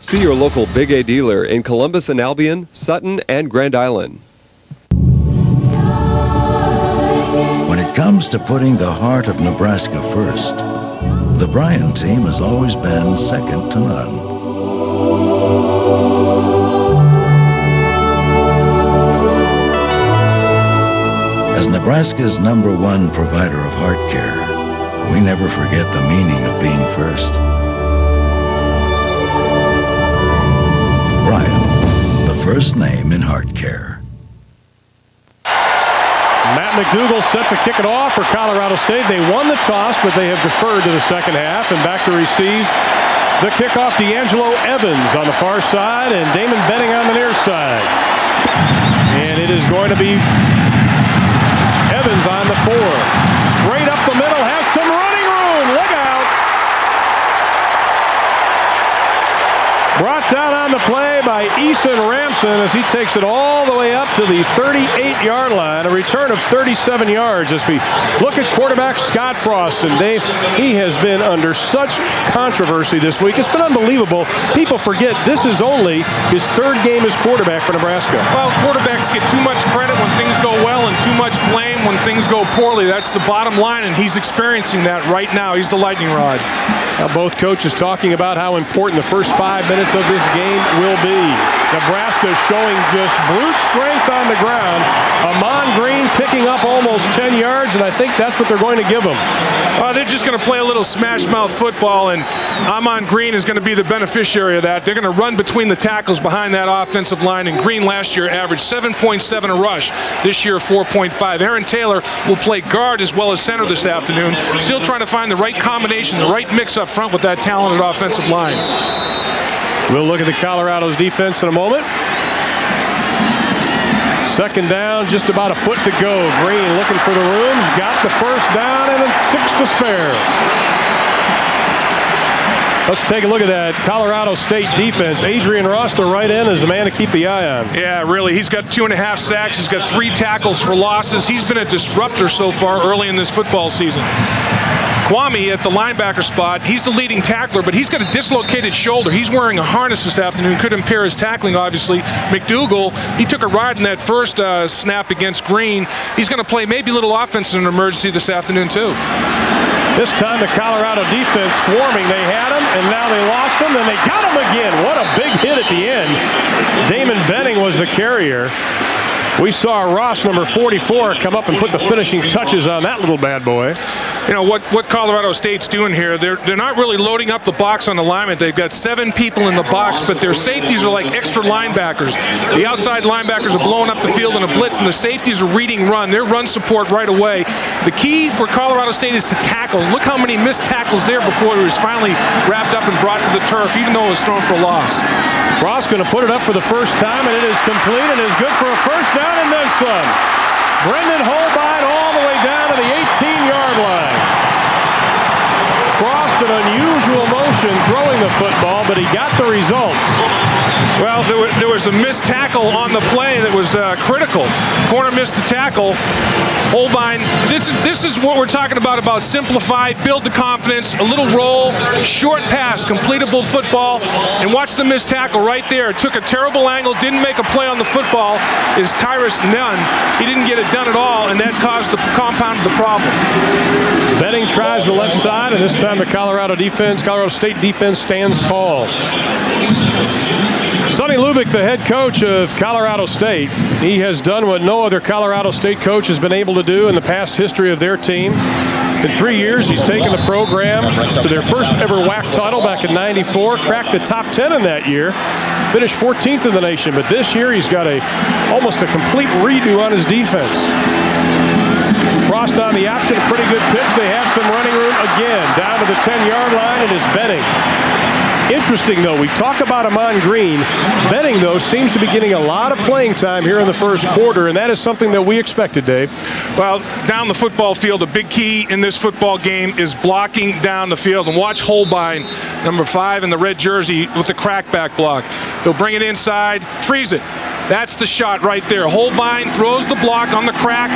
See your local Big A dealer in Columbus and Albion, Sutton, and Grand Island. When it comes to putting the heart of Nebraska first, the Bryan team has always been second to none. As Nebraska's #1 provider of heart care, we never forget the meaning of being first. Bryan, the first name in heart care. Matt McDougall set to kick it off for Colorado State. They won the toss, but they have deferred to the second half. And back to receive the kickoff, D'Angelo Evans on the far side and Damon Benning on the near side. And it is going to be Evans on the 4. Straight up the middle, has some running room. Look out. Brought down on the play by Eason Ramson as he takes it all the way up to the 38-yard line. A return of 37 yards as we look at quarterback Scott Frost. And Dave, he has been under such controversy this week. It's been unbelievable. People forget this is only his 3rd game as quarterback for Nebraska. Well, quarterbacks get too much credit when things go well and too much blame when things go poorly. That's the bottom line, and he's experiencing that right now. He's the lightning rod. Both coaches talking about how important the first 5 minutes of this game will be. Nebraska showing just brute strength on the ground. Amon Green picking up almost 10 yards, and I think that's what they're going to give him. They're just going to play a little smash-mouth football, and Amon Green is going to be the beneficiary of that. They're going to run between the tackles behind that offensive line, and Green last year averaged 7.7 a rush. This year, 4.5. Aaron Taylor will play guard as well as center this afternoon. Still trying to find the right combination, the right mix up front with that talented offensive line. We'll look at the Colorado's defense in a moment. Second down, just about a foot to go. Green looking for the rooms, got the first down and 6 to spare. Let's take a look at that Colorado State defense. Adrian Ross, the right end, is the man to keep the eye on. Yeah, really. He's got 2.5 sacks. He's got 3 tackles for losses. He's been a disruptor so far early in this football season. Kwame at the linebacker spot, he's the leading tackler, but he's got a dislocated shoulder. He's wearing a harness this afternoon. Could impair his tackling, obviously. McDougall, he took a ride in that first snap against Green. He's going to play maybe a little offense in an emergency this afternoon, too. This time the Colorado defense swarming. They had him, and now they lost him, and they got him again. What a big hit at the end. Damon Benning was the carrier. We saw Ross, number 44, come up and put the finishing touches on that little bad boy. You know, what Colorado State's doing here, they're not really loading up the box on alignment. They've got 7 people in the box, but their safeties are like extra linebackers. The outside linebackers are blowing up the field in a blitz, and the safeties are reading run. They're run support right away. The key for Colorado State is to tackle. Look how many missed tackles there before it was finally wrapped up and brought to the turf, even though it was thrown for a loss. Ross going to put it up for the first time, and it is complete and is good for a first down and then some. Brendan Holbein all the way down to the 18-yard line. Frost an unusual motion throwing the football, but he got the results. Well, there was a missed tackle on the play that was critical. Corner missed the tackle. Holbein, this is what we're talking about simplify, build the confidence, a little roll, short pass, completable football, and watch the missed tackle right there. It took a terrible angle, didn't make a play on the football, is Tyrus Nunn. He didn't get it done at all, and that caused the compounded the problem. Benning tries the left side, and this time the Colorado State defense stands tall. Sonny Lubick, the head coach of Colorado State, he has done what no other Colorado State coach has been able to do in the past history of their team. In 3 years, he's taken the program to their first ever WAC title back in '94, cracked the top 10 in that year, finished 14th in the nation. But this year, he's got almost a complete redo on his defense. Frost on the option, a pretty good pitch. They have some running room again. Down to the 10-yard line, it is Benning. Interesting, though, we talk about Amon Green. Benning, though, seems to be getting a lot of playing time here in the first quarter, and that is something that we expected, Dave. Well, down the football field, a big key in this football game is blocking down the field. And watch Holbein, number 5 in the red jersey, with the crackback block. He'll bring it inside, freeze it. That's the shot right there. Holbein throws the block on the crack,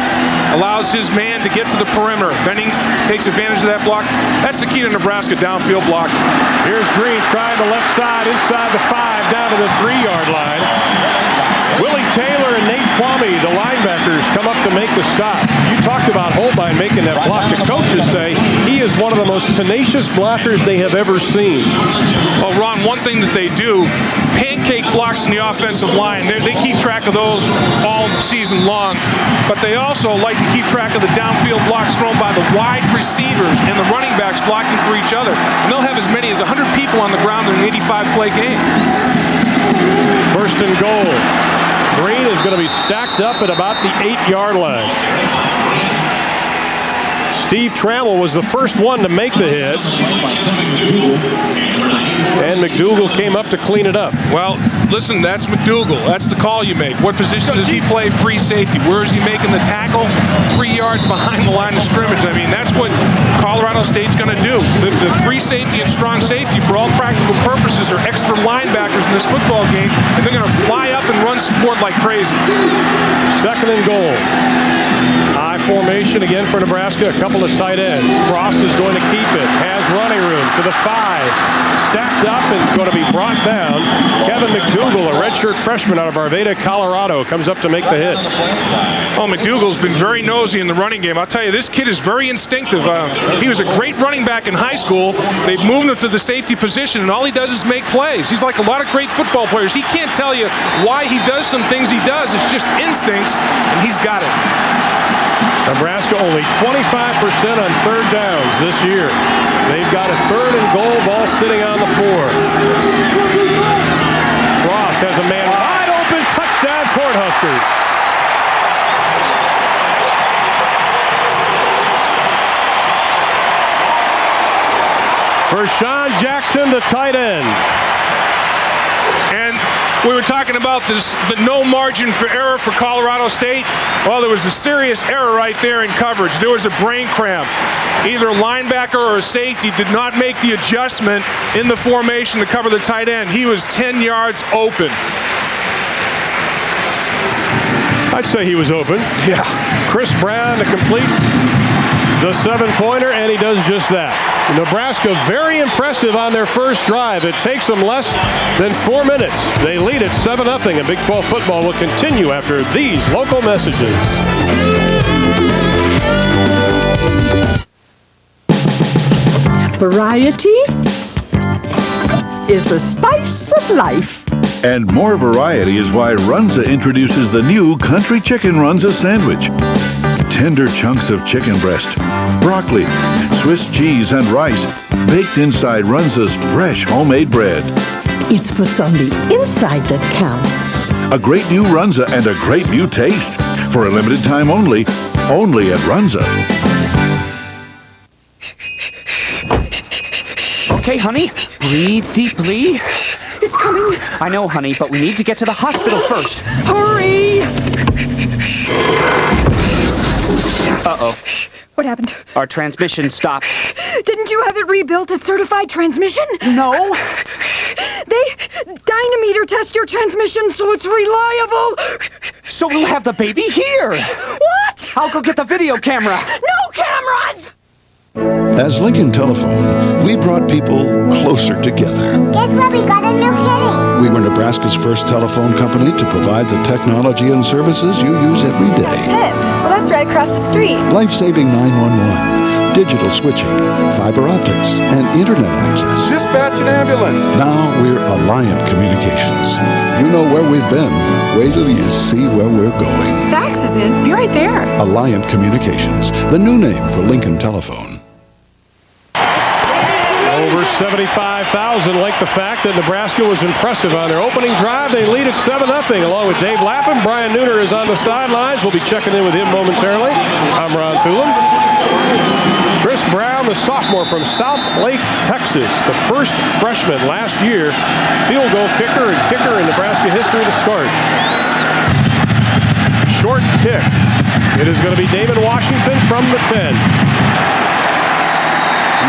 allows his man to get to the perimeter. Benning takes advantage of that block. That's the key to Nebraska downfield block. Here's Green trying the left side, inside the 5, down to the 3-yard line. Willie Taylor and Nate Kwame, the linebackers, come up to make the stop. You talked about Holbein making that block. The coaches say he is one of the most tenacious blockers they have ever seen. Well, Ron, one thing that they do, pancake blocks in the offensive line. They keep track of those all season long, but they also like to keep track of the downfield blocks thrown by the wide receivers and the running backs blocking for each other. And they'll have as many as 100 people on the ground in an 85-play game. First and goal. Green is going to be stacked up at about the 8-yard line. Steve Trammell was the first one to make the hit. And McDougal came up to clean it up. Well, listen, that's McDougal. That's the call you make. What position does he play? Free safety. Where is he making the tackle? 3 yards behind the line of scrimmage. I mean, that's what Colorado State's going to do. The free safety and strong safety, for all practical purposes, are extra linebackers in this football game, and they're going to fly up and run support like crazy. Second and goal. High formation again for Nebraska. A couple of tight ends. Frost is going to keep it. Has running room to the 5. Stacked up and going to be brought down. Kevin McDougal, a redshirt freshman out of Arvada, Colorado, comes up to make the hit. Oh, McDougal's been very nosy in the running game. I'll tell you, this kid is very instinctive. He was a great running back in high school. They've moved him to the safety position, and all he does is make plays. He's like a lot of great football players. He can't tell you why he does some things he does. It's just instincts, and he's got it. Nebraska only 25% on third downs this year. They've got a third and goal, ball sitting on the 4. Frost has a man wide open, touchdown, Cornhuskers. For Sean Jackson, the tight end. And we were talking about the no margin for error for Colorado State. Well, there was a serious error right there in coverage. There was a brain cramp. Either a linebacker or a safety did not make the adjustment in the formation to cover the tight end. He was 10 yards open. I'd say he was open. Yeah. Chris Brown to complete the 7-pointer, and he does just that. Nebraska very impressive on their first drive. It takes them less than 4 minutes. They lead at 7-0, and Big 12 football will continue after these local messages. Variety is the spice of life. And more variety is why Runza introduces the new Country Chicken Runza sandwich. Tender chunks of chicken breast, broccoli, Swiss cheese, and rice, baked inside Runza's fresh homemade bread. It's what's on the inside that counts. A great new Runza and a great new taste. For a limited time only at Runza. Okay, honey, breathe deeply. It's coming. I know, honey, but we need to get to the hospital first. Hurry! Uh-oh. What happened? Our transmission stopped. Didn't you have it rebuilt at Certified Transmission? No. They dynameter test your transmission so it's reliable. So we'll have the baby here. What? I'll go get the video camera. No cameras! As Lincoln Telephone, we brought people closer together. Guess what? We got a new kitty. We were Nebraska's first telephone company to provide the technology and services you use every day. Tip. Well, that's right across the street. Life-saving 911, digital switching, fiber optics, and internet access. Dispatch an ambulance. Now we're Alliant Communications. You know where we've been. Wait till you see where we're going. Fax is in. Be right there. Alliant Communications, the new name for Lincoln Telephone. Over 75,000 like the fact that Nebraska was impressive on their opening drive. They lead at 7-0 along with Dave Lapham. Brian Nooner is on the sidelines. We'll be checking in with him momentarily. I'm Ron Thulam. Chris Brown, the sophomore from South Lake, Texas, the first freshman last year, field goal kicker and kicker in Nebraska history to start. Short kick. It is going to be Damon Washington from the 10.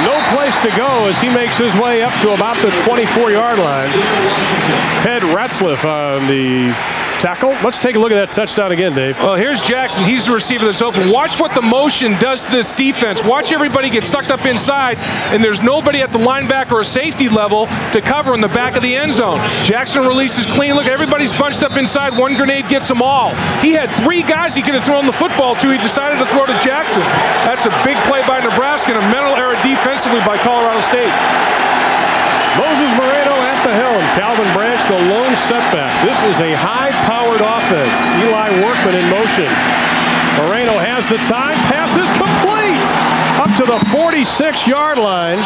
No place to go as he makes his way up to about the 24-yard line. Ted Ratzliff on the tackle. Let's take a look at that touchdown again, Dave. Well, here's Jackson. He's the receiver that's open. Watch what the motion does to this defense. Watch everybody get sucked up inside, and there's nobody at the linebacker or safety level to cover in the back of the end zone. Jackson releases clean. Look, everybody's bunched up inside. One grenade gets them all. He had 3 guys he could have thrown the football to. He decided to throw to Jackson. That's a big play by Nebraska and a mental error defensively by Colorado State. Moses Moreno at the helm. Calvin Branch, the lone setback. This is a high-powered offense. Eli Workman in motion. Moreno has the time. Pass is complete. Up to the 46-yard line.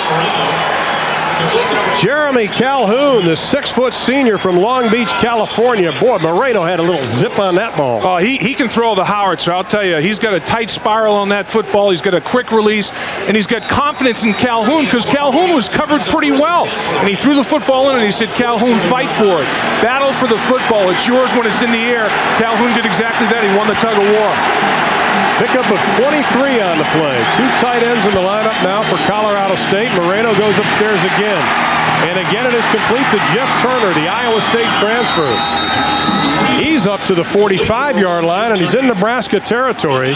Jeremy Calhoun, the 6-foot senior from Long Beach, California. Boy, Moreno had a little zip on that ball. Oh, he can throw the howitzer, I'll tell you. He's got a tight spiral on that football. He's got a quick release, and he's got confidence in Calhoun because Calhoun was covered pretty well. And he threw the football in, and he said, Calhoun, fight for it. Battle for the football. It's yours when it's in the air. Calhoun did exactly that. He won the tug of war. Pickup of 23 on the play. 2 tight ends in the lineup now for Colorado State. Moreno goes upstairs again. And again it is complete to Jeff Turner, the Iowa State transfer. He's up to the 45-yard line, and he's in Nebraska territory.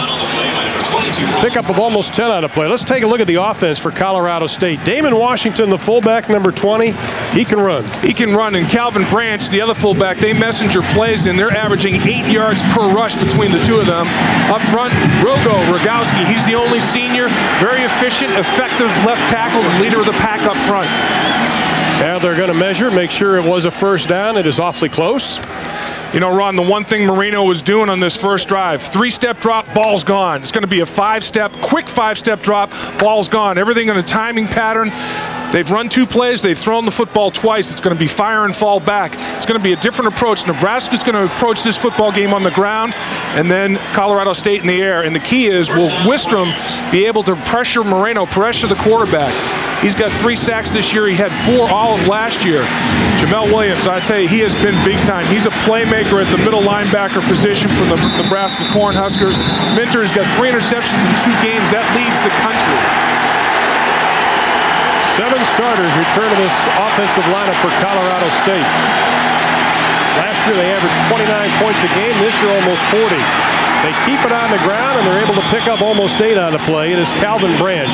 Pickup of almost 10 on the play. Let's take a look at the offense for Colorado State. Damon Washington, the fullback, number 20. He can run. He can run. And Calvin Branch, the other fullback, they messenger plays, and they're averaging 8 yards per rush between the two of them. Up front, Rogowski. He's the only senior. Very efficient, effective left tackle, the leader of the pack up front. Now they're going to measure, make sure it was a first down. It is awfully close. You know, Ron, the one thing Moreno was doing on this first drive, 3-step drop, ball's gone. It's going to be a 5-step, quick 5-step drop, ball's gone. Everything in a timing pattern. They've run 2 plays. They've thrown the football twice. It's going to be fire and fall back. It's going to be a different approach. Nebraska's going to approach this football game on the ground, and then Colorado State in the air. And the key is, will Wistrom be able to pressure Moreno, pressure the quarterback? He's got 3 sacks this year. He had 4 all of last year. Jamel Williams, I tell you, he has been big time. He's a playmaker at the middle linebacker position for the Nebraska Cornhuskers. Minter's got 3 interceptions in 2 games. That leads the country. 7 starters return to this offensive lineup for Colorado State. Last year they averaged 29 points a game. This year almost 40. They keep it on the ground, and they're able to pick up almost 8 on the play. It is Calvin Branch.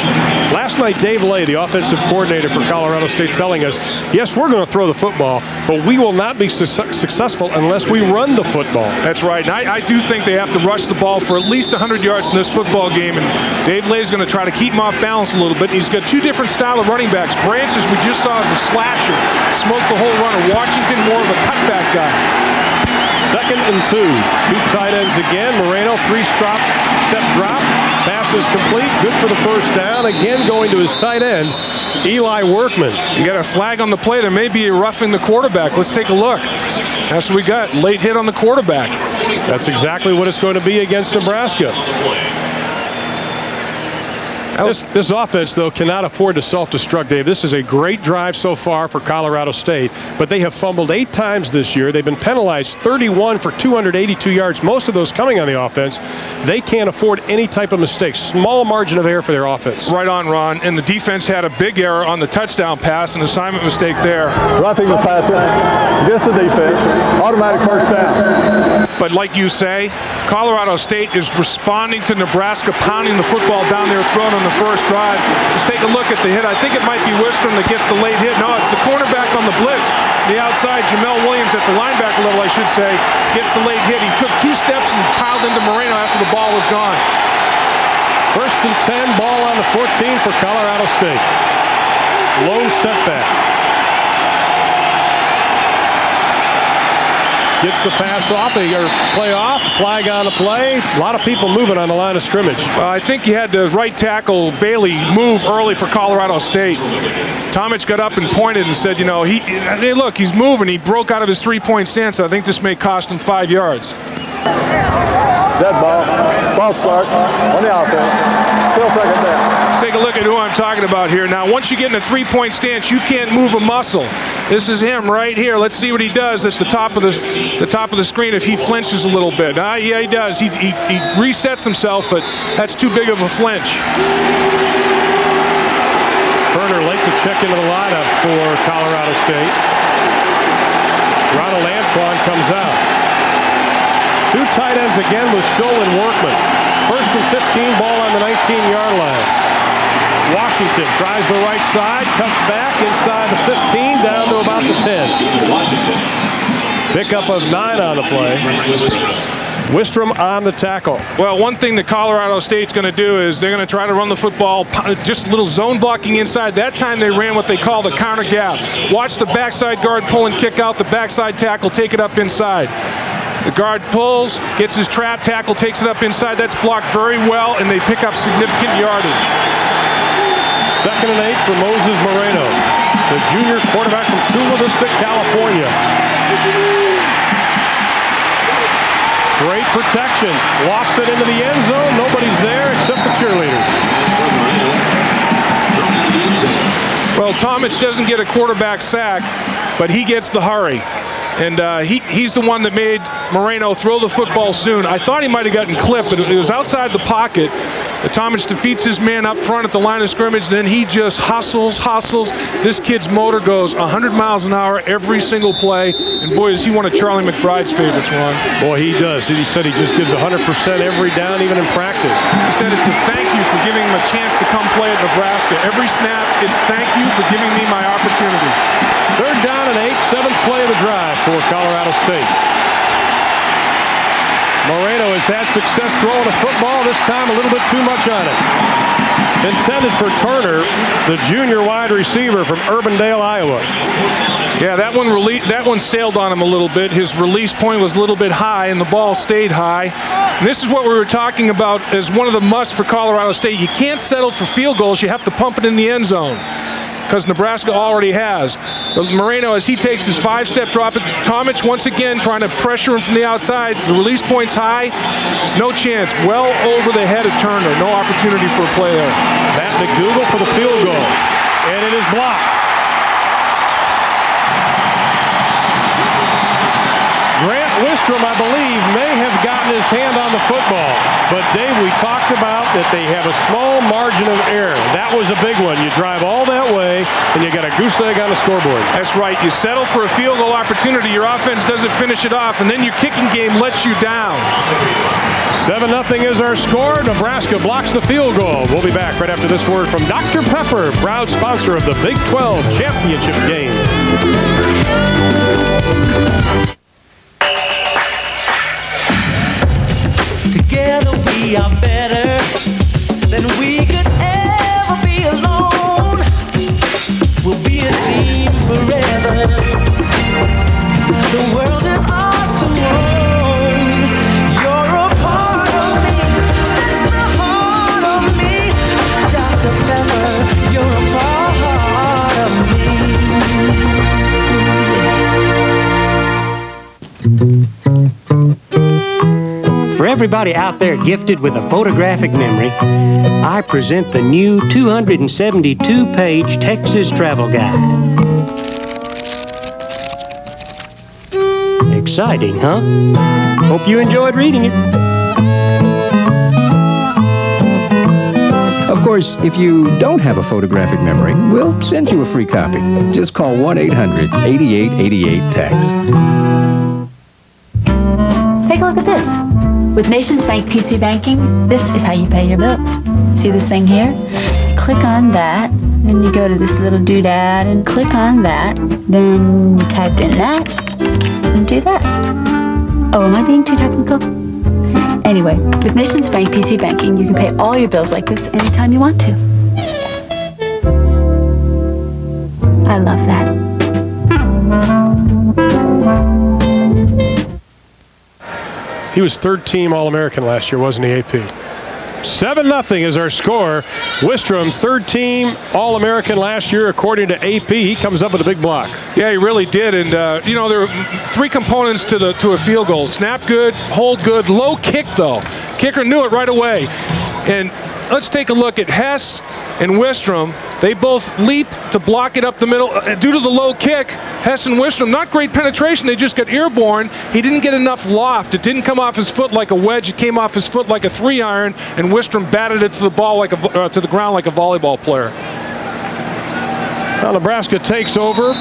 Last night, Dave Lay, the offensive coordinator for Colorado State, telling us, yes, we're going to throw the football, but we will not be successful unless we run the football. That's right. And I do think they have to rush the ball for at least 100 yards in this football game, and Dave Lay is going to try to keep him off balance a little bit. He's got 2 different style of running backs. Branch, as we just saw, is a slasher, smoked the whole runner. Washington, more of a cutback guy. 2nd and 2. 2 tight ends again. Moreno, 3-step drop. Pass is complete. Good for the first down. Again going to his tight end, Eli Workman. You got a flag on the play. There may be a roughing the quarterback. Let's take a look. That's what we got. Late hit on the quarterback. That's exactly what it's going to be against Nebraska. This offense, though, cannot afford to self-destruct, Dave. This is a great drive so far for Colorado State, but they have fumbled 8 times this year. They've been penalized 31 for 282 yards, most of those coming on the offense. They can't afford any type of mistakes. Small margin of error for their offense. Right on, Ron. And the defense had a big error on the touchdown pass, an assignment mistake there. Roughing the passer against the defense, automatic first down. But like you say, Colorado State is responding to Nebraska pounding the football down their throat on the first drive. Just take a look at the hit. I think it might be Wistrom that gets the late hit. No, it's the cornerback on the blitz. The outside, Jamel Williams at the linebacker level, I should say, gets the late hit. He took 2 steps and piled into Moreno after the ball was gone. 1st and 10, ball on the 14 for Colorado State. Low setback. Gets the pass off, or play off, flag on the play. A lot of people moving on the line of scrimmage. I think you had the right tackle, Bailey, move early for Colorado State. Tomic got up and pointed and said, you know, hey, look, he's moving. He broke out of his 3-point stance. I think this may cost him 5 yards. Dead ball. False start on the offense. Still 2nd down. Let's take a look at who I'm talking about here. Now, once you get in a 3-point stance, you can't move a muscle. This is him right here. Let's see what he does at the top of the screen if he flinches a little bit. Yeah, he does. He resets himself, but that's too big of a flinch. Turner late to check into the lineup for Colorado State. Ronald Antoine comes out. Two tight ends again with Scholl and Workman. First and 15, ball on the 19-yard line. Washington tries the right side, cuts back inside the 15, down to about the 10. Pickup of 9 on the play. Wistrom on the tackle. Well, one thing that Colorado State's going to do is they're going to try to run the football, just a little zone blocking inside. That time they ran what they call the counter gap. Watch the backside guard pull and kick out, the backside tackle take it up inside. The guard pulls, gets his trap, tackle takes it up inside. That's blocked very well, and they pick up significant yardage. 2nd and 8 for Moses Moreno, the junior quarterback from Chula Vista, California. Great protection. Lost it into the end zone. Nobody's there except the cheerleaders. Well, Tomic doesn't get a quarterback sack, but he gets the hurry. And he's the one that made Moreno throw the football soon. I thought he might have gotten clipped, but it was outside the pocket. Tomic defeats his man up front at the line of scrimmage. Then he just hustles. This kid's motor goes 100 miles an hour every single play. And boy, is he one of Charlie McBride's favorites, Ron. Boy, he does. He said he just gives 100% every down, even in practice. He said it's a thank you for giving him a chance to come play at Nebraska. Every snap, it's thank you for giving me my opportunity. 3rd down and 8, 7th play of the drive for Colorado State. Moreno has had success throwing the football, this time a little bit too much on it. Intended for Turner, the junior wide receiver from Urbandale, Iowa. Yeah, that one sailed on him a little bit. His release point was a little bit high, and the ball stayed high. And this is what we were talking about as one of the musts for Colorado State. You can't settle for field goals. You have to pump it in the end zone, because Nebraska already has. But Moreno, as he takes his 5-step drop, Tomic once again trying to pressure him from the outside. The release point's high. No chance. Well over the head of Turner. No opportunity for a play there. Matt McDougal for the field goal. And it is blocked. Grant Wistrom, I believe, may have gotten his hand on the football. But, Dave, we talked about that they have a small margin of error. That was a big one. You drive all that way, and you got a goose egg on the scoreboard. That's right. You settle for a field goal opportunity. Your offense doesn't finish it off, and then your kicking game lets you down. 7-0 is our score. Nebraska blocks the field goal. We'll be back right after this word from Dr. Pepper, proud sponsor of the Big 12 championship game. Together we are better than we could ever be alone. We'll be a team forever. The world is ours to own. You're a part of me. That's the heart of me. Dr. Pepper, you're a part of me. For everybody out there gifted with a photographic memory, I present the new 272-page Texas Travel Guide. Exciting, huh? Hope you enjoyed reading it. Of course, if you don't have a photographic memory, we'll send you a free copy. Just call 1-800-8888-TEX. Take a look at this. With Nations Bank PC Banking, this is how you pay your bills. See this thing here? Click on that, then you go to this little doodad and click on that, then you type in that, and do that. Oh, am I being too technical? Anyway, with Nations Bank PC Banking, you can pay all your bills like this anytime you want to. I love that. He was 3rd team All-American last year, wasn't he, AP? 7-0 is our score. Wistrom, 3rd team All-American last year, according to AP. He comes up with a big block. Yeah, he really did. And, you know, there are 3 components to a field goal. Snap good, hold good, low kick, though. Kicker knew it right away. And let's take a look at Hess and Wistrom. They both leap to block it up the middle. Due to the low kick, Hess and Wistrom, not great penetration. They just got airborne. He didn't get enough loft. It didn't come off his foot like a wedge. It came off his foot like a 3-iron, and Wistrom batted it to the ball to the ground like a volleyball player. Well, Nebraska takes over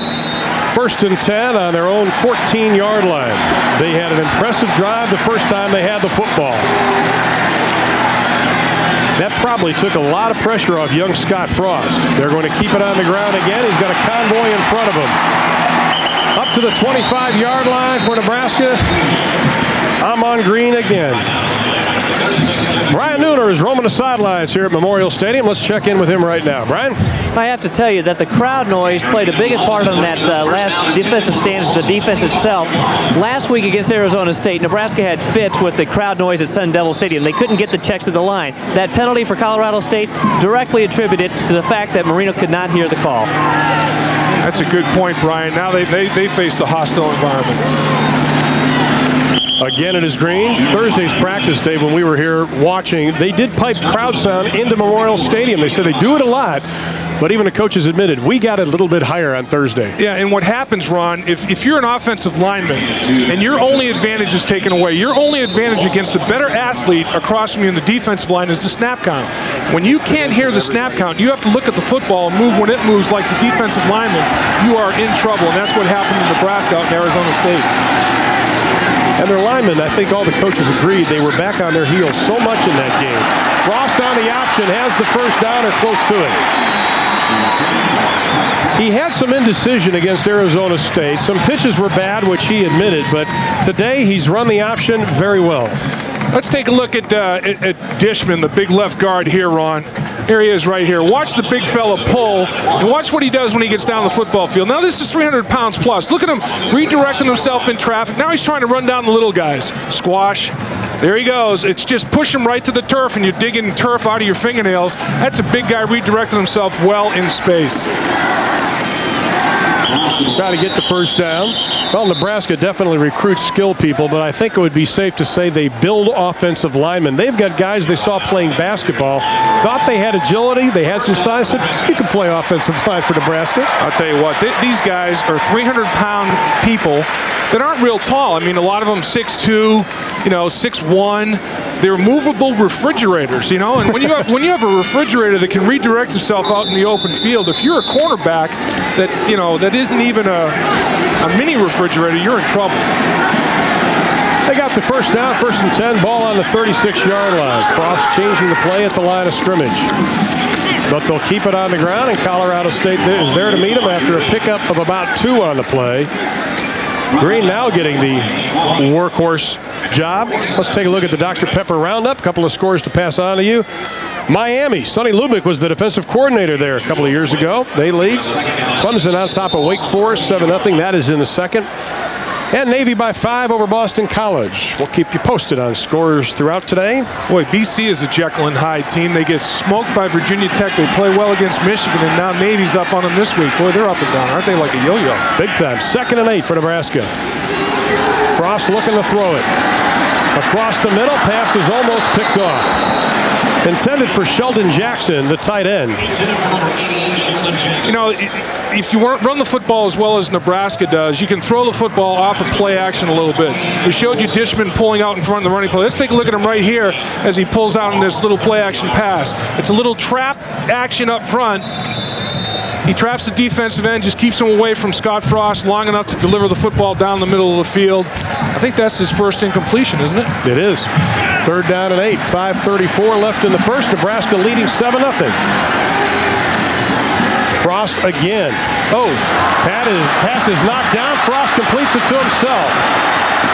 1st and 10 on their own 14-yard line. They had an impressive drive the first time they had the football. That probably took a lot of pressure off young Scott Frost. They're going to keep it on the ground again. He's got a convoy in front of him. Up to the 25-yard line for Nebraska. I'm on green again. Brian Nooner is roaming the sidelines here at Memorial Stadium. Let's check in with him right now. Brian? I have to tell you that the crowd noise played a big part on that last defensive stance of the defense itself. Last week against Arizona State, Nebraska had fits with the crowd noise at Sun Devil Stadium. They couldn't get the checks to the line. That penalty for Colorado State directly attributed to the fact that Marino could not hear the call. That's a good point, Brian. Now they face the hostile environment. Again, it is green. Thursday's practice day when we were here watching, they did pipe crowd sound into Memorial Stadium. They said they do it a lot, but even the coaches admitted we got it a little bit higher on Thursday. Yeah, and what happens, Ron, if you're an offensive lineman and your only advantage is taken away, your only advantage against a better athlete across from you in the defensive line is the snap count. When you can't hear the snap count, you have to look at the football and move when it moves like the defensive lineman. You are in trouble, and that's what happened in Nebraska out in Arizona State. And their linemen, I think all the coaches agreed, they were back on their heels so much in that game. Frost on the option, has the first down or close to it. He had some indecision against Arizona State. Some pitches were bad, which he admitted, but today he's run the option very well. Let's take a look at Dishman, the big left guard here, Ron. Here he is right here. Watch the big fella pull, and watch what he does when he gets down the football field. Now this is 300 pounds plus. Look at him redirecting himself in traffic. Now he's trying to run down the little guys. Squash. There he goes. It's just push him right to the turf, and you're digging turf out of your fingernails. That's a big guy redirecting himself well in space. Try to get the first down. Well, Nebraska definitely recruits skilled people, but I think it would be safe to say they build offensive linemen. They've got guys they saw playing basketball, thought they had agility, they had some size, said, you can play offensive line for Nebraska. I'll tell you what, these guys are 300-pound people that aren't real tall. I mean, a lot of them 6'2", 6'1". They're movable refrigerators, and when you have a refrigerator that can redirect itself out in the open field, if you're a cornerback that isn't even a mini refrigerator, you're in trouble. They got the first down, 1st and 10, ball on the 36-yard line. Frost changing the play at the line of scrimmage. But they'll keep it on the ground, and Colorado State is there to meet them after a pickup of about 2 on the play. Green now getting the workhorse job. Let's take a look at the Dr. Pepper Roundup. A couple of scores to pass on to you. Miami, Sonny Lubick was the defensive coordinator there a couple of years ago. They lead. Clemson on top of Wake Forest, 7-0. That is in the second. And Navy by 5 over Boston College. We'll keep you posted on scores throughout today. Boy, BC is a Jekyll and Hyde team. They get smoked by Virginia Tech. They play well against Michigan, and now Navy's up on them this week. Boy, they're up and down. Aren't they like a yo-yo? Big time. 2nd and 8 for Nebraska. Frost looking to throw it. Across the middle, pass is almost picked off. Intended for Sheldon Jackson, the tight end. If you run the football as well as Nebraska does, you can throw the football off of play action a little bit. We showed you Dishman pulling out in front of the running play. Let's take a look at him right here as he pulls out in this little play action pass. It's a little trap action up front. He traps the defensive end, just keeps him away from Scott Frost long enough to deliver the football down the middle of the field. I think that's his first incompletion, isn't it? It is. 3rd down and 8. 5:34 left in the first. Nebraska leading 7-0. Frost again. Oh, pass is knocked down. Frost completes it to himself.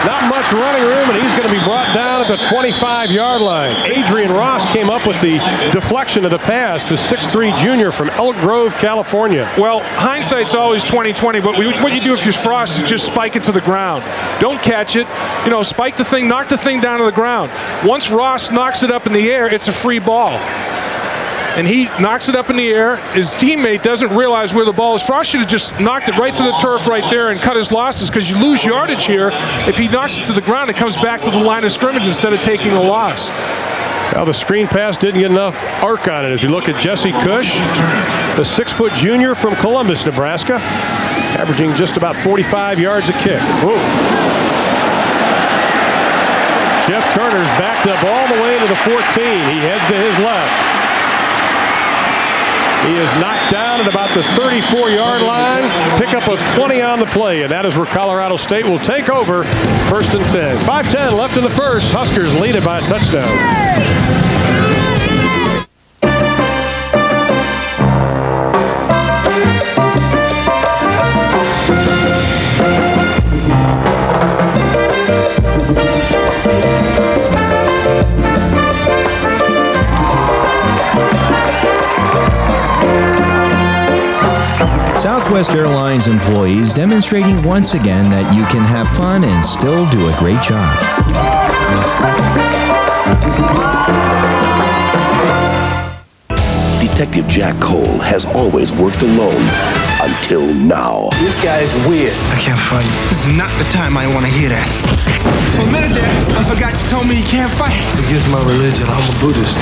Not much running room, and he's going to be brought down at the 25-yard line. Adrian Ross came up with the deflection of the pass, the 6'3" junior from Elk Grove, California. Well, hindsight's always 20/20, but what you do if you're Frost is just spike it to the ground. Don't catch it. Spike the thing, knock the thing down to the ground. Once Ross knocks it up in the air, it's a free ball. And he knocks it up in the air. His teammate doesn't realize where the ball is. Frost should have just knocked it right to the turf right there and cut his losses, because you lose yardage here. If he knocks it to the ground, it comes back to the line of scrimmage instead of taking a loss. Well, the screen pass didn't get enough arc on it. If you look at Jesse Cush, the 6-foot junior from Columbus, Nebraska, averaging just about 45 yards a kick. Ooh. Jeff Turner's backed up all the way to the 14. He heads to his left. He is knocked down at about the 34-yard line. Pickup of 20 on the play, and that is where Colorado State will take over 1st and 10. 5:10 left in the first. Huskers lead it by a touchdown. Southwest Airlines employees demonstrating once again that you can have fun and still do a great job. Detective Jack Cole has always worked alone until now. This guy's weird. I can't fight. This is not the time I want to hear that. For a minute there, I forgot you told me you can't fight. It's against my religion. I'm a Buddhist.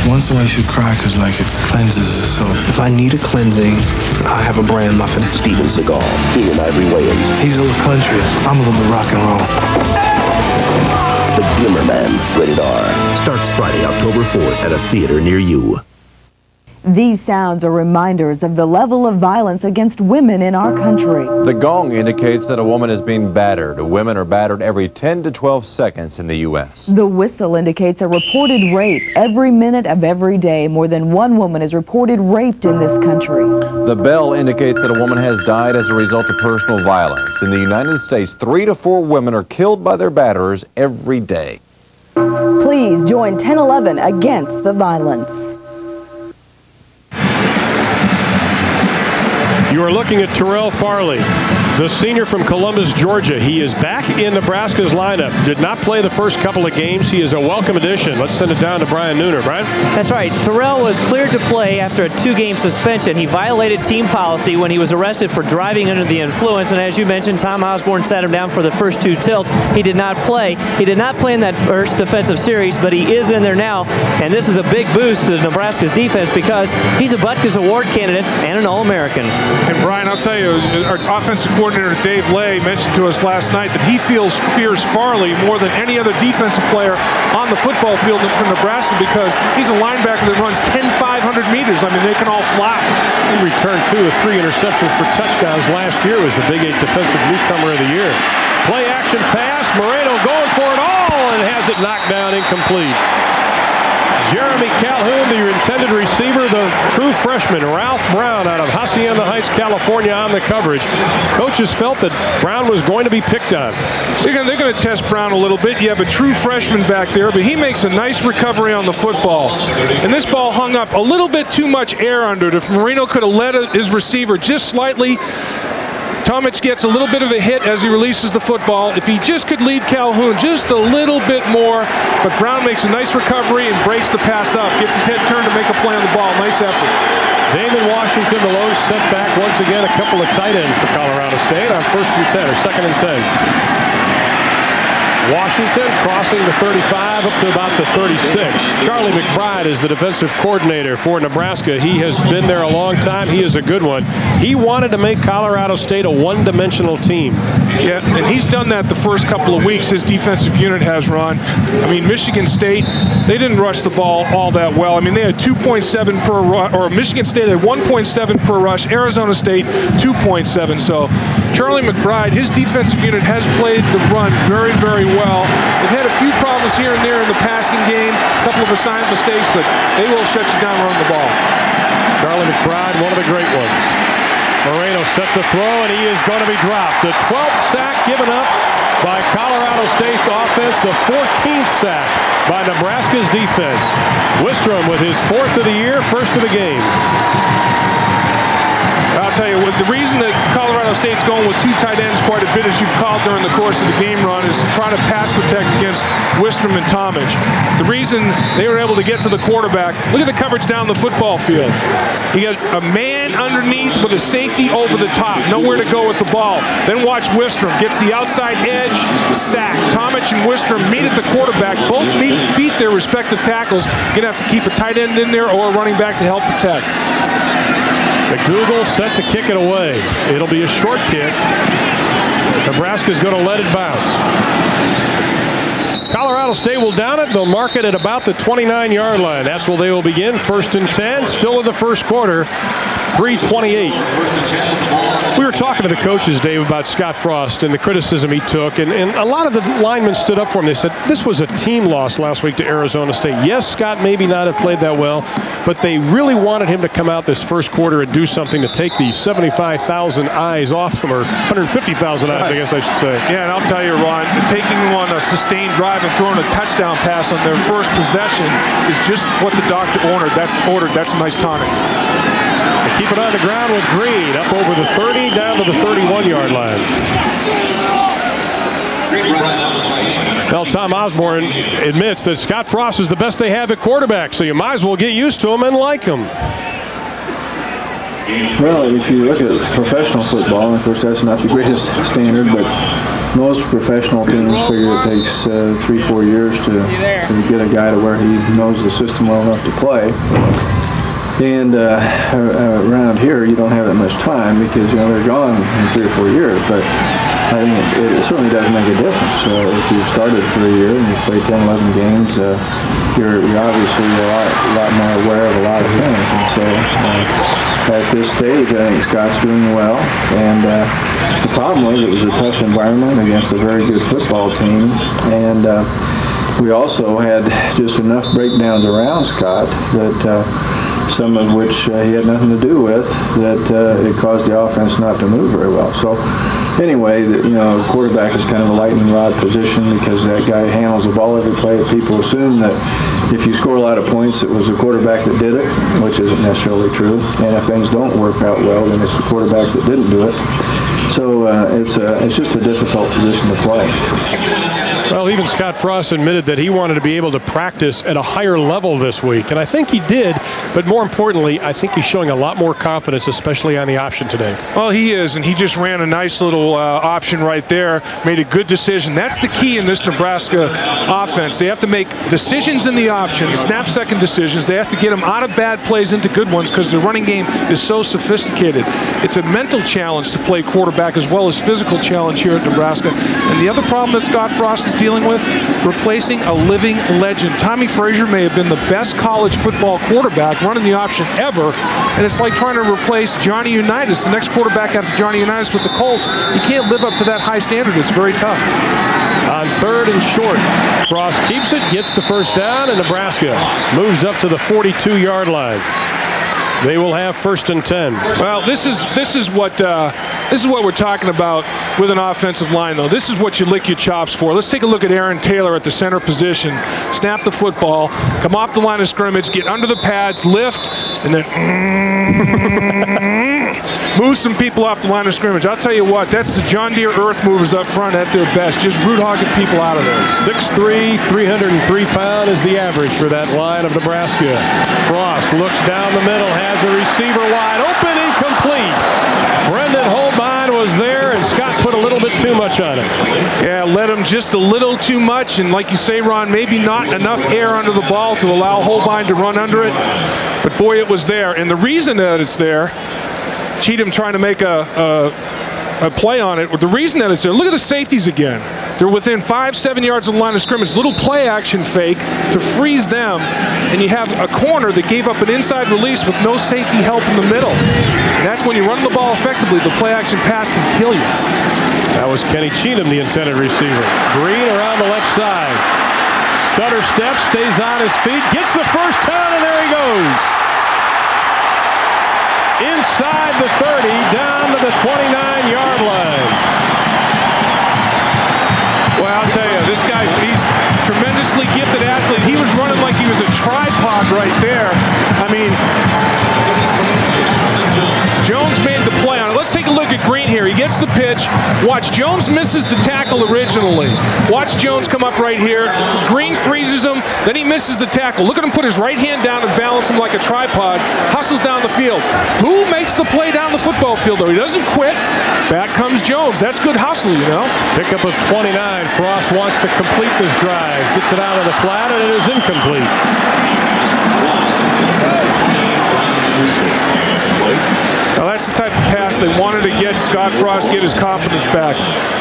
Once in a while you should cry because, like, it cleanses the soul. If I need a cleansing, I have a bran muffin. Steven Seagal, Keenan Ivory Wayans. He's a little country. I'm a little bit rock and roll. The Glimmer Man, rated R. Starts Friday, October 4th at a theater near you. These sounds are reminders of the level of violence against women in our country. The gong indicates that a woman is being battered. Women are battered every 10 to 12 seconds in the U.S. The whistle indicates a reported rape every minute of every day. More than one woman is reported raped in this country. The bell indicates that a woman has died as a result of personal violence. In the United States, 3 to 4 women are killed by their batterers every day. Please join 1011 against the violence. You are looking at Terrell Farley, the senior from Columbus, Georgia. He is back in Nebraska's lineup. Did not play the first couple of games. He is a welcome addition. Let's send it down to Brian Nooner. Brian? That's right. Terrell was cleared to play after a 2-game suspension. He violated team policy when he was arrested for driving under the influence. And as you mentioned, Tom Osborne sat him down for the first 2 tilts. He did not play. He did not play in that first defensive series, but he is in there now. And this is a big boost to Nebraska's defense because he's a Butkus Award candidate and an All-American. And Brian, I'll tell you, our offensive coordinator Dave Lay mentioned to us last night that he fears Farley more than any other defensive player on the football field for Nebraska because he's a linebacker that runs 10 500 meters. I mean, they can all fly. He returned 2 of 3 interceptions for touchdowns last year. Was the Big 8 Defensive Newcomer of the Year. Play action pass. Moreno going for it all and has it knocked down incomplete. Jeremy Calhoun, the intended receiver, the true freshman, Ralph Brown out of Hacienda Heights, California, on the coverage. Coaches felt that Brown was going to be picked on. They're going to test Brown a little bit. You have a true freshman back there, but he makes a nice recovery on the football. And this ball hung up a little bit too much air under it. If Marino could have led his receiver just slightly, Tomic gets a little bit of a hit as he releases the football. If he just could lead Calhoun just a little bit more, but Brown makes a nice recovery and breaks the pass up. Gets his head turned to make a play on the ball. Nice effort. Damon Washington, the lone setback. Once again, a couple of tight ends for Colorado State on 1st and 10 or 2nd and 10. Washington crossing the 35 up to about the 36. Charlie McBride is the defensive coordinator for Nebraska. He has been there a long time. He is a good one. He wanted to make Colorado State a one-dimensional team. Yeah, and he's done that the first couple of weeks. His defensive unit has run. I mean, Michigan State, they didn't rush the ball all that well. I mean, they had 2.7 per rush, or Michigan State had 1.7 per rush. Arizona State, 2.7. So Charlie McBride, his defensive unit has played the run very, very well. They've had a few problems here and there in the passing game, a couple of assignment mistakes, but they will shut you down running the ball. Charlie McBride, one of the great ones. Moreno set the throw, and he is going to be dropped. The 12th sack given up by Colorado State's offense, the 14th sack by Nebraska's defense. Wistrom with his 4th of the year, 1st of the game. I'll tell you, the reason that Colorado State's going with 2 tight ends quite a bit, as you've called during the course of the game run, is to try to pass protect against Wistrom and Tomic. The reason they were able to get to the quarterback, look at the coverage down the football field. You got a man underneath with a safety over the top, nowhere to go with the ball. Then watch Wistrom, gets the outside edge, sack. Tomic and Wistrom meet at the quarterback, both beat their respective tackles. You're going to have to keep a tight end in there or a running back to help protect. McDougal set to kick it away. It'll be a short kick. Nebraska's going to let it bounce. Colorado State will down it. They'll mark it at about the 29-yard line. That's where they will begin. 1st and 10. Still in the first quarter. 3:28. We were talking to the coaches, Dave, about Scott Frost and the criticism he took, and a lot of the linemen stood up for him. They said this was a team loss last week to Arizona State. Yes, Scott maybe not have played that well, but they really wanted him to come out this first quarter and do something to take the 75,000 eyes off him, or 150,000 eyes, I guess I should say. Yeah, and I'll tell you, Ron, taking them on a sustained drive and throwing a touchdown pass on their first possession is just what the doctor ordered. That's a nice tonic. They keep it on the ground with Green, up over the 30, down to the 31-yard line. Well, Tom Osborne admits that Scott Frost is the best they have at quarterback, so you might as well get used to him and like him. Well, if you look at professional football, and of course that's not the greatest standard, but most professional teams figure it takes 3-4 years to get a guy to where he knows the system well enough to play. And around here, you don't have that much time because they're gone in 3 or 4 years. But I think it certainly does make a difference. If you've started for a year and you've played 10, 11 games, you're obviously a lot more aware of a lot of things. And so at this stage, I think Scott's doing well. And the problem was it was a tough environment against a very good football team. And we also had just enough breakdowns around Scott that some of which he had nothing to do with, that it caused the offense not to move very well. So anyway, the quarterback is kind of a lightning rod position because that guy handles the ball every play. People assume that if you score a lot of points, it was the quarterback that did it, which isn't necessarily true. And if things don't work out well, then it's the quarterback that didn't do it. So it's just a difficult position to play. Well, even Scott Frost admitted that he wanted to be able to practice at a higher level this week, and I think he did, but more importantly, I think he's showing a lot more confidence, especially on the option today. Well, he is, and he just ran a nice little option right there, made a good decision. That's the key in this Nebraska offense. They have to make decisions in the option, snap-second decisions. They have to get them out of bad plays into good ones because their running game is so sophisticated. It's a mental challenge to play quarterback as well as physical challenge here at Nebraska. And the other problem that Scott Frost is dealing with, replacing a living legend. Tommy Frazier may have been the best college football quarterback running the option ever, and it's like trying to replace Johnny Unitas, the next quarterback after Johnny Unitas with the Colts. You can't live up to that high standard. It's very tough. On 3rd and short, Frost keeps it, gets the first down, and Nebraska moves up to the 42-yard line. They will have 1st and 10. Well, this is what we're talking about with an offensive line, though. This is what you lick your chops for. Let's take a look at Aaron Taylor at the center position. Snap the football, come off the line of scrimmage, get under the pads, lift, and then move some people off the line of scrimmage. I'll tell you what, that's the John Deere earth movers up front at their best, just root hogging people out of there. 6'3", 303 pound is the average for that line of Nebraska. Frost looks down the middle, has a receiver wide open, incomplete. Brendan Holbein was there, and Scott put a little bit too much on it. Yeah, let him just a little too much, and like you say, Ron, maybe not enough air under the ball to allow Holbein to run under it. But boy, it was there, and the reason that it's there, Cheatham trying to make a play on it. The reason that it's there, look at the safeties again. They're within 5-7 yards of the line of scrimmage. Little play action fake to freeze them, and you have a corner that gave up an inside release with no safety help in the middle. And that's when you run the ball effectively. The play action pass can kill you. That was Kenny Cheatham, the intended receiver. Green around the left side. Stutter step, stays on his feet, gets the first down, and there he goes. Inside the 30, down to the 29-yard line. Well, I'll tell you, this guy, he's a tremendously gifted athlete. He was running like he was a tripod right there. I mean, Jones made the play on it. Let's take a look at Green here. He gets the pitch. Watch, Jones misses the tackle originally. Watch Jones come up right here. Green freezes him, then he misses the tackle. Look at him put his right hand down and balance him like a tripod. Hustles down the field. Who makes the play down the football field, though? He doesn't quit. Back comes Jones. That's good hustle, you know. Pickup of 29. Frost wants to complete this drive. Gets it out of the flat, and it is incomplete. Now that's the type of pass Frost. They wanted to get Scott Frost, get his confidence back.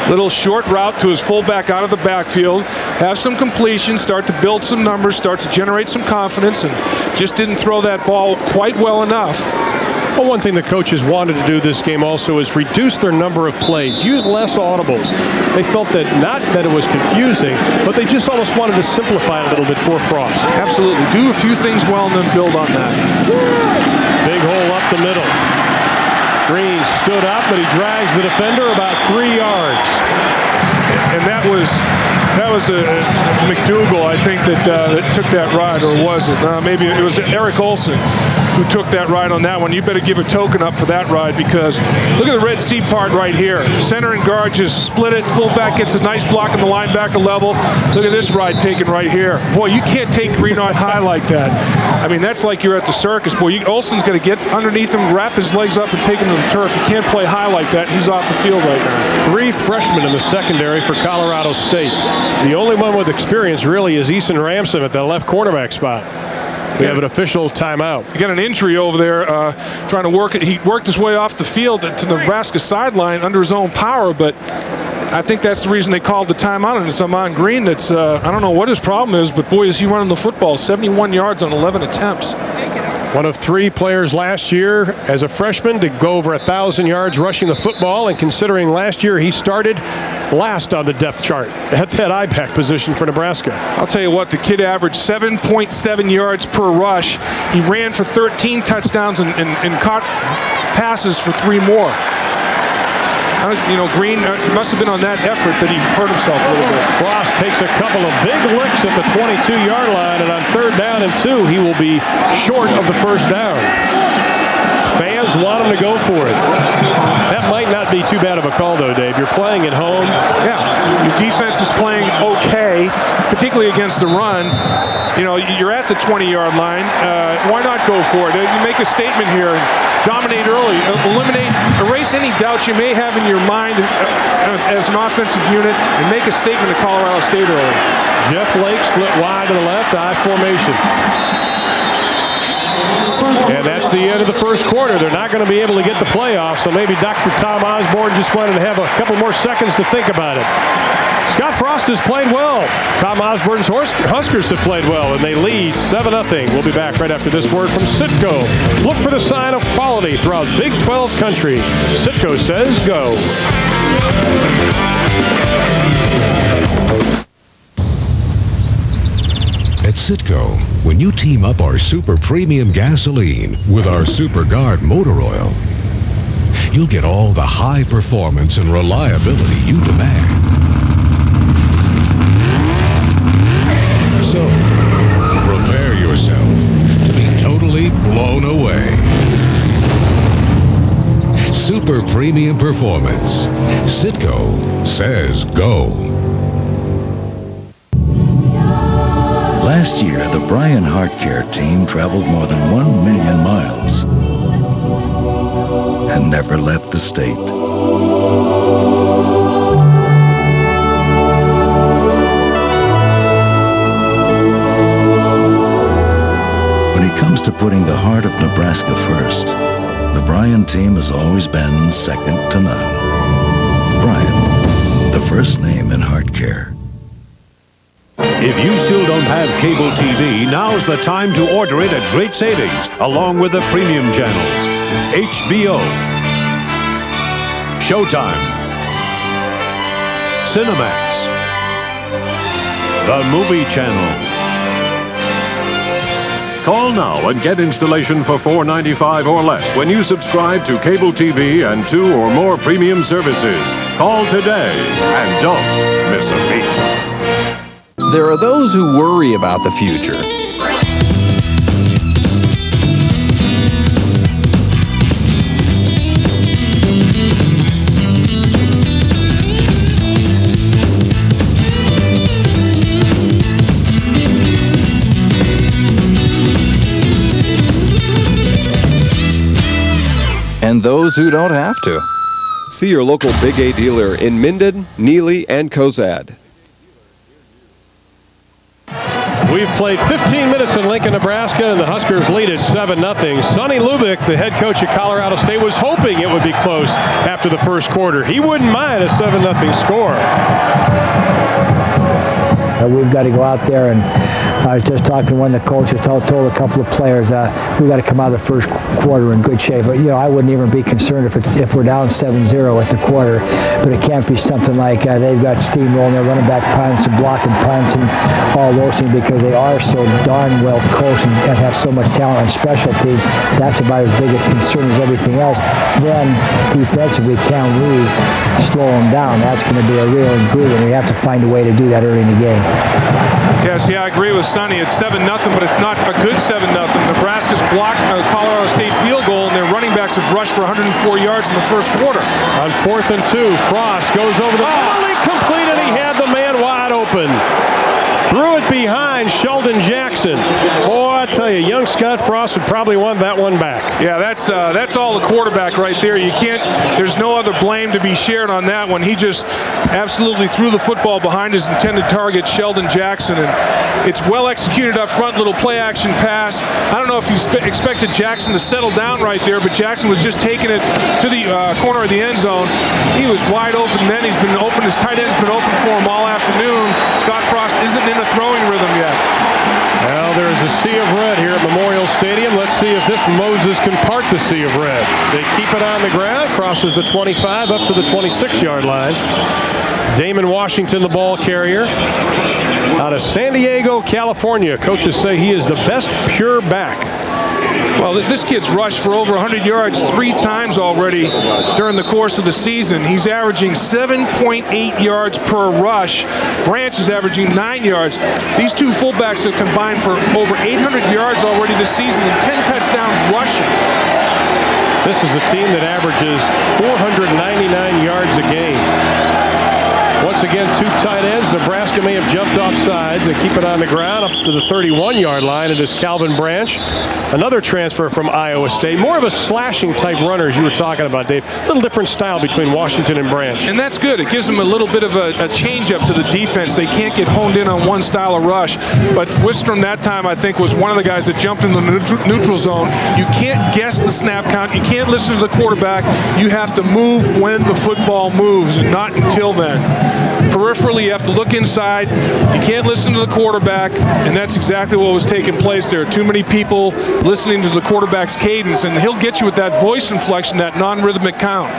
Little short route to his fullback out of the backfield, have some completion, start to build some numbers, start to generate some confidence, and just didn't throw that ball quite well enough. Well, one thing the coaches wanted to do this game also is reduce their number of plays, use less audibles. They felt that not that it was confusing, but they just almost wanted to simplify it a little bit for Frost. Absolutely. Do a few things well and then build on that. Big hole up the middle. Green stood up, but he drags the defender about 3 yards. And that was McDougal, I think, that took that ride, or was it? Maybe it was Eric Olson who took that ride on that one. You better give a token up for that ride, because look at the Red Sea part right here. Center and guard just split it. Fullback gets a nice block on the linebacker level. Look at this ride taken right here. Boy, you can't take Green on high like that. I mean, that's like you're at the circus. Boy, Olson's going to get underneath him, wrap his legs up, and take him to the turf. You can't play high like that. He's off the field right now. 3 freshmen in the secondary for Colorado State. The only one with experience really is Eason Ramson at the left cornerback spot. We have an official timeout. He got an injury over there trying to work it. He worked his way off the field to the Nebraska sideline under his own power, but I think that's the reason they called the timeout, and it's Amon Green that's, I don't know what his problem is, but boy, is he running the football. 71 yards on 11 attempts. One of 3 players last year as a freshman to go over 1,000 yards rushing the football, and considering last year he started last on the depth chart at that I-back position for Nebraska. I'll tell you what, the kid averaged 7.7 yards per rush. He ran for 13 touchdowns and caught passes for 3 more. You know, Green must have been on that effort that he hurt himself a little bit. Frost takes a couple of big licks at the 22-yard line, and on 3rd down and 2, he will be short of the 1st down. Fans want him to go for it. That might not be too bad of a call, though, Dave. You're playing at home. Yeah, your defense is playing okay, particularly against the run. You know, you're at the 20-yard line. Why not go for it? You make a statement here and dominate early. Erase any doubts you may have in your mind as an offensive unit, and make a statement to Colorado State early. Jeff Lake split wide to the left, I formation. And that's the end of the 1st quarter. They're not going to be able to get the playoff, so maybe Dr. Tom Osborne just wanted to have a couple more seconds to think about it. Scott Frost has played well. Tom Osborne's Huskers have played well, and they lead 7-0. We'll be back right after this word from Citgo. Look for the sign of quality throughout Big 12 country. Citgo says go. At Citgo, when you team up our super premium gasoline with our Super Guard motor oil, you'll get all the high performance and reliability you demand. So, prepare yourself to be totally blown away. Super premium performance. Citgo says go. Last year, the Bryan Heart Care team traveled more than 1 million miles and never left the state. When it comes to putting the heart of Nebraska first, the Bryan team has always been second to none. Bryan, the first name in heart care. If you still don't have cable TV, now's the time to order it at great savings, along with the premium channels. HBO, Showtime, Cinemax, the Movie Channel. Call now and get installation for $4.95 or less when you subscribe to cable TV and 2 or more premium services. Call today and don't miss a beat. There are those who worry about the future. And those who don't have to. See your local Big A dealer in Minden, Neely, and Cozad. We've played 15 minutes in Lincoln, Nebraska, and the Huskers lead at 7-0. Sonny Lubick, the head coach at Colorado State, was hoping it would be close after the first quarter. He wouldn't mind a 7-0 score. We've got to go out there, and I was just talking to one of the coaches, told a couple of players, we've got to come out of the first quarter in good shape. But, I wouldn't even be concerned if we're down 7-0 at the quarter. But it can't be something like they've got steamrolling, they're running back punts and blocking punts and all those things, because they are so darn well coached and have so much talent on special teams. That's about as big a concern as everything else. Then defensively, can we slow them down? That's going to be a real ingredient. We have to find a way to do that early in the game. Yes, I agree with Sonny. It's 7-0, but it's not a good 7-0. Nebraska's blocked a Colorado State field goal, and their running backs have rushed for 104 yards in the first quarter. On 4th and 2, Frost goes over the middle, incomplete, and he had the man wide open. Threw it behind Sheldon Jackson. Boy, I tell you, young Scott Frost would probably want that one back. Yeah, that's all the quarterback right there. You can't. There's no other blame to be shared on that one. He just absolutely threw the football behind his intended target, Sheldon Jackson, and it's well executed up front. Little play action pass. I don't know if you expected Jackson to settle down right there, but Jackson was just taking it to the corner of the end zone. He was wide open then. He's been open. His tight end's been open for him all afternoon. Scott Frost isn't in a throwing rhythm yet. Well, there's a sea of red here at Memorial Stadium. Let's see if this Moses can part the sea of red. They keep it on the ground, crosses the 25 up to the 26-yard line. Damon Washington, the ball carrier. Out of San Diego, California. Coaches say he is the best pure back. Well, this kid's rushed for over 100 yards 3 times already during the course of the season. He's averaging 7.8 yards per rush. Branch is averaging 9 yards. These two fullbacks have combined for over 800 yards already this season and 10 touchdowns rushing. This is a team that averages 499 yards a game. Once again, 2 tight ends. Nebraska may have jumped off sides and keep it on the ground up to the 31-yard line. It is Calvin Branch, another transfer from Iowa State. More of a slashing type runner, as you were talking about, Dave. A little different style between Washington and Branch. And that's good. It gives them a little bit of a change-up to the defense. They can't get honed in on one style of rush. But Wistrom that time, I think, was one of the guys that jumped in the neutral zone. You can't guess the snap count. You can't listen to the quarterback. You have to move when the football moves, and not until then. Peripherally, you have to look inside. You can't listen to the quarterback, and that's exactly what was taking place there. Too many people listening to the quarterback's cadence, and he'll get you with that voice inflection, that non-rhythmic count.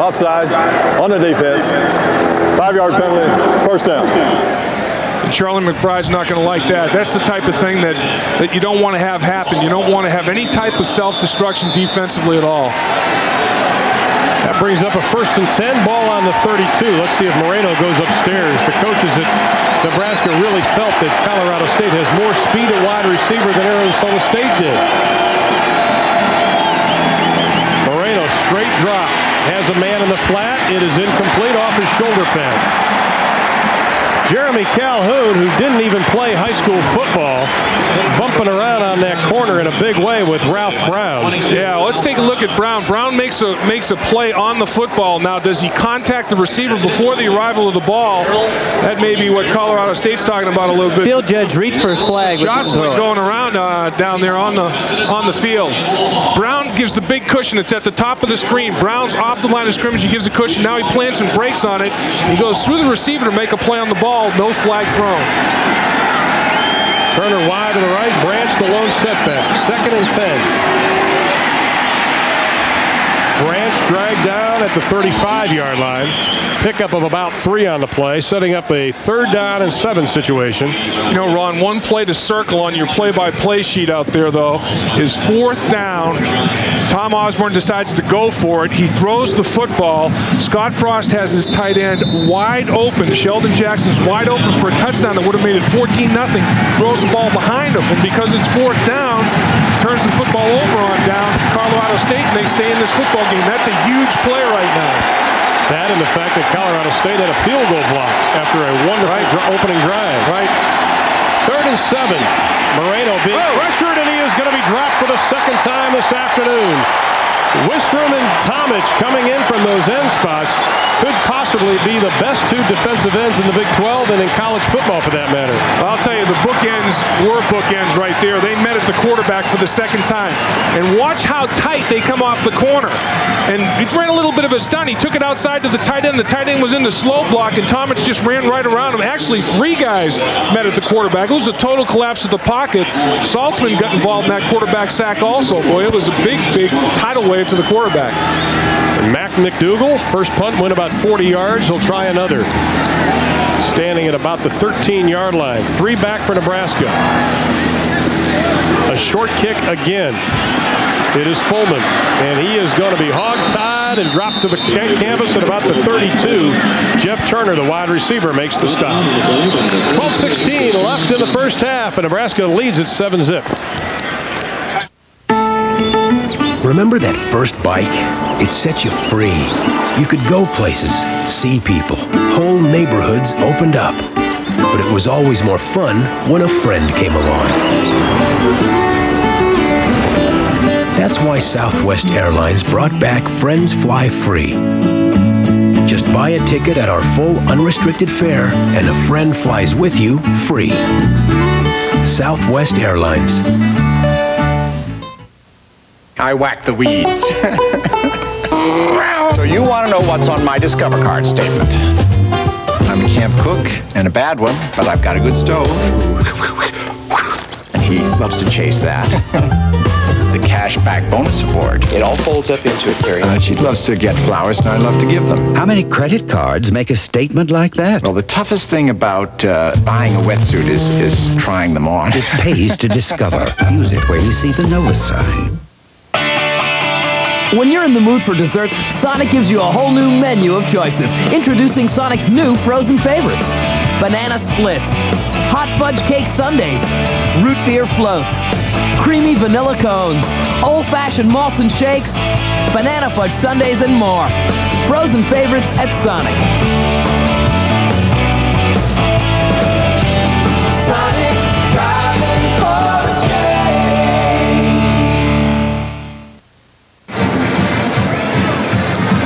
Offside on the defense. 5-yard penalty, first down. And Charlie McBride's not going to like that. That's the type of thing that you don't want to have happen. You don't want to have any type of self-destruction defensively at all. That brings up a 1st and 10, ball on the 32. Let's see if Moreno goes upstairs. The coaches at Nebraska really felt that Colorado State has more speed at wide receiver than Arizona State did. Moreno, straight drop, has a man in the flat. It is incomplete off his shoulder pad. Jeremy Calhoun, who didn't even play high school football, bumping around on that corner in a big way with Ralph Brown. Yeah, let's take a look at Brown. Brown makes a play on the football. Now, does he contact the receiver before the arrival of the ball? That may be what Colorado State's talking about a little bit. Field judge reached for his flag. Jocelyn going around down there on the field. Brown gives the big cushion. It's at the top of the screen. Brown's off the line of scrimmage. He gives a cushion. Now he plants and breaks on it. He goes through the receiver to make a play on the ball. No flag thrown. Turner wide to the right. Branch the lone setback. 2nd and 10. Branch dragged down at the 35-yard line. Pickup of about 3 on the play, setting up a 3rd down and 7 situation. You know, Ron, one play to circle on your play-by-play sheet out there, though, is 4th down. Tom Osborne decides to go for it. He throws the football. Scott Frost has his tight end wide open. Sheldon Jackson's wide open for a touchdown that would have made it 14-0. Throws the ball behind him, and because it's 4th down, turns the football over on downs to Colorado State, and they stay in this football game. That's a huge play right now. That and the fact that Colorado State had a field goal block after a wonderful opening drive. Right. 3rd and 7. Moreno being pressured, and he is going to be dropped for the 2nd time this afternoon. Wistrom and Tomic coming in from those end spots. could possibly be the best two defensive ends in the Big 12 and in college football for that matter. I'll tell you, the bookends were bookends right there. They met at the quarterback for the second time. And watch how tight they come off the corner. And he ran a little bit of a stunt. He took it outside to the tight end. The tight end was in the slow block, and Tomic just ran right around him. Actually, 3 guys met at the quarterback. It was a total collapse of the pocket. Saltzman got involved in that quarterback sack also. Boy, it was a big, big tidal wave to the quarterback. And Mac McDougal, first punt went about 40 yards. He'll try another. Standing at about the 13-yard line. 3 back for Nebraska. A short kick again. It is Fullman, and he is going to be hog-tied and dropped to the canvas at about the 32. Jeff Turner, the wide receiver, makes the stop. 12:16 left in the first half, and Nebraska leads at 7-zip. Remember that first bike? It set you free. You could go places, see people. Whole neighborhoods opened up. But it was always more fun when a friend came along. That's why Southwest Airlines brought back Friends Fly Free. Just buy a ticket at our full unrestricted fare, and a friend flies with you free. Southwest Airlines. I whack the weeds. So you want to know what's on my Discover Card statement. I'm a camp cook, and a bad one, but I've got a good stove. And he loves to chase that. The cashback bonus award. It all folds up into it, Gary. She loves to get flowers, and I love to give them. How many credit cards make a statement like that? Well, the toughest thing about buying a wetsuit is trying them on. It pays to Discover. Use it where you see the notice sign. When you're in the mood for dessert, Sonic gives you a whole new menu of choices. Introducing Sonic's new frozen favorites. Banana splits, hot fudge cake sundaes, root beer floats, creamy vanilla cones, old-fashioned malts and shakes, banana fudge sundaes, and more. Frozen favorites at Sonic. Sonic, driving for a change.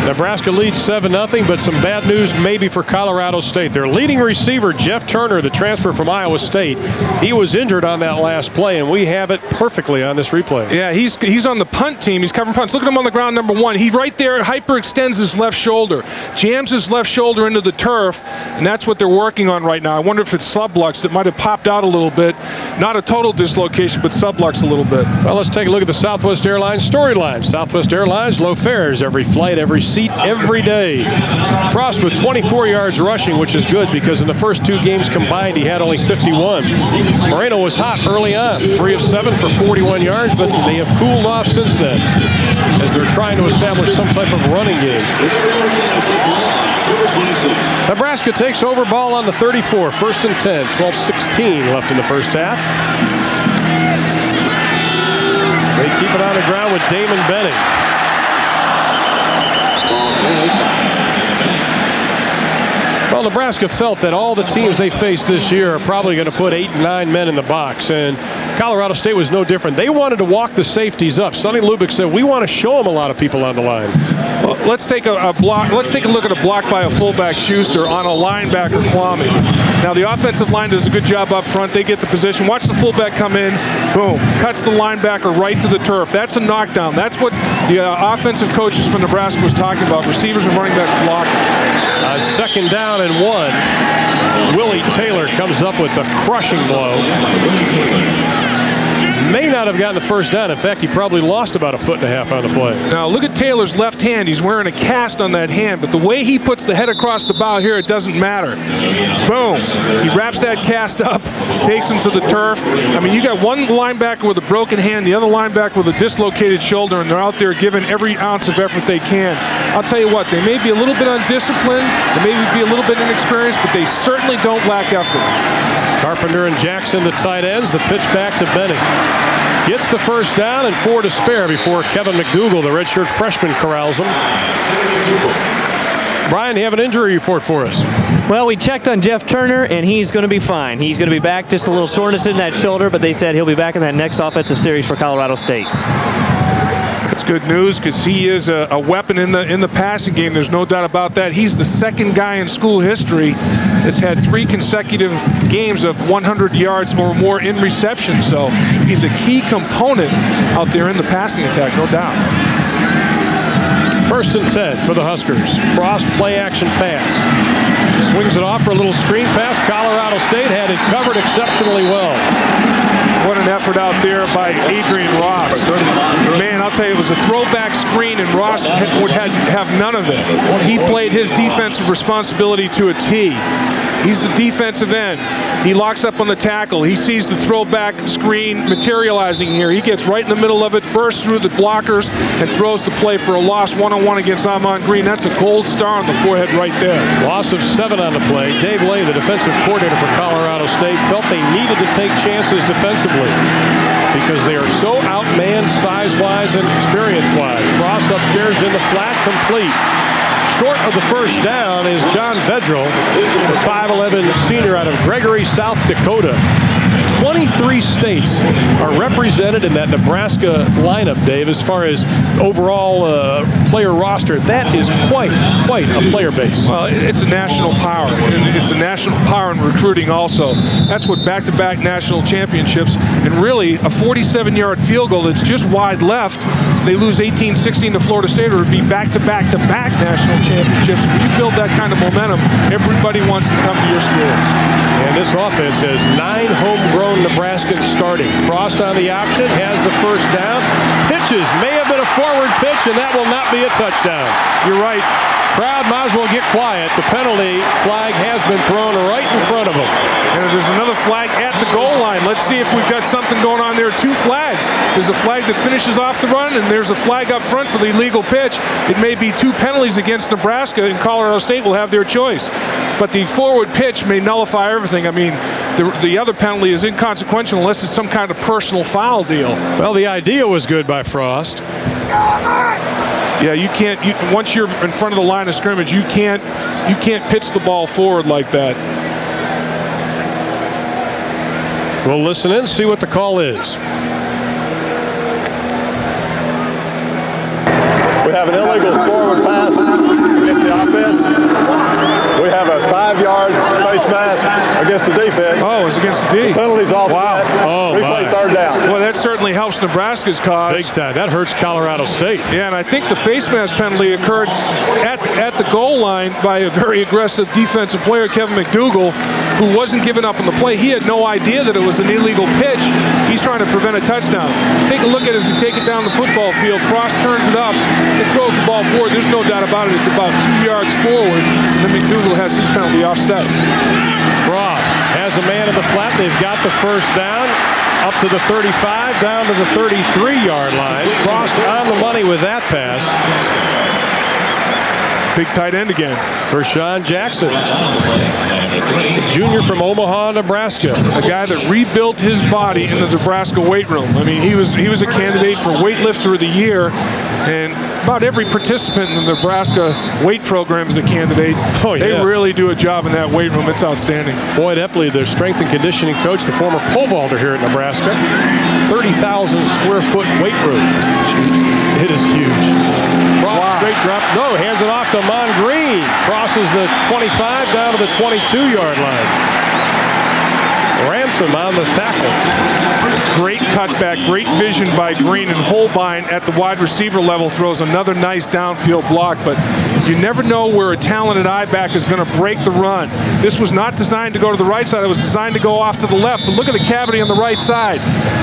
Nebraska leads 7-0, but some bad news maybe for Colorado State. Their leading receiver, Jeff Turner, the transfer from Iowa State, he was injured on that last play, and we have it perfectly on this replay. Yeah, he's on the punt team. He's covering punts. Look at him on the ground, number 1. He right there hyperextends his left shoulder, jams his left shoulder into the turf, and that's what they're working on right now. I wonder if it's sublux that might have popped out a little bit. Not a total dislocation, but sublux a little bit. Well, let's take a look at the Southwest Airlines storyline. Southwest Airlines, low fares, every flight, every seat, every day. Frost with 24 yards rushing, which is good because in the first 2 games combined, he had only 51. Moreno was hot early on, 3 of 7 for 41 yards, but they have cooled off since then as they're trying to establish some type of running game. Nebraska takes over, ball on the 34, 1st and 10, 12:16 left in the first half. They keep it on the ground with Damon Benning. Well, Nebraska felt that all the teams they face this year are probably going to put 8 and 9 men in the box, and Colorado State was no different. They wanted to walk the safeties up. Sonny Lubick said, we want to show them a lot of people on the line. Well, let's take a block. Let's take a look at a block by a fullback Schuster on a linebacker Kwame. Now the offensive line does a good job up front. They get the position. Watch the fullback come in. Boom, cuts the linebacker right to the turf. That's a knockdown. That's what the offensive coaches from Nebraska was talking about. Receivers and running backs blocking. 2nd down and 1. Willie Taylor comes up with a crushing blow. May not have gotten the first down. In fact, he probably lost about 1.5 feet on the play. Now, look at Taylor's left hand. He's wearing a cast on that hand, but the way he puts the head across the bow here, it doesn't matter. Boom. He wraps that cast up, takes him to the turf. I mean, you got one linebacker with a broken hand, the other linebacker with a dislocated shoulder, and they're out there giving every ounce of effort they can. I'll tell you what, they may be a little bit undisciplined, they may be a little bit inexperienced, but they certainly don't lack effort. Carpenter and Jackson, the tight ends. The pitch back to Benning. Gets the first down and 4 to spare before Kevin McDougal, the redshirt freshman, corrals him. Brian, you have an injury report for us. Well, we checked on Jeff Turner, and he's going to be fine. He's going to be back. Just a little soreness in that shoulder, but they said he'll be back in that next offensive series for Colorado State. That's good news because he is a weapon in the passing game. There's no doubt about that. He's the second guy in school history that's had 3 consecutive games of 100 yards or more in reception. So he's a key component out there in the passing attack, no doubt. 1st and 10 for the Huskers. Frost play action pass. Swings it off for a little screen pass. Colorado State had it covered exceptionally well. What an effort out there by Adrian Ross. Man, I'll tell you, it was a throwback screen, and Ross would have none of it. He played his defensive responsibility to a T. He's the defensive end. He locks up on the tackle. He sees the throwback screen materializing here. He gets right in the middle of it, bursts through the blockers, and throws the play for a loss one-on-one against Amon Green. That's a gold star on the forehead right there. Loss of 7 on the play. Dave Lay, the defensive coordinator for Colorado State, felt they needed to take chances defensively because they are so outmanned size-wise and experience-wise. Frost upstairs in the flat, complete. Short of the first down is John Vedral, the 5'11 senior out of Gregory, South Dakota. 23 states are represented in that Nebraska lineup, Dave, as far as overall player roster. That is quite a player base. Well, it's a national power. It's a national power in recruiting also. That's what back-to-back national championships, and really a 47-yard field goal that's just wide left. They lose 18-16 to Florida State, or it would be back-to-back-to-back national championships. When you build that kind of momentum, everybody wants to come to your school. And this offense has 9 homegrown Nebraskans starting. Frost on the option, has the first down. Pitches, may have been a forward pitch, and that will not be a touchdown. You're right. Crowd might as well get quiet. The penalty flag has been thrown right in front of them. And there's another flag at the goal line. Let's see if we've got something going on there. 2 flags. There's a flag that finishes off the run, and there's a flag up front for the illegal pitch. It may be 2 penalties against Nebraska, and Colorado State will have their choice. But the forward pitch may nullify everything. I mean, the other penalty is inconsequential unless it's some kind of personal foul deal. Well, the idea was good by Frost. Yeah, you can't. Once you're in front of the line of scrimmage, you can't pitch the ball forward like that. We'll listen in, see what the call is. We have an illegal forward pass against the offense. We have a 5-yard face mask against the defense. Oh, it's against the D. The penalty's offset. Wow. Oh, replay my. 3rd down. Well, that certainly helps Nebraska's cause. Big time. That hurts Colorado State. Yeah, and I think the face mask penalty occurred at the goal line by a very aggressive defensive player, Kevin McDougal, who wasn't giving up on the play. He had no idea that it was an illegal pitch. He's trying to prevent a touchdown. Take a look at it as he take it down the football field. Frost turns it up and throws the ball forward. There's no doubt about it. It's about 2 yards forward. And then McDougal has his penalty offset. Frost has a man in the flat. They've got the first down. Up to the 35, down to the 33-yard line. Frost on the money with that pass. Big tight end again. For Sean Jackson. Junior from Omaha, Nebraska. A guy that rebuilt his body in the Nebraska weight room. I mean, he was a candidate for weightlifter of the year, and about every participant in the Nebraska weight program is a candidate. Oh, yeah. They really do a job in that weight room. It's outstanding. Boyd Epley, their strength and conditioning coach, the former pole vaulter here at Nebraska. 30,000 square foot weight room. It is huge. Frost straight drop. No, hands it off to Mon Green. Crosses the 25 down to the 22-yard line. Ransom on the tackle. Great cutback, great vision by Green, and Holbein at the wide receiver level throws another nice downfield block, but you never know where a talented I-back is going to break the run. This was not designed to go to the right side. It was designed to go off to the left, but look at the cavity on the right side.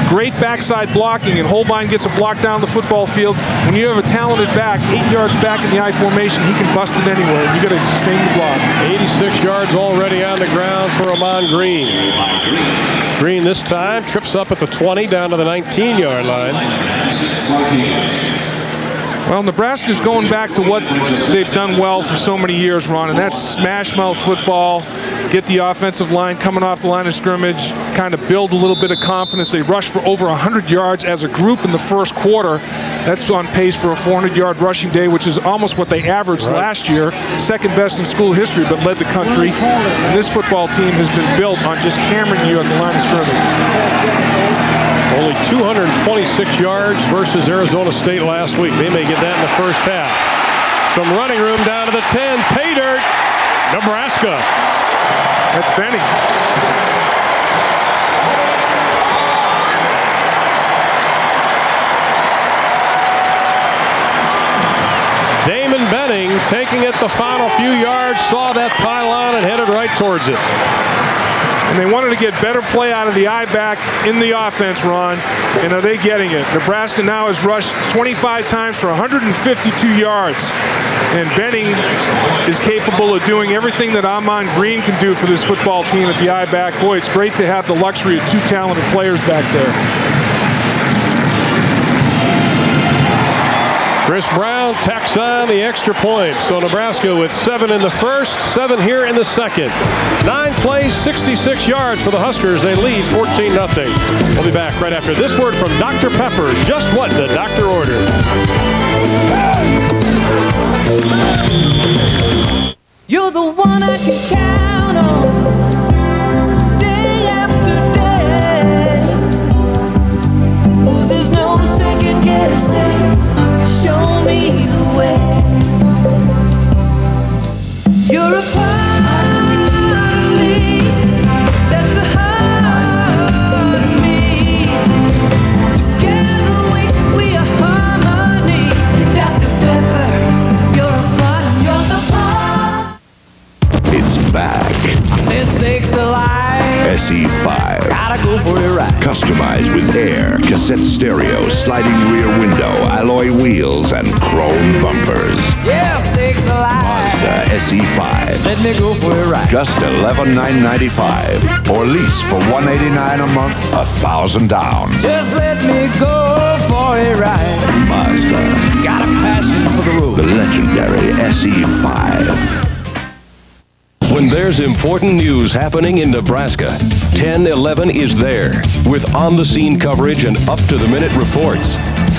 Great backside blocking, and Holbein gets a block down the football field. When you have a talented back, 8 yards back in the I formation, he can bust it anywhere. You got to sustain the block. 86 yards already on the ground for Amon Green. Green this time trips up at the 20 down to the 19-yard line. Well, Nebraska's going back to what they've done well for so many years, Ron, and that's smash mouth football. Get the offensive line coming off the line of scrimmage, kind of build a little bit of confidence. They rushed for over 100 yards as a group in the first quarter. That's on pace for a 400-yard rushing day, which is almost what they averaged last year. Second best in school history, but led the country. And this football team has been built on just hammering you at the line of scrimmage. Only 226 yards versus Arizona State last week. They may get that in the first half. Some running room down to the 10. Pay dirt. Nebraska. That's Benning. Damon Benning taking it the final few yards, saw that pylon and headed right towards it. And they wanted to get better play out of the I-back in the offense, Ron. And are they getting it? Nebraska now has rushed 25 times for 152 yards. And Benning is capable of doing everything that Amon Green can do for this football team at the I-back. Boy, it's great to have the luxury of two talented players back there. Chris Brown tacks on the extra point. So Nebraska with 7 in the first, 7 here in the second. 9 plays, 66 yards for the Huskers. They lead 14-0. We'll be back right after this word from Dr. Pepper. Just what the doctor ordered. You're the one I can count on day after day. Oh, there's no second guessing. Show me the way. You're a part of me. That's the heart of me. Together we are harmony. Dr. Pepper, you're a part. You're the part. It's back. Since 6 alive. SE5. Gotta go for a ride. Customized with air, cassette stereo, sliding rear window, alloy wheels, and chrome bumpers. Yeah, 6 alive. Mazda SE5. Let me go for a ride. Just $11,995. Or lease for $189 a month, $1,000 down. Just let me go for a ride. Mazda. Got a passion for the road. The legendary SE5. When there's important news happening in Nebraska, 1011 is there with on-the-scene coverage and up-to-the-minute reports.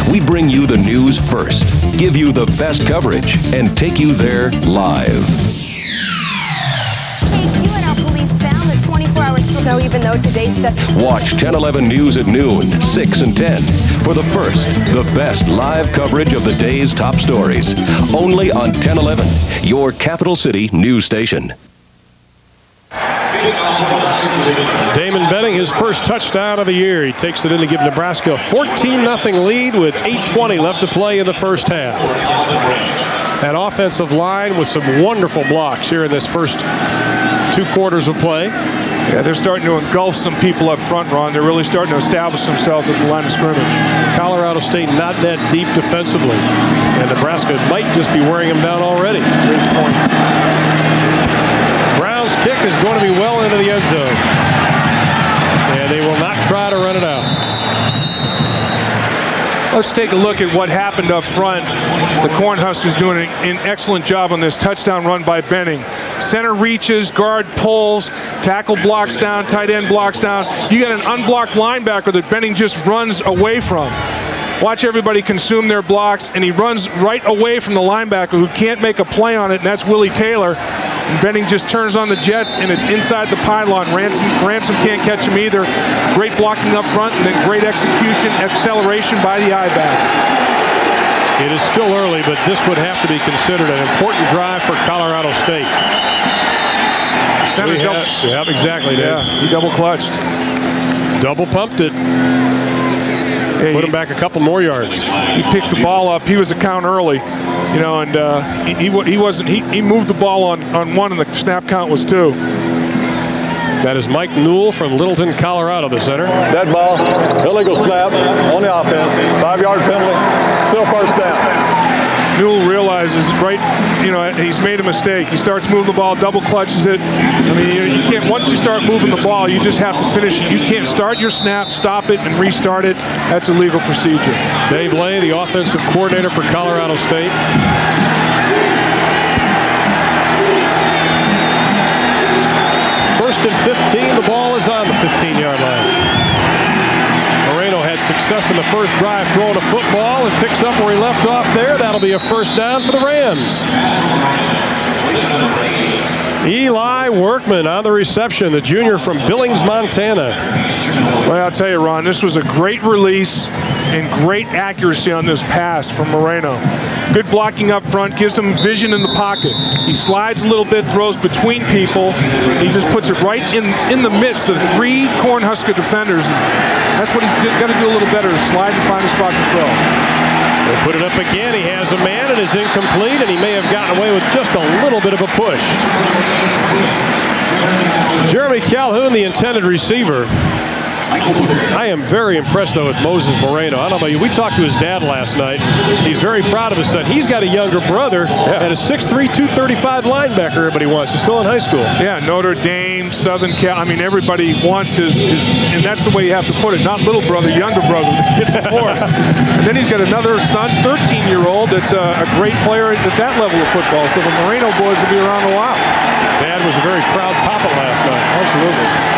We bring you the news first, give you the best coverage, and take you there live. UNL police found the 24-hour snow even though today's Watch 1011 News at noon, 6 and 10 for the first, the best live coverage of the day's top stories. Only on 1011, your capital city news station. Damon Benning, his first touchdown of the year. He takes it in to give Nebraska a 14-0 lead with 8:20 left to play in the first half. That offensive line with some wonderful blocks here in this first 2 quarters of play. Yeah, they're starting to engulf some people up front, Ron. They're really starting to establish themselves at the line of scrimmage. Colorado State not that deep defensively. And Nebraska might just be wearing them down already. Great point. Brown's kick is going to be well into the end zone. And they will not try to run it out. Let's take a look at what happened up front. The Cornhuskers doing an excellent job on this touchdown run by Benning. Center reaches, guard pulls, tackle blocks down, tight end blocks down. You got an unblocked linebacker that Benning just runs away from. Watch everybody consume their blocks, and he runs right away from the linebacker who can't make a play on it, and that's Willie Taylor. And Benning just turns on the jets, and it's inside the pylon. Ransom can't catch him either. Great blocking up front, and then great execution, acceleration by the I-back. It is still early, but this would have to be considered an important drive for Colorado State. Yep, exactly, Dave. Yeah, he double clutched. Double pumped it. Yeah, put him back a couple more yards. He picked the ball up. He was a count early, you know, and he moved the ball on one, and the snap count was 2. That is Mike Newell from Littleton, Colorado, the center. Dead ball, illegal snap on the offense, 5-yard penalty, still first down. Newell realizes, right, you know, he's made a mistake. He starts moving the ball, double clutches it. I mean, you can't, once you start moving the ball, you just have to finish it. You can't start your snap, stop it, and restart it. That's a legal procedure. Dave Lay, the offensive coordinator for Colorado State. First and 15, the ball is on the 15-yard line. Moreno had success in the first drive throwing a football and picks up where he left off there. That'll be a first down for the Rams. Eli Workman on the reception, the junior from Billings, Montana. Well, I'll tell you, Ron, this was a great release and great accuracy on this pass from Moreno. Good blocking up front, gives him vision in the pocket. He slides a little bit, throws between people. He just puts it right in the midst of 3 Cornhusker defenders. And that's what he's got to do a little better, is slide and find a spot to throw. They put it up again. He has a man. It is incomplete, and he may have gotten away with just a little bit of a push. Jeremy Calhoun, the intended receiver. I am very impressed, though, with Moses Moreno. I don't know about you. We talked to his dad last night. He's very proud of his son. He's got a younger brother and a 6'3", 235 linebacker everybody wants. He's still in high school. Yeah, Notre Dame, Southern Cal. I mean, everybody wants his, and that's the way you have to put it. Not little brother, younger brother. The kid's a horse. And then he's got another son, 13-year-old, that's a great player at that level of football. So the Moreno boys will be around a while. Dad was a very proud papa last night. Absolutely.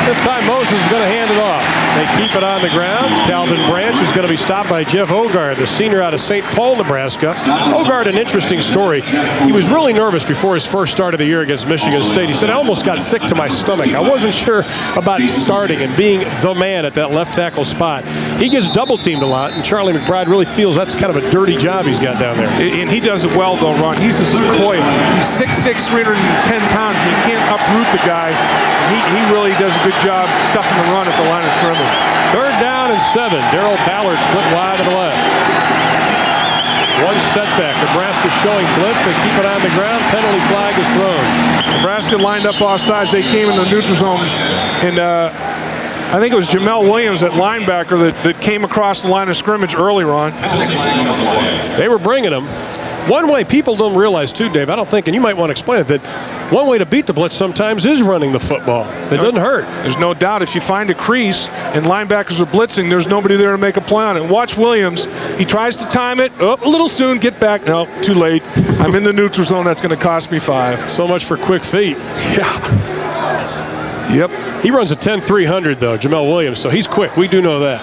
This time Moses is going to hand it off. They keep it on the ground. Calvin Branch is going to be stopped by Jeff Ogard, the senior out of St. Paul, Nebraska. Ogard, an interesting story. He was really nervous before his first start of the year against Michigan State. He said, I almost got sick to my stomach. I wasn't sure about starting and being the man at that left tackle spot. He gets double teamed a lot, and Charlie McBride really feels that's kind of a dirty job he's got down there. And he does it well, though, Ron. He's a sequoia. He's 6'6", 310 pounds, and you can't uproot the guy. He really does a good job stuffing the run at the line of scrimmage. 3rd down and 7. Darrell Ballard split wide to the left. One setback. Nebraska showing blitz. They keep it on the ground. Penalty flag is thrown. Nebraska lined up off sides. They came in the neutral zone, and I think it was Jamel Williams, that linebacker, that came across the line of scrimmage earlier on. They were bringing him. One way people don't realize, too, Dave, I don't think, and you might want to explain it, that one way to beat the blitz sometimes is running the football. It doesn't hurt. There's no doubt. If you find a crease and linebackers are blitzing, there's nobody there to make a play on it. Watch Williams. He tries to time it. Oh, a little soon. Get back. No, too late. I'm in the neutral zone. That's going to cost me 5. So much for quick feet. Yeah. Yep. He runs a 10-300, though, Jamel Williams, so he's quick. We do know that.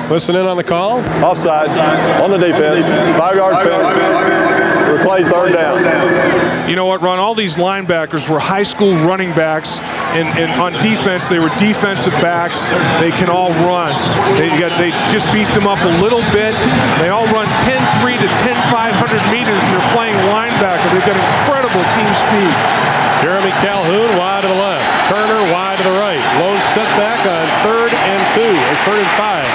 Listen in on the call. Offside on the defense. 5-yard penalty. Replay 3rd down. You know what, Ron? All these linebackers were high school running backs, and on defense, they were defensive backs. They can all run. They just beefed them up a little bit. They all run 10-3 to 10-500 meters, and they're playing linebacker. They've got incredible team speed. Jeremy Calhoun wide to the left. Turner wide to the right. Lone setback on 3rd and 2, or 3rd and 5.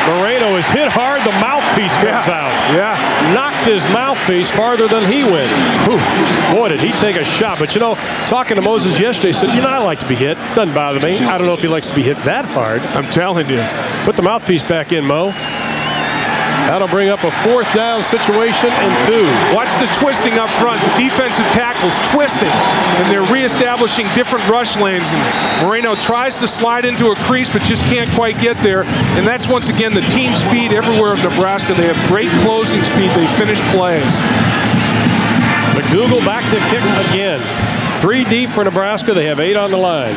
Moreno is hit hard. The mouthpiece comes out. Yeah. Knocked his mouthpiece farther than he went. Whew. Boy, did he take a shot. But, you know, talking to Moses yesterday, said, you know, I like to be hit. Doesn't bother me. I don't know if he likes to be hit that hard. I'm telling you. Put the mouthpiece back in, Mo. That'll bring up a 4th down situation and 2. Watch the twisting up front. The defensive tackles twisting, and they're reestablishing different rush lanes. And Moreno tries to slide into a crease, but just can't quite get there. And that's, once again, the team speed everywhere of Nebraska. They have great closing speed. They finish plays. McDougal back to kick again. 3 deep for Nebraska. They have 8 on the line.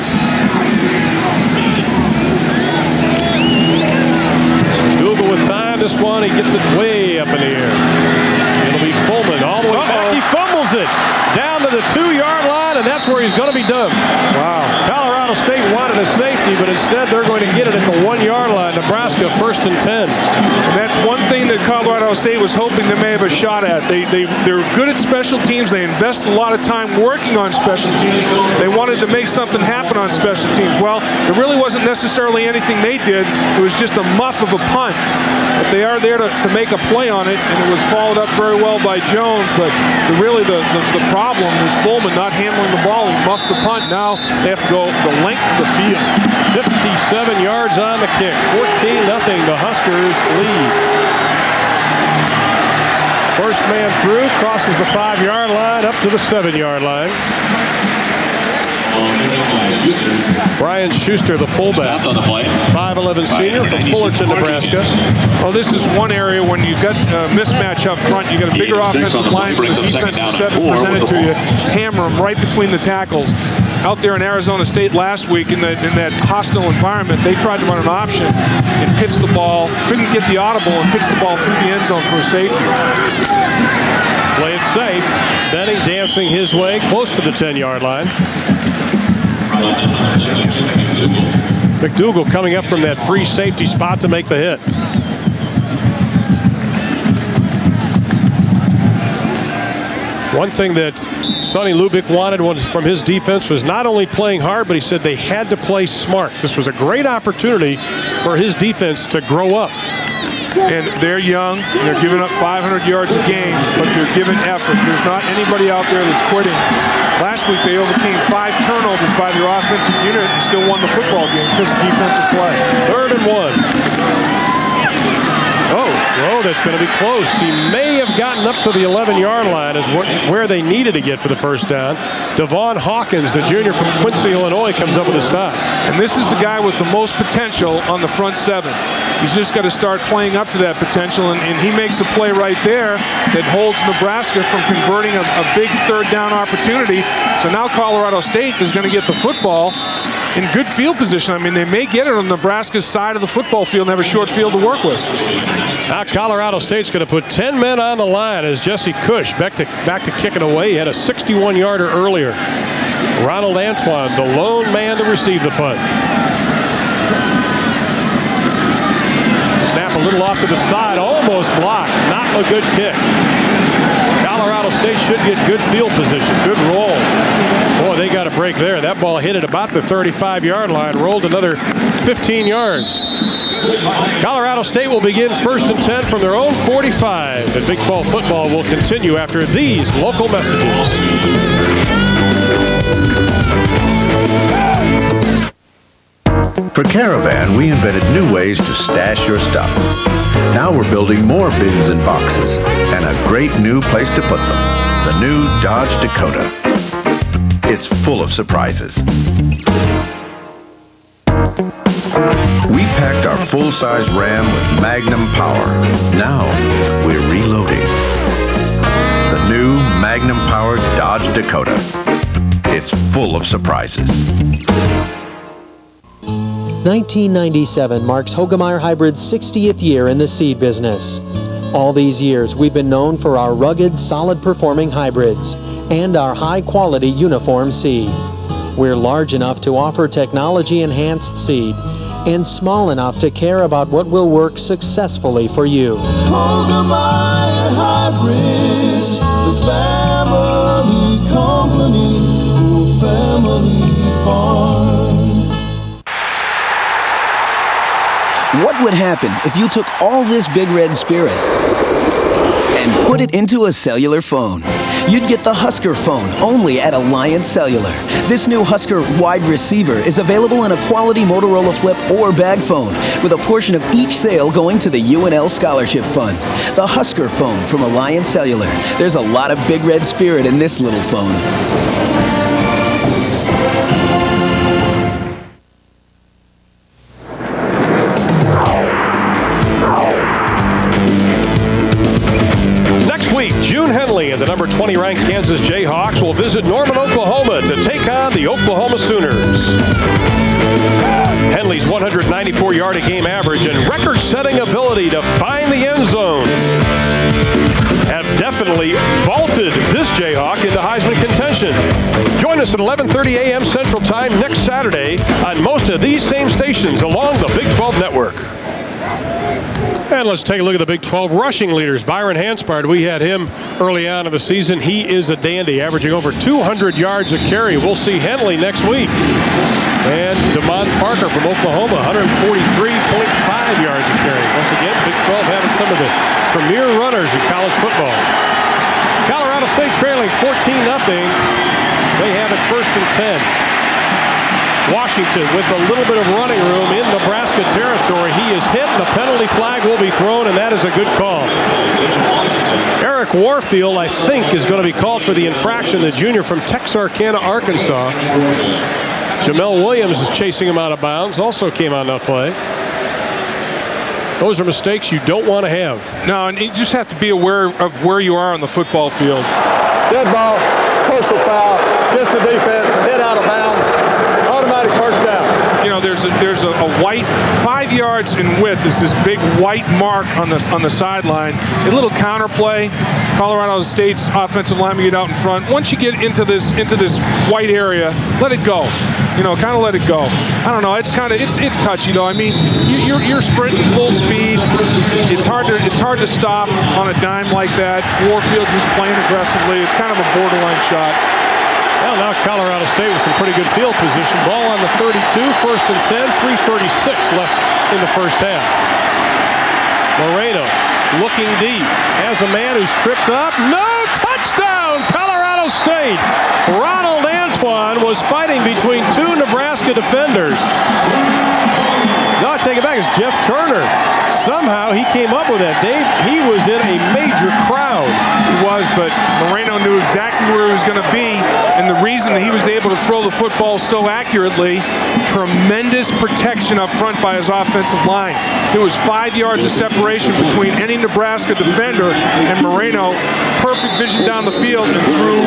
McDougal with time. This one, he gets it way up in the air. It'll be Fullman all the way back. He fumbles it down to the 2-yard line, and that's where he's going to be done. Wow. Colorado State wanted a safety, but instead they're going to get it at the 1-yard line. Nebraska 1st and 10. And that's one thing that Colorado State was hoping they may have a shot at. They're good at special teams. They invest a lot of time working on special teams. They wanted to make something happen on special teams. Well, it really wasn't necessarily anything they did. It was just a muff of a punt. But they are there to make a play on it, and it was followed up very well by Jones. But really the problem is Fullman not handling the ball. He muffed the punt. Now they have to go the length of the field. 57 yards on the kick. 14-0. The Huskers lead. First man through, crosses the 5-yard line up to the 7-yard line. Brian Schuster, the fullback, 5'11" senior from Fullerton, Nebraska. Well, this is one area when you've got a mismatch up front. You've got a bigger offensive line, the defensive seven presented to you. Hammer them right between the tackles. Out there in Arizona State last week in that hostile environment, they tried to run an option and pitch the ball, couldn't get the audible, and pitched the ball through the end zone for a safety. play it safe. Benning dancing his way close to the 10-yard line. McDougal coming up from that free safety spot to make the hit. One thing that Sonny Lubick wanted from his defense was not only playing hard, but he said they had to play smart. This was a great opportunity for his defense to grow up. And they're young. They're giving up 500 yards a game, but they're giving effort. There's not anybody out there that's quitting. Last week they overcame 5 turnovers by their offensive unit and still won the football game because of defensive play. 3rd and 1. Oh, that's going to be close. He may have gotten up to the 11-yard line is where they needed to get for the first down. Devon Hawkins, the junior from Quincy, Illinois, comes up with a stop. And this is the guy with the most potential on the front 7. He's just got to start playing up to that potential, and he makes a play right there that holds Nebraska from converting a big 3rd down opportunity. So now Colorado State is going to get the football in good field position. I mean, they may get it on Nebraska's side of the football field and have a short field to work with. Now Colorado State's going to put 10 men on the line as Jesse Cush back to kick it away. He had a 61-yarder earlier. Ronald Antoine, the lone man to receive the punt. Snap a little off to the side, almost blocked. Not a good kick. Colorado State should get good field position. Good roll. Boy, they got a break there. That ball hit at about the 35-yard line, rolled another 15 yards. Colorado State will begin 1st and 10 from their own 45. And Big 12 football will continue after these local messages. For Caravan, we invented new ways to stash your stuff. Now we're building more bins and boxes and a great new place to put them. The new Dodge Dakota. It's full of surprises. We packed our full-size Ram with Magnum power. Now we're reloading. The new Magnum-powered Dodge Dakota. It's full of surprises. 1997 marks Hoegemeyer Hybrid's 60th year in the seed business. All these years, we've been known for our rugged, solid-performing hybrids and our high-quality uniform seed. We're large enough to offer technology-enhanced seed and small enough to care about what will work successfully for you. Hoegemeyer Hybrids, the family company, family farm. What would happen if you took all this Big Red Spirit and put it into a cellular phone? You'd get the Husker phone only at Alliance Cellular. This new Husker wide receiver is available in a quality Motorola flip or bag phone, with a portion of each sale going to the UNL Scholarship Fund. The Husker phone from Alliance Cellular. There's a lot of Big Red Spirit in this little phone. And the number 20 ranked Kansas Jayhawks will visit Norman, Oklahoma to take on the Oklahoma Sooners. Henley's 194-yard-a-game average and record-setting ability to find the end zone have definitely vaulted this Jayhawk into Heisman contention. Join us at 11:30 a.m. Central Time next Saturday on most of these same stations along the Big 12 network. And let's take a look at the Big 12 rushing leaders. Byron Hanspard, we had him early on in the season. He is a dandy, averaging over 200 yards a carry. We'll see Henley next week. And Damon Parker from Oklahoma, 143.5 yards a carry. Once again, Big 12 having some of the premier runners in college football. Colorado State trailing 14-0. They have it 1st and 10. Washington with a little bit of running room in Nebraska territory. He is hit. The penalty flag will be thrown, and that is a good call. Eric Warfield, I think, is going to be called for the infraction. The junior from Texarkana, Arkansas. Jamel Williams is chasing him out of bounds. Also came on that play. Those are mistakes you don't want to have. No, and you just have to be aware of where you are on the football field. Dead ball, personal foul, just a defense, a hit out of bounds. Automatic first down. You know, there's a white 5-yard yards in width is this big white mark on the sideline. A little counterplay. Colorado State's offensive lineman get out in front. Once you get into this white area, let it go. You know, kind of let it go. I don't know. It's touchy though. I mean, you're sprinting full speed. It's hard to stop on a dime like that. Warfield just playing aggressively. It's kind of a borderline shot. Well, now Colorado State with some pretty good field position. Ball on the 32, first and 10, 3:36 left in the first half. Moreno looking deep. Has a man who's tripped up. No! Touchdown! Colorado State! Ronald Antoine was fighting between two Nebraska defenders. No, I take it back. It's Jeff Turner. Somehow he came up with that. Dave, he was in a major crowd. He was, but Moreno knew exactly where he was going to be, and the reason that he was able to throw the football so accurately, tremendous protection up front by his offensive line. There was 5 yards of separation between any Nebraska defender and Moreno. Perfect vision down the field and true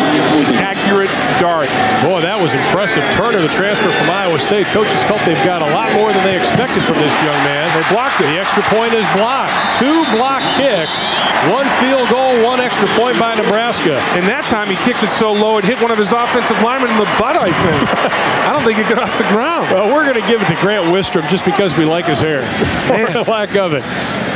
accurate dart. Boy, that was impressive. Turner, the transfer from Iowa State. Coaches felt they've got a lot more than they expected from this young man. They blocked it. The extra point is blocked. 2 block kicks, 1 field goal, 1 extra point by Nebraska. And that time he kicked it so low it hit one of his offensive linemen in the butt, I think. I don't think it got off the ground. Well, we're going to give it to Grant Wistrom just because we like his hair. Or the lack of it.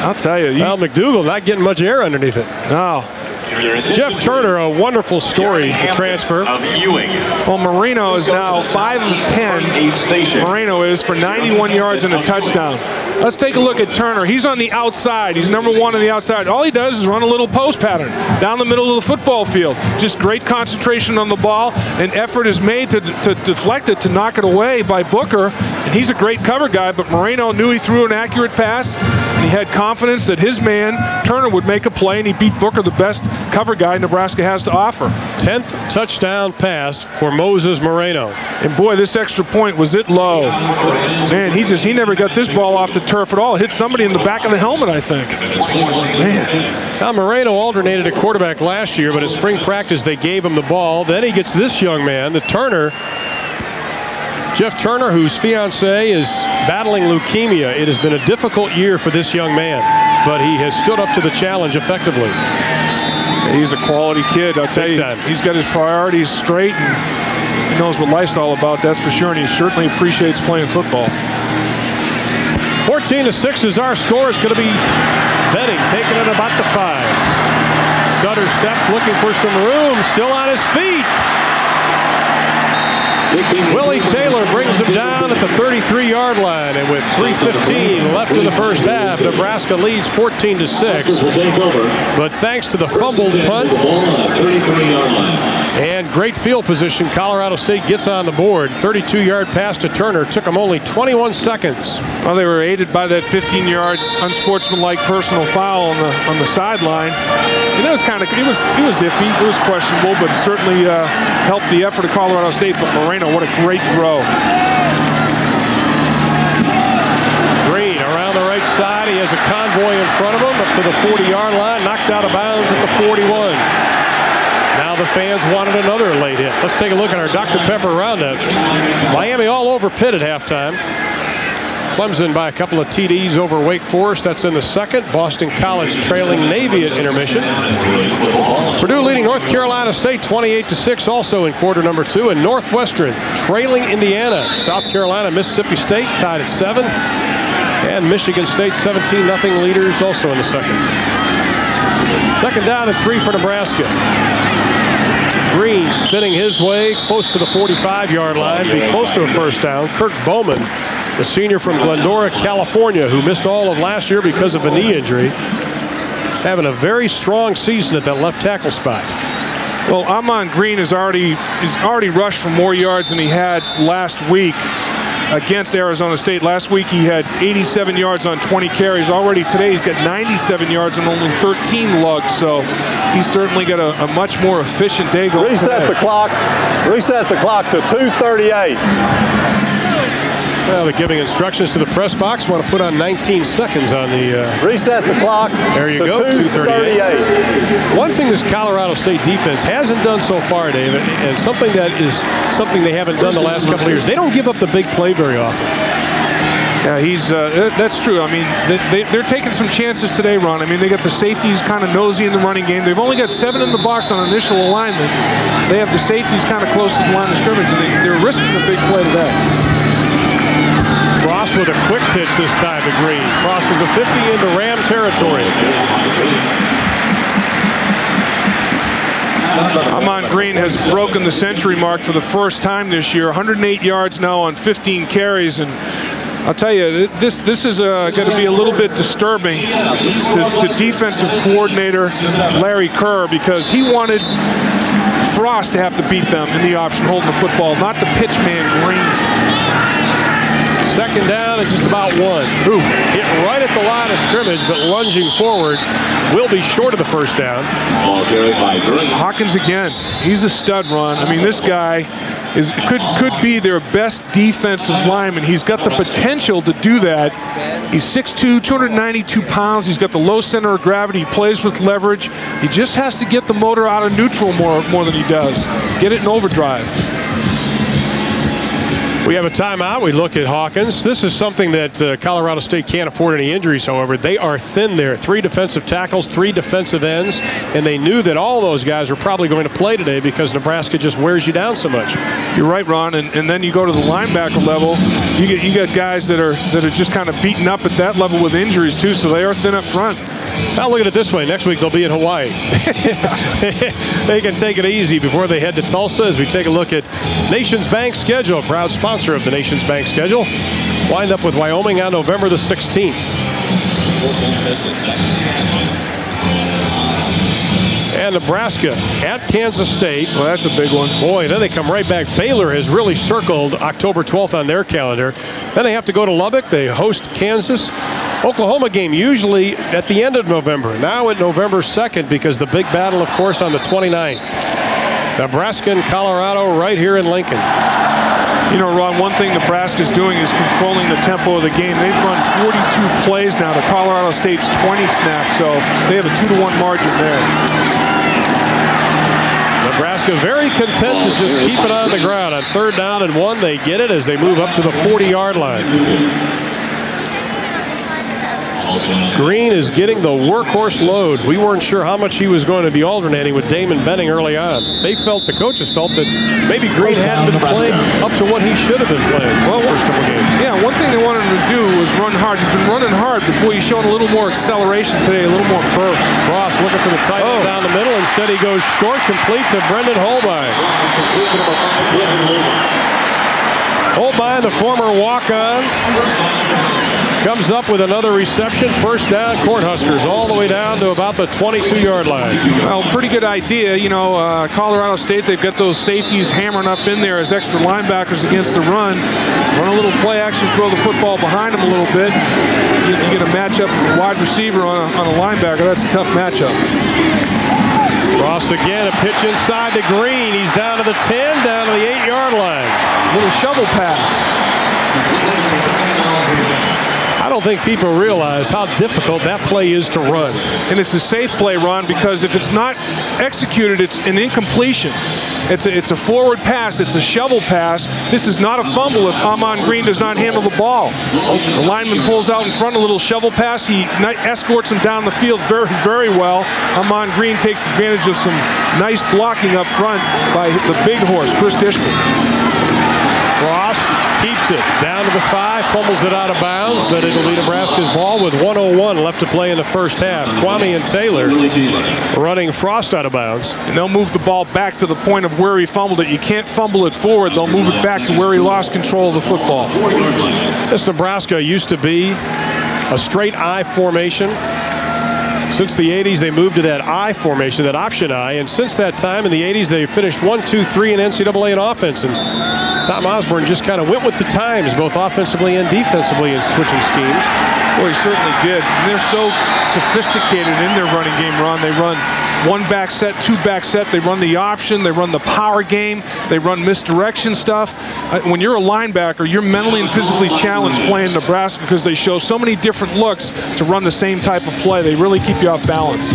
I'll tell you. Well, McDougal not getting much air underneath it. No. Jeff Turner, a wonderful story, the transfer. Well, Moreno is now 5 of 10. Moreno is for 91 yards and a touchdown. Let's take a look at Turner. He's on the outside. He's number 1 on the outside. All he does is run a little post pattern down the middle of the football field. Just great concentration on the ball, and effort is made to deflect it, to knock it away by Booker. And he's a great cover guy, but Moreno knew he threw an accurate pass, and he had confidence that his man, Turner, would make a play, and he beat Booker, the best cover guy Nebraska has to offer. 10th touchdown pass for Moses Moreno. And boy, this extra point was it low. Man, he never got this ball off the turf at all. It hit somebody in the back of the helmet, I think. Man. Now Moreno alternated at quarterback last year, but at spring practice they gave him the ball. Then he gets this young man, the Turner. Jeff Turner, whose fiancée is battling leukemia. It has been a difficult year for this young man, but he has stood up to the challenge effectively. He's a quality kid, I'll tell you. He's got his priorities straight, and he knows what life's all about, that's for sure, and he certainly appreciates playing football. 14-6 is our score. It's going to be Benning taking it about the 5. Stutter steps, looking for some room, still on his feet. Willie Taylor brings him down at the 33-yard line, and with 3:15 left in the first half, Nebraska leads 14-6. But thanks to the fumbled punt and great field position, Colorado State gets on the board. 32-yard pass to Turner took him only 21 seconds. Well, they were aided by that 15-yard unsportsmanlike personal foul on the sideline. And it was iffy. It was questionable, but it certainly helped the effort of Colorado State. But Moreno, what a great throw. Green around the right side. He has a convoy in front of him up to the 40-yard line, knocked out of bounds at the 41. Now the fans wanted another late hit. Let's take a look at our Dr. Pepper roundup. Miami all over Pitt at halftime. Clemson by a couple of TDs over Wake Forest. That's in the second. Boston College trailing Navy at intermission. Purdue leading North Carolina State 28-6 also in quarter number 2. And Northwestern trailing Indiana. South Carolina, Mississippi State tied at 7. And Michigan State 17-0 leaders also in the second. Second down and 3 for Nebraska. Green spinning his way close to the 45-yard line. Be close to a first down. Kirk Bowman, the senior from Glendora, California, who missed all of last year because of a knee injury, having a very strong season at that left tackle spot. Well, Amon Green is already rushed for more yards than he had last week against Arizona State. Last week he had 87 yards on 20 carries. Already today he's got 97 yards and only 13 lugs, so he's certainly got a much more efficient day going Reset today. the clock to 2:38. Well, they're giving instructions to the press box. Want to put on 19 seconds on the... Reset the clock. There you go, 2:38. One thing this Colorado State defense hasn't done so far, David, and something they haven't done the last couple of years, they don't give up the big play very often. Yeah, that's true. I mean, they're taking some chances today, Ron. I mean, they got the safeties kind of nosy in the running game. They've only got 7 in the box on initial alignment. They have the safeties kind of close to the line of scrimmage, and they're risking a big play today. Cross with a quick pitch this time to Green. Crosses the 50 into Ram territory. Amon Green has broken the century mark for the first time this year. 108 yards now on 15 carries, and I'll tell you, this is going to be a little bit disturbing to defensive coordinator Larry Kerr, because he wanted Frost to have to beat them in the option holding the football, not the pitch man Green. Second down and just about 1. Ooh, hit right at the line of scrimmage, but lunging forward will be short of the first down. Hawkins again. He's a stud, Ron. I mean, this guy could be their best defensive lineman. He's got the potential to do that. He's 6'2", 292 pounds. He's got the low center of gravity. He plays with leverage. He just has to get the motor out of neutral more than he does. Get it in overdrive. We have a timeout. We look at Hawkins. This is something that Colorado State can't afford any injuries, however. They are thin there. 3 defensive tackles, 3 defensive ends, and they knew that all those guys were probably going to play today because Nebraska just wears you down so much. You're right, Ron, and then you go to the linebacker level. You got guys that are just kind of beaten up at that level with injuries too, so they are thin up front. Now look at it this way. Next week they'll be in Hawaii. They can take it easy before they head to Tulsa as we take a look at Nations Bank's schedule. Proud sponsor of the Nations Bank schedule. Wind up with Wyoming on November the 16th. And Nebraska at Kansas State. Well, that's a big one. Boy, then they come right back. Baylor has really circled October 12th on their calendar. Then they have to go to Lubbock. They host Kansas. Oklahoma game usually at the end of November. Now at November 2nd because the big battle, of course, on the 29th. Nebraska and Colorado right here in Lincoln. You know, Ron, one thing Nebraska's doing is controlling the tempo of the game. They've run 42 plays now to Colorado State's 20 snaps, so they have a 2-1 margin there. Nebraska very content to just keep it on the ground. On 3rd down and 1, they get it as they move up to the 40-yard line. Green is getting the workhorse load. We weren't sure how much he was going to be alternating with Damon Benning early on. The coaches felt that maybe Green hadn't been playing up to what he should have been playing the first couple games. Yeah, one thing they wanted him to do was run hard. He's been running hard, but boy, he's showing a little more acceleration today, a little more burst. Ross looking for the tight end down the middle. Instead, he goes short, complete to Brendan Holbein. Holbein, the former walk-on, comes up with another reception. First down, Cornhuskers, all the way down to about the 22-yard line. Well, pretty good idea. You know, Colorado State, they've got those safeties hammering up in there as extra linebackers against the run. Run a little play action, throw the football behind them a little bit. You get a matchup wide receiver on a linebacker. That's a tough matchup. Ross again, a pitch inside to Green. He's down to the 10, down to the 8-yard line. Little shovel pass. I don't think people realize how difficult that play is to run. And it's a safe play, Ron, because if it's not executed, it's an incompletion. It's a forward pass. It's a shovel pass. This is not a fumble if Amon Green does not handle the ball. The lineman pulls out in front, a little shovel pass. He escorts him down the field very, very well. Amon Green takes advantage of some nice blocking up front by the big horse, Chris Dishman. Ross keeps it down to the 5, fumbles it out of bounds, but it'll be Nebraska's ball with 1:01 left to play in the first half. Kwame and Taylor running Frost out of bounds. And they'll move the ball back to the point of where he fumbled it. You can't fumble it forward. They'll move it back to where he lost control of the football. This Nebraska used to be a straight I formation. Since the 80s, they moved to that I formation, that option I, and since that time in the 80s, they finished 1, 2, 3 in NCAA in offense, and Tom Osborne just kind of went with the times, both offensively and defensively in switching schemes. Well, he certainly did. And they're so sophisticated in their running game, Ron. They run 1 back set, 2 back set. They run the option. They run the power game. They run misdirection stuff. When you're a linebacker, you're mentally and physically challenged playing Nebraska because they show so many different looks to run the same type of play. They really keep you off balance.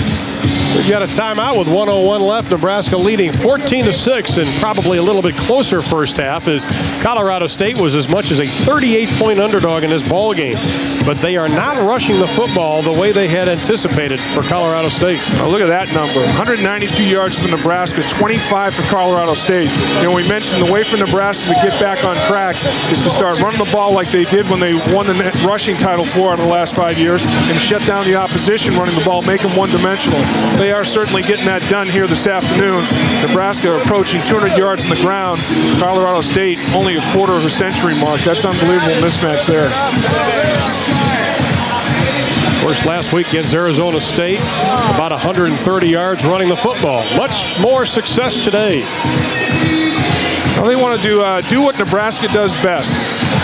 We've got a timeout with 1:01 left. Nebraska leading 14-6, and probably a little bit closer first half, as Colorado State was as much as a 38-point underdog in this ball game. But they are not rushing the football the way they had anticipated for Colorado State. Oh, look at that number. 192 yards for Nebraska, 25 for Colorado State. You know, we mentioned the way for Nebraska to get back on track is to start running the ball like they did when they won the rushing title 4 out of the last 5 years, and shut down the opposition running the ball, make them one-dimensional. They are certainly getting that done here this afternoon. Nebraska approaching 200 yards on the ground. Colorado State only a quarter of a century mark. That's unbelievable mismatch there. Of course, last week against Arizona State, about 130 yards running the football. Much more success today. Well, they want to do what Nebraska does best.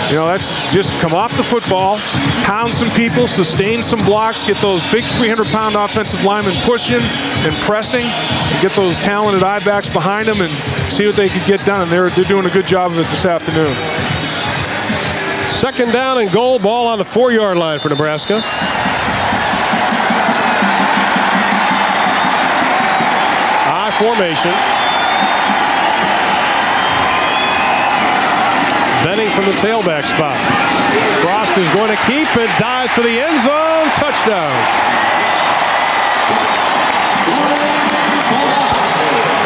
You know, that's just come off the football, pound some people, sustain some blocks, get those big 300-pound offensive linemen pushing and pressing, and get those talented I-backs behind them and see what they could get done. And they're doing a good job of it this afternoon. Second down and goal, ball on the 4-yard line for Nebraska. I formation. Benning from the tailback spot. Frost is going to keep it, dives for the end zone, touchdown.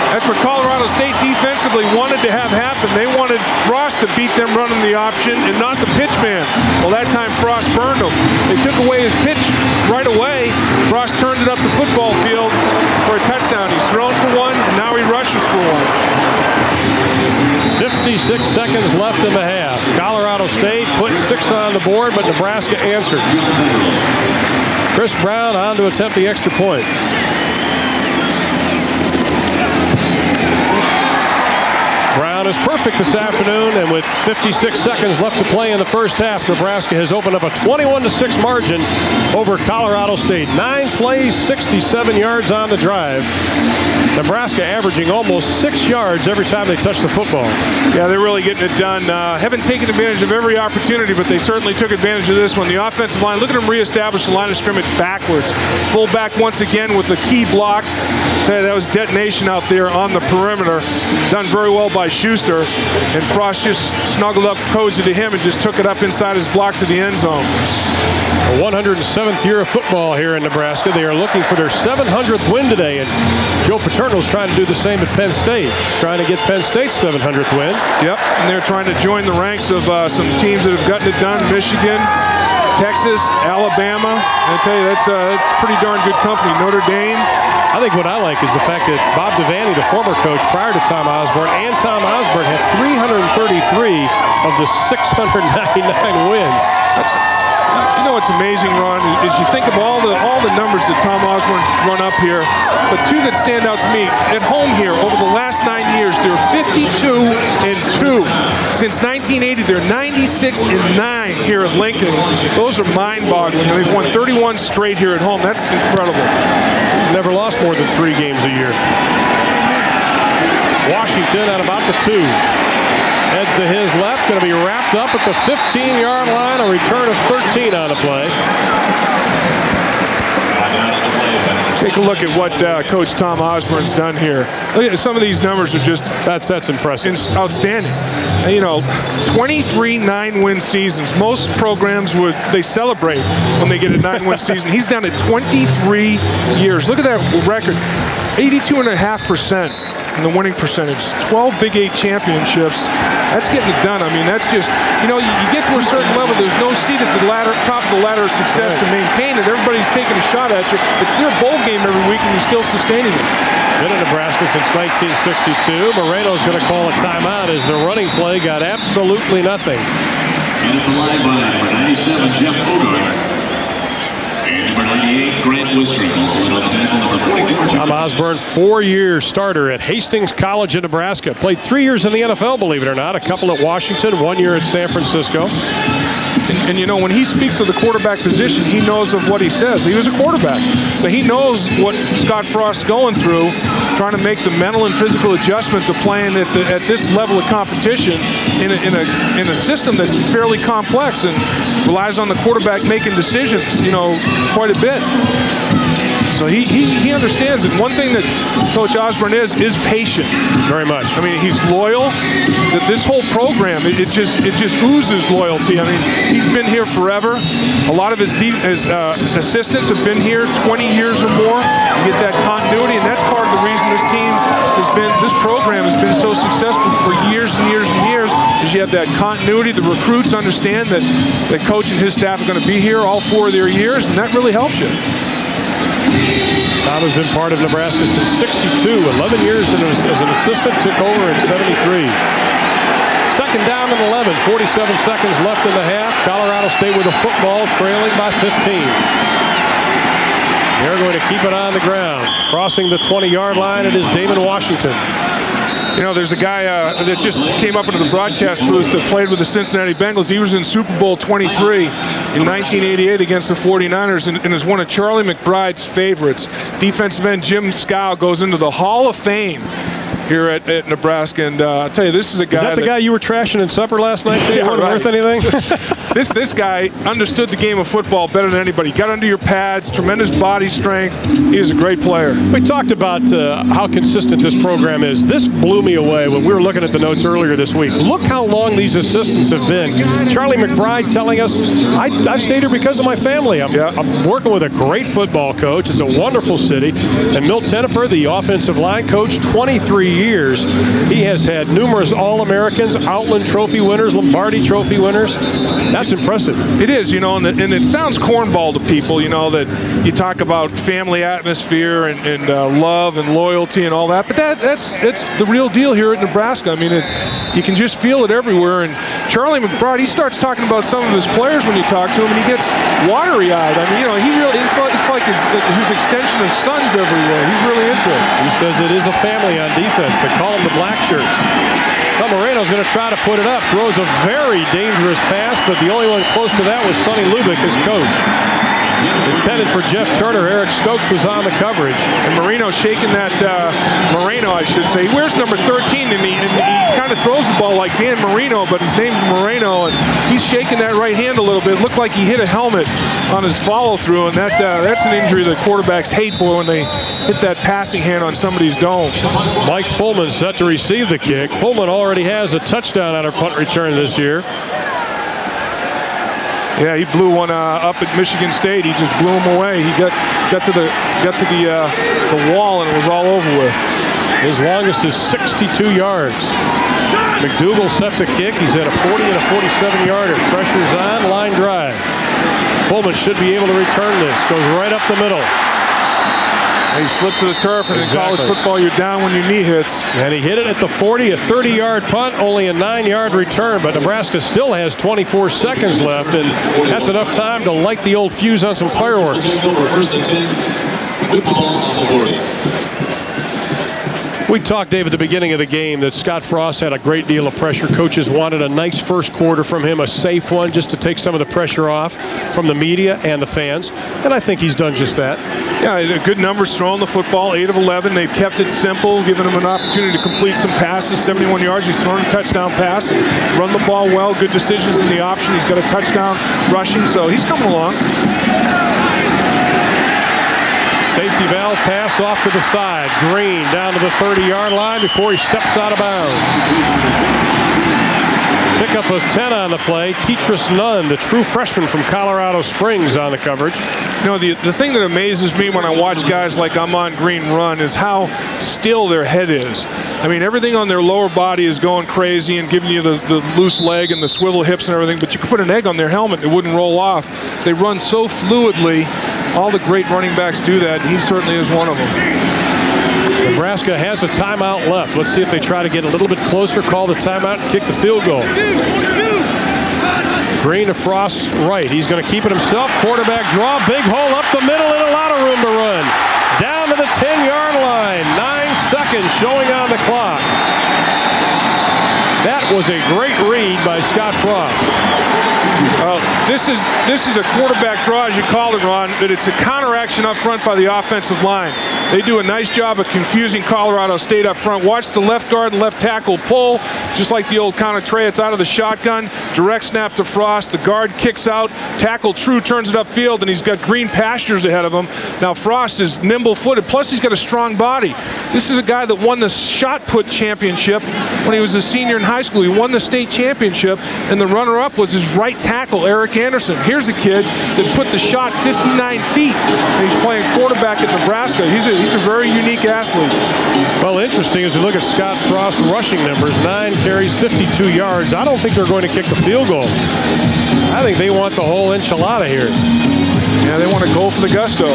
That's what Colorado State defensively wanted to have happen. They wanted Frost to beat them running the option and not the pitch man. Well, that time Frost burned them. They took away his pitch right away. Frost turned it up the football field for a touchdown. He's thrown for one, and now he rushes for one. 56 seconds left in the half. Colorado State put 6 on the board, but Nebraska answers. Chris Brown on to attempt the extra point. Brown is perfect this afternoon, and with 56 seconds left to play in the first half, Nebraska has opened up a 21-6 margin over Colorado State. 9 plays, 67 yards on the drive. Nebraska averaging almost 6 yards every time they touch the football. Yeah, they're really getting it done. Haven't taken advantage of every opportunity, but they certainly took advantage of this one. The offensive line, look at them reestablish the line of scrimmage backwards. Full back once again with the key block. That was detonation out there on the perimeter. Done very well by Schuster. And Frost just snuggled up, cozy to him, and just took it up inside his block to the end zone. The 107th year of football here in Nebraska. They are looking for their 700th win today, and Joe Paterno's trying to do the same at Penn State, trying to get Penn State's 700th win. Yep, and they're trying to join the ranks of some teams that have gotten it done. Michigan, Texas, Alabama. I tell you, that's pretty darn good company. Notre Dame. I think what I like is the fact that Bob Devaney, the former coach prior to Tom Osborne, and Tom Osborne had 333 of the 699 wins. You know what's amazing, Ron, is you think of all the numbers that Tom Osborne's run up here, but two that stand out to me. At home here, over the last 9 years, they're 52-2. Since 1980, they're 96-9 here at Lincoln. Those are mind-boggling. They've won 31 straight here at home. That's incredible. He's never lost more than 3 games a year. Washington at about the 2. Heads to his left, going to be wrapped up at the 15-yard line. A return of 13 on the play. Take a look at what Coach Tom Osborne's done here. Look at some of these numbers are just that's impressive, outstanding. You know, 23 9-win seasons. Most programs they celebrate when they get a 9-win season. He's done it 23 years. Look at that record, 82.5%. in the winning percentage. 12 Big 8 championships. That's getting it done. I mean, that's just, you know, you get to a certain level, there's no seat at the top of the ladder of success to maintain it. Everybody's taking a shot at you. It's their bowl game every week, and you're still sustaining it. Been in Nebraska since 1962. Moreno's going to call a timeout as the running play got absolutely nothing. And at the line by number 97, Jeff Bogart. And number 98, Grant Wistrom, also in on the tackle, number 44. Tom Osborne, 4-year starter at Hastings College in Nebraska. Played 3 years in the NFL, believe it or not. A couple at Washington, 1 year at San Francisco. And you know, when he speaks of the quarterback position, he knows of what he says. He was a quarterback. So he knows what Scott Frost's going through, trying to make the mental and physical adjustment to playing at this level of competition in a system that's fairly complex and relies on the quarterback making decisions, you know, quite a bit. So he understands it. One thing that Coach Osborne is patient. Very much. I mean, he's loyal. This whole program, it just oozes loyalty. I mean, he's been here forever. A lot of his assistants have been here 20 years or more. You get that continuity, and that's part of the reason this program has been so successful for years and years and years, is you have that continuity. The recruits understand that Coach and his staff are going to be here all 4 of their years, and that really helps you. Tom has been part of Nebraska since '62, 11 years as an assistant, took over in '73. Second down and 11, 47 seconds left in the half. Colorado State with the football, trailing by 15. They're going to keep it on the ground. Crossing the 20-yard line, it is Damon Washington. You know, there's a guy that just came up into the broadcast booth that played with the Cincinnati Bengals. He was in Super Bowl 23 in 1988 against the 49ers and is one of Charlie McBride's favorites. Defensive end Jim Scow goes into the Hall of Fame here at Nebraska, and I'll tell you, this is a guy. Is that the guy you were trashing in supper last night? Yeah, wasn't worth anything? This guy understood the game of football better than anybody. Got under your pads, tremendous body strength. He is a great player. We talked about how consistent this program is. This blew me away when we were looking at the notes earlier this week. Look how long these assistants have been. Charlie McBride telling us, I've stayed here because of my family. I'm working with a great football coach. It's a wonderful city. And Milt Tenneper, the offensive line coach, 23 years. He has had numerous All-Americans, Outland Trophy winners, Lombardi Trophy winners. That's impressive. It is, you know, and it sounds cornball to people, you know, that you talk about family atmosphere and love and loyalty and all that, but that's the real deal here at Nebraska. I mean, you can just feel it everywhere. And Charlie McBride, he starts talking about some of his players when you talk to him, and he gets watery-eyed. I mean, you know, it's like his extension of sons everywhere. He's really into it. He says it is a family on defense. They call them the Black Shirts. Well, Moreno's going to try to put it up. Throws a very dangerous pass, but the only one close to that was Sonny Lubick, his coach. Intended for Jeff Turner. Eric Stokes was on the coverage. And Moreno shaking that, Moreno, I should say. He wears number 13, and he kind of throws the ball like Dan Marino, but his name's Moreno, and he's shaking that right hand a little bit. Looked like he hit a helmet on his follow-through, and that's an injury that quarterbacks hate for when they hit that passing hand on somebody's dome. Mike Fullman set to receive the kick. Fullman already has a touchdown on her punt return this year. Yeah, he blew one up at Michigan State. He just blew him away. He got to the wall, and it was all over with. His longest is 62 yards. McDougal set to kick. He's at a 40 and a 47-yarder. Pressure's on, line drive. Fullman should be able to return this. Goes right up the middle. He slipped to the turf, and in college football, you're down when your knee hits. And he hit it at the 40, a 30-yard punt, only a 9-yard return, but Nebraska still has 24 seconds left, and that's enough time to light the old fuse on some fireworks. We talked, Dave, at the beginning of the game that Scott Frost had a great deal of pressure. Coaches wanted a nice first quarter from him, a safe one, just to take some of the pressure off from the media and the fans, and I think he's done just that. Yeah, good numbers throwing the football, 8 of 11. They've kept it simple, given him an opportunity to complete some passes, 71 yards. He's thrown a touchdown pass, run the ball well, good decisions in the option. He's got a touchdown rushing, so he's coming along. Safety valve pass off to the side. Green down to the 30-yard line before he steps out of bounds. Pickup of 10 on the play. Tetris Nunn, the true freshman from Colorado Springs, on the coverage. You know, the thing that amazes me when I watch guys like Amon Green run is how still their head is. I mean, everything on their lower body is going crazy and giving you the loose leg and the swivel hips and everything, but you could put an egg on their helmet, it wouldn't roll off. They run so fluidly. All the great running backs do that. He certainly is one of them. Nebraska has a timeout left. Let's see if they try to get a little bit closer, call the timeout, and kick the field goal. Green to Frost's right. He's going to keep it himself. Quarterback draw. Big hole up the middle and a lot of room to run. Down to the 10-yard line. 9 seconds showing on the clock. That was a great read by Scott Frost. This is a quarterback draw, as you called it, Ron, but it's a counteraction up front by the offensive line. They do a nice job of confusing Colorado State up front. Watch the left guard and left tackle pull, just like the old counter tray. It's out of the shotgun. Direct snap to Frost. The guard kicks out. Tackle True turns it upfield, and he's got green pastures ahead of him. Now Frost is nimble-footed, plus he's got a strong body. This is a guy that won the shot put championship when he was a senior in high school. He won the state championship, and the runner-up was his right tackle, Eric Anderson. Here's a kid that put the shot 59 feet, and he's playing quarterback at Nebraska. He's a very unique athlete. Well, interesting as we look at Scott Frost's rushing numbers, 9 carries, 52 yards. I don't think they're going to kick the field goal. I think they want the whole enchilada here. Yeah, they want to go for the gusto.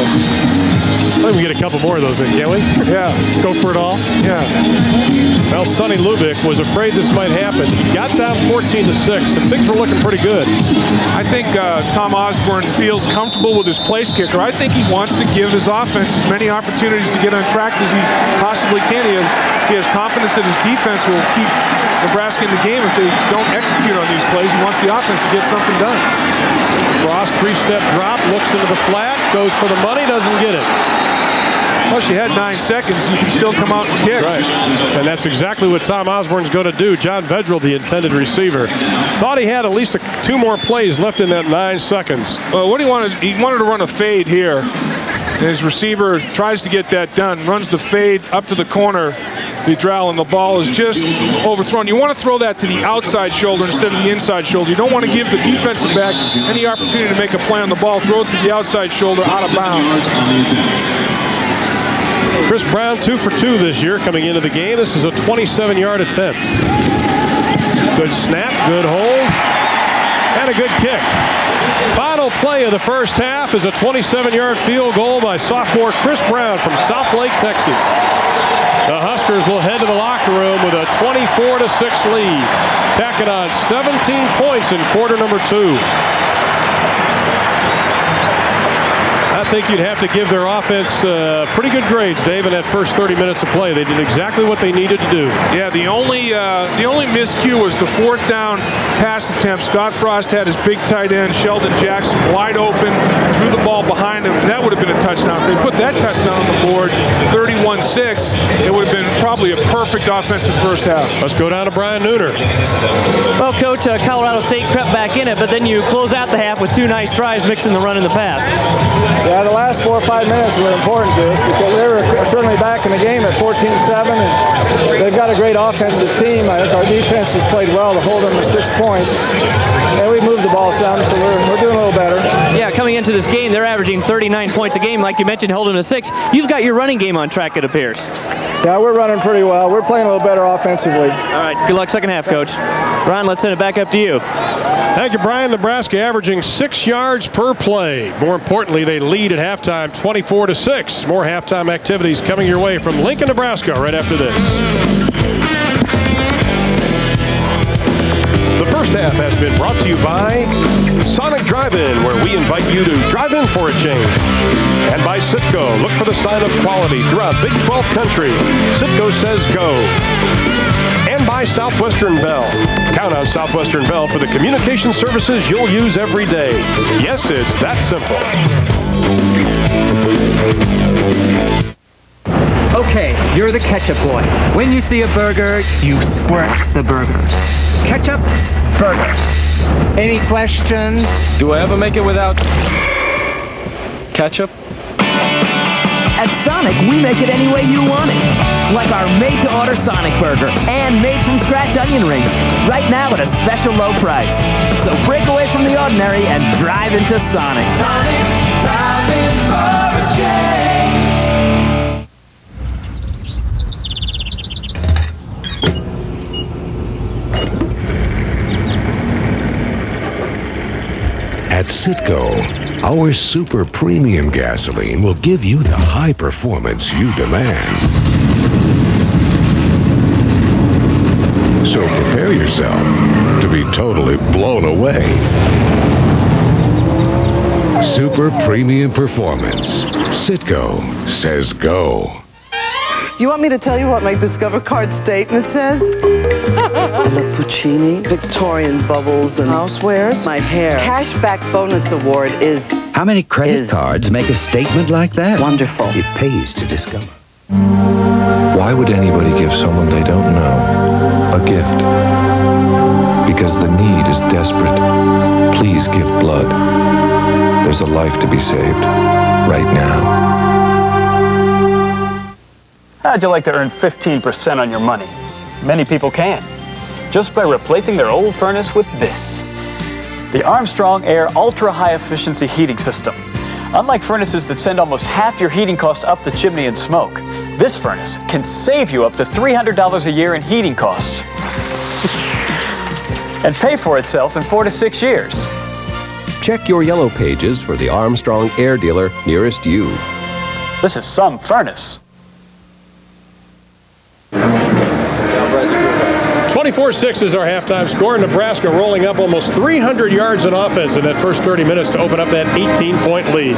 I think we get a couple more of those then, can't we? Yeah. Go for it all? Yeah. Well, Sonny Lubick was afraid this might happen. He got down 14-6, and things were looking pretty good. I think Tom Osborne feels comfortable with his place kicker. I think he wants to give his offense as many opportunities to get on track as he possibly can. He has confidence that his defense will keep Nebraska in the game if they don't execute on these plays. He wants the offense to get something done. Frost, 3-step drop, looks into the flat, goes for the money, doesn't get it. Plus, you had 9 seconds. You can still come out and kick. Right. And that's exactly what Tom Osborne's going to do. John Vedral, the intended receiver, thought he had at least 2 more plays left in that 9 seconds. Well, what he wanted to run a fade here. And his receiver tries to get that done, runs the fade up to the corner, Vedral, and the ball is just overthrown. You want to throw that to the outside shoulder instead of the inside shoulder. You don't want to give the defensive back any opportunity to make a play on the ball. Throw it to the outside shoulder, out of bounds. Chris Brown 2 for 2 this year coming into the game. This is a 27-yard attempt. Good snap, good hold, and a good kick. Final play of the first half is a 27-yard field goal by sophomore Chris Brown from South Lake, Texas. The Huskers will head to the locker room with a 24-6 lead, tacking on 17 points in quarter number 2. I think you'd have to give their offense pretty good grades, Dave, in that first 30 minutes of play. They did exactly what they needed to do. Yeah, the only miscue was the 4th down pass attempt. Scott Frost had his big tight end, Sheldon Jackson, wide open, threw the ball behind him, and that would have been a touchdown. If they put that touchdown on the board, 31-6, it would have been probably a perfect offensive first half. Let's go down to Brian Nooner. Well, Coach, Colorado State crept back in it, but then you close out the half with 2 nice tries mixing the run and the pass. Yeah, the last 4 or 5 minutes were important to us because they were certainly back in the game at 14-7, and they've got a great offensive team. I think our defense has played well to hold them to 6 points, and we moved the ball some, so we're doing a little better. Yeah, coming into this game, they're averaging 39 points a game, like you mentioned, holding to 6. You've got your running game on track, it appears. Yeah, we're running pretty well. We're playing a little better offensively. All right, good luck second half, Coach. Brian, let's send it back up to you. Thank you, Brian. Nebraska averaging 6 yards per play. More importantly, they lead at halftime 24-6. More halftime activities coming your way from Lincoln, Nebraska right after this. The first half has been brought to you by Sonic Drive-In, where we invite you to drive in for a change. And by Citgo. Look for the sign of quality throughout Big 12 country. Citgo says go. And by Southwestern Bell. Count on Southwestern Bell for the communication services you'll use every day. Yes, it's that simple. Okay, you're the ketchup boy. When you see a burger, you squirt the burgers. Ketchup, burgers. Any questions? Do I ever make it without ketchup? At Sonic, we make it any way you want it. Like our made-to-order Sonic Burger and made-from-scratch onion rings. Right now at a special low price. So break away from the ordinary and drive into Sonic. Sonic, drive in for a change. At Citgo, our super premium gasoline will give you the high performance you demand. So prepare yourself to be totally blown away. Super premium performance. Citgo says go. You want me to tell you what my Discover card statement says? I love Puccini, Victorian bubbles and housewares. My hair. Cashback bonus award is... How many credit cards make a statement like that? Wonderful. It pays to discover. Why would anybody give someone they don't know a gift? Because the need is desperate. Please give blood. There's a life to be saved right now. How'd you like to earn 15% on your money? Many people can, just by replacing their old furnace with this. The Armstrong Air Ultra High Efficiency Heating System. Unlike furnaces that send almost half your heating cost up the chimney in smoke, this furnace can save you up to $300 a year in heating costs and pay for itself in 4 to 6 years. Check your yellow pages for the Armstrong Air dealer nearest you. This is some furnace. 24-6 is our halftime score. Nebraska rolling up almost 300 yards in offense in that first 30 minutes to open up that 18-point lead.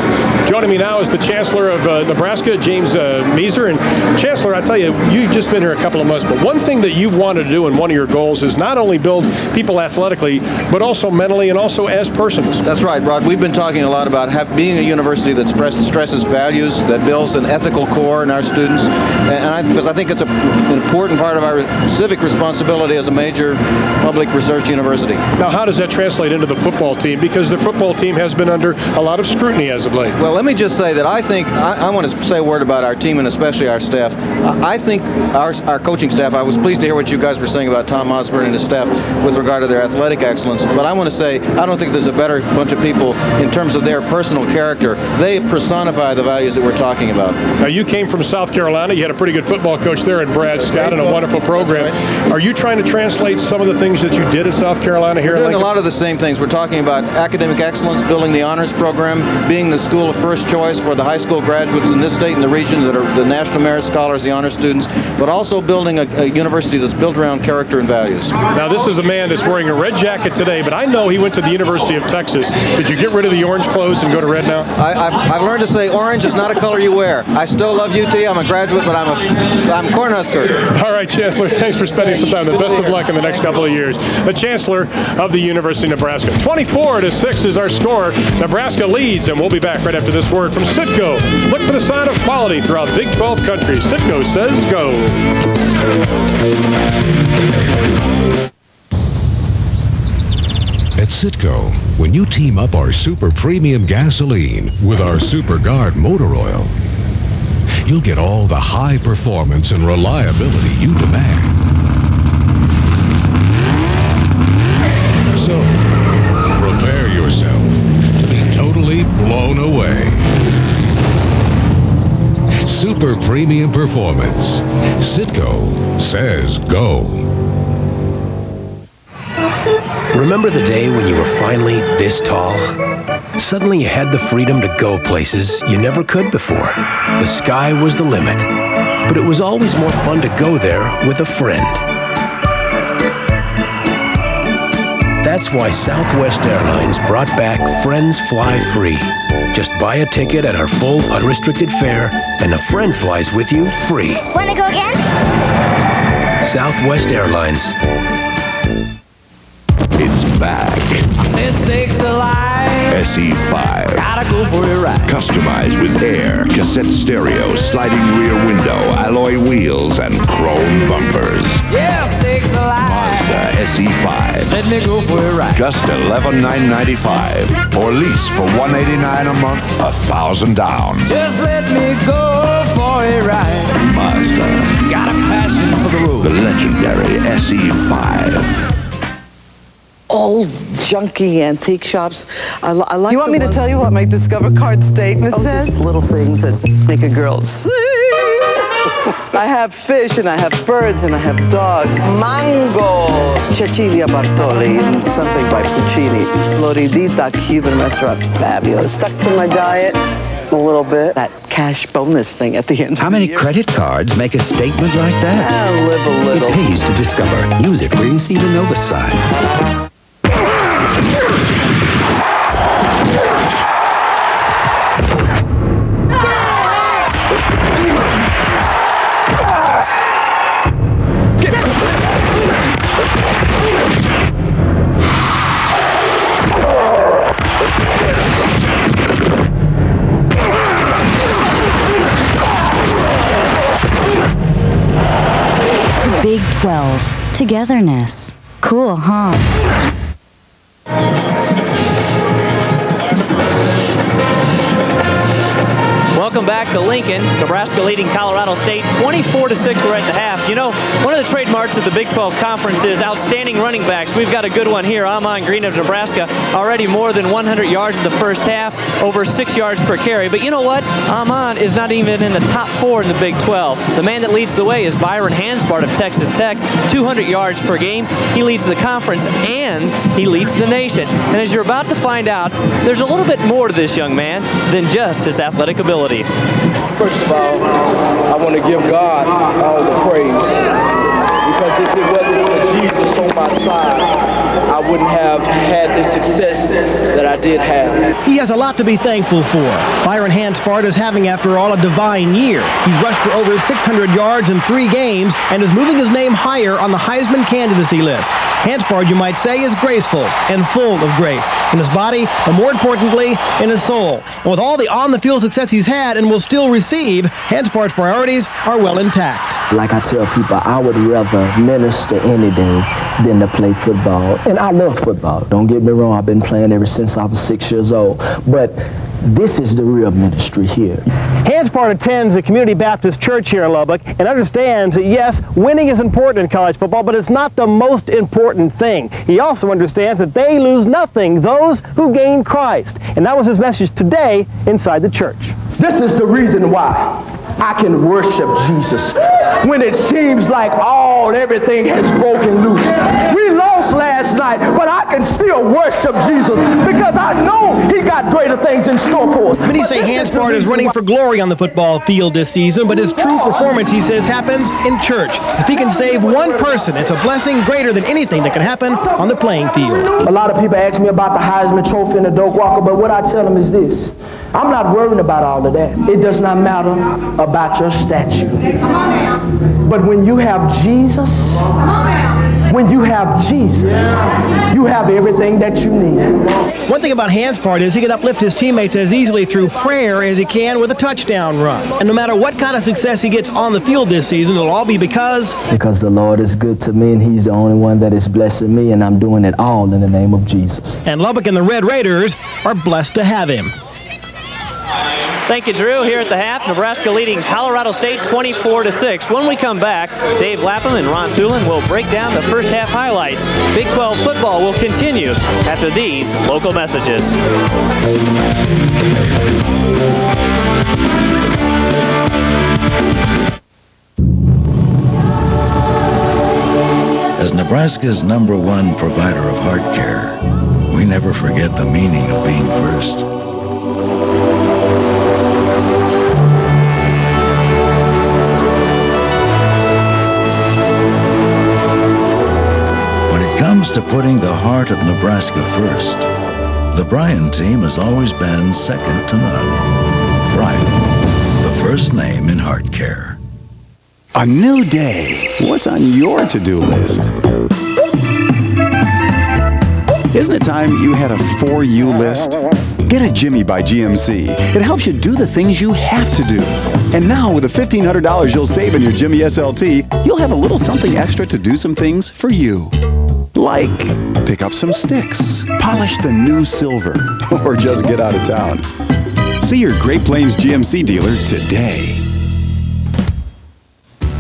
Joining me now is the Chancellor of Nebraska, James Measer. And Chancellor, I tell you, you've just been here a couple of months, but one thing that you've wanted to do and one of your goals is not only build people athletically, but also mentally and also as persons. That's right, Rod. We've been talking a lot about being a university that stresses values, that builds an ethical core in our students, because I think it's an important part of our civic responsibility as a major public research university. Now, how does that translate into the football team? Because the football team has been under a lot of scrutiny as of late. Well, let me just say that I think, I want to say a word about our team and especially our staff. I think our coaching staff, I was pleased to hear what you guys were saying about Tom Osborne and his staff with regard to their athletic excellence, but I want to say, I don't think there's a better bunch of people in terms of their personal character. They personify the values that we're talking about. Now, you came from South Carolina. You had a pretty good football coach there in Brad Scott and a wonderful program. Are you trying to translate some of the things that you did at South Carolina here? We're doing a lot of the same things. We're talking about academic excellence, building the honors program, being the school of first choice for the high school graduates in this state and the region that are the National Merit Scholars, the honor students, but also building a university that's built around character and values. Now, this is a man that's wearing a red jacket today, but I know he went to the University of Texas. Did you get rid of the orange clothes and go to red now? I've learned to say orange is not a color you wear. I still love UT. I'm a graduate, but I'm Cornhusker. All right, Chancellor, thanks for spending some time. The best of luck in the next couple of years. The Chancellor of the University of Nebraska. 24-6 is our score. Nebraska leads, and we'll be back right after this word from Citgo. Look for the sign of quality throughout Big 12 countries. Citgo says go. At Citgo, when you team up our super premium gasoline with our Super Guard motor oil, you'll get all the high performance and reliability you demand. So, prepare yourself to be totally blown away. Super premium performance. Citgo says go. Remember the day when you were finally this tall? Suddenly you had the freedom to go places you never could before. The sky was the limit, but it was always more fun to go there with a friend. That's why Southwest Airlines brought back Friends Fly Free. Just buy a ticket at our full unrestricted fare, and a friend flies with you free. Wanna go again? Southwest Airlines. It's back. Sakes alive. SE5. Gotta go for a ride. Customized with air, cassette stereo, sliding rear window, alloy wheels, and chrome bumpers. Yeah, sakes alive. Mazda SE5. Let me go for a ride. Just $11,995. Or lease for $189 a month, $1,000 down. Just let me go for a ride. Mazda. Got a passion for the road. The legendary SE5. Old junky antique shops. I like. You want me to tell you what my Discover card statement says? Just little things that make a girl sing. I have fish and I have birds and I have dogs. Mango. Cecilia Bartoli and something by Puccini. Floridita Cuban restaurant. Fabulous. Stuck to my diet a little bit. That cash bonus thing at the end. How many credit cards make a statement like that? Live a little. It pays to discover. Use it where you see the Nova sign. 12. Togetherness. Cool, huh? Welcome back to Lincoln. Nebraska leading Colorado State 24-6. We're at the half. You know, one of the trademarks of the Big 12 Conference is outstanding running backs. We've got a good one here. Amon Green of Nebraska, already more than 100 yards in the first half, over 6 yards per carry. But you know what? Amon is not even in the top 4 in the Big 12. The man that leads the way is Byron Hansbart of Texas Tech, 200 yards per game. He leads the conference and he leads the nation. And as you're about to find out, there's a little bit more to this young man than just his athletic ability. First of all, I want to give God all the praise, because if it wasn't for Jesus on my side, I wouldn't have had the success that I did have. He has a lot to be thankful for. Byron Hansbart is having, after all, a divine year. He's rushed for over 600 yards in 3 games and is moving his name higher on the Heisman candidacy list. Hansbart, you might say, is graceful and full of grace in his body, but more importantly, in his soul. And with all the on-the-field success he's had and will still receive, Hansbart's priorities are well intact. Like I tell people, I would rather minister any day than to play football. And I love football. Don't get me wrong, I've been playing ever since I was 6 years old. But this is the real ministry here. Hansbart attends a community Baptist church here in Lubbock and understands that, yes, winning is important in college football, but it's not the most important thing. He also understands that they lose nothing, those who gain Christ. And that was his message today inside the church. This is the reason why I can worship Jesus when it seems like everything has broken loose. We lost last night, but I can still worship Jesus because I know he got greater things in store for us. Many say Hansbart is running for glory on the football field this season, but his true performance, he says, happens in church. If he can save one person, it's a blessing greater than anything that can happen on the playing field. A lot of people ask me about the Heisman Trophy and the Doak Walker, but what I tell them is this: I'm not worrying about all of that. It does not matter about your statue. But when you have Jesus, you have everything that you need. One thing about Hansbart is he can uplift his teammates as easily through prayer as he can with a touchdown run. And no matter what kind of success he gets on the field this season, it'll all be because the Lord is good to me, and he's the only one that is blessing me, and I'm doing it all in the name of Jesus. And Lubbock and the Red Raiders are blessed to have him. Thank you, Drew. Here at the half, Nebraska leading Colorado State 24-6. When we come back, Dave Lapham and Ron Thulin will break down the first half highlights. Big 12 football will continue after these local messages. As Nebraska's #1 provider of heart care, we never forget the meaning of being first. When it comes to putting the heart of Nebraska first, the Bryan team has always been second to none. Bryan, the first name in heart care. A new day. What's on your to-do list? Isn't it time you had a For You list? Get a Jimmy by GMC. It helps you do the things you have to do. And now with the $1,500 you'll save in your Jimmy SLT, you'll have a little something extra to do some things for you. Like pick up some sticks, polish the new silver, or just get out of town. See your Great Plains GMC dealer today.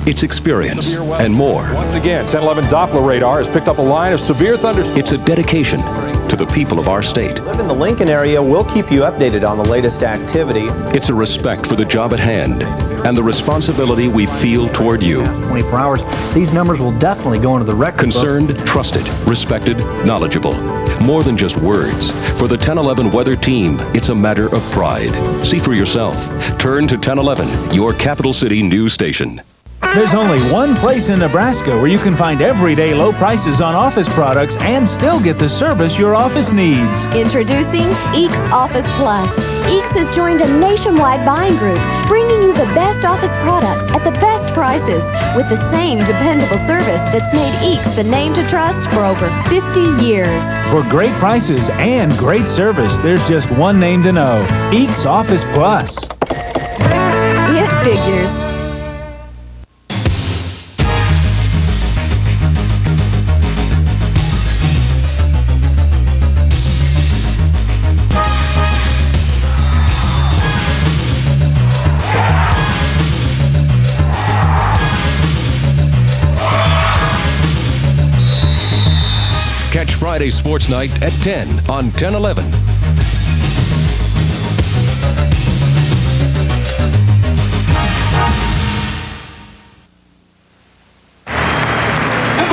It's experience and more. Once again, 1011 Doppler radar has picked up a line of severe thunderstorms. It's a dedication to the people of our state. Live in the Lincoln area, we'll keep you updated on the latest activity. It's a respect for the job at hand and the responsibility we feel toward you. 24 hours, these numbers will definitely go into the record Concerned, books. trusted, respected, knowledgeable. More than just words. For the 1011 weather team, it's a matter of pride. See for yourself. Turn to 1011, your capital city news station. There's only one place in Nebraska where you can find everyday low prices on office products and still get the service your office needs. Introducing Eeks Office Plus. Eeks has joined a nationwide buying group, bringing you the best office products at the best prices with the same dependable service that's made Eeks the name to trust for over 50 years. For great prices and great service, there's just one name to know: Eeks Office Plus. It figures. Catch Friday Sports Night at 10 on 1011.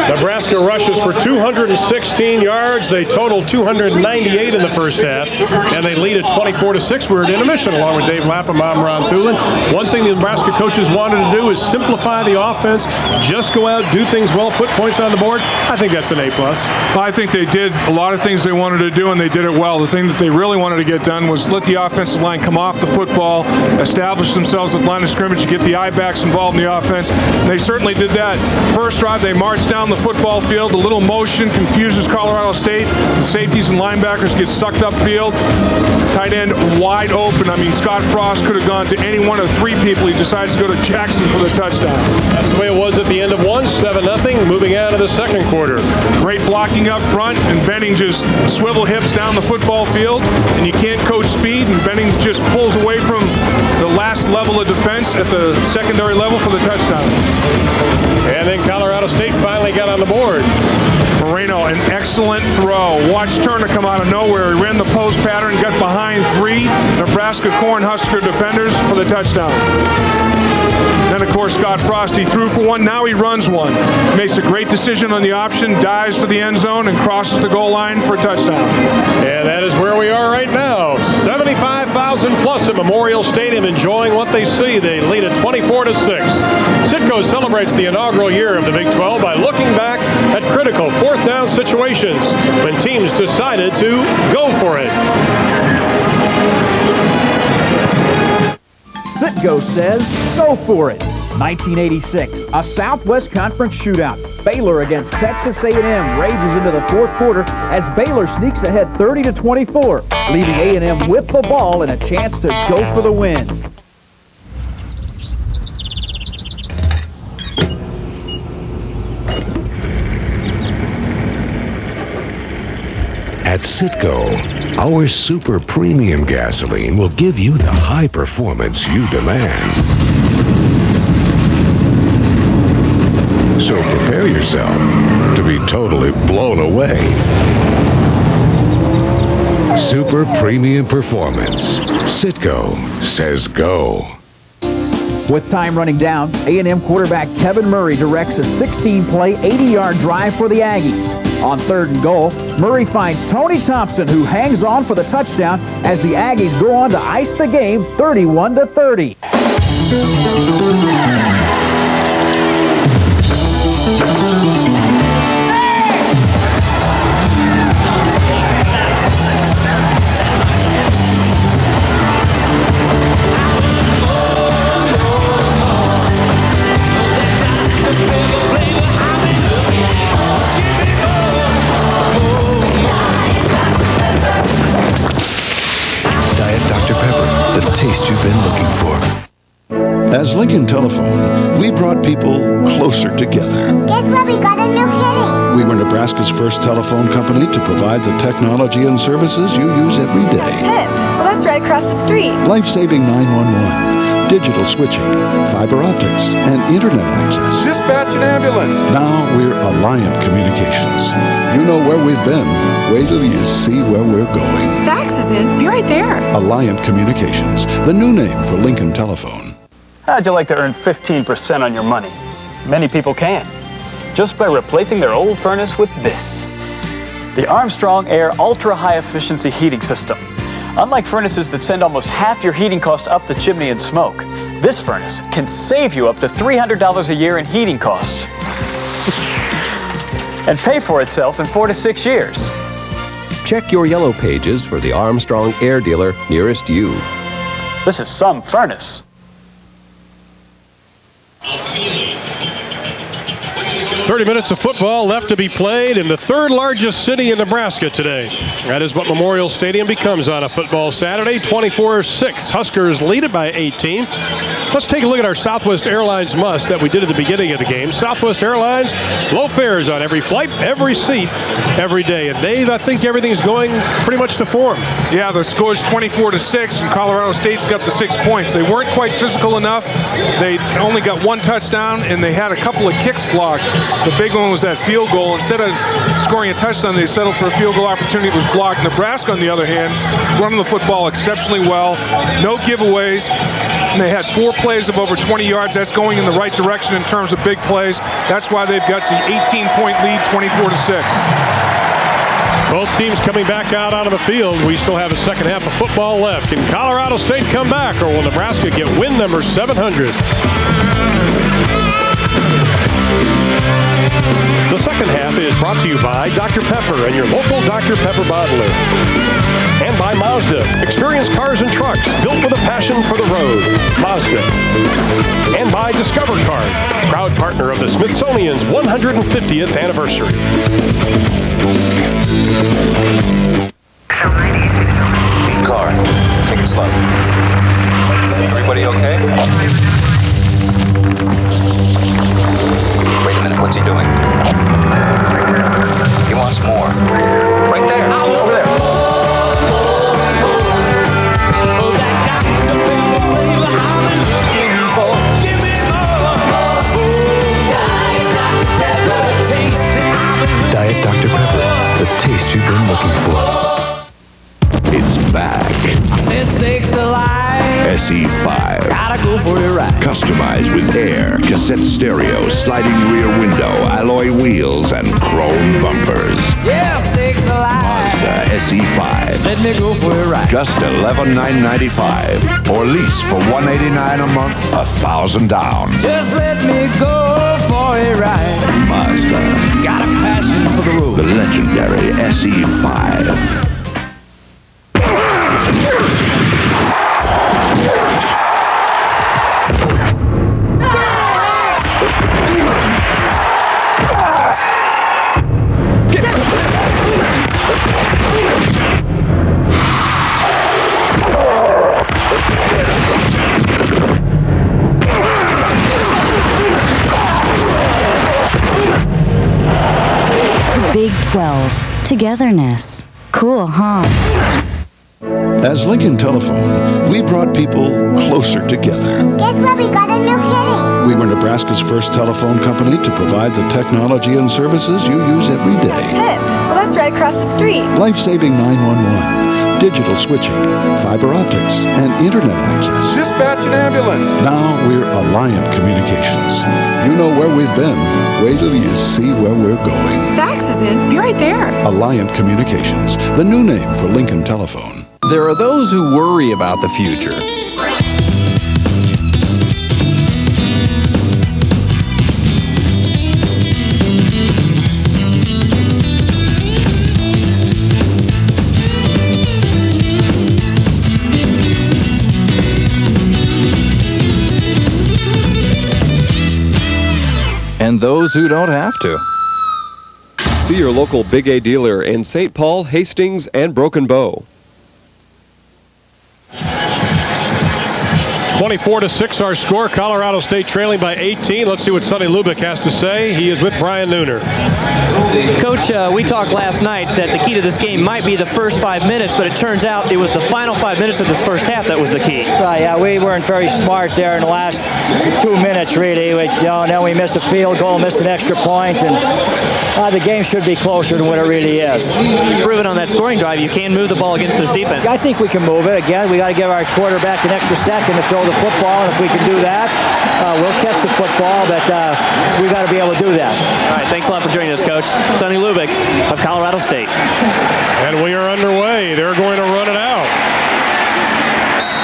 Nebraska rushes for 216 yards. They total 298 in the first half, and they lead at 24-6. We're at intermission along with Dave Lapham. I'm Ron Thulin. One thing the Nebraska coaches wanted to do is simplify the offense, just go out, do things well, put points on the board. I think that's an A+. I think they did a lot of things they wanted to do, and they did it well. The thing that they really wanted to get done was let the offensive line come off the football, establish themselves at line of scrimmage, get the I-backs involved in the offense. And they certainly did that. First drive, they marched down the football field. A little motion confuses Colorado State. The safeties and linebackers get sucked upfield. Tight end wide open. I mean, Scott Frost could have gone to any one of three people. He decides to go to Jackson for the touchdown. That's the way it was at the end of one, 7-0, moving out of the second quarter. Great blocking up front, and Benning just swivel hips down the football field, and you can't coach speed, and Benning just pulls away from the last level of defense at the secondary level for the touchdown. And then Colorado State finally got on the board. Moreno, an excellent throw. Watch Turner come out of nowhere. He ran the post pattern, got behind three Nebraska Cornhusker defenders for the touchdown. Then, of course, Scott Frost, he threw for one. Now he runs one. Makes a great decision on the option, dives for the end zone, and crosses the goal line for a touchdown. And that is where we are right now. 75,000 plus at Memorial Stadium enjoying what they see. They lead at 24-6. Citgo celebrates the inaugural year of the Big 12 by looking back at critical fourth down situations when teams decided to go for it. Citgo says, go for it. 1986, a Southwest Conference shootout. Baylor against Texas A&M rages into the fourth quarter as Baylor sneaks ahead 30-24, leaving A&M with the ball and a chance to go for the win. At Citgo, our super premium gasoline will give you the high performance you demand. So prepare yourself to be totally blown away. Super premium performance. Citgo says go. With time running down, A&M quarterback Kevin Murray directs a 16-play, 80-yard drive for the Aggies. On 3rd and goal, Murray finds Tony Thompson, who hangs on for the touchdown as the Aggies go on to ice the game 31-30. Taste you've been looking for. As Lincoln Telephone, we brought people closer together. Guess what? We got a new kitty. We were Nebraska's first telephone company to provide the technology and services you use every day. Tip. Well, that's right across the street. Life-saving 911, digital switching, fiber optics, and internet access. Dispatch an ambulance. Now we're Alliant Communications. You know where we've been. Wait till you see where we're going. Fax is in. Be right there. Alliant Communications, the new name for Lincoln Telephone. How'd you like to earn 15% on your money? Many people can, just by replacing their old furnace with this. The Armstrong Air Ultra High Efficiency Heating System. Unlike furnaces that send almost half your heating cost up the chimney in smoke, this furnace can save you up to $300 a year in heating costs. And pay for itself in 4 to 6 years. Check your yellow pages for the Armstrong Air dealer nearest you. This is some furnace. 30 minutes of football left to be played in the third largest city in Nebraska today. That is what Memorial Stadium becomes on a football Saturday. 24-6. Huskers lead it by 18. Let's take a look at our Southwest Airlines must that we did at the beginning of the game. Southwest Airlines, low fares on every flight, every seat, every day. And Dave, I think everything's going pretty much to form. Yeah, the score's 24-6, and Colorado State's got the 6 points. They weren't quite physical enough. They only got one touchdown, and they had a couple of kicks blocked. The big one was that field goal. Instead of scoring a touchdown, they settled for a field goal opportunity. It was blocked. Nebraska, on the other hand, running the football exceptionally well. No giveaways. And they had 4 plays of over 20 yards. That's going in the right direction in terms of big plays. That's why they've got the 18-point lead, 24-6. Both teams coming back out onto the field. We still have a second half of football left. Can Colorado State come back, or will Nebraska get win number 700? The second half is brought to you by Dr. Pepper and your local Dr. Pepper bottler. And by Mazda. Experience cars and trucks built with a passion for the road. Mazda. And by Discover Card, proud partner of the Smithsonian's 150th anniversary. Car. Take it slow. Everybody okay? Wait a minute, what's he doing? He wants more. Right there. Over there. Diet Dr. Pepper, the taste you've been looking for. It's back. SE5. Gotta go for a ride. Customized with air, cassette stereo, sliding rear window, alloy wheels, and chrome bumpers. Yeah, Mazda SE5. Let me go for a ride. Just $11,995. Or lease for $189 a month, $1,000 down. Just let me go for a ride. Mazda. Got a passion for the road. The legendary SE5. Big 12. Togetherness. Cool, huh? As Lincoln Telephone, we brought people closer together. Guess what? We got a new kitty. We were Nebraska's first telephone company to provide the technology and services you use every day. That's it. Well, that's right across the street. Life-saving 911, digital switching, fiber optics, and internet access. Dispatch an ambulance. Now we're Alliant Communications. You know where we've been. Wait till you see where we're going. Fax is in. Be right there. Alliant Communications, the new name for Lincoln Telephone. There are those who worry about the future. And those who don't have to. See your local Big A dealer in St. Paul, Hastings, and Broken Bow. 24-6 our score. Colorado State trailing by 18. Let's see what Sonny Lubick has to say. He is with Brian Nooner. Coach, we talked last night that the key to this game might be the first 5 minutes, but it turns out it was the final 5 minutes of this first half that was the key. Right, yeah, we weren't very smart there in the last 2 minutes, really. And then we missed a field goal, missed an extra point, and the game should be closer than what it really is. You've proven on that scoring drive you can move the ball against this defense. I think we can move it. Again, we got to give our quarterback an extra second to throw the football, and if we can do that, we'll catch the football, but we got to be able to do that. All right, thanks a lot for joining us, Coach. Sonny Lubick of Colorado State. And we are underway. They're going to run it out.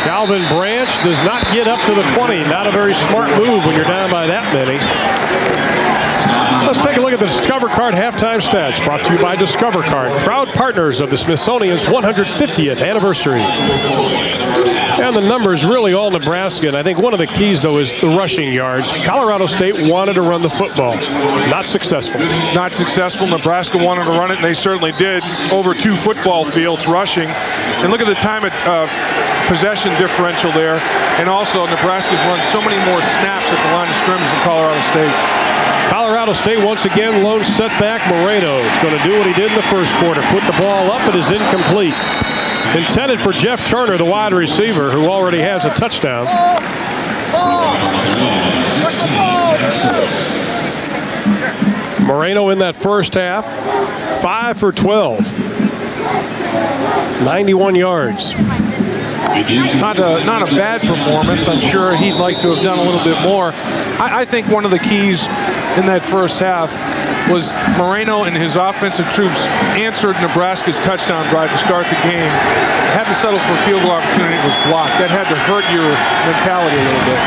Calvin Branch does not get up to the 20. Not a very smart move when you're down by that many. Let's take a look at the Discover Card halftime stats, brought to you by Discover Card, proud partners of the Smithsonian's 150th anniversary. And the numbers really all Nebraska, and I think one of the keys, though, is the rushing yards. Colorado State wanted to run the football. Not successful. Not successful. Nebraska wanted to run it, and they certainly did. Over 2 football fields rushing. And look at the time at possession differential there. And also, Nebraska's run so many more snaps at the line of scrimmage than Colorado State. Colorado State once again lone setback. Moreno is going to do what he did in the first quarter. Put the ball up. It is incomplete. Intended for Jeff Turner, the wide receiver, who already has a touchdown. Moreno in that first half, 5 for 12. 91 yards. Not a bad performance. I'm sure he'd like to have done a little bit more. I think one of the keys in that first half was Moreno and his offensive troops answered Nebraska's touchdown drive to start the game. Had to settle for a field goal opportunity. It was blocked. That had to hurt your mentality a little bit.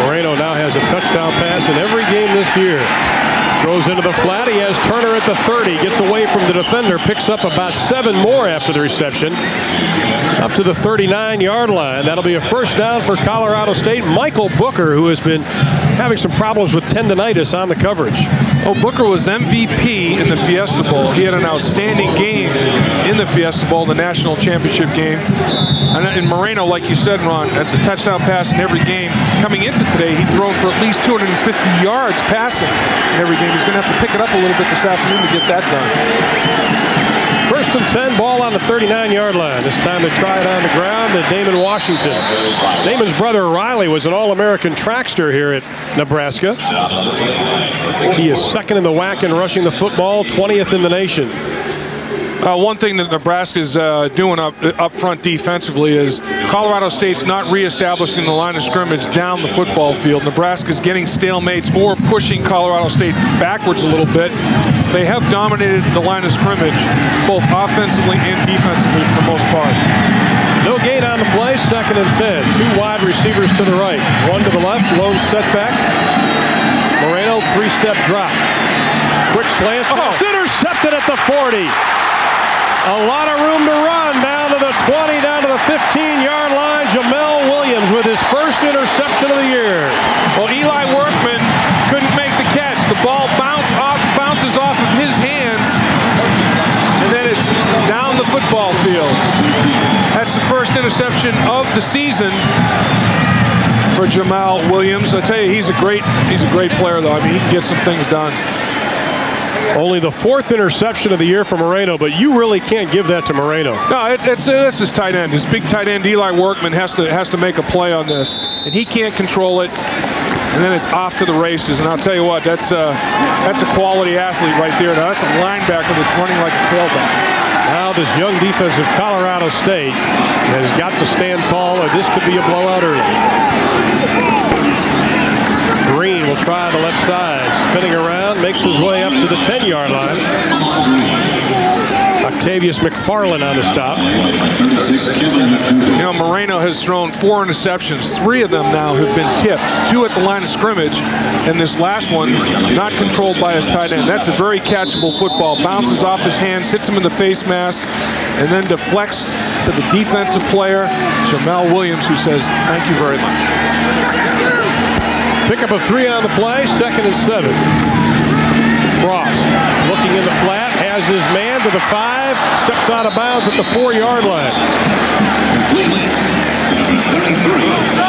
Moreno now has a touchdown pass in every game this year. Throws into the flat. He has Turner at the 30. Gets away from the defender. Picks up about 7 more after the reception. Up to the 39-yard line. That'll be a first down for Colorado State. Michael Booker, who has been having some problems with tendinitis on the coverage. Oh, Booker was MVP in the Fiesta Bowl. He had an outstanding game in the Fiesta Bowl, the national championship game. And Moreno, like you said, Ron, at the touchdown pass in every game. Coming into today, he'd thrown for at least 250 yards passing in every game. He's going to have to pick it up a little bit this afternoon to get that done. First and 10, ball on the 39-yard line. This time to try it on the ground to Damon Washington. Damon's brother Riley was an All-American trackster here at Nebraska. He is second in the WAC in rushing the football, 20th in the nation. One thing that Nebraska's doing up front defensively is Colorado State's not reestablishing the line of scrimmage down the football field. Nebraska's getting stalemates or pushing Colorado State backwards a little bit. They have dominated the line of scrimmage, both offensively and defensively for the most part. No gain on the play, second and 10. 2 wide receivers to the right. 1 to the left, low setback. Moreno, 3-step drop. Quick slant. Oh. Intercepted at the 40. A lot of room to run down to the 20, down to the 15-yard line. Jamel Williams with his first interception of the year. Well, Eli Workman couldn't make the catch. The ball bounces off of his hands, and then it's down the football field. That's the first interception of the season for Jamel Williams. I tell you, he's a great player, though. I mean, he can get some things done. Only the 4th interception of the year for Moreno, but you really can't give that to Moreno. No, it's his tight end. His big tight end, Eli Workman, has to make a play on this, and he can't control it. And then it's off to the races. And I'll tell you what, that's a quality athlete right there. Now, that's a linebacker that's running like a tailback. Now this young defense of Colorado State has got to stand tall, or this could be a blowout early. Green will try the left side, spinning around, makes his way up to the 10-yard line. Octavius McFarland on the stop. You know, Moreno has thrown 4 interceptions. 3 of them now have been tipped. 2 at the line of scrimmage, and this last one not controlled by his tight end. That's a very catchable football. Bounces off his hands, hits him in the face mask, and then deflects to the defensive player, Jamel Williams, who says, "Thank you very much." Pickup of 3 on the play, 2nd and 7. Frost looking in the flat, has his man to the 5, steps out of bounds at the 4-yard line.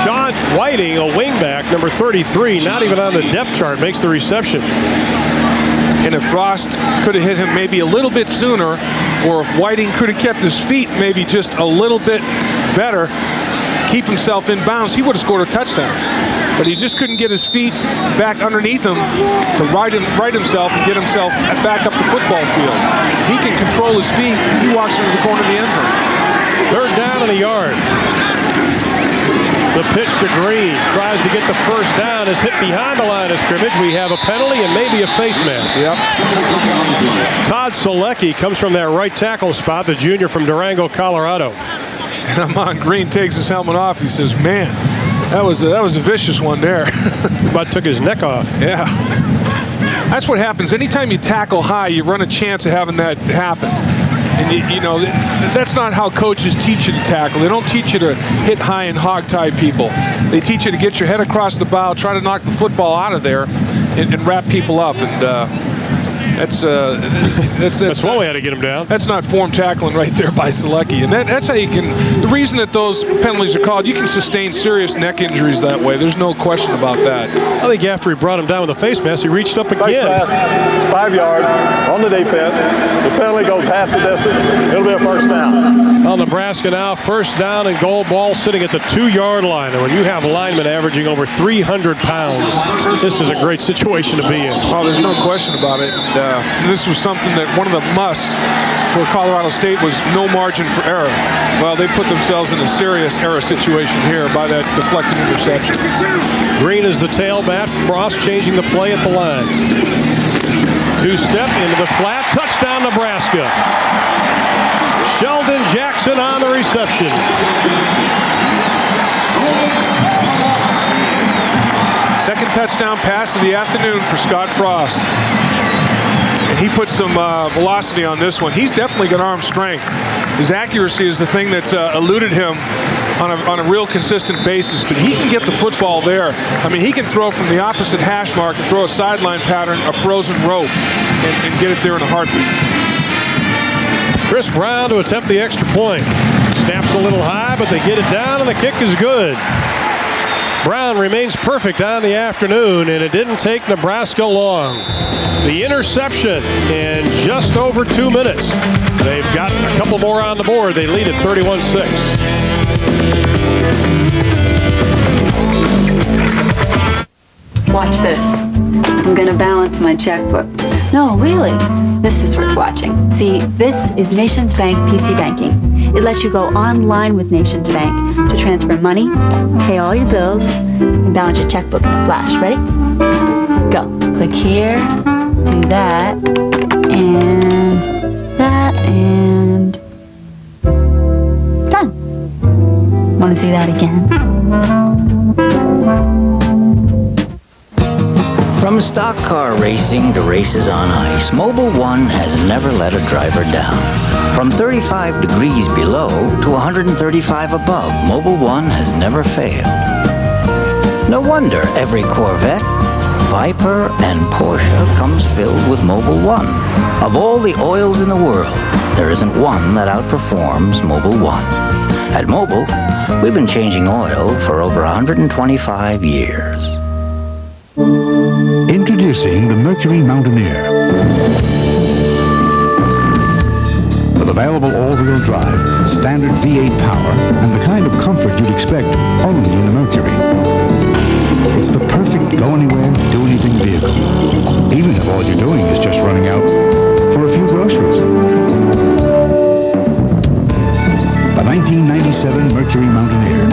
Sean Whiting, a wingback, number 33, not even on the depth chart, makes the reception. And if Frost could have hit him maybe a little bit sooner, or if Whiting could have kept his feet maybe just a little bit better, keep himself in bounds, he would have scored a touchdown. But he just couldn't get his feet back underneath him to right himself and get himself back up the football field. If he can control his feet, he walks into the corner of the end zone. 3rd down and a yard. The pitch to Green, tries to get the first down, is hit behind the line of scrimmage. We have a penalty and maybe a face mask. Yep. Todd Selecki comes from that right tackle spot, the junior from Durango, Colorado. And Amon Green takes his helmet off. He says, "Man, that was a vicious one there." About took his neck off. Yeah. That's what happens. Anytime you tackle high, you run a chance of having that happen. And you know, that's not how coaches teach you to tackle. They don't teach you to hit high and hog-tie people. They teach you to get your head across the bow, try to knock the football out of there, and wrap people up. And that's one way how to get him down. That's not form tackling right there by Selecki. And that's how you can, the reason that those penalties are called, you can sustain serious neck injuries that way. There's no question about that. I think after he brought him down with a face mask, he reached up again. Face mask, 5 yards on the defense. The penalty goes half the distance. It'll be a first down. Well, Nebraska now first down and goal, ball sitting at the 2-yard line. And when you have linemen averaging over 300 pounds, this is a great situation to be in. Oh, there's no question about it. This was something that one of the musts for Colorado State was no margin for error. Well, they put themselves in a serious error situation here by that deflected interception. Green is the tailback. Frost changing the play at the line. Two-step into the flat. Touchdown, Nebraska. Sheldon Jackson on the reception. Second touchdown pass of the afternoon for Scott Frost. And he put some velocity on this one. He's definitely got arm strength. His accuracy is the thing that's eluded him on a real consistent basis, but he can get the football there. I mean, he can throw from the opposite hash mark and throw a sideline pattern, a frozen rope, and get it there in a heartbeat. Chris Brown to attempt the extra point. Snaps a little high, but they get it down, and the kick is good. Brown remains perfect on the afternoon, and it didn't take Nebraska long. The interception in just over 2 minutes. They've got a couple more on the board. They lead at 31-6. Watch this. I'm gonna balance my checkbook. No, really. This is worth watching. See, this is Nations Bank PC Banking. It lets you go online with Nations Bank to transfer money, pay all your bills, and balance your checkbook in a flash. Ready? Go. Click here, do that, and done. Want to see that again? From stock car racing to races on ice, Mobil 1 has never let a driver down. From 35 degrees below to 135 above, Mobil 1 has never failed. No wonder every Corvette, Viper, and Porsche comes filled with Mobil 1. Of all the oils in the world, there isn't one that outperforms Mobil 1. At Mobil, we've been changing oil for over 125 years. Introducing the Mercury Mountaineer. With available all-wheel drive, standard V8 power, and the kind of comfort you'd expect only in a Mercury. It's the perfect go-anywhere, do-anything vehicle, even if all you're doing is just running out for a few groceries. The 1997 Mercury Mountaineer.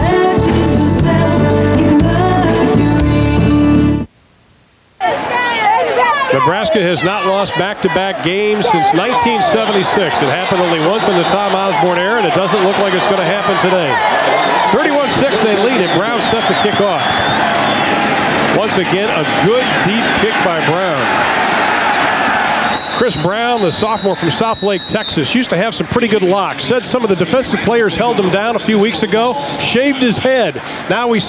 Nebraska has not lost back-to-back games since 1976. It happened only once in the Tom Osborne era, and it doesn't look like it's going to happen today. 31-6, they lead it. Brown set to kick off. Once again, a good deep kick by Brown. Chris Brown, the sophomore from South Lake, Texas, used to have some pretty good locks. Said some of the defensive players held him down a few weeks ago, shaved his head. Now he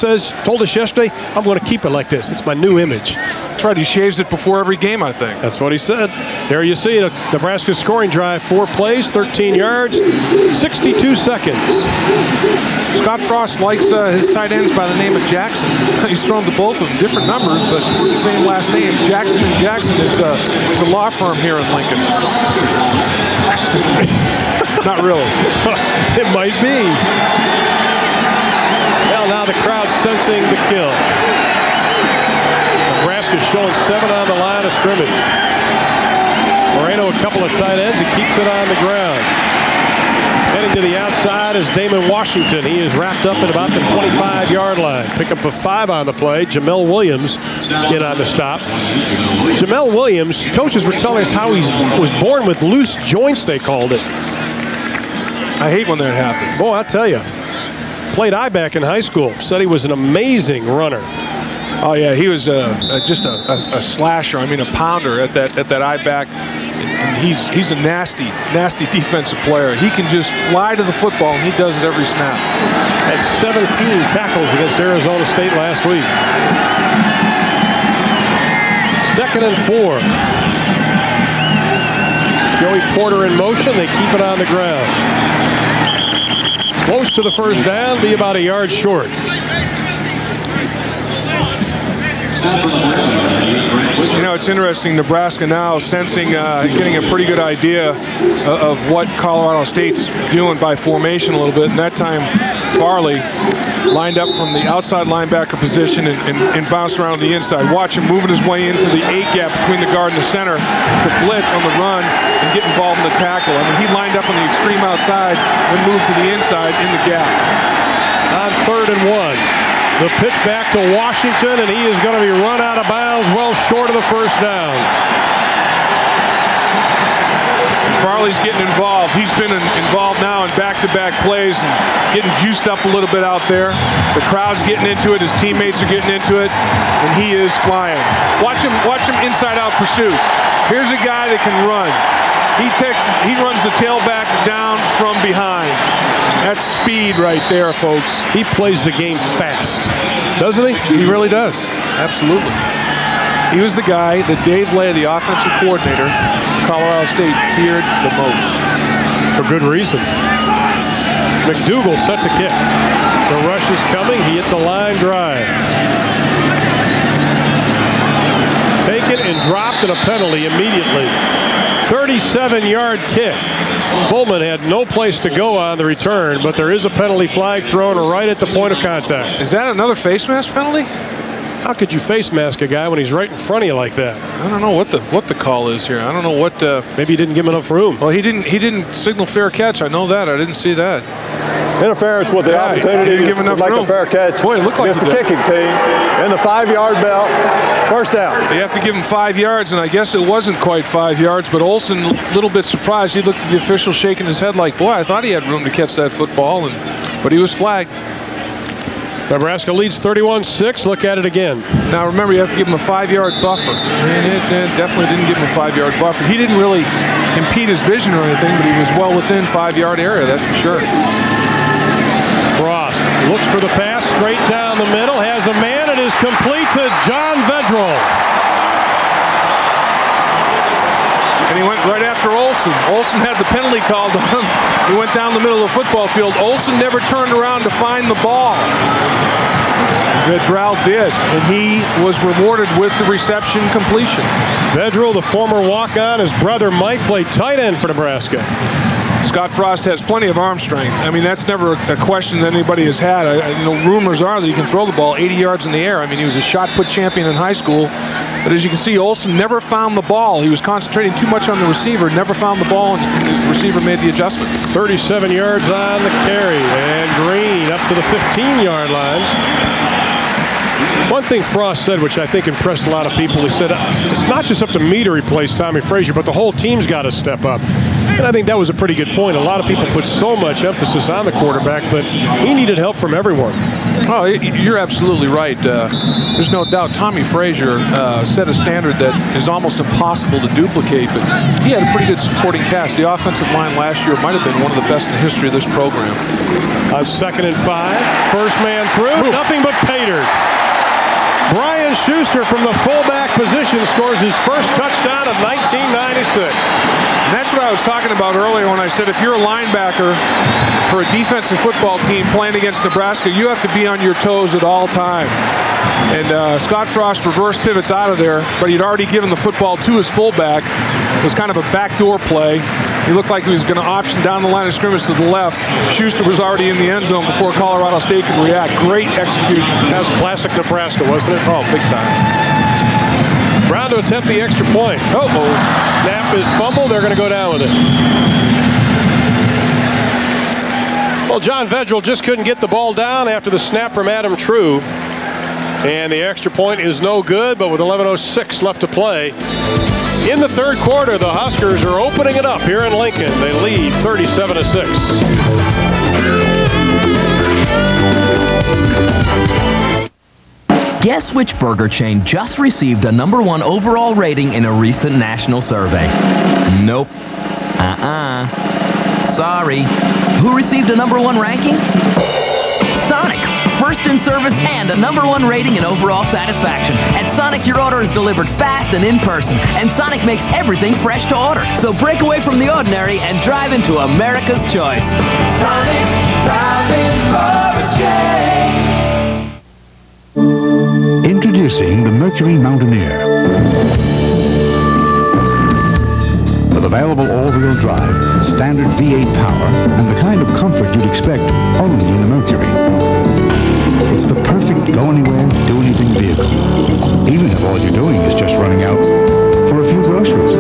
told us yesterday, I'm going to keep it like this. It's my new image. That's right, he shaves it before every game, I think. That's what he said. There you see it. Nebraska scoring drive, 4 plays, 13 yards, 62 seconds. Scott Frost likes his tight ends by the name of Jackson. He's thrown to both of them, different numbers, but the same last name, Jackson and Jackson. It's a law firm here in Lincoln. Not really. It might be. Well, now the crowd sensing the kill. Nebraska's showing 7 on the line of scrimmage. Moreno a couple of tight ends. He keeps it on the ground. Heading to the outside is Damon Washington. He is wrapped up at about the 25-yard line. Pick up a 5 on the play. Jamel Williams in on the stop. Jamel Williams, coaches were telling us how he was born with loose joints, they called it. I hate when that happens. Boy, I tell you. Played I-back in high school. Said he was an amazing runner. Oh, yeah, he was just a slasher. I mean, a pounder at that I-back. And he's a nasty defensive player. He can just fly to the football, and he does it every snap. Had 17 tackles against Arizona State last week. 2nd and 4. Joey Porter in motion. They keep it on the ground. Close to the first down, be about a yard short. You know, know, it's interesting. Nebraska now sensing, getting a pretty good idea of what Colorado State's doing by formation a little bit. And that time, Farley lined up from the outside linebacker position and bounced around to the inside. Watch him moving his way into the 8 gap between the guard and the center to blitz on the run and get involved in the tackle. I mean, he lined up on the extreme outside and moved to the inside in the gap. On 3rd and 1. The pitch back to Washington, and he is going to be run out of bounds well short of the first down. Farley's getting involved. He's been involved now in back-to-back plays and getting juiced up a little bit out there. The crowd's getting into it. His teammates are getting into it, and he is flying. Watch him inside-out pursuit. Here's a guy that can run. He runs the tailback down from behind. That's speed right there, folks. He plays the game fast, doesn't he? He really does. Absolutely. He was the guy that Dave Lay, the offensive coordinator, Colorado State, feared the most. For good reason. McDougal set to kick. The rush is coming. He hits a line drive. Taken and dropped, and a penalty immediately. 37-yard kick. Fullman had no place to go on the return, but there is a penalty flag thrown right at the point of contact. Is that another face mask penalty? How could you face mask a guy when he's right in front of you like that? I don't know what the call is here. I don't know what. Maybe he didn't give him enough room. Well, he didn't signal fair catch. I know that. I didn't see that. Interference with the opportunity to make a fair catch. Boy, it looked like against the kicking team in the 5-yard belt. First down. You have to give him 5 yards, and I guess it wasn't quite 5 yards, but Olsen, a little bit surprised. He looked at the official shaking his head like, boy, I thought he had room to catch that football, but he was flagged. Nebraska leads 31-6. Look at it again. Now, remember, you have to give him a 5-yard buffer. And it definitely didn't give him a 5-yard buffer. He didn't really impede his vision or anything, but he was well within 5-yard area, that's for sure. Frost looks for the pass straight down the middle, has a man, it is complete to John Vedral. And he went right after Olsen. Olsen had the penalty called on him. He went down the middle of the football field. Olsen never turned around to find the ball. Vedral did, and he was rewarded with the reception completion. Vedral, the former walk-on, his brother Mike played tight end for Nebraska. Scott Frost has plenty of arm strength. I mean, that's never a question that anybody has had. The rumors are that he can throw the ball 80 yards in the air. I mean, he was a shot put champion in high school. But as you can see, Olsen never found the ball. He was concentrating too much on the receiver, never found the ball, and the receiver made the adjustment. 37 yards on the carry, and Green up to the 15-yard line. One thing Frost said, which I think impressed a lot of people, he said, it's not just up to me to replace Tommy Frazier, but the whole team's got to step up. And I think that was a pretty good point. A lot of people put so much emphasis on the quarterback, but he needed help from everyone. Oh, you're absolutely right. There's no doubt Tommy Frazier set a standard that is almost impossible to duplicate, but he had a pretty good supporting cast. The offensive line last year might have been one of the best in the history of this program. On 2nd and 5, first man through, nothing but pay dirt. Brian Schuster from the fullback position scores his first touchdown of 1996. And that's what I was talking about earlier when I said if you're a linebacker for a defensive football team playing against Nebraska, you have to be on your toes at all time. And Scott Frost reverse pivots out of there, but he'd already given the football to his fullback. It was kind of a backdoor play. He looked like he was going to option down the line of scrimmage to the left. Schuster was already in the end zone before Colorado State could react. Great execution. That was classic Nebraska, wasn't it? Oh, big time. Brown to attempt the extra point. Snap is fumbled. They're going to go down with it. Well, John Vedral just couldn't get the ball down after the snap from Adam True. And the extra point is no good, but with 11:06 left to play. In the third quarter, the Huskers are opening it up here in Lincoln. They lead 37-6. Guess which burger chain just received a #1 overall rating in a recent national survey? Nope. Sorry. Who received a #1 ranking? Sonic. First in service and a #1 rating in overall satisfaction. At Sonic, your order is delivered fast and in person. And Sonic makes everything fresh to order. So break away from the ordinary and drive into America's choice. Sonic, driving for a change. Introducing the Mercury Mountaineer. With available all-wheel drive, standard V8 power, and the kind of comfort you'd expect only in a Mercury. It's the perfect go-anywhere, do-anything vehicle, even if all you're doing is just running out for a few groceries.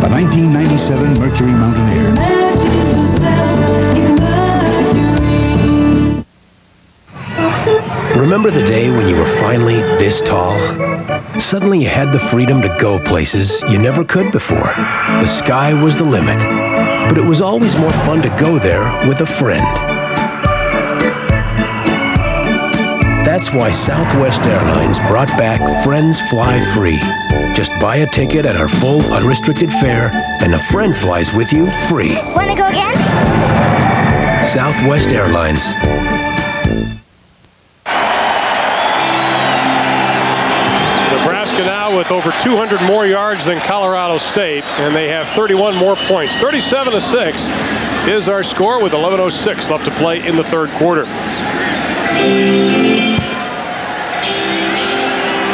The 1997 Mercury Mountaineer. Remember the day when you were finally this tall? Suddenly you had the freedom to go places you never could before. The sky was the limit, but it was always more fun to go there with a friend. That's why Southwest Airlines brought back Friends Fly Free. Just buy a ticket at our full unrestricted fare, and a friend flies with you free. Wanna go again? Southwest Airlines. Nebraska now with over 200 more yards than Colorado State, and they have 31 more points. 37-6 is our score with 11:06 left to play in the third quarter.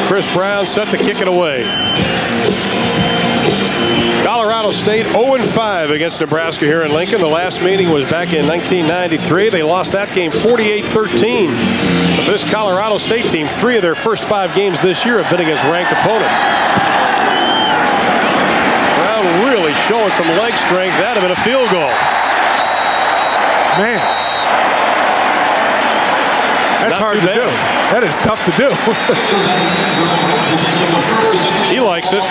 Chris Brown set to kick it away. Colorado State 0-5 against Nebraska here in Lincoln. The last meeting was back in 1993. They lost that game 48-13. But this Colorado State team, 3 of their first 5 games this year have been against ranked opponents. Brown really showing some leg strength. That'd have been a field goal. Man. That's hard to do. That is tough to do. He likes it.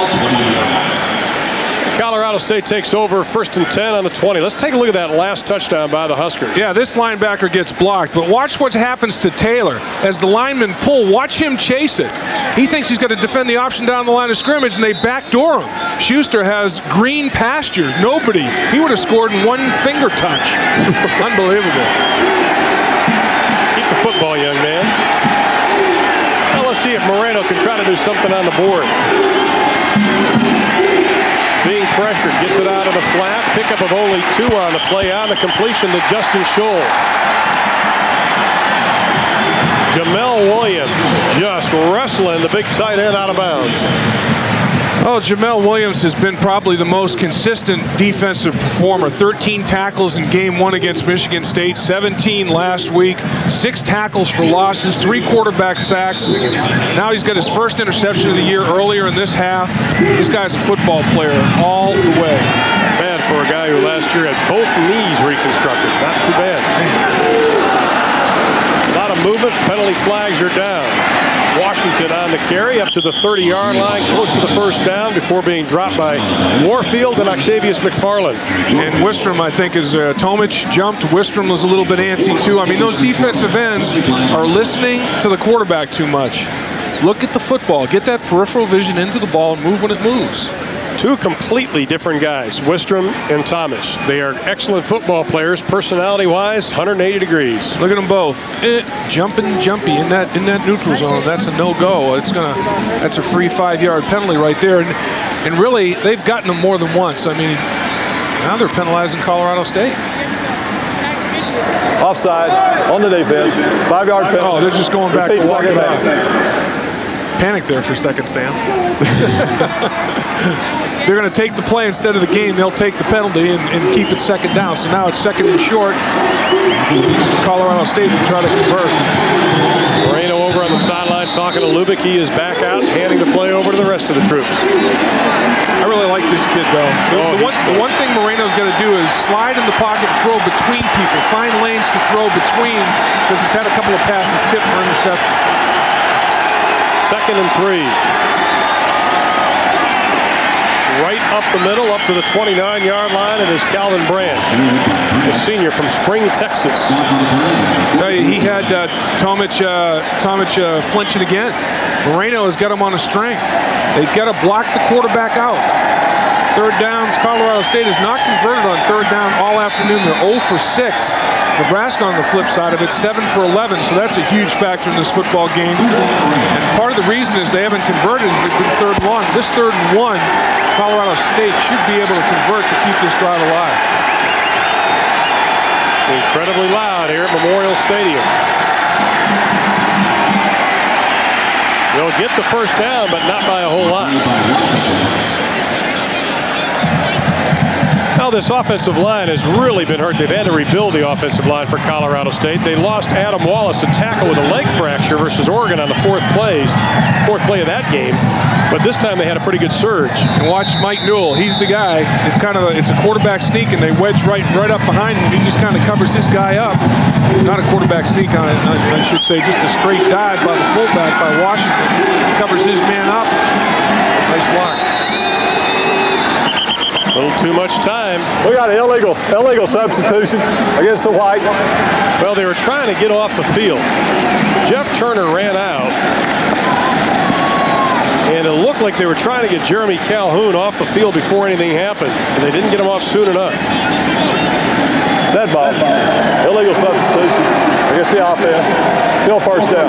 Colorado State takes over 1st and 10 on the 20. Let's take a look at that last touchdown by the Huskers. Yeah, this linebacker gets blocked, but watch what happens to Taylor. As the linemen pull, watch him chase it. He thinks he's going to defend the option down the line of scrimmage, and they backdoor him. Schuster has green pastures. Nobody. He would have scored in one finger touch. Unbelievable. Keep the football, young man. Well, let's see if Moreno can try to do something on the board. Being pressured, gets it out of the flat. Pickup of only 2 on the play on the completion to Justin Scholl. Jamel Williams just wrestling the big tight end out of bounds. Oh, Jamel Williams has been probably the most consistent defensive performer. 13 tackles in game 1 against Michigan State, 17 last week, 6 tackles for losses, 3 quarterback sacks. Now he's got his first interception of the year earlier in this half. This guy's a football player all the way. Bad for a guy who last year had both knees reconstructed. Not too bad. A lot of movement. Penalty flags are down. Washington on the carry up to the 30-yard line, close to the first down before being dropped by Warfield and Octavius McFarland. And Wistrom, I think, as Tomich jumped, Wistrom was a little bit antsy too. I mean, those defensive ends are listening to the quarterback too much. Look at the football. Get that peripheral vision into the ball and move when it moves. 2 completely different guys, Wistrom and Thomas. They are excellent football players, personality-wise, 180 degrees. Look at them both. Jumpy in that neutral zone. That's a no-go. That's a free 5-yard penalty right there. And really, they've gotten them more than once. I mean, now they're penalizing Colorado State. Offside on the defense. 5-yard penalty. Oh, they're just going back to walk it off. Panic there for a second, Sam. They're going to take the play instead of the game. They'll take the penalty and keep it 2nd down. So now it's 2nd and short for Colorado State to try to convert. Moreno over on the sideline talking to Lubick. He is back out, handing the play over to the rest of the troops. I really like this kid, though. The one thing Moreno's going to do is slide in the pocket and throw between people. Find lanes to throw between, because he's had a couple of passes tipped for interception. 2nd and 3. Right up the middle, up to the 29-yard line, and is Calvin Branch, a senior from Spring, Texas. I tell you, he had Tomich flinching again. Moreno has got him on a string. They've got to block the quarterback out. 3rd downs, Colorado State has not converted on 3rd down all afternoon. They're 0 for 6. Nebraska on the flip side of it, 7 for 11, so that's a huge factor in this football game. And part of the reason is they haven't converted is they've been 3rd and 1. This 3rd and 1, Colorado State should be able to convert to keep this drive alive. Incredibly loud here at Memorial Stadium. They'll get the first down, but not by a whole lot. Now this offensive line has really been hurt. They've had to rebuild the offensive line for Colorado State. They lost Adam Wallace, a tackle with a leg fracture versus Oregon on the fourth play of that game. But this time they had a pretty good surge. And watch Mike Newell. He's the guy. It's a quarterback sneak, and they wedge right up behind him. He just kind of covers his guy up. Not a quarterback sneak on it, I should say, just a straight dive by the fullback by Washington. Covers his man up. Nice block. A little too much time. We got an illegal substitution against the White. Well, they were trying to get off the field. Jeff Turner ran out. And it looked like they were trying to get Jeremy Calhoun off the field before anything happened. And they didn't get him off soon enough. Dead ball. Illegal substitution against the offense. Still first down.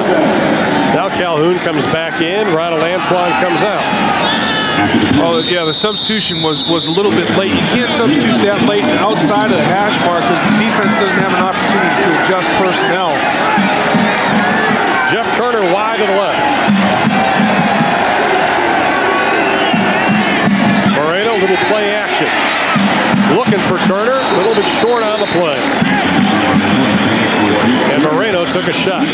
Now Calhoun comes back in. Ronald Antoine comes out. Oh, yeah, the substitution was a little bit late. You can't substitute that late outside of the hash mark because the defense doesn't have an opportunity to adjust personnel. Jeff Turner wide to the left. Moreno, little play action. Looking for Turner, a little bit short on the play. And Moreno took a shot.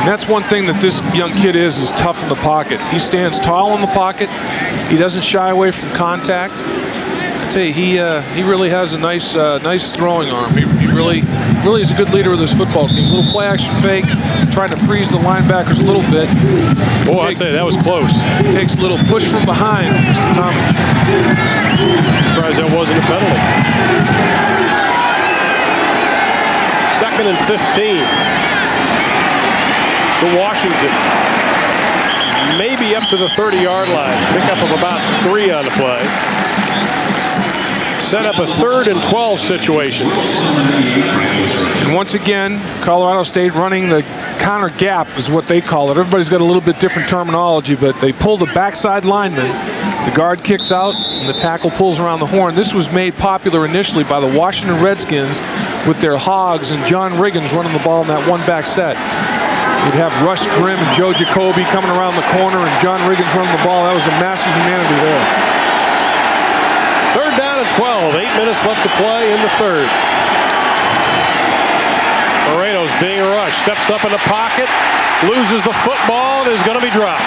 And that's one thing that this young kid is tough in the pocket. He stands tall in the pocket. He doesn't shy away from contact. I tell you, he really has a nice throwing arm. He really is a good leader of this football team. A little play action fake, trying to freeze the linebackers a little bit. Oh, I'd say that was close. Takes a little push from behind, Mr. Thomas. Surprised that wasn't a penalty. 2nd and 15. To Washington. Maybe up to the 30-yard line. Pickup of about 3 on the play. Set up a 3rd and 12 situation. And once again, Colorado State running the counter gap is what they call it. Everybody's got a little bit different terminology, but they pull the backside lineman. The guard kicks out, and the tackle pulls around the horn. This was made popular initially by the Washington Redskins with their Hogs and John Riggins running the ball in that one-back set. You'd have Russ Grimm and Joe Jacoby coming around the corner and John Riggins running the ball. That was a massive humanity there. 3rd down and 12. 8 minutes left to play in the 3rd. Moreno's being rushed. Steps up in the pocket. Loses the football and is going to be dropped.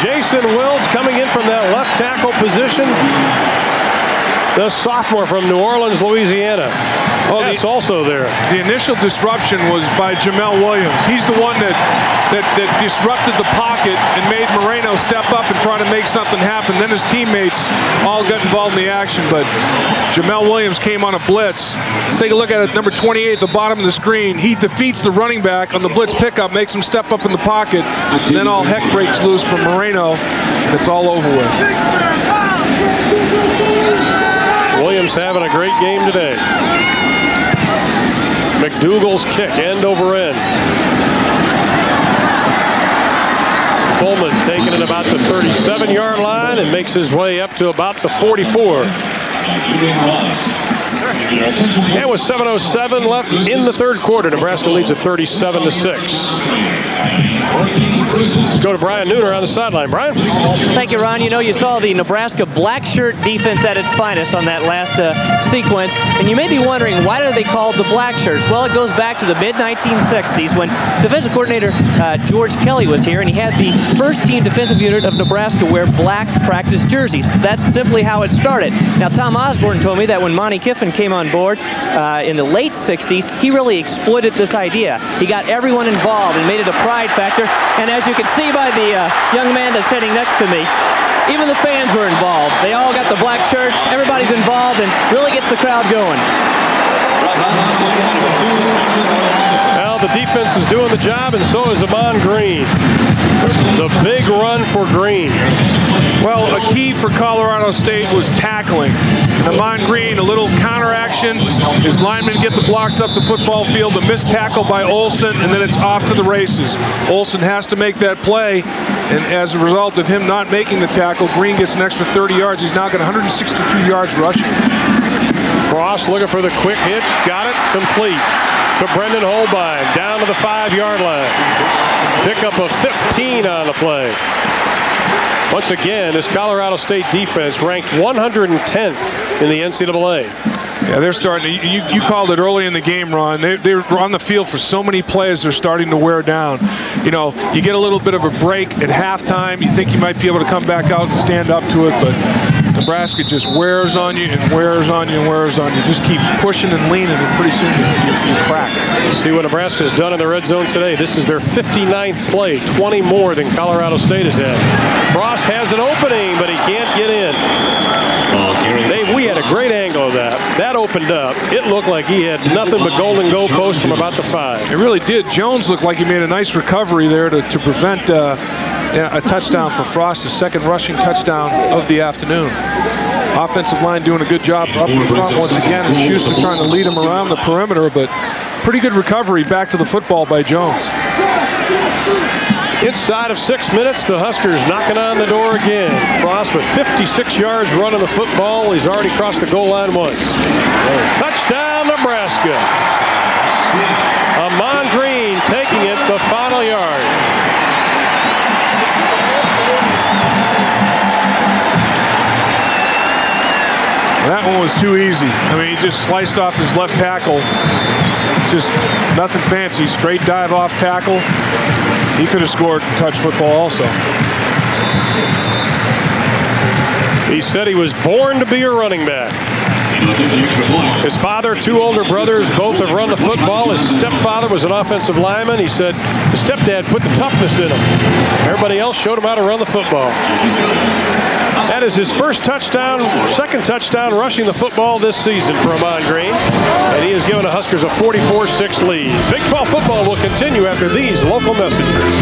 Jason Wills coming in from that left tackle position. The sophomore from New Orleans, Louisiana. Oh, that's also there. The initial disruption was by Jamel Williams. He's the one that disrupted the pocket and made Moreno step up and try to make something happen. Then his teammates all got involved in the action, but Jamel Williams came on a blitz. Let's take a look at it. Number 28 at the bottom of the screen. He defeats the running back on the blitz pickup, makes him step up in the pocket, and then all heck breaks loose from Moreno. It's all over with. Williams having a great game today. McDougal's kick, end over end. Pullman taking it about the 37-yard line and makes his way up to about the 44. And with 7:07 left in the 3rd quarter, Nebraska leads at 37-6. Let's go to Brian Nooner on the sideline. Brian? Thank you, Ron. You know, you saw the Nebraska black shirt defense at its finest on that last sequence. And you may be wondering, why are they called the black shirts? Well, it goes back to the mid-1960s when defensive coordinator George Kelly was here, and he had the first-team defensive unit of Nebraska wear black practice jerseys. That's simply how it started. Now, Tom Osborne told me that when Monty Kiffin came on board in the late 60s, he really exploited this idea. He got everyone involved and made it a pride factor. And as you can see by the young man that's sitting next to me, even the fans were involved. They all got the black shirts. Everybody's involved and really gets the crowd going. Well, the defense is doing the job, and so is Amon Green. The big run for Green. Well, a key for Colorado State was tackling. Amon Green, a little counter action. His linemen get the blocks up the football field. A missed tackle by Olsen, and then it's off to the races. Olsen has to make that play, and as a result of him not making the tackle, Green gets an extra 30 yards. He's now got 162 yards rushing. Frost looking for the quick hitch. Got it. Complete to Brendan Holbein. Down to the 5-yard line. Pickup of 15 on the play. Once again, this Colorado State defense ranked 110th in the NCAA. Yeah, they're starting to, you called it early in the game, Ron. They're on the field for so many plays, they're starting to wear down. You know, you get a little bit of a break at halftime. You think you might be able to come back out and stand up to it, but Nebraska just wears on you and wears on you and wears on you. Just keep pushing and leaning, and pretty soon you crack. See what Nebraska's done in the red zone today. This is their 59th play, 20 more than Colorado State has had. Frost has an opening, but he can't get in. Dave, we had a great angle of that. That opened up. It looked like he had nothing but golden goalposts from about the 5. It really did. Jones looked like he made a nice recovery there to prevent a touchdown for Frost, his second rushing touchdown of the afternoon. Offensive line doing a good job up in front once again, and Schuster trying to lead him around the perimeter, but pretty good recovery back to the football by Jones. Inside of 6 minutes, the Huskers knocking on the door again. Frost with 56 yards running the football. He's already crossed the goal line once. Touchdown, Nebraska. Amon Green taking it the final yard. That one was too easy. I mean, he just sliced off his left tackle. Just nothing fancy. Straight dive off tackle. He could have scored touch football also. He said he was born to be a running back. His father, 2 older brothers, both have run the football. His stepfather was an offensive lineman. He said his stepdad put the toughness in him. Everybody else showed him how to run the football. That is his first touchdown, second touchdown rushing the football this season for Amon Green. And he has given the Huskers a 44-6 lead. Big 12 football will continue after these local messages.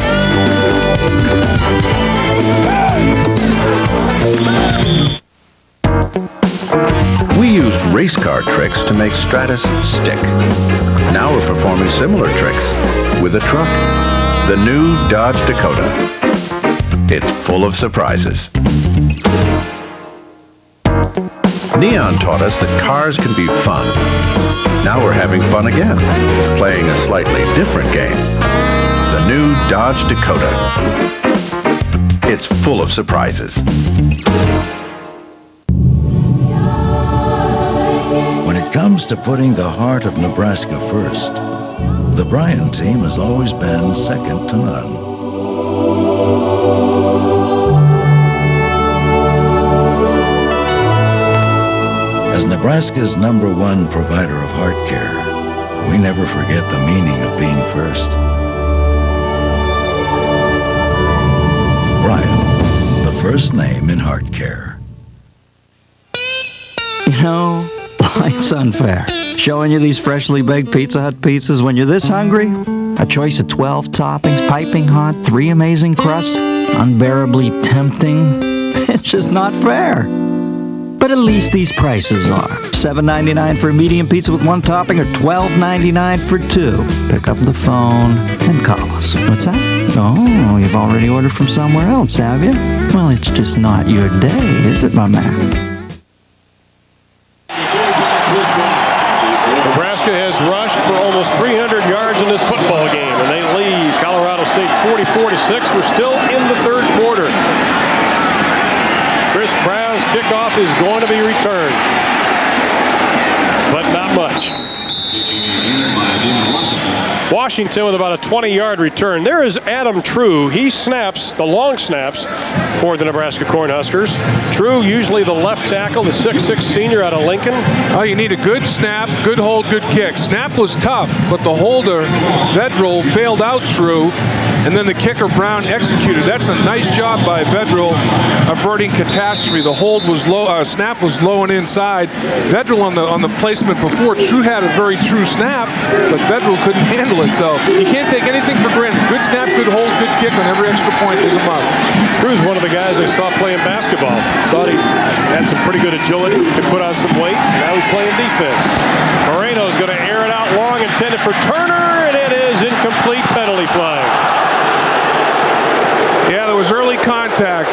We used race car tricks to make Stratus stick. Now we're performing similar tricks with a truck. The new Dodge Dakota. It's full of surprises. Neon taught us that cars can be fun. Now we're having fun again, playing a slightly different game. The new Dodge Dakota. It's full of surprises. When it comes to putting the heart of Nebraska first, the Bryan team has always been second to none. As Nebraska's #1 provider of heart care, we never forget the meaning of being first. Bryan, the first name in heart care. You know, life's unfair. Showing you these freshly baked Pizza Hut pizzas when you're this hungry? A choice of 12 toppings, piping hot, 3 amazing crusts, unbearably tempting. It's just not fair. But at least these prices are. $7.99 for a medium pizza with 1 topping or $12.99 for 2. Pick up the phone and call us. What's that? Oh, you've already ordered from somewhere else, have you? Well, it's just not your day, is it, my man? Nebraska has rushed for almost 300 yards in this football game, and they lead Colorado State 44-6. We're still in the 3rd quarter. Chris Brown's kickoff is going to be returned, but not much. Washington with about a 20-yard return. There is Adam True. He snaps the long snaps for the Nebraska Cornhuskers. True, usually the left tackle, the 6'6 senior out of Lincoln. Oh, you need a good snap, good hold, good kick. Snap was tough, but the holder, Vedral, bailed out True, and then the kicker, Brown, executed. That's a nice job by Vedral averting catastrophe. The hold was low, snap was low and inside. Vedral on the placement before. True had a very true snap, but Vedral couldn't handle it. So you can't take anything for granted. Good snap, good hold, good kick on every extra point is a must. True's one of the guys I saw playing basketball. Thought he had some pretty good agility, could put on some weight. Now he's playing defense. Moreno's going to air it out long, intended for Turner, and it is incomplete, penalty flag. Yeah, there was early contact.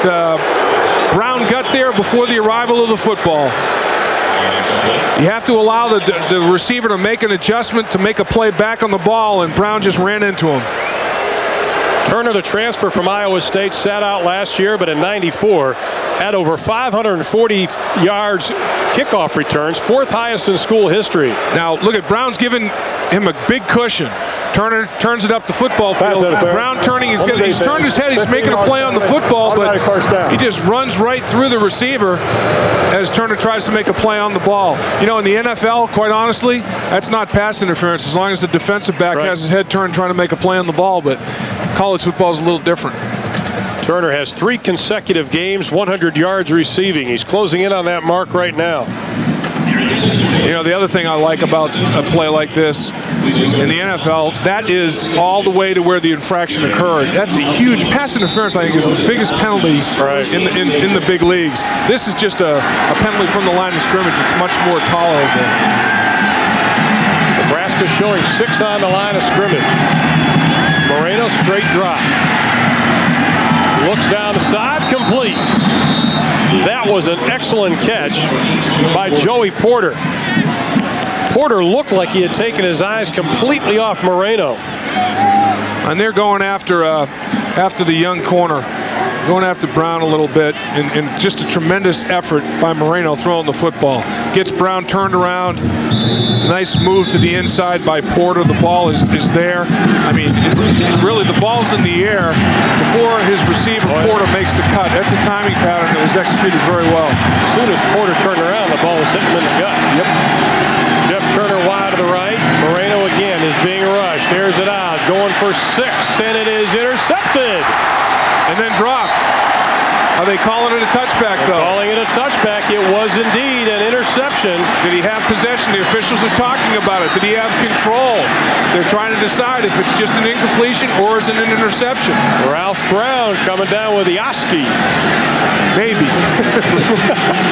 Brown got there before the arrival of the football. You have to allow the receiver to make an adjustment to make a play back on the ball, and Brown just ran into him. Turner, the transfer from Iowa State, sat out last year, but in '94 had over 540 yards kickoff returns, 4th highest in school history. Now, look at Brown's giving him a big cushion. Turner turns it up the football field. Brown turning, he's turned his head, he's making a play on the football, but he just runs right through the receiver as Turner tries to make a play on the ball. You know, in the NFL, quite honestly, that's not pass interference as long as the defensive back has his head turned trying to make a play on the ball, but college football is a little different. Turner has 3 consecutive games, 100 yards receiving. He's closing in on that mark right now. You know, the other thing I like about a play like this in the NFL, that is all the way to where the infraction occurred. That's a huge pass interference. I think is the biggest penalty in the big leagues. This is just a penalty from the line of scrimmage. It's much more tolerable. Nebraska showing 6 on the line of scrimmage. Moreno, straight drop. Looks down the side, complete. That was an excellent catch by Joey Porter. Porter looked like he had taken his eyes completely off Moreno. And they're going after the young corner, going after Brown a little bit, and just a tremendous effort by Moreno throwing the football. Gets Brown turned around. Nice move to the inside by Porter. The ball is there. I mean, really the ball's in the air before his receiver, Porter, makes the cut. That's a timing pattern that was executed very well. As soon as Porter turned around, the ball was hitting him in the gut. Yep. Jeff Turner wide to the right. Moreno again is being rushed. Airs it out. Going for 6, and it is intercepted. And then dropped. Are they calling it a touchback, though? Calling it a touchback. It was indeed an interception. Did he have possession? The officials are talking about it. Did he have control? They're trying to decide if it's just an incompletion or is it an interception. Ralph Brown coming down with the Oski. Maybe.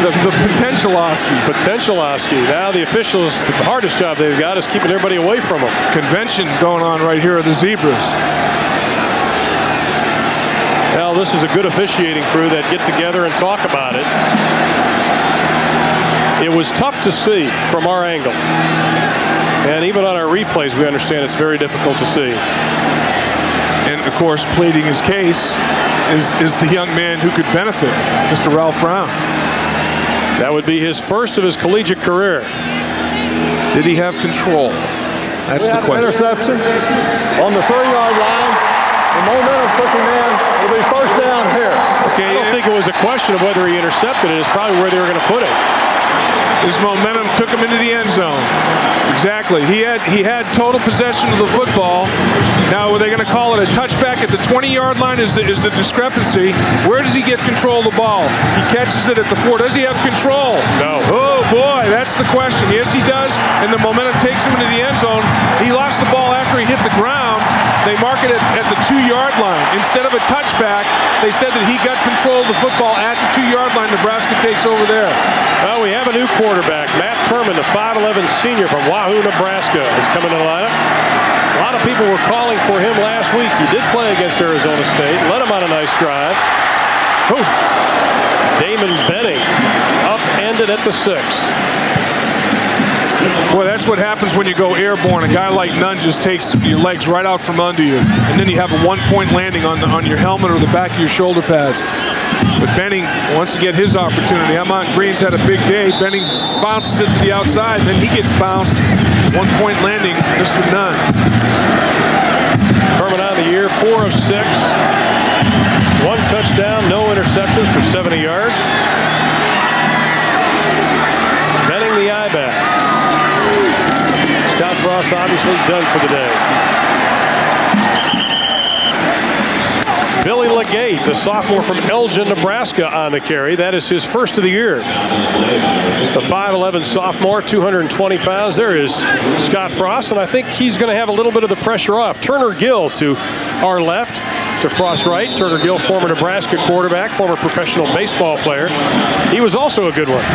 the potential Oski. Potential Oski. Now the officials, the hardest job they've got is keeping everybody away from them. Convention going on right here of the Zebras. Well, this is a good officiating crew that get together and talk about it. It was tough to see from our angle. And even on our replays, we understand it's very difficult to see. And, of course, pleading his case is the young man who could benefit, Mr. Ralph Brown. That would be his first of his collegiate career. Did he have control? That's the question. Interception on the 3-yard line. The momentum took him in. It'll be first down here. Okay, I don't think it was a question of whether he intercepted it. It's probably where they were going to put it. His momentum took him into the end zone. Exactly. He had total possession of the football. Now, are they going to call it a touchback at the 20-yard line? Is the discrepancy? Where does he get control of the ball? He catches it at the 4. Does he have control? No. Oh boy, that's the question. Yes, he does. And the momentum takes him into the end zone. He lost the ball after he hit the ground. They mark it at the 2-yard line. Instead of a touchback, they said that he got control of the football at the 2-yard line. Nebraska takes over there. Well, we have a new quarterback. Matt Turman, the 5'11 senior from Wahoo, Nebraska, is coming to the lineup. A lot of people were calling for him last week. He did play against Arizona State. Led him on a nice drive. Ooh. Damon Benning upended at the 6. Boy, that's what happens when you go airborne. A guy like Nunn just takes your legs right out from under you, and then you have a one-point landing on your helmet or the back of your shoulder pads. But Benning wants to get his opportunity. Amon Green's had a big day. Benning bounces it to the outside, then he gets bounced. One-point landing, Mr. Nunn. Turman on the year, 4 of 6. 1 touchdown, no interceptions for 70 yards. Benning the I-back. Scott Frost obviously done for the day. Billy Legate, the sophomore from Elgin, Nebraska, on the carry. That is his first of the year. The 5'11 sophomore, 220 pounds. There is Scott Frost, and I think he's going to have a little bit of the pressure off. Turner Gill to our left, to Frost right. Turner Gill, former Nebraska quarterback, former professional baseball player. He was also a good one.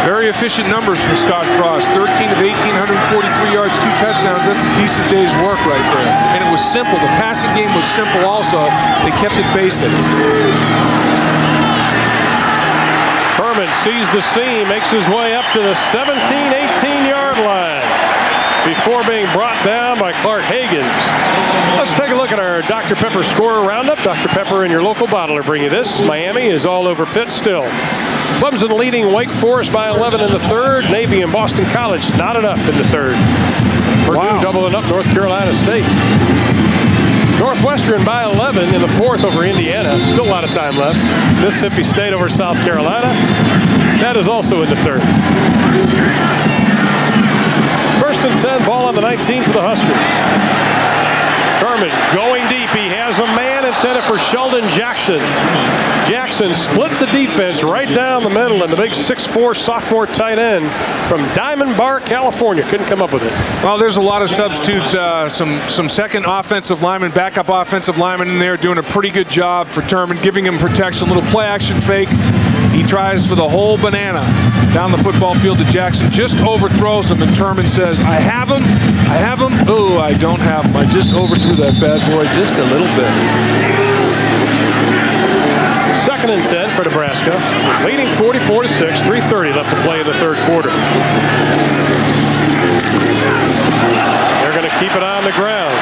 Very efficient numbers for Scott Frost. 13 of 18, 143 yards, 2 touchdowns. That's a decent day's work right there. And it was simple. The passing game was simple also. They kept it basic. Thurman sees the seam, makes his way up to the 17, 18-yard line before being brought down by Clark Higgins. Let's take a look at our Dr. Pepper scorer roundup. Dr. Pepper and your local bottler bring you this. Miami is all over Pitt still. Clemson leading Wake Forest by 11 in the third. Navy and Boston College knotted up in the third. Purdue doubling up North Carolina State. Northwestern by 11 in the fourth over Indiana. Still a lot of time left. Mississippi State over South Carolina. That is also in the third. First and 10, ball on the 19 for the Huskers. Thurman going deep. He has a man intended for Sheldon Jackson. Jackson split the defense right down the middle, and the big 6'4" sophomore tight end from Diamond Bar, California, couldn't come up with it. Well, there's a lot of substitutes. Some second offensive linemen, backup offensive linemen in there doing a pretty good job for Thurman, giving him protection, a little play action fake. He tries for the whole banana down the football field to Jackson, just overthrows him, and Thurman says, I have him. Oh, I don't have him. I just overthrew that bad boy just a little bit. Second and 10 for Nebraska, leading 44-6, 3:30 left to play in the third quarter. They're going to keep it on the ground.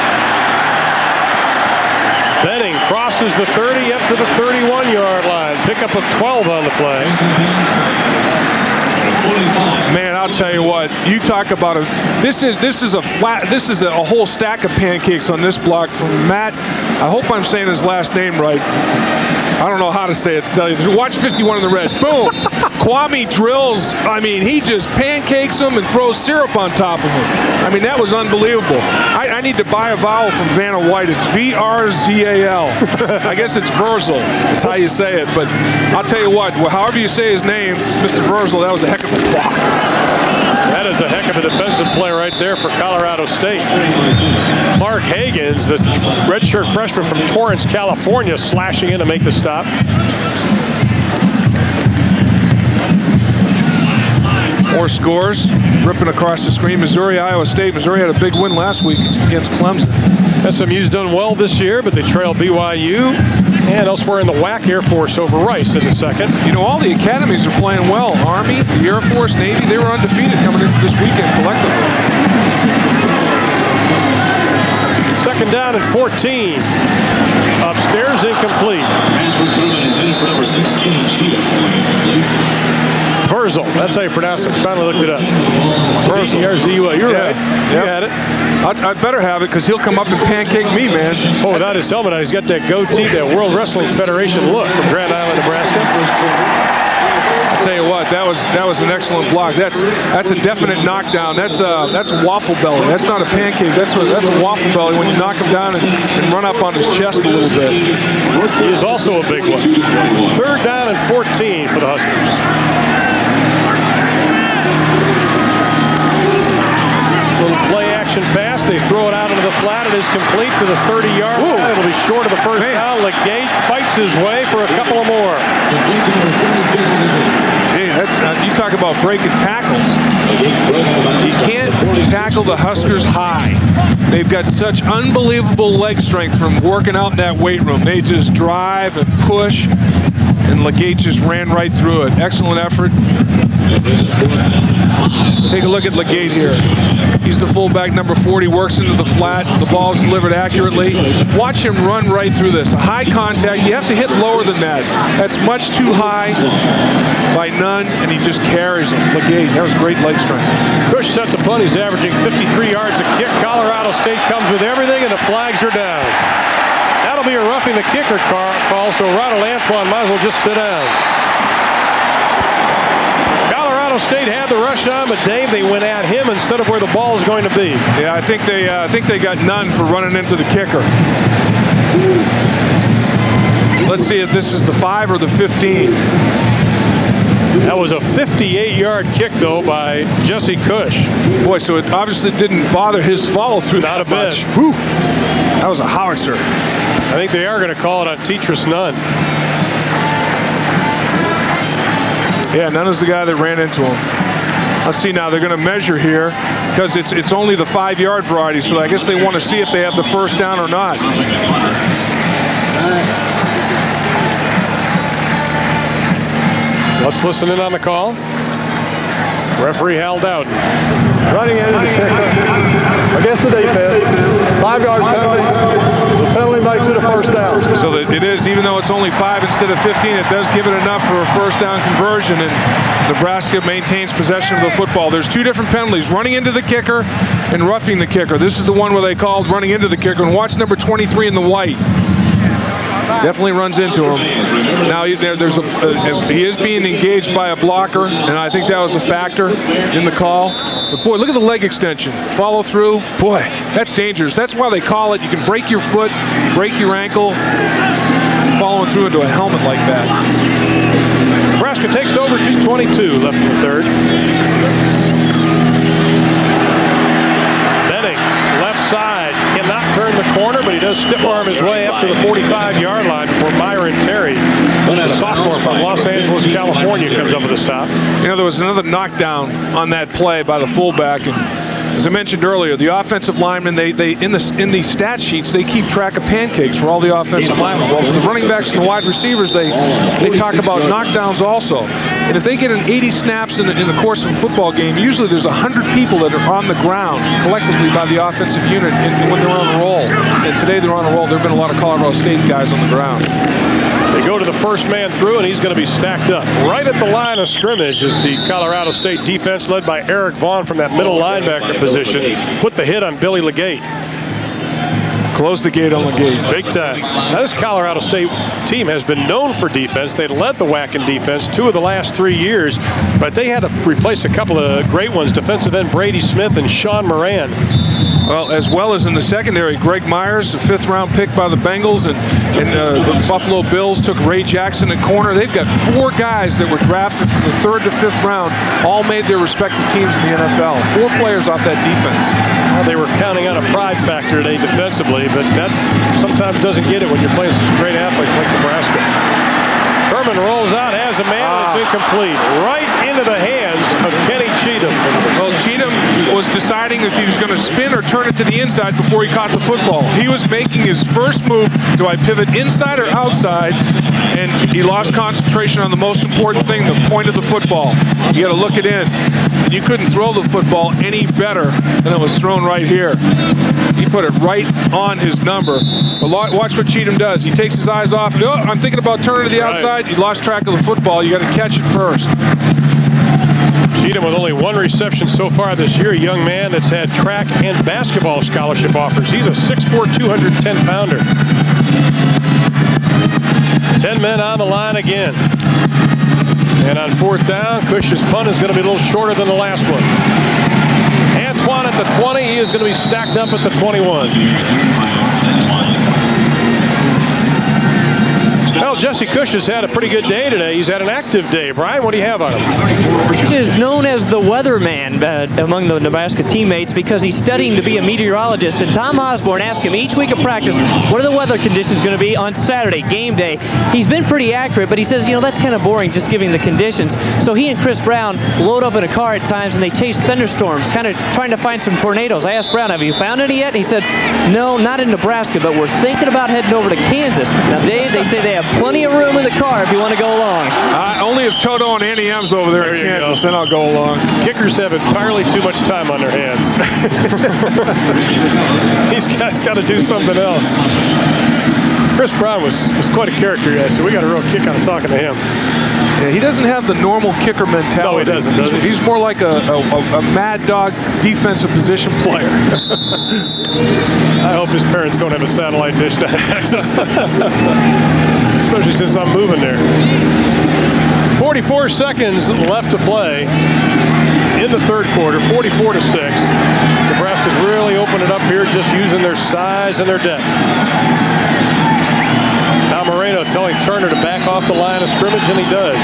Benning crosses the 30 up to the 31-yard line. Pickup of 12 on the play. Man, I'll tell you what. You talk about it. This is a whole stack of pancakes on this block from Matt. I hope I'm saying his last name right. I don't know how to say it to tell you. Watch 51 in the red. Boom. Kwame drills. I mean, he just pancakes them and throws syrup on top of them. I mean, that was unbelievable. I need to buy a vowel from Vanna White. It's V-R-Z-A-L. I guess it's Verzel. That's how you say it. But I'll tell you what, however you say his name, Mr. Verzel, that was a heck of a block. That is a heck of a defensive play right there for Colorado State. Clark Higgins, the redshirt freshman from Torrance, California, slashing in to make the stop. More scores, ripping across the screen. Missouri, Iowa State. Missouri had a big win last week against Clemson. SMU's done well this year, but they trail BYU and elsewhere in the WAC. Air Force over Rice in the second. You know, all the academies are playing well. Army, the Air Force, Navy, they were undefeated coming into this weekend collectively. Second down and 14. Upstairs, incomplete. Verzel, that's how you pronounce it. Finally looked it up. Verzel. You're right. You had it. I better have it because he'll come up and pancake me, man. Oh, without his helmet on, he's got that goatee, that World Wrestling Federation look from Grand Island, Nebraska. I'll tell you what, that was an excellent block. That's a definite knockdown. That's a waffle belly. That's not a pancake. That's a waffle belly when you knock him down and run up on his chest a little bit. He is also a big one. Third down and 14 for the Huskers. Little play action pass. They throw it out into the flat. It is complete to the 30-yard line. It'll be short of the first down. Legate fights his way for a couple of more. Hey, you talk about breaking tackles. You can't tackle the Huskers high. They've got such unbelievable leg strength from working out in that weight room. They just drive and push, and Legate just ran right through it. Excellent effort. Take a look at Legate here. He's the fullback, number 40, works into the flat. The ball's delivered accurately. Watch him run right through this. High contact. You have to hit lower than that. That's much too high by none, and he just carries him. Legate, that was great leg strength. Push set to punt. He's averaging 53 yards a kick. Colorado State comes with everything, and the flags are down. That'll be a roughing the kicker call, so Ronald Antoine might as well just sit down. Colorado State had the rush on, but Dave, they went at him instead of where the ball is going to be. Yeah, I think they got none for running into the kicker. Let's see if this is the 5 or the 15. That was a 58-yard kick, though, by Jesse Cush. Boy, so it obviously didn't bother his follow-through that much. Whew. That was a howitzer. I think they are going to call it on Tetris Nunn. Yeah, Nunn is the guy that ran into him. Let's see now. They're going to measure here because it's only the 5-yard variety, so I guess they want to see if they have the first down or not. Let's listen in on the call. Referee Hal Dowden. Running into the kicker against the defense. 5-yard penalty. The penalty makes it a first down. So that it is, even though it's only 5 instead of 15, it does give it enough for a first down conversion, and Nebraska maintains possession of the football. There's 2 different penalties, running into the kicker and roughing the kicker. This is the one where they called running into the kicker, and watch number 23 in the white. Definitely runs into him. Now he is being engaged by a blocker, and I think that was a factor in the call. But boy, look at the leg extension. Follow through. Boy, that's dangerous. That's why they call it. You can break your foot, break your ankle, following through into a helmet like that. Nebraska takes over 2:22 left in the third. Benning, left side, cannot turn the corner, but he does stiff arm his way up to the 45-yard line before Myron Terry, the sophomore from Los Angeles, California, comes up with a stop. You know, there was another knockdown on that play by the fullback, and as I mentioned earlier, the offensive linemen, they in the stat sheets, they keep track of pancakes for all the offensive linemen. Well, for the running backs and the wide receivers, they talk about knockdowns also. And if they get an 80 snaps in the course of a football game, usually there's 100 people that are on the ground collectively by the offensive unit when they're on a roll. And today they're on a roll. There have been a lot of Colorado State guys on the ground. They go to the first man through, and he's going to be stacked up. Right at the line of scrimmage is the Colorado State defense, led by Eric Vaughn from that middle linebacker position. Put the hit on Billy Legate. Close the gate on Legate. Big time. Now, this Colorado State team has been known for defense. They led the WAC in defense 2 of the last 3 years, but they had to replace a couple of great ones, defensive end Brady Smith and Sean Moran. Well, as well as in the secondary, Greg Myers, a 5th-round pick by the Bengals, and the Buffalo Bills took Ray Jackson at corner. They've got 4 guys that were drafted from the 3rd to 5th round, all made their respective teams in the NFL. 4 players off that defense. Well, they were counting on a pride factor today defensively, but that sometimes doesn't get it when you're playing such great athletes like Nebraska. Herman rolls out, has a man, and it's incomplete. Right into the hands of Kenny Cheatham. Well, Cheatham was deciding if he was going to spin or turn it to the inside before he caught the football. He was making his first move. Do I pivot inside or outside? And he lost concentration on the most important thing, the point of the football. You got to look it in. And you couldn't throw the football any better than it was thrown right here. He put it right on his number. But watch what Cheatham does. He takes his eyes off. And, I'm thinking about turning to the outside. He lost track of the football. You got to catch it first. Cheatham with only 1 reception so far this year, a young man that's had track and basketball scholarship offers. He's a 6'4", 210-pounder. 10 men on the line again. And on 4th down, Cush's punt is going to be a little shorter than the last one. Antoine at the 20. He is going to be stacked up at the 21. Well, Jesse Cush has had a pretty good day today. He's had an active day. Brian, what do you have on him? He is known as the weatherman among the Nebraska teammates because he's studying to be a meteorologist. And Tom Osborne asked him each week of practice, what are the weather conditions going to be on Saturday, game day? He's been pretty accurate, but he says, that's kind of boring just giving the conditions. So he and Chris Brown load up in a car at times and they chase thunderstorms, kind of trying to find some tornadoes. I asked Brown, have you found any yet? And he said, no, not in Nebraska, but we're thinking about heading over to Kansas. Now, Dave, they say they have plenty of room in the car if you want to go along. Only if Toto and Annie M's over there in Kansas, then I'll go along. Kickers have entirely too much time on their hands. These guys got to do something else. Chris Brown was quite a character yesterday, so we got a real kick out of talking to him. Yeah, he doesn't have the normal kicker mentality. No, he doesn't, does he? He's more like a mad dog defensive position player. I hope his parents don't have a satellite dish down in Texas. Especially since I'm moving there. 44 seconds left to play in the 3rd quarter, 44-6. Nebraska's really opened it up here just using their size and their depth. Now Moreno telling Turner to back off the line of scrimmage, and he does.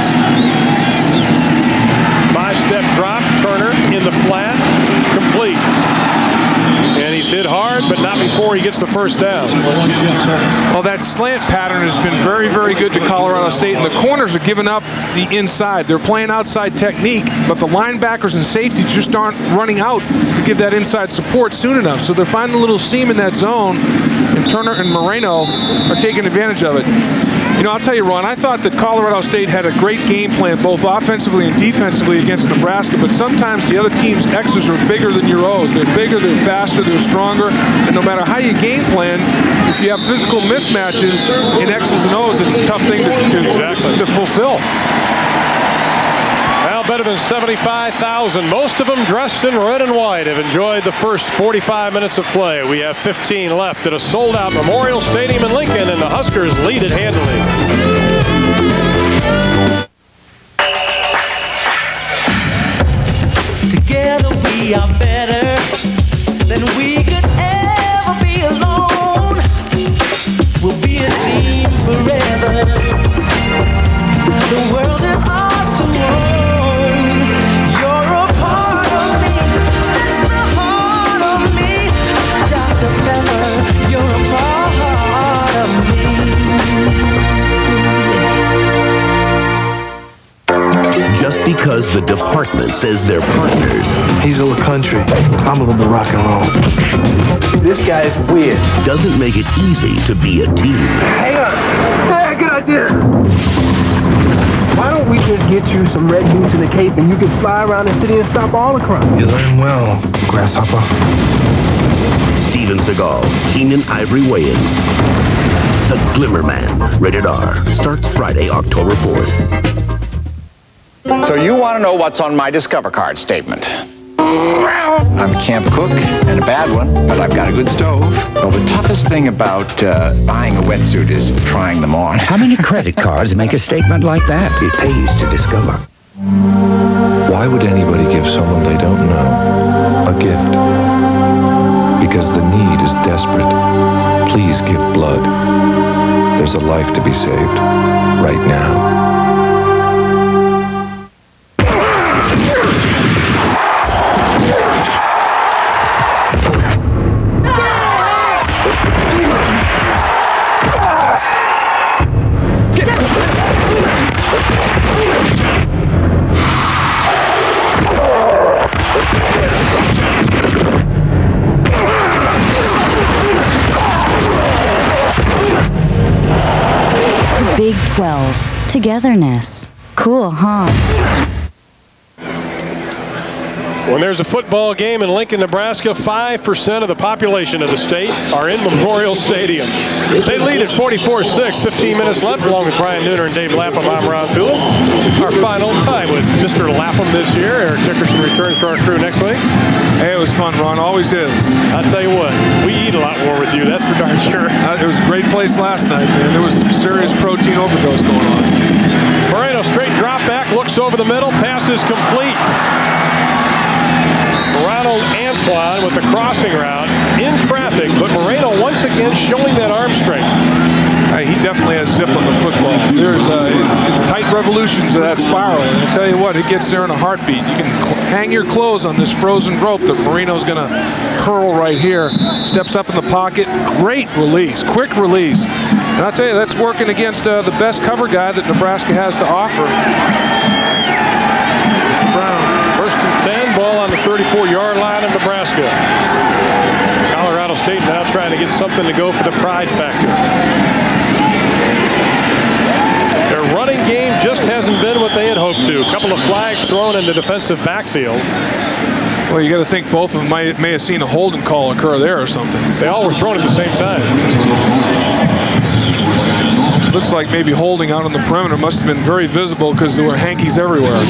5-step drop, Turner in the flat, complete. And he's hit hard, but not before he gets the first down. Well, that slant pattern has been very, very good to Colorado State, and the corners are giving up the inside. They're playing outside technique, but the linebackers and safeties just aren't running out to give that inside support soon enough. So they're finding a little seam in that zone, and Turner and Moreno are taking advantage of it. You know, I'll tell you, Ron, I thought that Colorado State had a great game plan, both offensively and defensively against Nebraska, but sometimes the other team's X's are bigger than your O's. They're bigger, they're faster, they're stronger, and no matter how you game plan, if you have physical mismatches in X's and O's, it's a tough thing to fulfill. Well, better than 75,000. Most of them dressed in red and white have enjoyed the first 45 minutes of play. We have 15 left at a sold-out Memorial Stadium in Lincoln, and the Huskers lead it handily. Together we are better than we could ever be alone. We'll be a team forever. The world is ours to own. You're a part of me, the heart of me. Dr. Pepper, you're a part of me. Just because the department says they're partners. He's a little country. I'm a little bit rock and roll. This guy is weird. Doesn't make it easy to be a team. Hang on. Hey, good idea. Why don't we just get you some red boots and a cape and you can fly around the city and stop all the crime? You learn well, grasshopper. Steven Seagal, Keenan Ivory Wayans. The Glimmer Man, rated R. Starts Friday, October 4th. So you want to know what's on my Discover Card statement? I'm a camp cook and a bad one, but I've got a good stove. Well, the toughest thing about buying a wetsuit is trying them on. How many credit cards make a statement like that? It pays to discover. Why would anybody give someone they don't know a gift? Because the need is desperate. Please give blood. There's a life to be saved right now. Big 12. Togetherness. Cool, huh? When there's a football game in Lincoln, Nebraska, 5% of the population of the state are in Memorial Stadium. They lead at 44-6, 15 minutes left, along with Brian Nooner and Dave Lapham. I'm Ron Poole. Our final time with Mr. Lapham this year. Eric Dickerson returns for our crew next week. Hey, it was fun, Ron. Always is. I'll tell you what, we eat a lot more with you, that's for darn sure. It was a great place last night, man. There was some serious protein overdose going on. Moreno, straight drop back, looks over the middle, pass is complete. Ronald Antoine with the crossing route in traffic, but Moreno once again showing that arm strength. He definitely has zip on the football. There's it's tight revolutions of that spiral, and I tell you what, it gets there in a heartbeat. You can hang your clothes on this frozen rope that Moreno's going to hurl right here. Steps up in the pocket, great release, quick release, and I'll tell you, that's working against the best cover guy that Nebraska has to offer. Brown. 1st and 10, ball on the 34-yard line of Nebraska. Colorado State now trying to get something to go for the pride factor. Their running game just hasn't been what they had hoped to. A couple of flags thrown in the defensive backfield. Well, you got to think both of them may have seen a holding call occur there or something. They all were thrown at the same time. Looks like maybe holding out on the perimeter must have been very visible because there were hankies everywhere.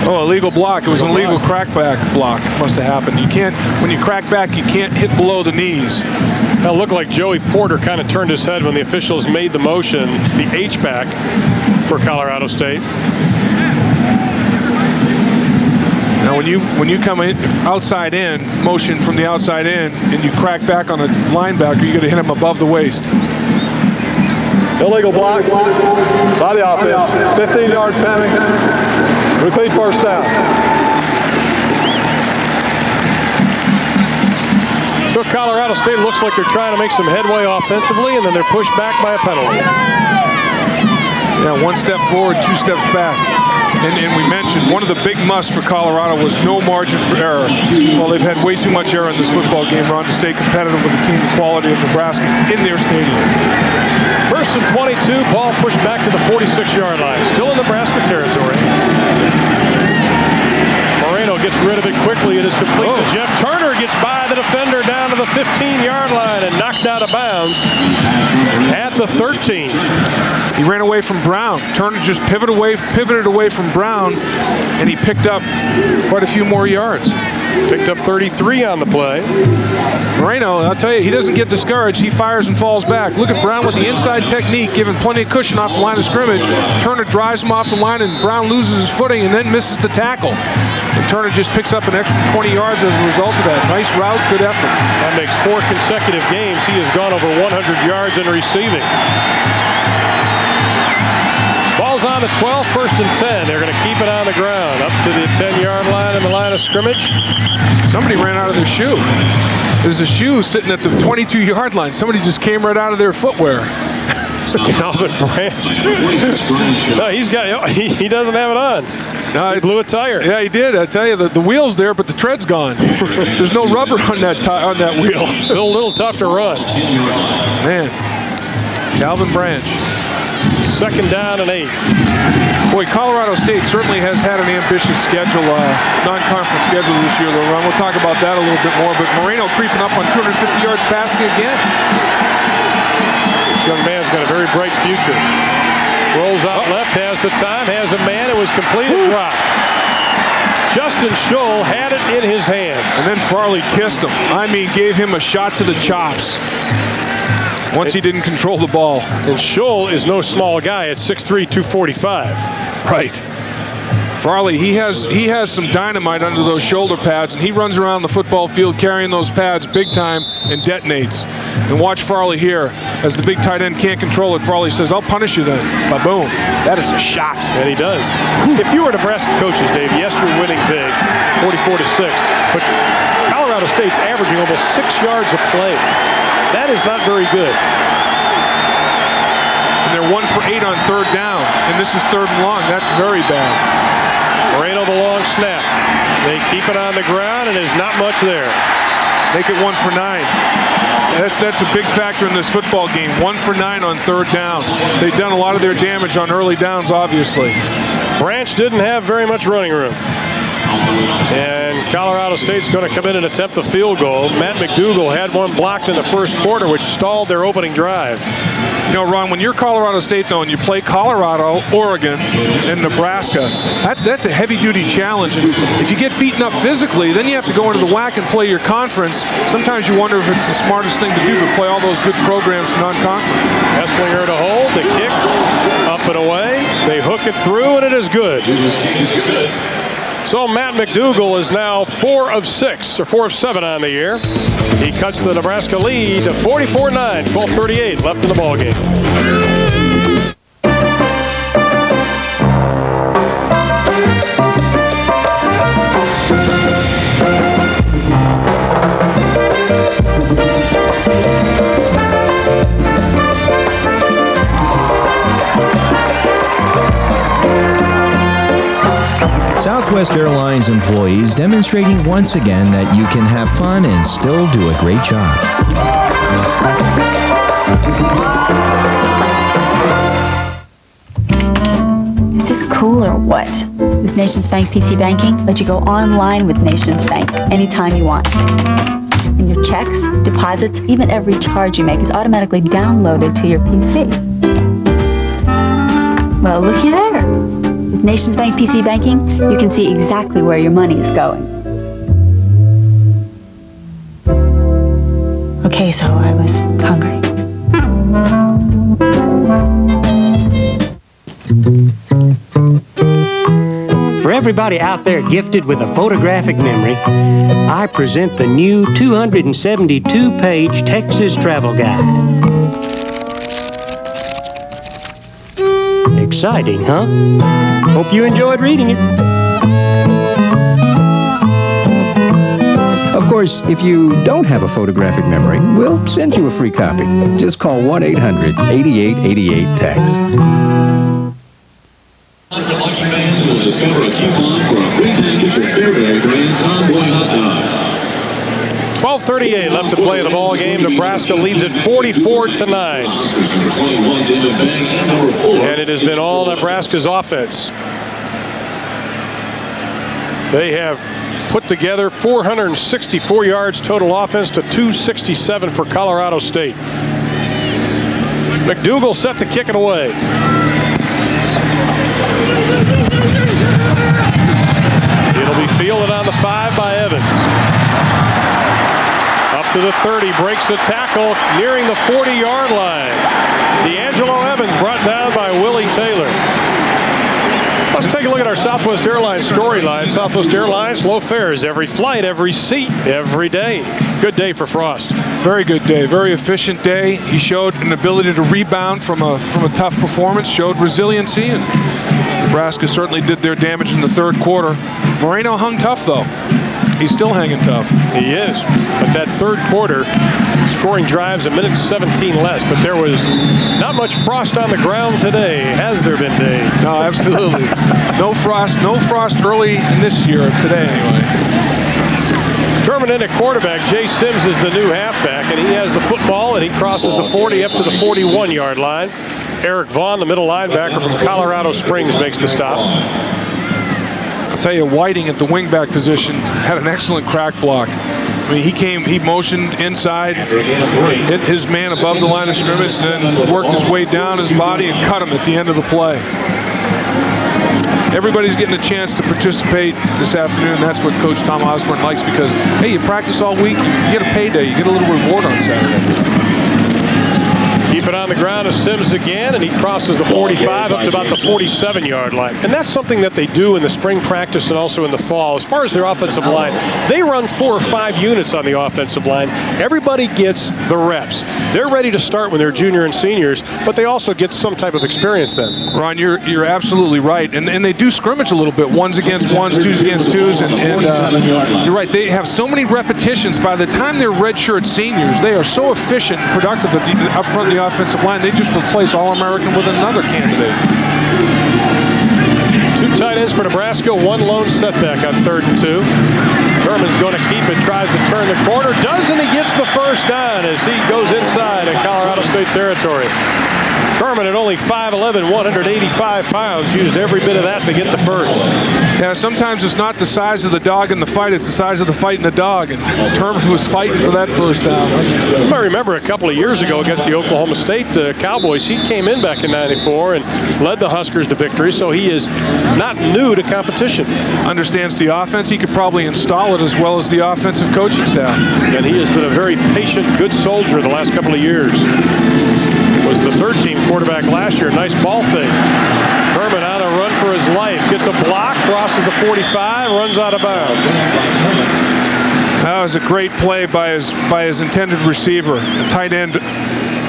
Oh, illegal block. It was an illegal crackback block. Must have happened. You can't, when you crack back, you can't hit below the knees. That looked like Joey Porter kind of turned his head when the officials made the motion, the H-back for Colorado State. Now, when you come in outside in, motion from the outside in, and you crack back on a linebacker, you got to hit him above the waist. Illegal block by the offense. 15-yard penalty. Repeat first down. So Colorado State looks like they're trying to make some headway offensively, and then they're pushed back by a penalty. Yeah, 1 step forward, 2 steps back. And we mentioned one of the big musts for Colorado was no margin for error. Well, they've had way too much error in this football game, Ron, to stay competitive with the team quality of Nebraska in their stadium. 1st First and 22, ball pushed back to the 46-yard line. Still in Nebraska territory. Moreno gets rid of it quickly. It is complete to Jeff Turner. Gets by the defender down to the 15-yard line and knocked out of bounds at the 13. He ran away from Brown. Turner just pivoted away from Brown, and he picked up quite a few more yards. Picked up 33 on the play. Moreno, I'll tell you, he doesn't get discouraged. He fires and falls back. Look at Brown with the inside technique, giving plenty of cushion off the line of scrimmage. Turner drives him off the line, and Brown loses his footing and then misses the tackle. And Turner just picks up an extra 20 yards as a result of that. Nice route, good effort. That makes 4 consecutive games. He has gone over 100 yards in receiving. Ball's on the 12, first and 10. They're going to keep it on the ground. Up to the 10-yard line in the line of scrimmage. Somebody ran out of their shoe. There's a shoe sitting at the 22-yard line. Somebody just came right out of their footwear. Calvin Branch. No, he doesn't have it on. No, he blew a tire. Yeah, he did. I tell you, the wheel's there, but the tread's gone. There's no rubber on that wheel. A little tough to run. Man, Calvin Branch. Second down and 8. Boy, Colorado State certainly has had an ambitious schedule, non-conference schedule this year. We'll talk about that a little bit more. But Moreno creeping up on 250 yards passing again. This young man's got a very bright future. Rolls out left, has the time, has a man. It was completed, dropped. Justin Scholl had it in his hands. And then Farley kissed him. I mean, gave him a shot to the chops. Once he didn't control the ball. And Scholl is no small guy at 6'3", 245. Right. Farley, he has some dynamite under those shoulder pads, and he runs around the football field carrying those pads big time and detonates. And watch Farley here. As the big tight end can't control it, Farley says, I'll punish you then. Ba-boom. That is a shot. And he does. If you were Nebraska coaches, Dave, yes, you're winning big, 44-6. But Colorado State's averaging almost 6 yards a play. That is not very good. And they're 1 for 8 on third down. And this is third and long. That's very bad. Moreno the long snap. They keep it on the ground, and there's not much there. Make it 1 for 9. That's a big factor in this football game. 1 for 9 on third down. They've done a lot of their damage on early downs, obviously. Branch didn't have very much running room. And Colorado State's going to come in and attempt the field goal. Matt McDougall had one blocked in the first quarter, which stalled their opening drive. You know, Ron, when you're Colorado State, though, and you play Colorado, Oregon, and Nebraska, that's a heavy-duty challenge. And if you get beaten up physically, then you have to go into the WAC and play your conference. Sometimes you wonder if it's the smartest thing to do to play all those good programs non-conference. Esslinger to hold, the kick, up and away. They hook it through, and it is good. So Matt McDougall is now 4 of 6, or 4 of 7 on the year. He cuts the Nebraska lead to 44-9, 12:38 left in the ballgame. Southwest Airlines employees demonstrating once again that you can have fun and still do a great job. Is this cool or what? This Nations Bank PC Banking lets you go online with Nations Bank anytime you want. And your checks, deposits, even every charge you make is automatically downloaded to your PC. Well, looky there. With Nations Bank PC Banking, you can see exactly where your money is going. Okay, so I was hungry. For everybody out there gifted with a photographic memory, I present the new 272-page Texas Travel Guide. Exciting, huh? Hope you enjoyed reading it. Of course, if you don't have a photographic memory, we'll send you a free copy. Just call 1-800-8888-TEX. Lucky fans will discover a coupon for a free package of Fairbury brand Tomboy hot dogs. 12:38 left to play in the ball game. Nebraska leads it 44-9. And it has been all Nebraska's offense. They have put together 464 yards total offense to 267 for Colorado State. McDougal set to kick it away. It'll be fielded on the 5 by Evans. Up to the 30, breaks a tackle nearing the 40-yard line. D'Angelo Evans brought down by Willie Taylor. Let's take a look at our Southwest Airlines storyline. Southwest Airlines, low fares, every flight, every seat, every day. Good day for Frost. Very good day, very efficient day. He showed an ability to rebound from a tough performance, showed resiliency, and Nebraska certainly did their damage in the third quarter. Moreno hung tough, though. He's still hanging tough. He is. But that third quarter, scoring drives a minute 17 less. But there was not much frost on the ground today. Has there been, Dave? No, absolutely. No frost early in this year, today anyway. Kerman in at quarterback. Jay Sims is the new halfback, and he has the football, and he crosses the 40 up to the 41-yard line. Eric Vaughn, the middle linebacker from Colorado Springs, makes the stop. I'll tell you, Whiting at the wingback position had an excellent crack block. I mean, he motioned inside, hit his man above the line of scrimmage, and then worked his way down his body and cut him at the end of the play. Everybody's getting a chance to participate this afternoon. That's what Coach Tom Osborne likes, because, hey, you practice all week, you get a payday, you get a little reward on Saturday. Keep it on the ground as Sims again, and he crosses the 45 up to about the 47-yard line. And that's something that they do in the spring practice and also in the fall. As far as their offensive line, they run 4 or 5 units on the offensive line. Everybody gets the reps. They're ready to start when they're junior and seniors, but they also get some type of experience then. Ron, you're absolutely right. And they do scrimmage a little bit, 1s against 1s, 2s against 2s, and you're right. They have so many repetitions. By the time they're redshirt seniors, they are so efficient and productive up front of the offensive line. They just replace All-American with another candidate. 2 tight ends for Nebraska, 1 lone setback on 3rd and 2. Herman's going to keep it, tries to turn the corner, does, and he gets the first down as he goes inside in Colorado State territory. Kerman at only 5'11", 185 pounds, used every bit of that to get the first. Yeah, sometimes it's not the size of the dog in the fight, it's the size of the fight in the dog, and Kerman was fighting for that first down. You might remember a couple of years ago against the Oklahoma State Cowboys, he came in back in '94 and led the Huskers to victory, so he is not new to competition. Understands the offense. He could probably install it as well as the offensive coaching staff. And he has been a very patient, good soldier the last couple of years. Was the 3rd-team quarterback last year. Nice ball fake. Kerman on a run for his life. Gets a block, crosses the 45, runs out of bounds. That was a great play by his intended receiver, the tight end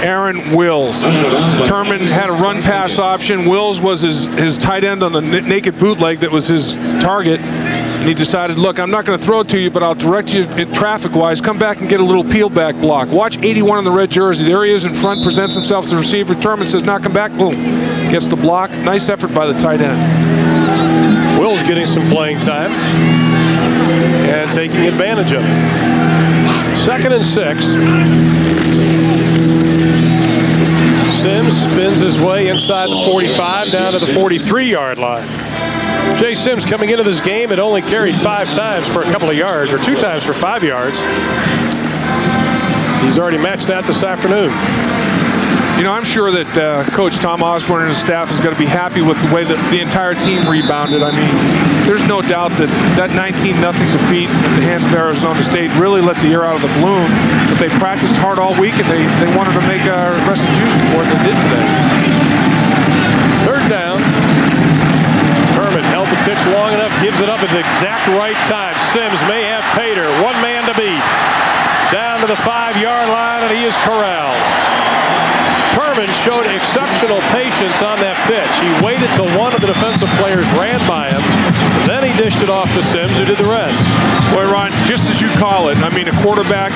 Aaron Wills. Kerman had a run-pass option. Wills was his tight end on the naked bootleg that was his target. And he decided, look, I'm not going to throw it to you, but I'll direct you traffic-wise. Come back and get a little peel-back block. Watch 81 in the red jersey. There he is in front, presents himself as the receiver. Kerman says, knock him back. Boom. Gets the block. Nice effort by the tight end. Will's getting some playing time and taking advantage of it. 2nd and 6. Sims spins his way inside the 45 down to the 43-yard line. Jay Sims coming into this game had only carried 5 times for a couple of yards, or 2 times for 5 yards. He's already matched that this afternoon. You know, I'm sure that Coach Tom Osborne and his staff is going to be happy with the way that the entire team rebounded. I mean, there's no doubt that 19-0 defeat at the hands of Arizona State really let the air out of the balloon. But they practiced hard all week, and they wanted to make a restitution for what they did today. 3rd down. Kerman held the pitch long enough, gives it up at the exact right time. Sims may have Pater, 1 man to beat. Down to the 5-yard line, and he is corralled. Kerman showed exceptional patience on that pitch. He waited till one of the defensive players ran by him. Then he dished it off to Sims, who did the rest. Boy, Ron, just as you call it, I mean, a quarterback,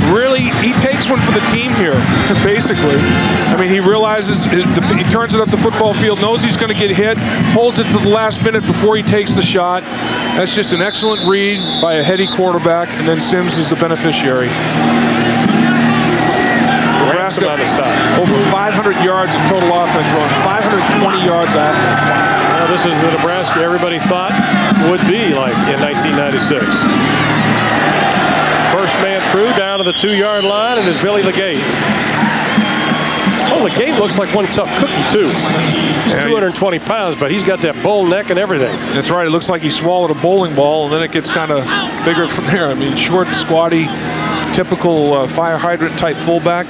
really, he takes one for the team here, basically. I mean, he realizes, he turns it up the football field, knows he's going to get hit, holds it to the last minute before he takes the shot. That's just an excellent read by a heady quarterback, and then Sims is the beneficiary. Nebraska on the side. over 500 yards of total offense run, 520 yards offense. Well, this is the Nebraska everybody thought would be like in 1996. First man through down to the 2-yard line, and is Billy Legate. Oh, Legate looks like one tough cookie, too. He's 220 pounds, but he's got that bull neck and everything. That's right. It looks like he swallowed a bowling ball, and then it gets kind of bigger from there. I mean, short, squatty, typical fire hydrant type fullback.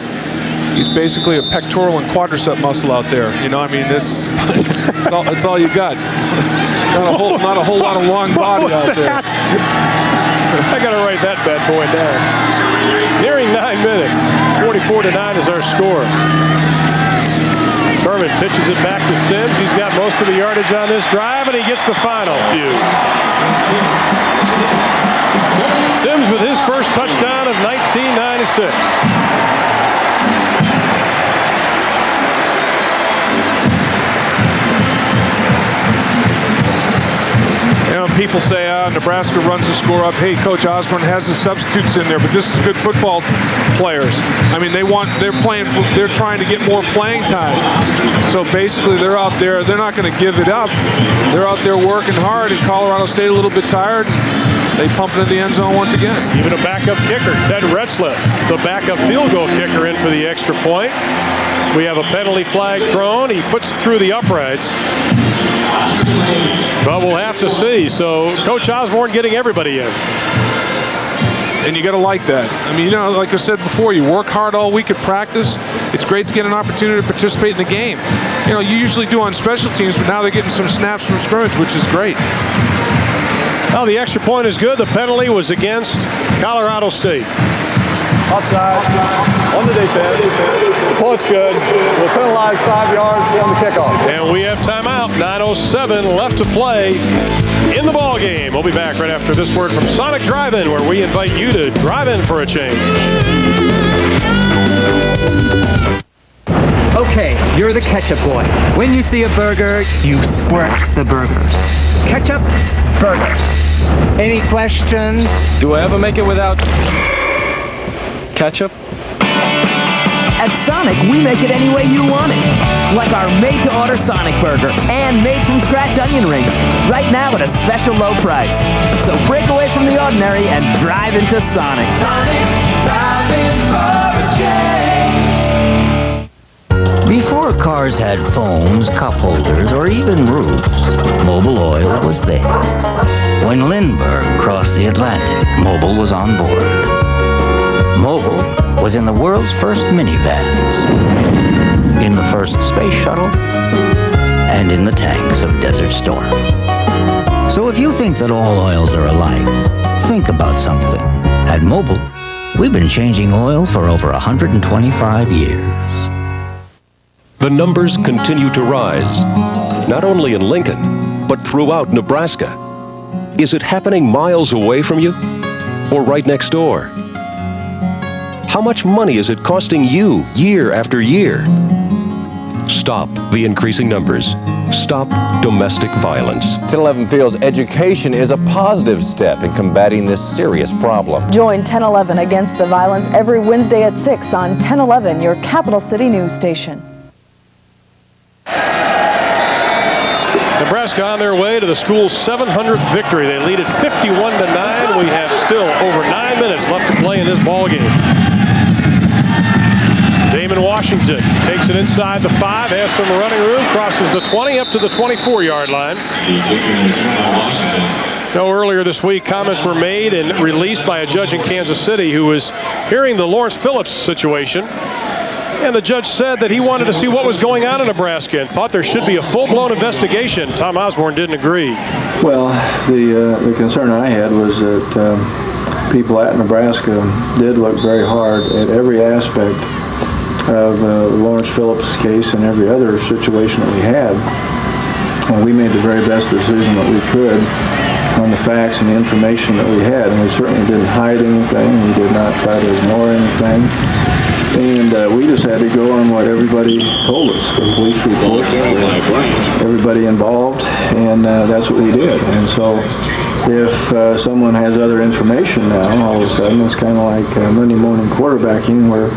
He's basically a pectoral and quadricep muscle out there. You know, I mean, that's all you got. Not a whole lot of long body out there. I got to write that bad boy down. Nearing 9 minutes. 44-9 is our score. Furman pitches it back to Sims. He's got most of the yardage on this drive, and he gets the final few. Sims with his first touchdown of 1996. You know, people say, Nebraska runs the score up. Hey, Coach Osborne has the substitutes in there, but this is good football players. I mean, they're trying to get more playing time. So basically, they're out there. They're not going to give it up. They're out there working hard. And Colorado State a little bit tired. They pump it in the end zone once again. Even a backup kicker, Ted Retzlaff, the backup field goal kicker, in for the extra point. We have a penalty flag thrown. He puts it through the uprights. But we'll have to see. So Coach Osborne getting everybody in. And you got to like that. I mean, you know, like I said before, you work hard all week at practice. It's great to get an opportunity to participate in the game. You know, you usually do on special teams, but now they're getting some snaps from scrimmage, which is great. Now the extra point is good. The penalty was against Colorado State. Offside on the defense. The point's good. We'll penalize 5 yards on the kickoff. And we have timeout. 9:07 left to play in the ball game. We'll be back right after this word from Sonic Drive-In, where we invite you to drive in for a change. Okay, you're the ketchup boy. When you see a burger, you squirt the burgers. Ketchup, burgers. Any questions? Do I ever make it without ketchup? At Sonic, we make it any way you want it. Like our made-to-order Sonic Burger and made-from-scratch onion rings. Right now at a special low price. So break away from the ordinary and drive into Sonic. Sonic, drive in for a change. Before cars had phones, cup holders, or even roofs, Mobil Oil was there. When Lindbergh crossed the Atlantic, Mobil was on board. Mobil was in the world's first minivans, in the first space shuttle, and in the tanks of Desert Storm. So if you think that all oils are alike, think about something. At Mobil, we've been changing oil for over 125 years. The numbers continue to rise, not only in Lincoln, but throughout Nebraska. Is it happening miles away from you or right next door? How much money is it costing you year after year? Stop the increasing numbers. Stop domestic violence. 1011 feels education is a positive step in combating this serious problem. Join 1011 Against the Violence every Wednesday at 6 on 1011, your capital city news station. Nebraska on their way to the school's 700th victory. They lead it 51-9. We have still over 9 minutes left to play in this ball game. Damon Washington takes it inside the 5, has some running room, crosses the 20 up to the 24-yard line. Now, earlier this week, comments were made and released by a judge in Kansas City who was hearing the Lawrence Phillips situation. And the judge said that he wanted to see what was going on in Nebraska and thought there should be a full-blown investigation. Tom Osborne didn't agree. Well, the concern I had was that people at Nebraska did look very hard at every aspect of Lawrence Phillips' case and every other situation that we had. And we made the very best decision that we could on the facts and the information that we had. And we certainly didn't hide anything. We did not try to ignore anything. And we just had to go on what everybody told us, the police reports, everybody involved, and that's what we did. And so if someone has other information now, all of a sudden it's kind of like Monday morning quarterbacking where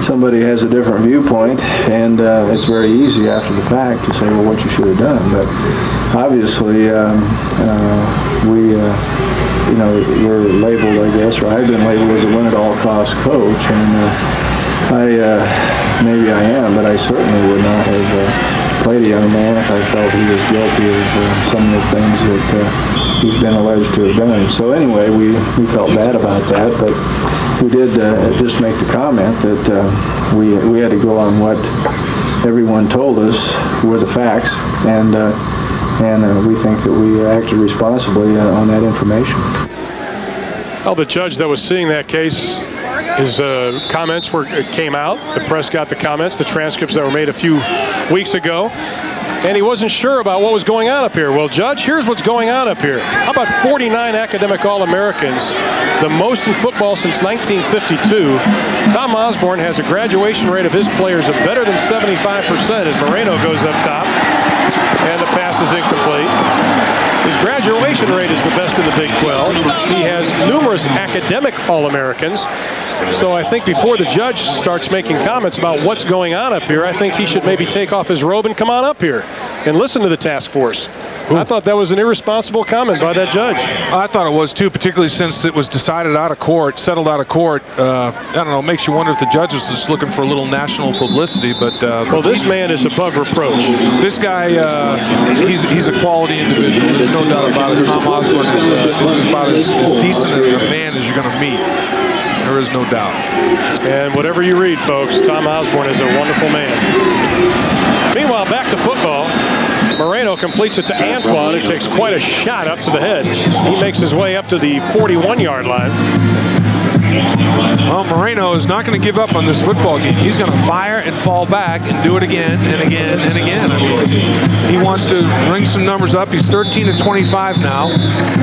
somebody has a different viewpoint, and it's very easy after the fact to say, well, what you should have done. But obviously, we're labeled, I guess, or I've been labeled as a win-at-all-cost coach, and maybe I am, but I certainly would not have played a young man if I felt he was guilty of some of the things that he's been alleged to have done. So anyway, we felt bad about that, but we did just make the comment that we had to go on what everyone told us were the facts, and we think that we acted responsibly on that information. Well, the judge that was seeing that case, his comments came out. The press got the comments, the transcripts that were made a few weeks ago. And he wasn't sure about what was going on up here. Well, Judge, here's what's going on up here. How about 49 academic All-Americans, the most in football since 1952. Tom Osborne has a graduation rate of his players of better than 75% as Moreno goes up top. And the pass is incomplete. His graduation rate is the best in the Big 12. He has numerous academic All-Americans. So I think before the judge starts making comments about what's going on up here, I think he should maybe take off his robe and come on up here and listen to the task force. I thought that was an irresponsible comment by that judge. I thought it was too, particularly since it was decided out of court, settled out of court. I don't know, it makes you wonder if the judge is just looking for a little national publicity. But well, this man is above reproach. This guy, he's a quality individual. There's no doubt about it. Tom Osborne is about as decent a man as you're going to meet. There is no doubt. And whatever you read, folks, Tom Osborne is a wonderful man. Meanwhile, back to football. Moreno completes it to Antoine, who takes quite a shot up to the head. He makes his way up to the 41-yard line. Well, Moreno is not going to give up on this football game. He's going to fire and fall back and do it again and again and again. I mean, he wants to bring some numbers up. He's 13 to 25 now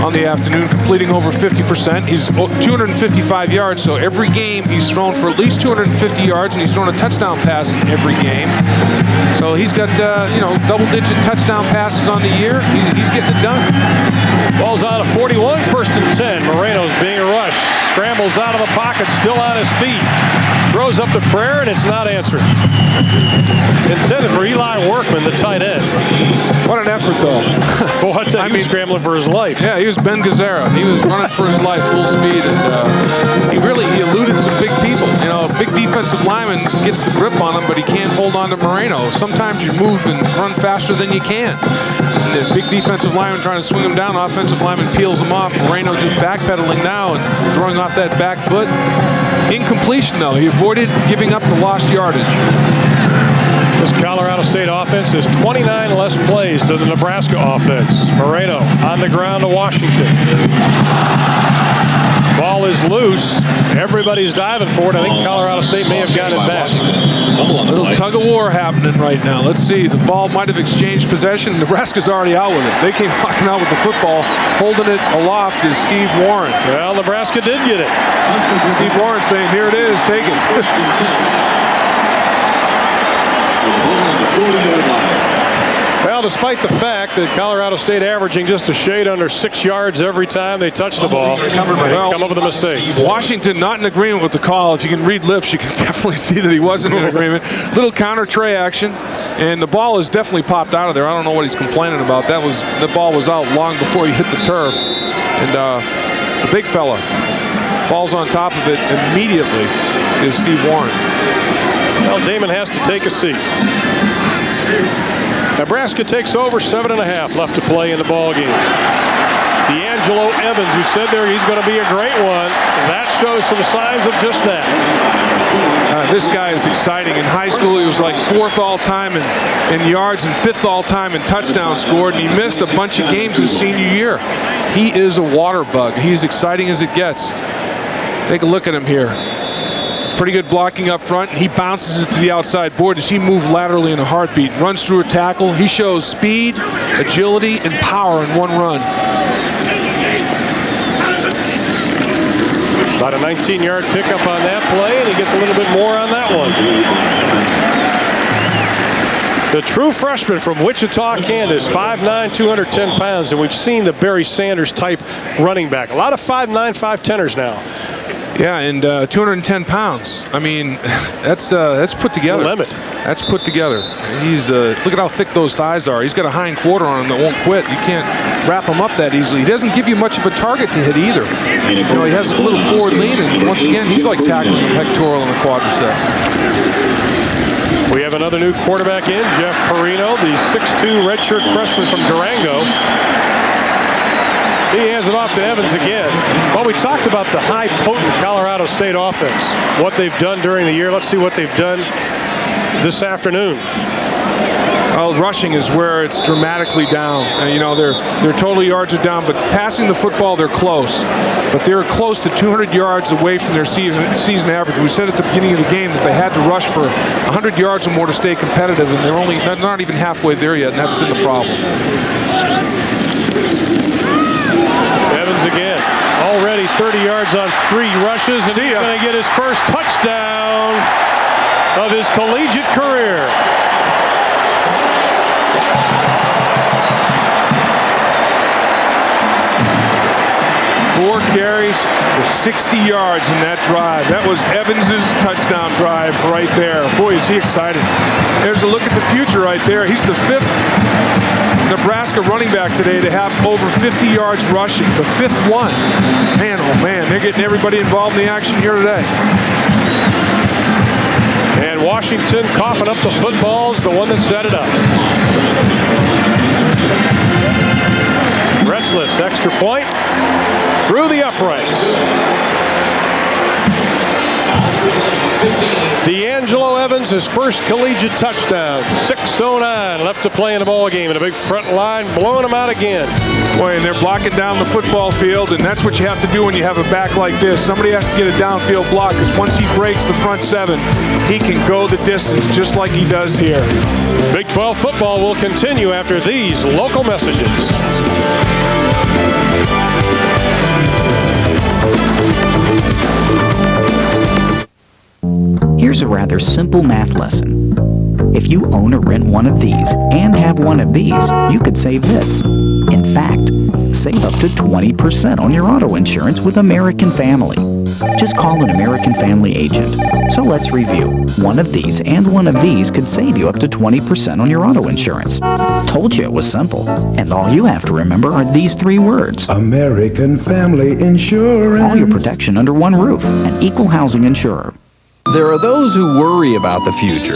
on the afternoon, completing over 50%. He's 255 yards, so every game he's thrown for at least 250 yards, and he's thrown a touchdown pass in every game. So he's got, double-digit touchdown passes on the year. He's getting it done. Ball's out of 41, 1st and 10. Moreno's being rushed. Scrambles out of the pocket, still on his feet. Throws up the prayer, and it's not answered. Intended for Eli Workman, the tight end. What an effort, though. Boy, I mean, scrambling for his life. Yeah, he was Ben Gazzara. He was running for his life full speed, and he eluded some big people. You know, a big defensive lineman gets the grip on him, but he can't hold on to Moreno. Sometimes you move and run faster than you can. And the big defensive lineman trying to swing him down, offensive lineman peels him off. Moreno just backpedaling now and throwing off that back foot. Incompletion, though. He avoided giving up the lost yardage. This Colorado State offense is 29 less plays than the Nebraska offense. Moreno on the ground to Washington. Ball is loose. Everybody's diving for it. I think Colorado State may have got it back. A little tug of war happening right now. Let's see. The ball might have exchanged possession. Nebraska's already out with it. They came walking out with the football. Holding it aloft is Steve Warren. Well, Nebraska did get it. Steve Warren saying, here it is, take it. Well, despite the fact that Colorado State averaging just a shade under 6 yards every time they touch the ball, they come up with a mistake. Washington not in agreement with the call. If you can read lips, you can definitely see that he wasn't in agreement. Little counter tray action, and the ball has definitely popped out of there. I don't know what he's complaining about. The ball was out long before he hit the turf, and the big fella falls on top of it immediately is Steve Warren. Well, Damon has to take a seat. Nebraska takes over, 7.5 left to play in the ball game. D'Angelo Evans, who said there he's going to be a great one, that shows some signs of just that. This guy is exciting. In high school, he was like 4th all-time in yards and 5th all-time in touchdowns scored, and he missed a bunch of games his senior year. He is a water bug. He's exciting as it gets. Take a look at him here. Pretty good blocking up front, and he bounces it to the outside board. Does he move laterally in a heartbeat? Runs through a tackle. He shows speed, agility, and power in one run. About a 19-yard pickup on that play, and he gets a little bit more on that one. The true freshman from Wichita, Kansas, 5'9", 210 pounds, and we've seen the Barry Sanders type running back. A lot of 5'9", 5'10ers now. Yeah, and 210 pounds. I mean, that's put together. The limit. That's put together. He's look at how thick those thighs are. He's got a hind quarter on him that won't quit. You can't wrap him up that easily. He doesn't give you much of a target to hit either. You know, he has a little forward lean, and once again, he's like tackling a pectoral and a quadricep. We have another new quarterback in, Jeff Perino, the 6'2" redshirt freshman from Durango. He hands it off to Evans again. Well, we talked about the high, potent Colorado State offense, what they've done during the year. Let's see what they've done this afternoon. Well, rushing is where it's dramatically down. And, you know, their total yards are down, but passing the football, they're close. But they're close to 200 yards away from their season average. We said at the beginning of the game that they had to rush for 100 yards or more to stay competitive, and they're not even halfway there yet, and that's been the problem. Evans again, already 30 yards on 3 rushes, and he's going to get his first touchdown of his collegiate career. Four carries for 60 yards in that drive. That was Evans's touchdown drive right there. Boy, is he excited. There's a look at the future right there. He's the 5th Nebraska running back today to have over 50 yards rushing. The 5th one. Man, oh man, they're getting everybody involved in the action here today. And Washington coughing up the footballs, the one that set it up. Retzliff's extra point through the uprights. D'Angelo Evans, his first collegiate touchdown. 6:09 left to play in the ball game, and a big front line blowing them out again. Boy, and they're blocking down the football field, and that's what you have to do when you have a back like this. Somebody has to get a downfield block, because once he breaks the front 7, he can go the distance just like he does here. Big 12 football will continue after these local messages. Here's a rather simple math lesson. If you own or rent one of these and have one of these, you could save this. In fact, save up to 20% on your auto insurance with American Family. Just call an American Family agent. So let's review. One of these and one of these could save you up to 20% on your auto insurance. Told you it was simple. And all you have to remember are these 3 words. American Family Insurance. All your protection under one roof. An equal housing insurer. There are those who worry about the future.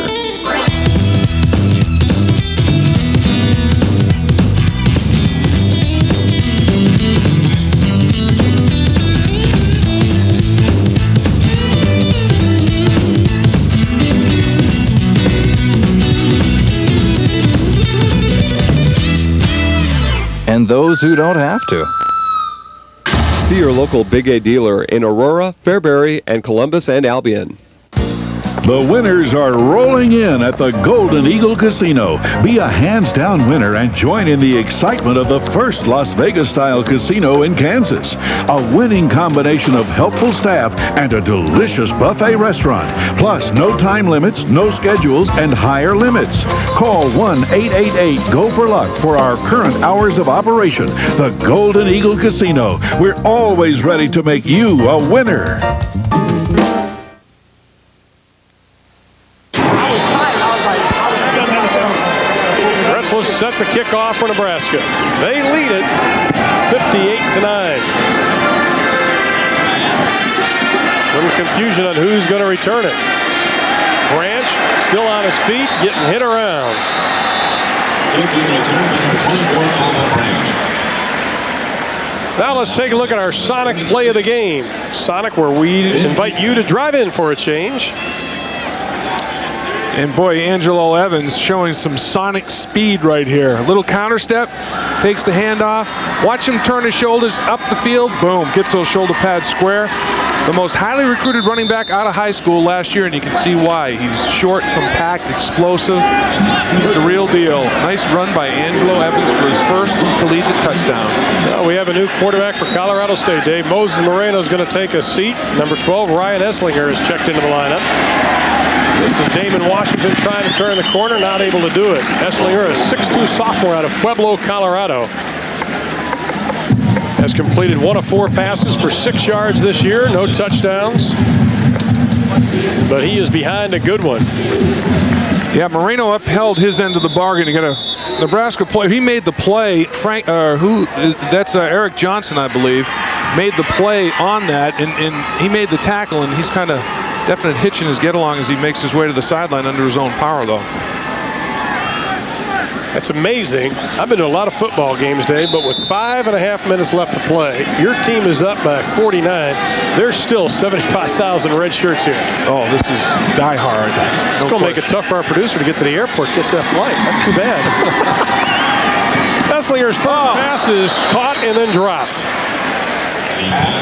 And those who don't have to. See your local Big A dealer in Aurora, Fairbury, and Columbus and Albion. The winners are rolling in at the Golden Eagle Casino. Be a hands-down winner and join in the excitement of the first Las Vegas-style casino in Kansas. A winning combination of helpful staff and a delicious buffet restaurant. Plus, no time limits, no schedules, and higher limits. Call 1-888-GO-FOR-LUCK for our current hours of operation. The Golden Eagle Casino. We're always ready to make you a winner. Set to kick off for Nebraska. They lead it 58-9. Little confusion on who's going to return it. Branch still on his feet, getting hit around. Now let's take a look at our Sonic play of the game. Sonic, where we invite you to drive in for a change. And boy, Angelo Evans showing some Sonic speed right here. A little counter step, takes the handoff. Watch him turn his shoulders up the field. Boom, gets those shoulder pads square. the most highly recruited running back out of high school last year, and you can see why. He's short, compact, explosive. He's the real deal. Nice run by Angelo Evans for his first collegiate touchdown. Well, we have a new quarterback for Colorado State, Dave. Moses Moreno is going to take a seat. Number 12, Ryan Esslinger, is checked into the lineup. This is Damon Washington trying to turn the corner, not able to do it. Esslinger, a 6'2 sophomore out of Pueblo, Colorado, has completed 1 of 4 passes for 6 yards this year, no touchdowns. But he is behind a good one. Yeah, Moreno upheld his end of the bargain to get a Nebraska play. He made the play. That's Eric Johnson, I believe, made the play on that, and he made the tackle, and he's kind of definite hitch in his get-along as he makes his way to the sideline under his own power, though. That's amazing. I've been to a lot of football games, Dave, but with 5.5 minutes left to play, your team is up by 49. There's still 75,000 red shirts here. Oh, this is die-hard. It's going to make it tough for our producer to get to the airport, catch that flight. That's too bad. Esslinger's first pass is caught and then dropped.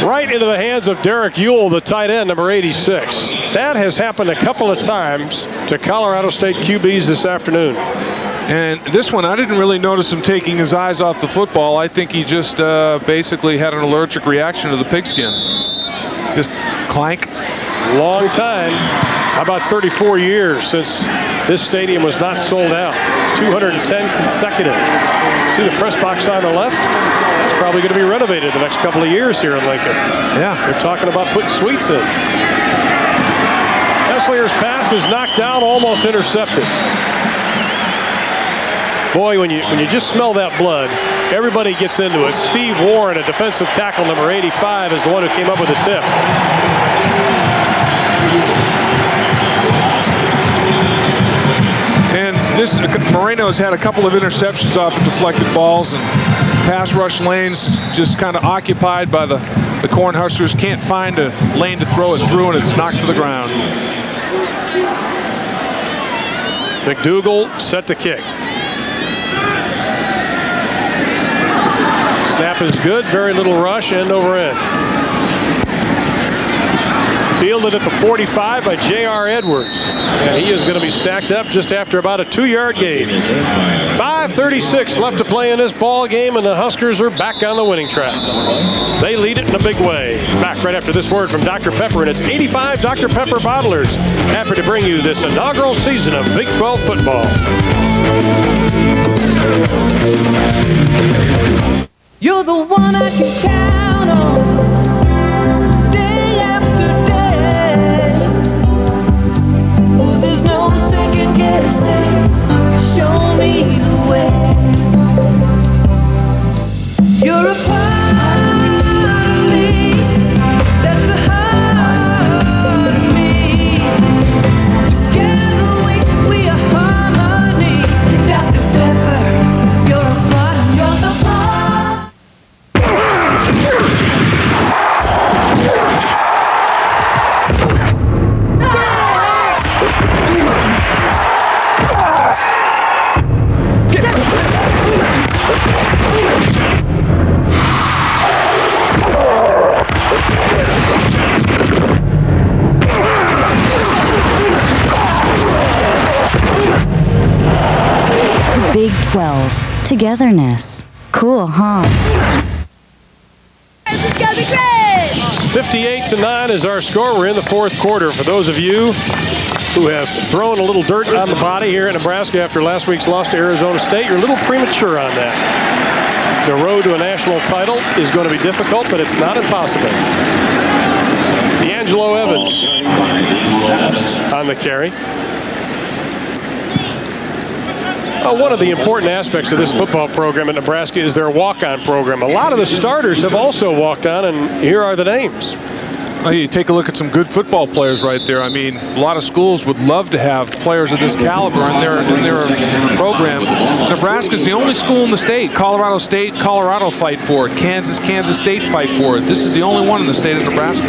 Right into the hands of Derek Ewell, the tight end, number 86. That has happened a couple of times to Colorado State QBs this afternoon. And this one, I didn't really notice him taking his eyes off the football. I think he just basically had an allergic reaction to the pigskin. Just clank. Long time. How about 34 years since this stadium was not sold out? 210 consecutive. See the press box on the left? That's probably going to be renovated the next couple of years here in Lincoln. Yeah. They're talking about putting suites in. Esslinger's pass is knocked down, almost intercepted. Boy, when you just smell that blood, everybody gets into it. Steve Warren, a defensive tackle, number 85, is the one who came up with the tip. And Moreno's had a couple of interceptions off of deflected balls, and pass rush lanes just kind of occupied by the Cornhuskers. Can't find a lane to throw it through, and it's knocked to the ground. McDougal set to kick. Snap is good, very little rush, end over end. Fielded at the 45 by J.R. Edwards. And he is going to be stacked up just after about a 2-yard gain. 5:36 left to play in this ball game, and the Huskers are back on the winning track. They lead it in a big way. Back right after this word from Dr. Pepper, and it's 85 Dr. Pepper bottlers. Happy to bring you this inaugural season of Big 12 football. You're the one I can count on. Day after day. Oh, there's no second guessing. You show me the way. You're a part of me. That's the heart of me. Together we are harmony. Dr. Pepper, you're a part. You're the part. Big 12. Togetherness. Cool, huh? This is gonna be great! 58-9 is our score. We're in the fourth quarter. For those of you who have thrown a little dirt on the body here in Nebraska after last week's loss to Arizona State, you're a little premature on that. The road to a national title is going to be difficult, but it's not impossible. D'Angelo Evans on the carry. One of the important aspects of this football program at Nebraska is their walk-on program. A lot of the starters have also walked on, and here are the names. Well, you take a look at some good football players right there. I mean, a lot of schools would love to have players of this caliber in their program. Nebraska's the only school in the state. Colorado State, Colorado fight for it. Kansas State fight for it. This is the only one in the state of Nebraska.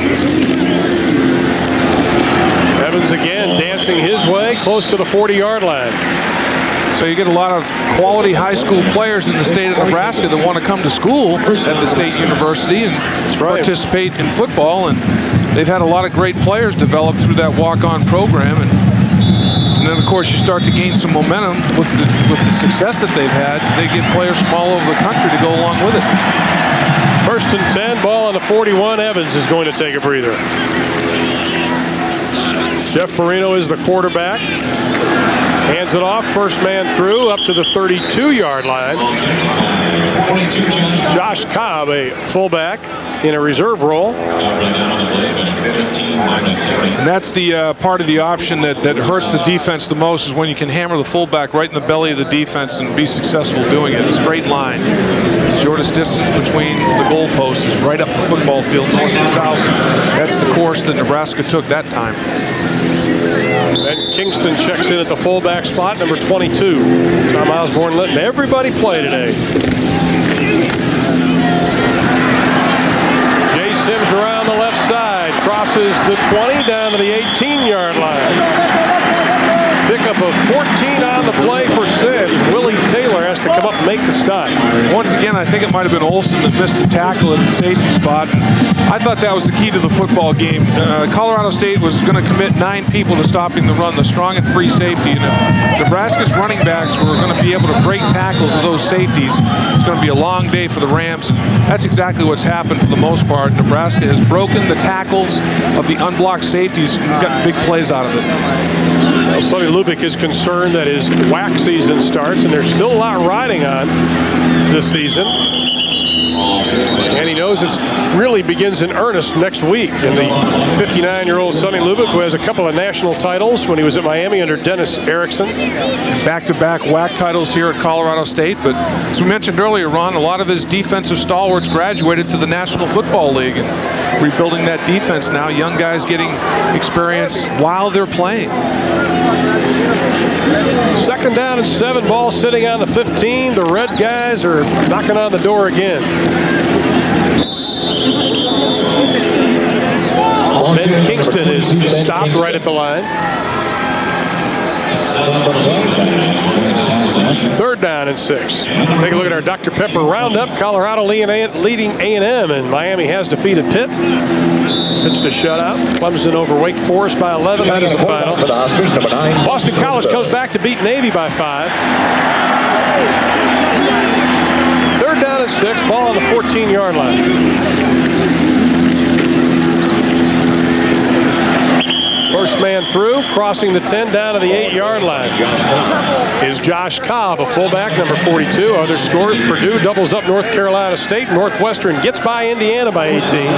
Evans again dancing his way close to the 40-yard line. So you get a lot of quality high school players in the state of Nebraska that want to come to school at the state university and participate in football. And they've had a lot of great players develop through that walk-on program. And then, of course, you start to gain some momentum with the success that they've had. They get players from all over the country to go along with it. 1st and 10, ball on the 41. Evans is going to take a breather. Jeff Marino is the quarterback. Hands it off, first man through, up to the 32-yard line. Josh Cobb, a fullback in a reserve role. And that's the part of the option that hurts the defense the most, is when you can hammer the fullback right in the belly of the defense and be successful doing it. A straight line. The shortest distance between the goalposts is right up the football field, north and south. That's the course that Nebraska took that time. Ben Kingston checks in at the fullback spot, number 22. Tom Osborne letting everybody play today. Jay Sims around the left side, crosses the 20 down to the 18-yard line. Pickup of 14 on the play for Sims. Willie Taylor has to come up and make the stop. Once again, I think it might have been Olsen that missed a tackle at the safety spot. I thought that was the key to the football game. Colorado State was going to commit 9 people to stopping the run, the strong and free safety. And if Nebraska's running backs were going to be able to break tackles of those safeties, it's going to be a long day for the Rams. And that's exactly what's happened for the most part. Nebraska has broken the tackles of the unblocked safeties and got big plays out of it. Well, Sonny Lubick is concerned that his WAC season starts, and there's still a lot riding on this season. And he knows it really begins in earnest next week. And the 59-year-old Sonny Lubick, who has a couple of national titles when he was at Miami under Dennis Erickson. Back-to-back WAC titles here at Colorado State. But as we mentioned earlier, Ron, a lot of his defensive stalwarts graduated to the National Football League. And rebuilding that defense now, young guys getting experience while they're playing. 2nd down and 7, ball sitting on the 15. The red guys are knocking on the door again. Ben Kingston is stopped right at the line. 3rd down and 6. Take a look at our Dr. Pepper Roundup. Colorado leading A&M, and Miami has defeated Pitt. Pitched a shutout. Clemson over Wake Forest by 11. That is the final. For the Huskers, number 9. Boston College comes back to beat Navy by 5. 3rd down and 6. Ball on the 14-yard line. First man through, crossing the 10 down to the 8-yard line. Is Josh Cobb, a fullback, number 42. Other scores: Purdue doubles up North Carolina State. Northwestern gets by Indiana by 18.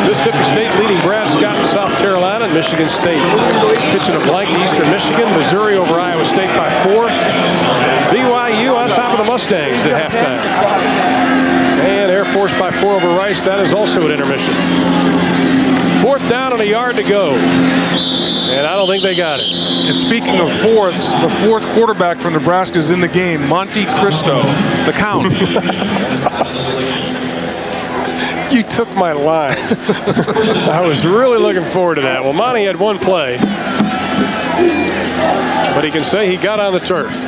Mississippi State leading Brad Scott in South Carolina. Michigan State pitching a blank to Eastern Michigan. Missouri over Iowa State by 4. BYU on top of the Mustangs at halftime. And Air Force by 4 over Rice. That is also at intermission. 4th down and a yard to go. And I don't think they got it. And speaking of fourths, the 4th quarterback from Nebraska is in the game, Monte Cristo, the Count. You took my line. I was really looking forward to that. Well, Monty had one play, but he can say he got on the turf.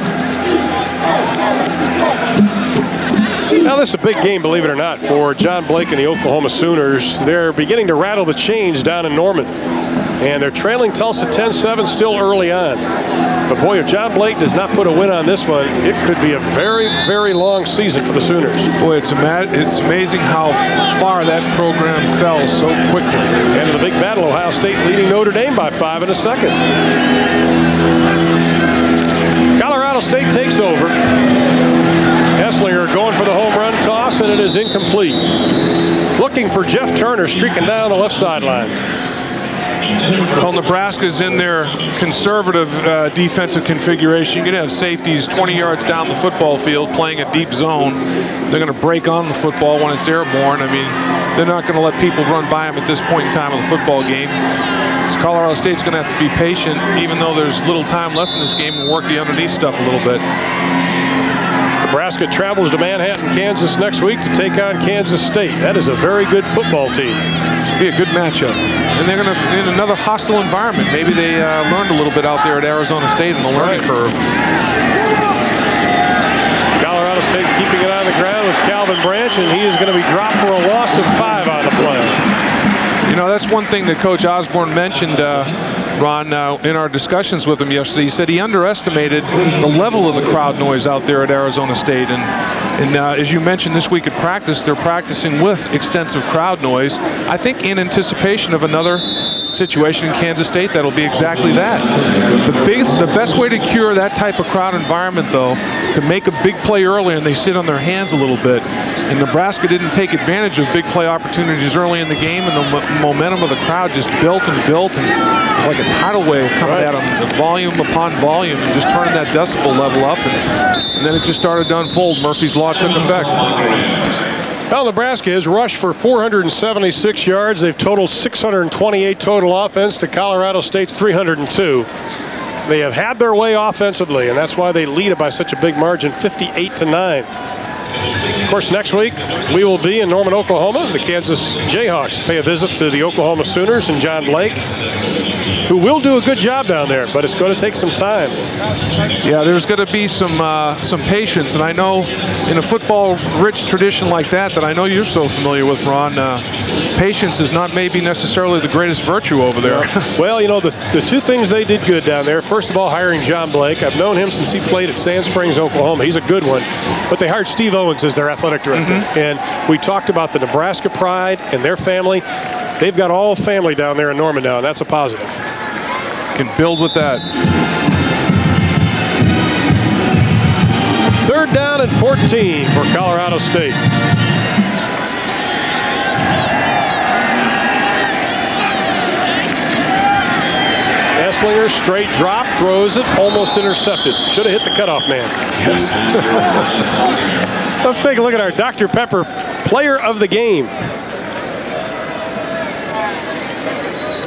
Now, this is a big game, believe it or not, for John Blake and the Oklahoma Sooners. They're beginning to rattle the chains down in Norman, and they're trailing Tulsa 10-7 still early on. But boy, if John Blake does not put a win on this one, it could be a very, very long season for the Sooners. Boy, it's amazing how far that program fell so quickly. And in the big battle, Ohio State leading Notre Dame by 5 in a second. Colorado State takes over. Esslinger going for the home run toss, and it is incomplete. Looking for Jeff Turner, streaking down the left sideline. Well, Nebraska's in their conservative defensive configuration. You're going to have safeties 20 yards down the football field playing a deep zone. They're going to break on the football when it's airborne. I mean, they're not going to let people run by them at this point in time of the football game. So Colorado State's going to have to be patient, even though there's little time left in this game, and work the underneath stuff a little bit. Nebraska travels to Manhattan, Kansas next week to take on Kansas State. That is a very good football team. It'll be a good matchup. and they're going to in another hostile environment. Maybe they learned a little bit out there at Arizona State in the learning curve. Colorado State keeping it on the ground with Calvin Branch, and he is going to be dropped for a loss of 5 on the play. You know, that's one thing that Coach Osborne mentioned, Ron, in our discussions with him yesterday. He said he underestimated the level of the crowd noise out there at Arizona State. And as you mentioned this week at practice, they're practicing with extensive crowd noise. I think in anticipation of another situation in Kansas State that'll be exactly that. The best way to cure that type of crowd environment, though, to make a big play early and they sit on their hands a little bit. And Nebraska didn't take advantage of big play opportunities early in the game, and the momentum of the crowd just built and built, and it was like a tidal wave coming at them, volume upon volume, and just turning that decibel level up, and then it just started to unfold. Murphy's Law took effect. Well, Nebraska has rushed for 476 yards. They've totaled 628 total offense to Colorado State's 302. They have had their way offensively, and that's why they lead it by such a big margin, 58-9. Of course, next week we will be in Norman, Oklahoma. The Kansas Jayhawks pay a visit to the Oklahoma Sooners and John Blake, who will do a good job down there, but it's going to take some time. Yeah, there's going to be some patience, and I know in a football-rich tradition like that I know you're so familiar with, Ron, patience is not maybe necessarily the greatest virtue over there. Well, you know, the two things they did good down there, first of all, hiring John Blake. I've known him since he played at Sand Springs, Oklahoma. He's a good one. But they hired Steve Owens as their athletic director. And we talked about the Nebraska pride and their family. They've got all family down there in Norman now, and that's a positive. Can build with that. 3rd down and 14 for Colorado State. Esslinger, straight drop, throws it, almost intercepted. Should have hit the cutoff man. Yes. Let's take a look at our Dr. Pepper player of the game.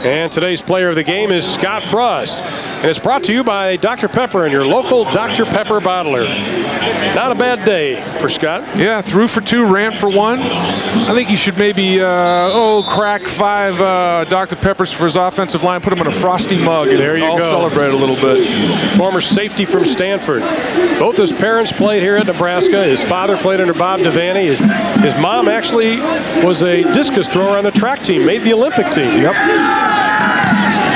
And today's player of the game is Scott Frost. And it's brought to you by Dr. Pepper and your local Dr. Pepper bottler. Not a bad day for Scott. Yeah, threw for 2, ran for 1. I think he should maybe, crack 5 Dr. Peppers for his offensive line, put him in a frosty mug, and there you all go. Celebrate a little bit. Former safety from Stanford. Both his parents played here at Nebraska. His father played under Bob Devaney. His mom actually was a discus thrower on the track team, made the Olympic team. Yep.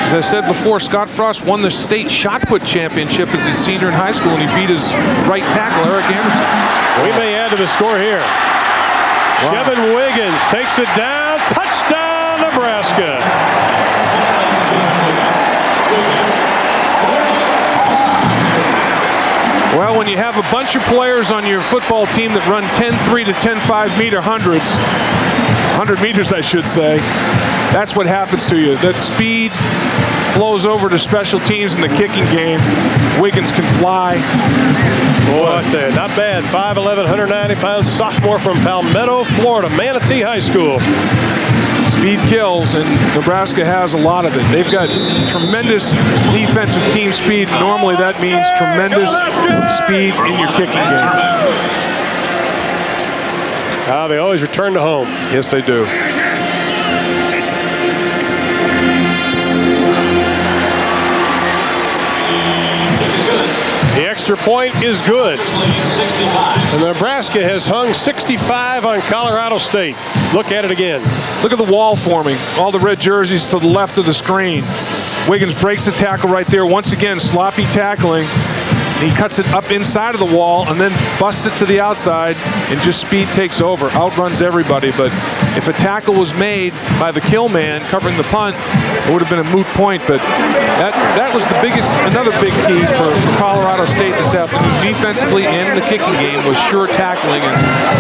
As I said before, Scott Frost won the state shot put championship as a senior in high school, and he beat his right tackle, Eric Anderson. We may add to the score here. Wow. Chevin Wiggins takes it down. Touchdown, Nebraska. Well, when you have a bunch of players on your football team that run 10-3 to 10-5 meter hundreds, 100 meters, I should say, that's what happens to you. That speed flows over to special teams in the kicking game. Wiggins can fly. Boy, I tell you, not bad. 5'11", 190 pounds, sophomore from Palmetto, Florida, Manatee High School. Speed kills, and Nebraska has a lot of it. They've got tremendous defensive team speed. Normally that means tremendous speed in your kicking game. They always return to home. Yes, they do. The extra point is good. And Nebraska has hung 65 on Colorado State. Look at it again. Look at the wall forming. All the red jerseys to the left of the screen. Wiggins breaks the tackle right there. Once again, sloppy tackling. He cuts it up inside of the wall and then busts it to the outside, and just speed takes over, outruns everybody. But if a tackle was made by the kill man covering the punt, it would have been a moot point. But that was another big key for Colorado State this afternoon. Defensively and in the kicking game was sure tackling, and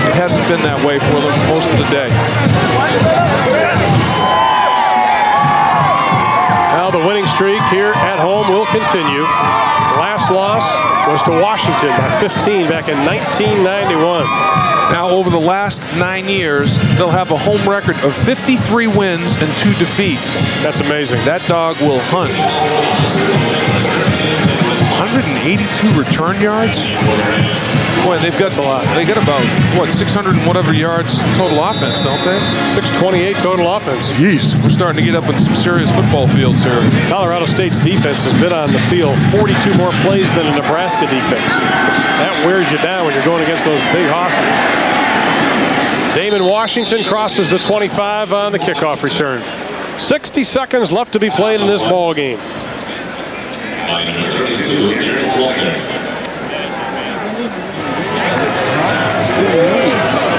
it hasn't been that way for them most of the day. Now the winning streak here at home will continue. Last loss was to Washington by 15 back in 1991. Now, over the last 9 years, they'll have a home record of 53 wins and 2 defeats. That's amazing. That dog will hunt. 182 return yards. Boy, they've got a lot. They got about, 600 and whatever yards total offense, don't they? 628 total offense. Jeez, we're starting to get up in some serious football fields here. Colorado State's defense has been on the field 42 more plays than a Nebraska defense. That wears you down when you're going against those big Huskers. Damon Washington crosses the 25 on the kickoff return. 60 seconds left to be played in this ball game.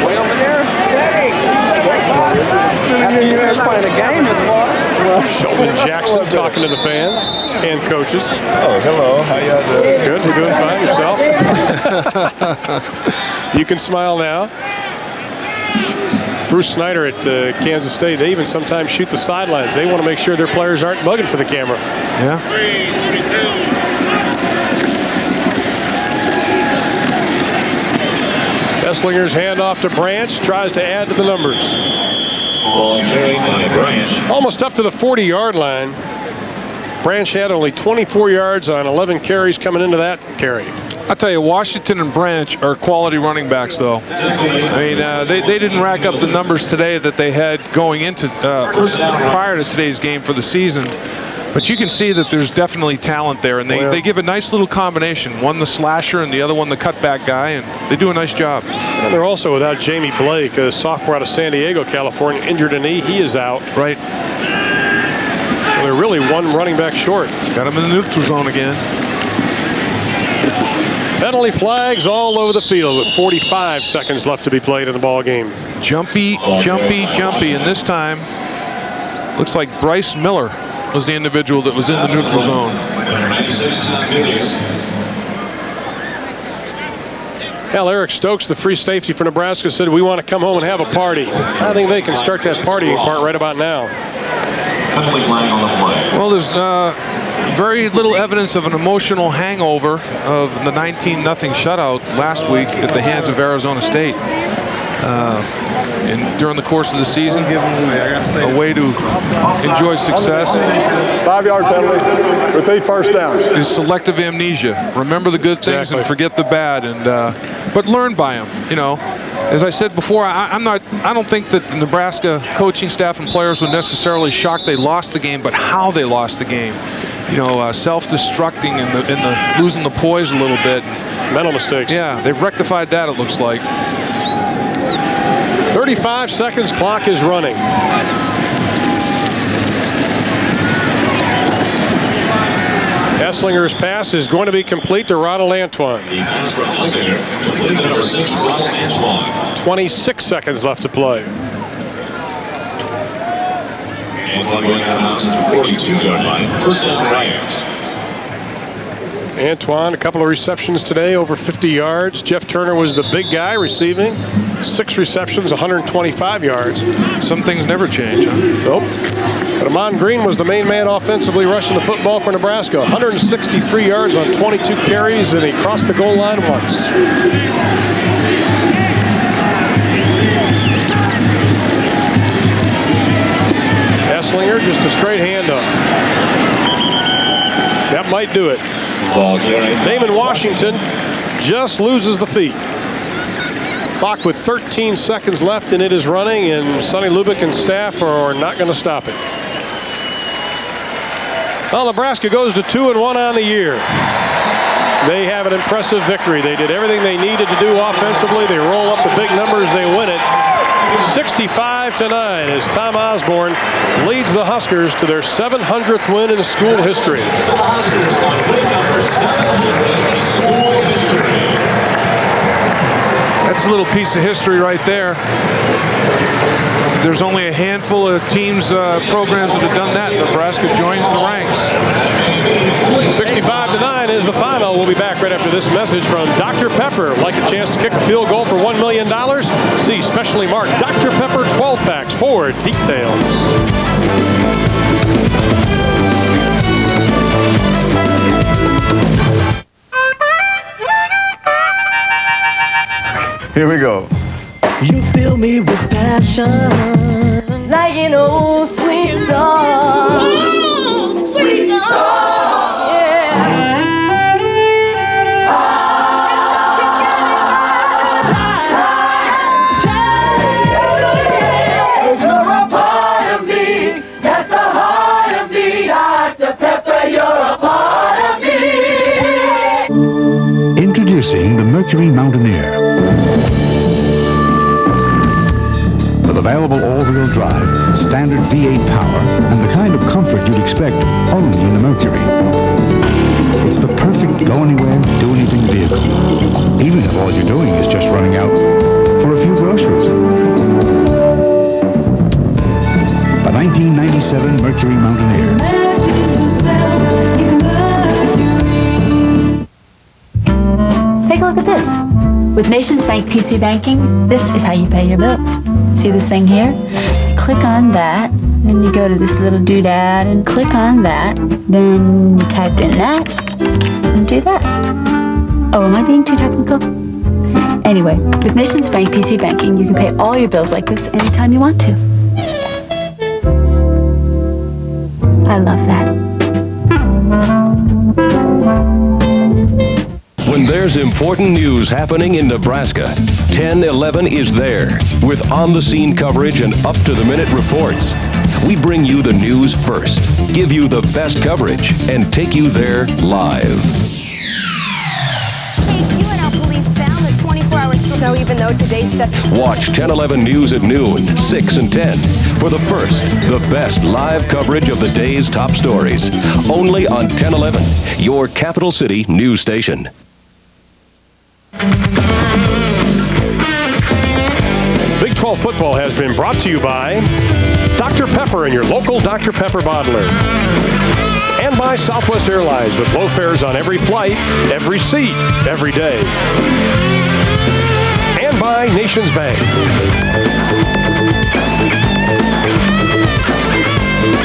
Way over there? After you finish playing the game this far. Sheldon Jackson talking to the fans and coaches. Oh, hello. How y'all doing? Good. We're doing fine. Yourself? You can smile now. Bruce Snyder at Kansas State, they even sometimes shoot the sidelines. They want to make sure their players aren't bugging for the camera. Yeah. 3:22. Esslinger's handoff to Branch, tries to add to the numbers. Ball carried by Branch. Almost up to the 40-yard line. Branch had only 24 yards on 11 carries coming into that carry. I'll tell you, Washington and Branch are quality running backs, though. I mean, they didn't rack up the numbers today that they had going into prior to today's game for the season. But you can see that there's definitely talent there, and they give a nice little combination. One the slasher and the other one the cutback guy, and they do a nice job. And they're also without Jamie Blake, a sophomore out of San Diego, California, injured a knee. He is out. Right. Well, they're really one running back short. Got him in the neutral zone again. Penalty flags all over the field with 45 seconds left to be played in the ball game. Jumpy, jumpy, jumpy, and this time looks like Bryce Miller was the individual that was in the neutral zone. Hell, Eric Stokes, the free safety for Nebraska, said we want to come home and have a party. I think they can start that partying part right about now. Well, there's very little evidence of an emotional hangover of the 19-0 shutout last week at the hands of Arizona State. And during the course of the season, a way to enjoy success. 5-yard penalty, repeat first down. Is selective amnesia. Remember the good things and forget the bad, and but learn by them. You know, as I said before, I don't think that the Nebraska coaching staff and players were necessarily shocked they lost the game, but how they lost the game. You know, self-destructing and the losing the poise a little bit. Mental mistakes. Yeah, they've rectified that, it looks like. 35 seconds, clock is running. Esslinger's pass is going to be complete to Ronald Antoine. 26 seconds left to play. Antoine going out to the 42-yard line. First down, Rams. Antoine, a couple of receptions today, over 50 yards. Jeff Turner was the big guy receiving. 6 receptions, 125 yards. Some things never change, huh? Nope. But Amon Green was the main man offensively rushing the football for Nebraska. 163 yards on 22 carries, and he crossed the goal line once. Esslinger, just a straight handoff. That might do it. Damon Washington just loses the feet. Clock with 13 seconds left, and it is running, and Sonny Lubick and staff are not going to stop it. Well, Nebraska goes to 2-1 on the year. They have an impressive victory. They did everything they needed to do offensively. They roll up the big numbers. They win it 65-9 as Tom Osborne leads the Huskers to their 700th win in school history. That's a little piece of history right there. There's only a handful of teams, programs that have done that. Nebraska joins the ranks. 65-9 is the final. We'll be back right after this message from Dr. Pepper. Like a chance to kick a field goal for $1 million? See specially marked Dr. Pepper 12-packs for details. Here we go. You fill me with passion, like an old sweet song. Sweet song. Yeah. with available all-wheel drive, standard V8 power, and the kind of comfort you'd expect only in a Mercury. It's the perfect go-anywhere, do-anything vehicle, even if all you're doing is just running out for a few groceries. The 1997 Mercury Mountaineer. Take a look at this. With Nations Bank PC Banking, this is how you pay your bills. See this thing here? Click on that, then you go to this little doodad and click on that, then you type in that, and do that. Oh, am I being too technical? Anyway, with Nations Bank PC Banking, you can pay all your bills like this anytime you want to. I love that. When there's important news happening in Nebraska, 1011 is there with on-the-scene coverage and up-to-the-minute reports. We bring you the news first, give you the best coverage, and take you there live. Police found the 24-hour snow even though today's step. Watch 1011 News at noon, 6 and 10 for the first, the best live coverage of the day's top stories. Only on 1011, your capital city news station. Big 12 football has been brought to you by Dr. Pepper and your local Dr. Pepper bottler. And by Southwest Airlines with low fares on every flight, every seat, every day. And by Nations Bank.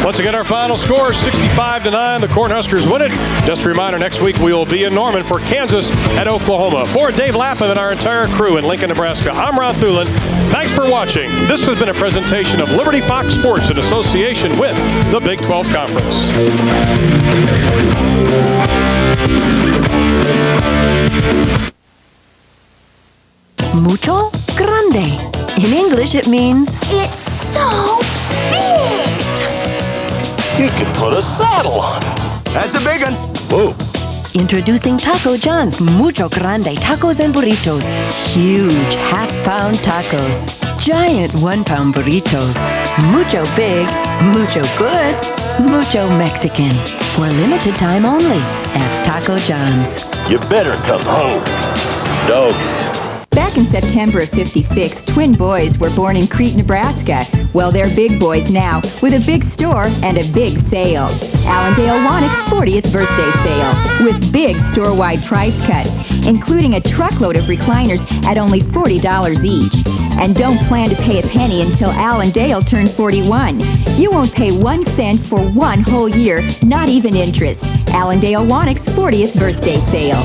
Once again, our final score, 65-9. The Cornhuskers win it. Just a reminder, next week we will be in Norman for Kansas at Oklahoma. For Dave Lapham and our entire crew in Lincoln, Nebraska, I'm Ron Thulin. Thanks for watching. This has been a presentation of Liberty Fox Sports in association with the Big 12 Conference. Mucho grande. In English, it means It's so big! You could put a saddle on it. That's a big one. Whoa. Introducing Taco John's Mucho Grande Tacos and Burritos. Huge half-pound tacos. Giant one-pound burritos. Mucho big, mucho good, mucho Mexican. For a limited time only at Taco John's. You better come home. Doggies. Back in September of '56, twin boys were born in Crete, Nebraska. Well, they're big boys now, with a big store and a big sale. Allendale Wannick's 40th birthday sale, with big store-wide price cuts, including a truckload of recliners at only $40 each. And don't plan to pay a penny until Allendale turned 41. You won't pay 1 cent for 1 whole year, not even interest. Allendale Wannick's 40th birthday sale.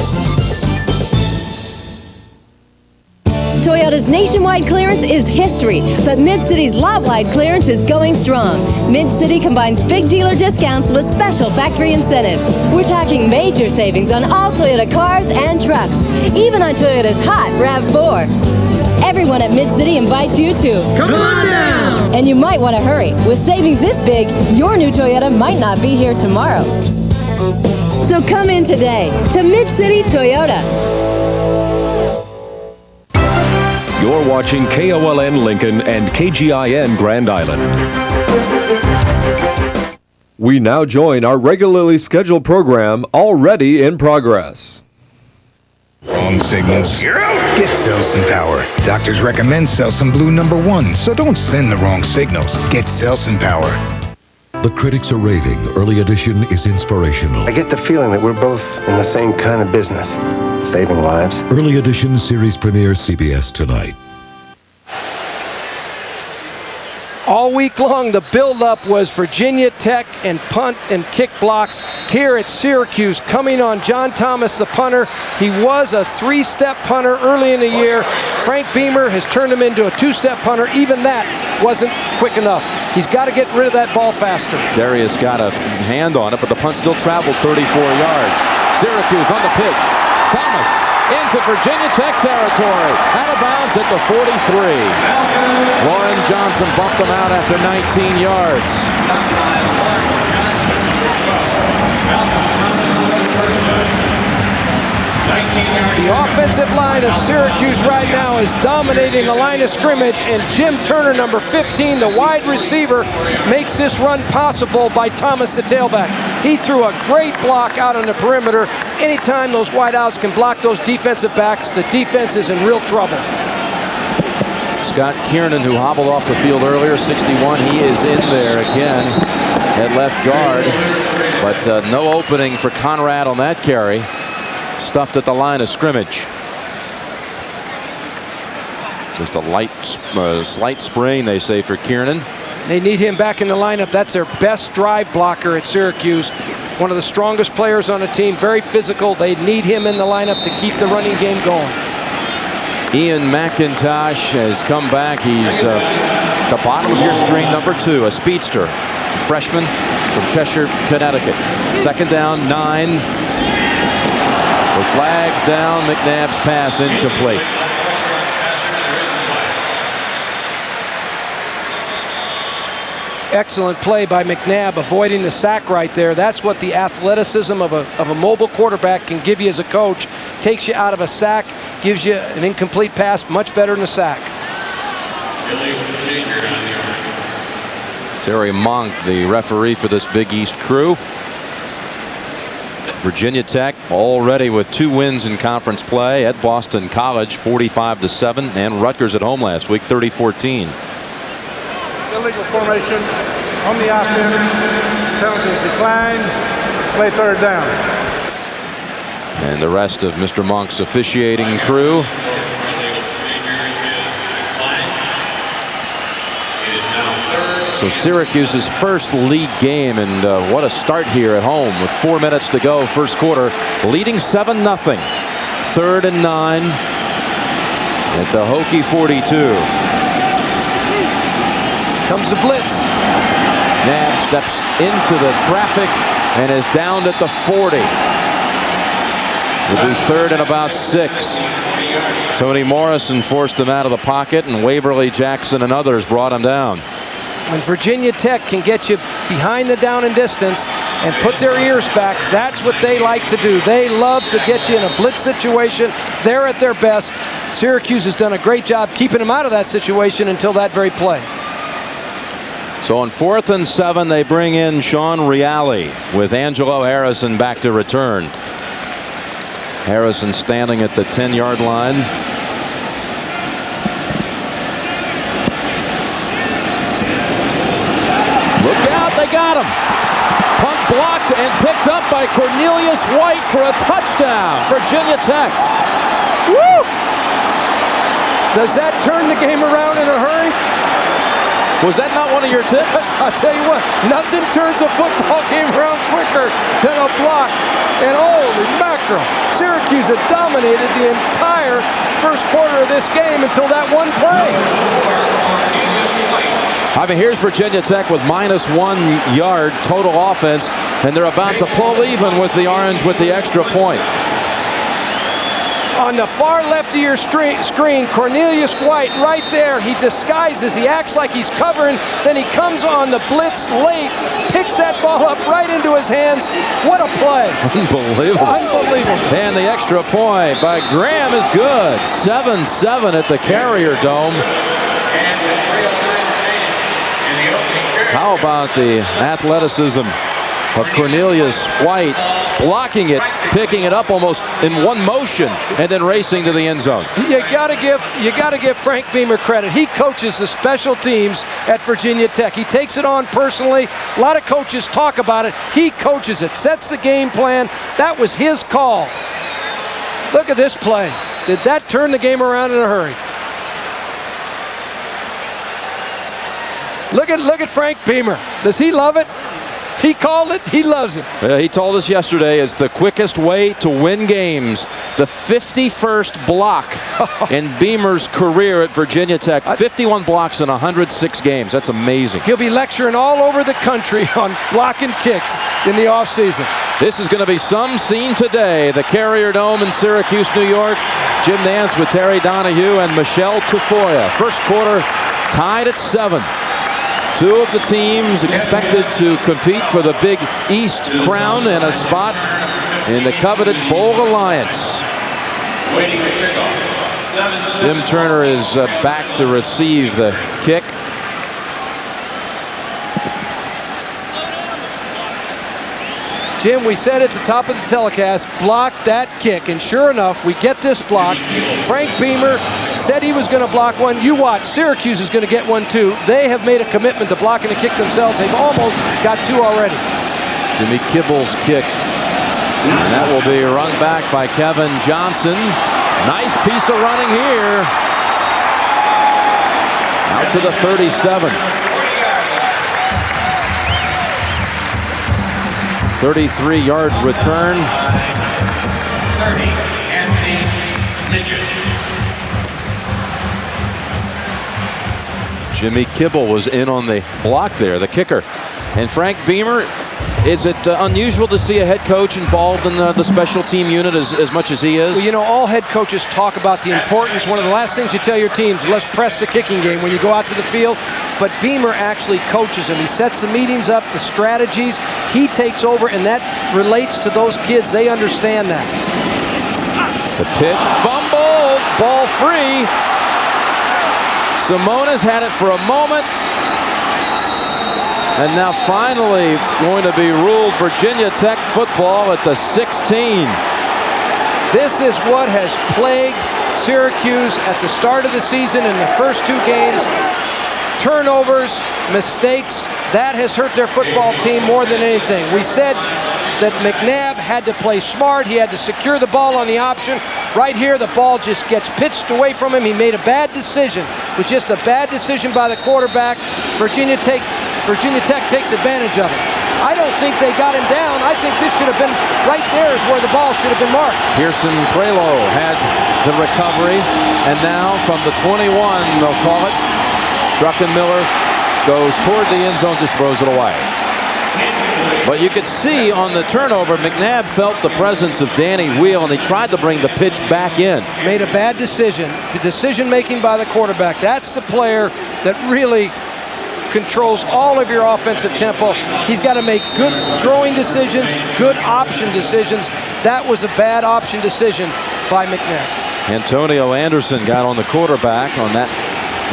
Toyota's nationwide clearance is history, but Mid-City's lot-wide clearance is going strong. Mid-City combines big dealer discounts with special factory incentives. We're talking major savings on all Toyota cars and trucks, even on Toyota's hot RAV4. Everyone at Mid-City invites you to come on down! And you might want to hurry. With savings this big, your new Toyota might not be here tomorrow. So come in today to Mid-City Toyota. You're watching KOLN Lincoln and KGIN Grand Island. We now join our regularly scheduled program, already in progress. Wrong signals. Get Selsun Power. Doctors recommend Selsun Blue #1, so don't send the wrong signals. Get Selsun Power. The critics are raving. Early edition is inspirational. I get the feeling that we're both in the same kind of business, saving lives. Early edition series premiere CBS tonight. All week long, the buildup was Virginia Tech and punt and kick blocks. Here at Syracuse, coming on John Thomas, the punter. He was a 3-step punter early in the year. Frank Beamer has turned him into a 2-step punter. Even that wasn't quick enough. He's got to get rid of that ball faster. Darius got a hand on it, but the punt still traveled 34 yards. Syracuse on the pitch. Thomas into Virginia Tech territory. Out of bounds at the 43. Warren Johnson bumped him out after 19 yards. The offensive line of Syracuse right now is dominating the line of scrimmage, and Jim Turner, number 15, the wide receiver, makes this run possible by Thomas, the tailback. He threw a great block out on the perimeter. Anytime those wideouts can block those defensive backs, the defense is in real trouble. Scott Kiernan, who hobbled off the field earlier, 61, he is in there again at left guard, but no opening for Conrad on that carry. Stuffed at the line of scrimmage. Just a slight sprain, they say, for Kiernan. They need him back in the lineup. That's their best drive blocker at Syracuse. One of the strongest players on the team, very physical. They need him in the lineup to keep the running game going. Ian McIntosh has come back. He's the bottom of your screen, number 2, a speedster, a freshman from Cheshire, Connecticut. Second down, 9. With flags down, McNabb's pass incomplete. Excellent play by McNabb, avoiding the sack right there. That's what the athleticism of a mobile quarterback can give you as a coach. Takes you out of a sack, gives you an incomplete pass, much better than a sack. Terry Monk, the referee for this Big East crew. Virginia Tech already with 2 wins in conference play at Boston College, 45-7, and Rutgers at home last week, 30-14. Illegal formation on the offense. Penalty declined. Play third down. And the rest of Mr. Monk's officiating crew. So Syracuse's first league game, and what a start here at home with 4 minutes to go, first quarter, leading 7-0. 3rd and 9 at the Hokie 42. Comes the blitz. Nabb steps into the traffic and is down at the 40. It'll be 3rd and about 6. Tony Morrison forced him out of the pocket, and Waverly Jackson and others brought him down. When Virginia Tech can get you behind the down and distance and put their ears back, that's what they like to do. They love to get you in a blitz situation. They're at their best. Syracuse has done a great job keeping them out of that situation until that very play. So on 4th and 7, they bring in Sean Reale with Angelo Harrison back to return. Harrison standing at the 10-yard line. Look out, they got him. Punt blocked and picked up by Cornelius White for a touchdown. Virginia Tech. Woo! Does that turn the game around in a hurry? Was that not one of your tips? I'll tell you what, nothing turns a football game around quicker than a block. And holy mackerel, Syracuse had dominated the entire first quarter of this game until that one play. I mean, here's Virginia Tech with -1 yard total offense, and they're about to pull even with the Orange with the extra point. On the far left of your screen, Cornelius White right there. He disguises. He acts like he's covering. Then he comes on the blitz late, picks that ball up right into his hands. What a play. Unbelievable. Unbelievable. And the extra point by Graham is good. 7-7 at the Carrier Dome. How about the athleticism of Cornelius White, blocking it, picking it up almost in one motion, and then racing to the end zone. You gotta give Frank Beamer credit. He coaches the special teams at Virginia Tech. He takes it on personally. A lot of coaches talk about it. He coaches it, sets the game plan. That was his call. Look at this play. Did that turn the game around in a hurry? Look at Frank Beamer. Does he love it? He called it. He loves it. He told us yesterday it's the quickest way to win games. The 51st block in Beamer's career at Virginia Tech. 51 blocks in 106 games. That's amazing. He'll be lecturing all over the country on blocking kicks in the offseason. This is going to be some scene today. The Carrier Dome in Syracuse, New York. Jim Nance with Terry Donahue and Michelle Tafoya. First quarter tied at 7. Two of the teams expected to compete for the Big East crown and a spot in the coveted Bowl Alliance. Jim Turner is back to receive the kick. Jim, we said at the top of the telecast, block that kick. And sure enough, we get this block. Frank Beamer said he was going to block one. You watch, Syracuse is going to get one too. They have made a commitment to blocking a kick themselves. They've almost got two already. Jimmy Kibble's kick. And that will be run back by Kevin Johnson. Nice piece of running here. Out to the 37. 33-yard return. 30, Anthony Midget. Jimmy Kibble was in on the block there, the kicker. And Frank Beamer, is it unusual to see a head coach involved in the special team unit as much as he is? Well, you know, all head coaches talk about the importance. One of the last things you tell your teams, let's press the kicking game when you go out to the field. But Beamer actually coaches them. He sets the meetings up, the strategies. He takes over, and that relates to those kids. They understand that. The pitch, fumble, ball free. Simona's had it for a moment. And now finally going to be ruled Virginia Tech football at the 16. This is what has plagued Syracuse at the start of the season in the first two games. Turnovers, mistakes, that has hurt their football team more than anything. We said that McNabb had to play smart. He had to secure the ball on the option. Right here, the ball just gets pitched away from him. He made a bad decision. It was just a bad decision by the quarterback. Virginia Tech takes advantage of it. I don't think they got him down. I think this should have been right there is where the ball should have been marked. Pearson Prelo had the recovery. And now from the 21, they'll call it. Druckenmiller goes toward the end zone, just throws it away. But you could see on the turnover, McNabb felt the presence of Danny Wheel, and he tried to bring the pitch back in. Made a bad decision. The decision-making by the quarterback. That's the player that really controls all of your offensive tempo. He's got to make good throwing decisions, good option decisions. That was a bad option decision by McNabb. Antonio Anderson got on the quarterback on that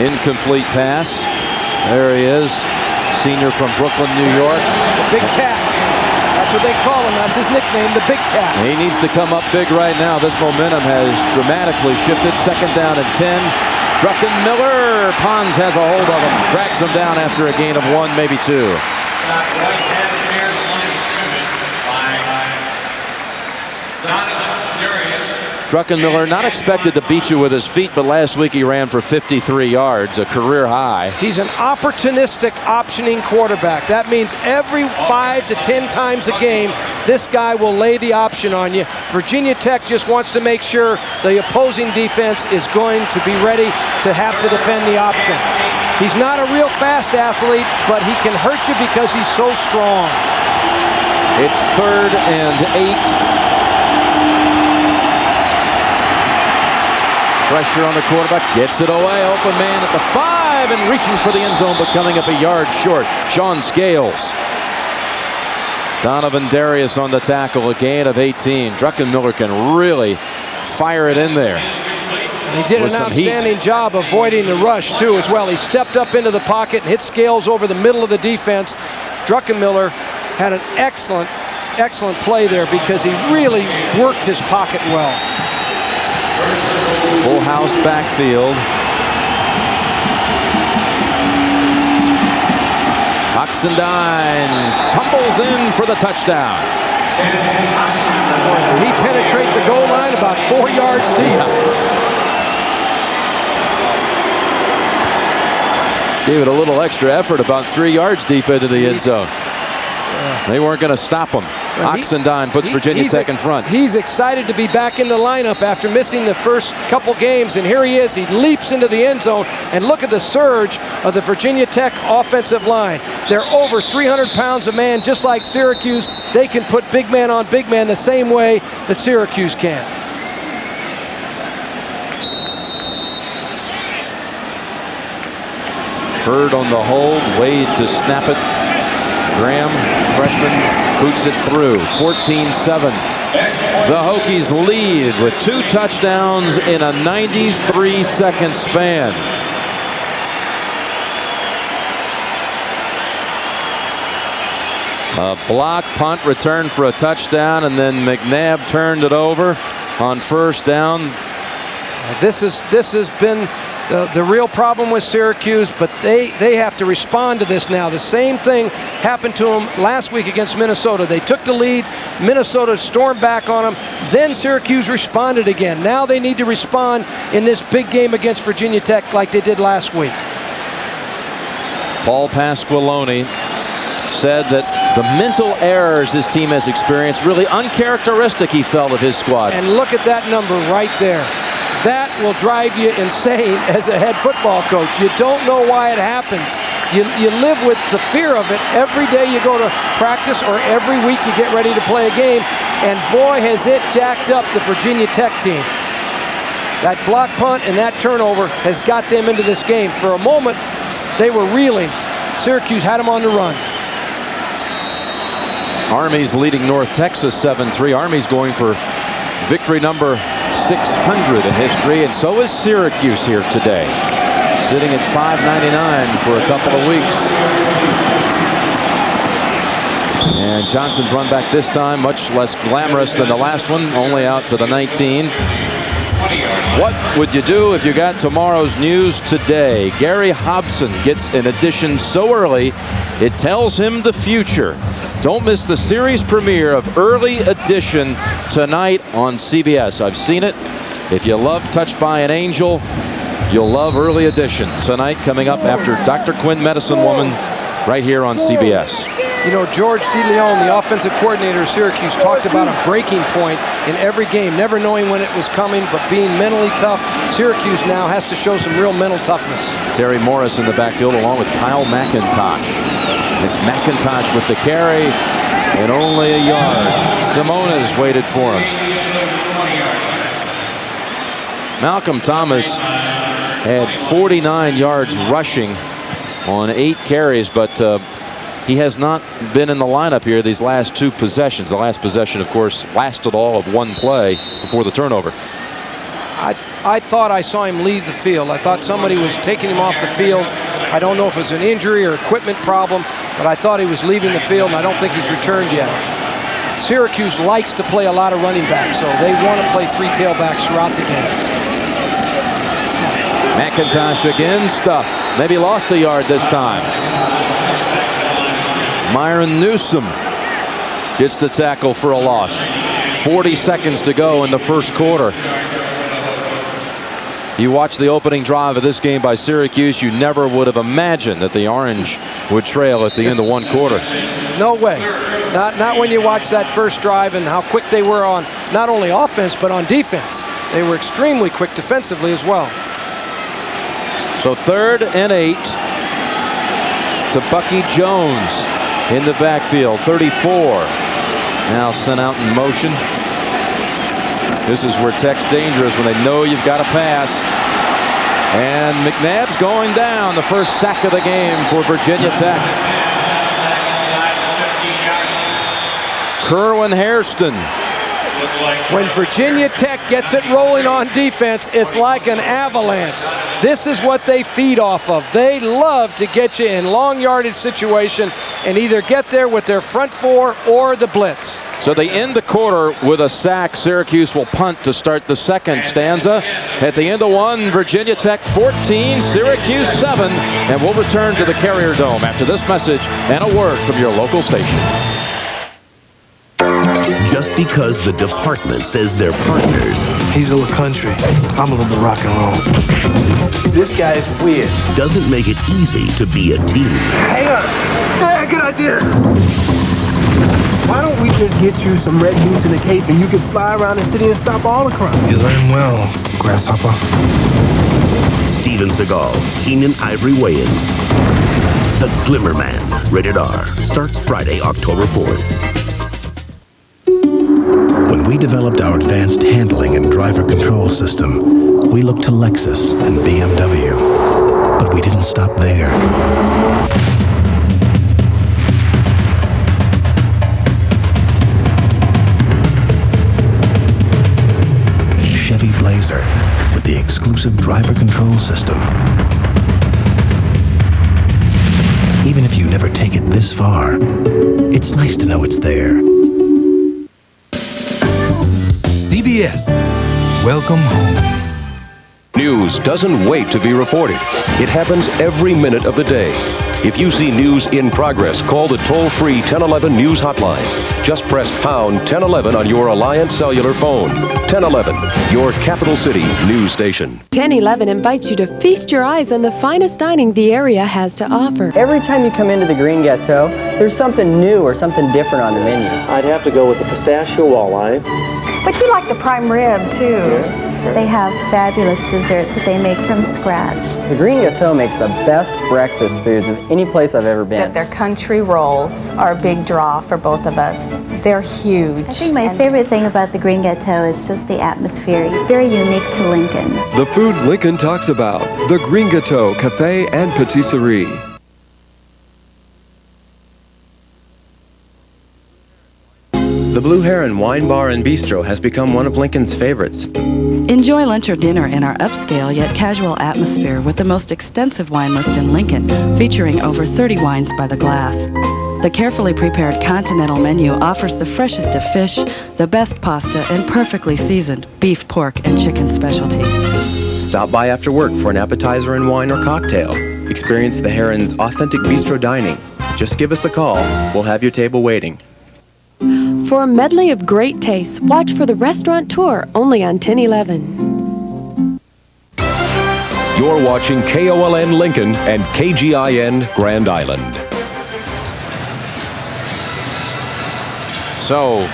incomplete pass. There he is, senior from Brooklyn, New York. The Big Cat. That's what they call him. That's his nickname, the Big Cat. He needs to come up big right now. This momentum has dramatically shifted. Second down and 10. Druckenmiller. Pons has a hold of him. Drags him down after a gain of 1, maybe 2. Druckenmiller not expected to beat you with his feet, but last week he ran for 53 yards, a career high. He's an opportunistic optioning quarterback. That means every 5 to 10 times a game, this guy will lay the option on you. Virginia Tech just wants to make sure the opposing defense is going to be ready to have to defend the option. He's not a real fast athlete, but he can hurt you because he's so strong. It's 3rd and 8. Pressure on the quarterback, gets it away, open man at the 5 and reaching for the end zone, but coming up a yard short. Sean Scales. Donovan Darius on the tackle, a gain of 18. Druckenmiller can really fire it in there. He did an outstanding job avoiding the rush too as well. He stepped up into the pocket and hit Scales over the middle of the defense. Druckenmiller had an excellent play there because he really worked his pocket well. Full house backfield. Oxendine tumbles in for the touchdown. He penetrates the goal line about 4 yards deep. Gave it a little extra effort, about 3 yards deep into the end zone. They weren't going to stop him. Oxendine puts Virginia Tech in front. He's excited to be back in the lineup after missing the first couple games, and here he is. He leaps into the end zone, and look at the surge of the Virginia Tech offensive line. They're over 300 pounds a man, just like Syracuse. They can put big man on big man the same way that Syracuse can. Bird on the hold, Wade to snap it. Graham, freshman, boots it through. 14-7. The Hokies lead with 2 touchdowns in a 93-second span. A block punt return for a touchdown, and then McNabb turned it over on first down. This has been the real problem with Syracuse, but they have to respond to this now. The same thing happened to them last week against Minnesota. They took the lead, Minnesota stormed back on them, then Syracuse responded again. Now they need to respond in this big game against Virginia Tech like they did last week. Paul Pasqualoni said that the mental errors his team has experienced really uncharacteristic, he felt, of his squad. And look at that number right there. That will drive you insane as a head football coach. You don't know why it happens. You live with the fear of it every day you go to practice or every week you get ready to play a game. And boy, has it jacked up the Virginia Tech team. That block punt and that turnover has got them into this game. For a moment, they were reeling. Syracuse had them on the run. Army's leading North Texas 7-3. Army's going for victory number 600 in history, and so is Syracuse here today, sitting at 599 for a couple of weeks. And Johnson's run back this time, much less glamorous than the last one, only out to the 19. What would you do if you got tomorrow's news today? Gary Hobson gets an edition so early, it tells him the future. Don't miss the series premiere of Early Edition tonight on CBS. I've seen it. If you love Touched by an Angel, you'll love Early Edition tonight, coming up after Dr. Quinn, Medicine Woman, right here on CBS. You know, George DeLeon, the offensive coordinator of Syracuse, talked about a breaking point in every game, never knowing when it was coming, but being mentally tough. Syracuse now has to show some real mental toughness. Terry Morris in the backfield along with Kyle McIntosh. It's McIntosh with the carry and only a yard. Simona's waited for him. Malcolm Thomas had 49 yards rushing on 8 carries, but he has not been in the lineup here these last 2 possessions. The last possession, of course, lasted all of 1 play before the turnover. I thought I saw him leave the field. I thought somebody was taking him off the field. I don't know if it's an injury or equipment problem, but I thought he was leaving the field, and I don't think he's returned yet. Syracuse likes to play a lot of running backs, so they want to play 3 tailbacks throughout the game. McIntosh again, stuffed. Maybe lost a yard this time. Myron Newsom gets the tackle for a loss. 40 seconds to go in the first quarter. You watch the opening drive of this game by Syracuse, you never would have imagined that the Orange would trail at the end of 1 quarter. No way. Not when you watch that first drive and how quick they were on not only offense but on defense. They were extremely quick defensively as well. So 3rd and 8 to Bucky Jones in the backfield. 34 now sent out in motion. This is where Tech's dangerous, when they know you've got to pass. And McNabb's going down, the first sack of the game for Virginia Tech. Kerwin Hairston. When Virginia Tech gets it rolling on defense, it's like an avalanche. This is what they feed off of. They love to get you in long yardage situation and either get there with their front 4 or the blitz. So they end the quarter with a sack. Syracuse will punt to start the second stanza. At the end of 1, Virginia Tech 14, Syracuse 7, and we'll return to the Carrier Dome after this message and a word from your local station. Just because the department says they're partners. He's a little country. I'm a little rock and roll. This guy is weird. Doesn't make it easy to be a team. Hang on. Hey, good idea. Why don't we just get you some red boots and a cape and you can fly around the city and stop all the crime? You learn well, grasshopper. Steven Seagal, Keenan Ivory Wayans. The Glimmer Man, rated R. Starts Friday, October 4th. When we developed our advanced handling and driver control system, we looked to Lexus and BMW. But we didn't stop there. driver control system. Even if you never take it this far, it's nice to know it's there. CBS. Welcome home. News doesn't wait to be reported. It happens every minute of the day. If you see news in progress, call the toll-free 1011 News hotline. Just press pound 1011 on your Alliance Cellular phone. 1011, your capital city news station. 1011 invites you to feast your eyes on the finest dining the area has to offer. Every time you come into the Green Gâteau, there's something new or something different on the menu. I'd have to go with the pistachio walleye. But you like the prime rib, too. Yeah. They have fabulous desserts that they make from scratch. The Green Gâteau makes the best breakfast foods of any place I've ever been. Their country rolls are a big draw for both of us. They're huge. I think my favorite thing about the Green Gâteau is just the atmosphere. It's very unique to Lincoln. The food Lincoln talks about. The Green Gâteau Cafe and Patisserie. The Blue Heron Wine Bar and Bistro has become one of Lincoln's favorites. Enjoy lunch or dinner in our upscale yet casual atmosphere with the most extensive wine list in Lincoln, featuring over 30 wines by the glass. The carefully prepared continental menu offers the freshest of fish, the best pasta, and perfectly seasoned beef, pork, and chicken specialties. Stop by after work for an appetizer and wine or cocktail. Experience the Heron's authentic bistro dining. Just give us a call. We'll have your table waiting. For a medley of great tastes, watch for the restaurant tour only on 1011. You're watching KOLN Lincoln and KGIN Grand Island. So,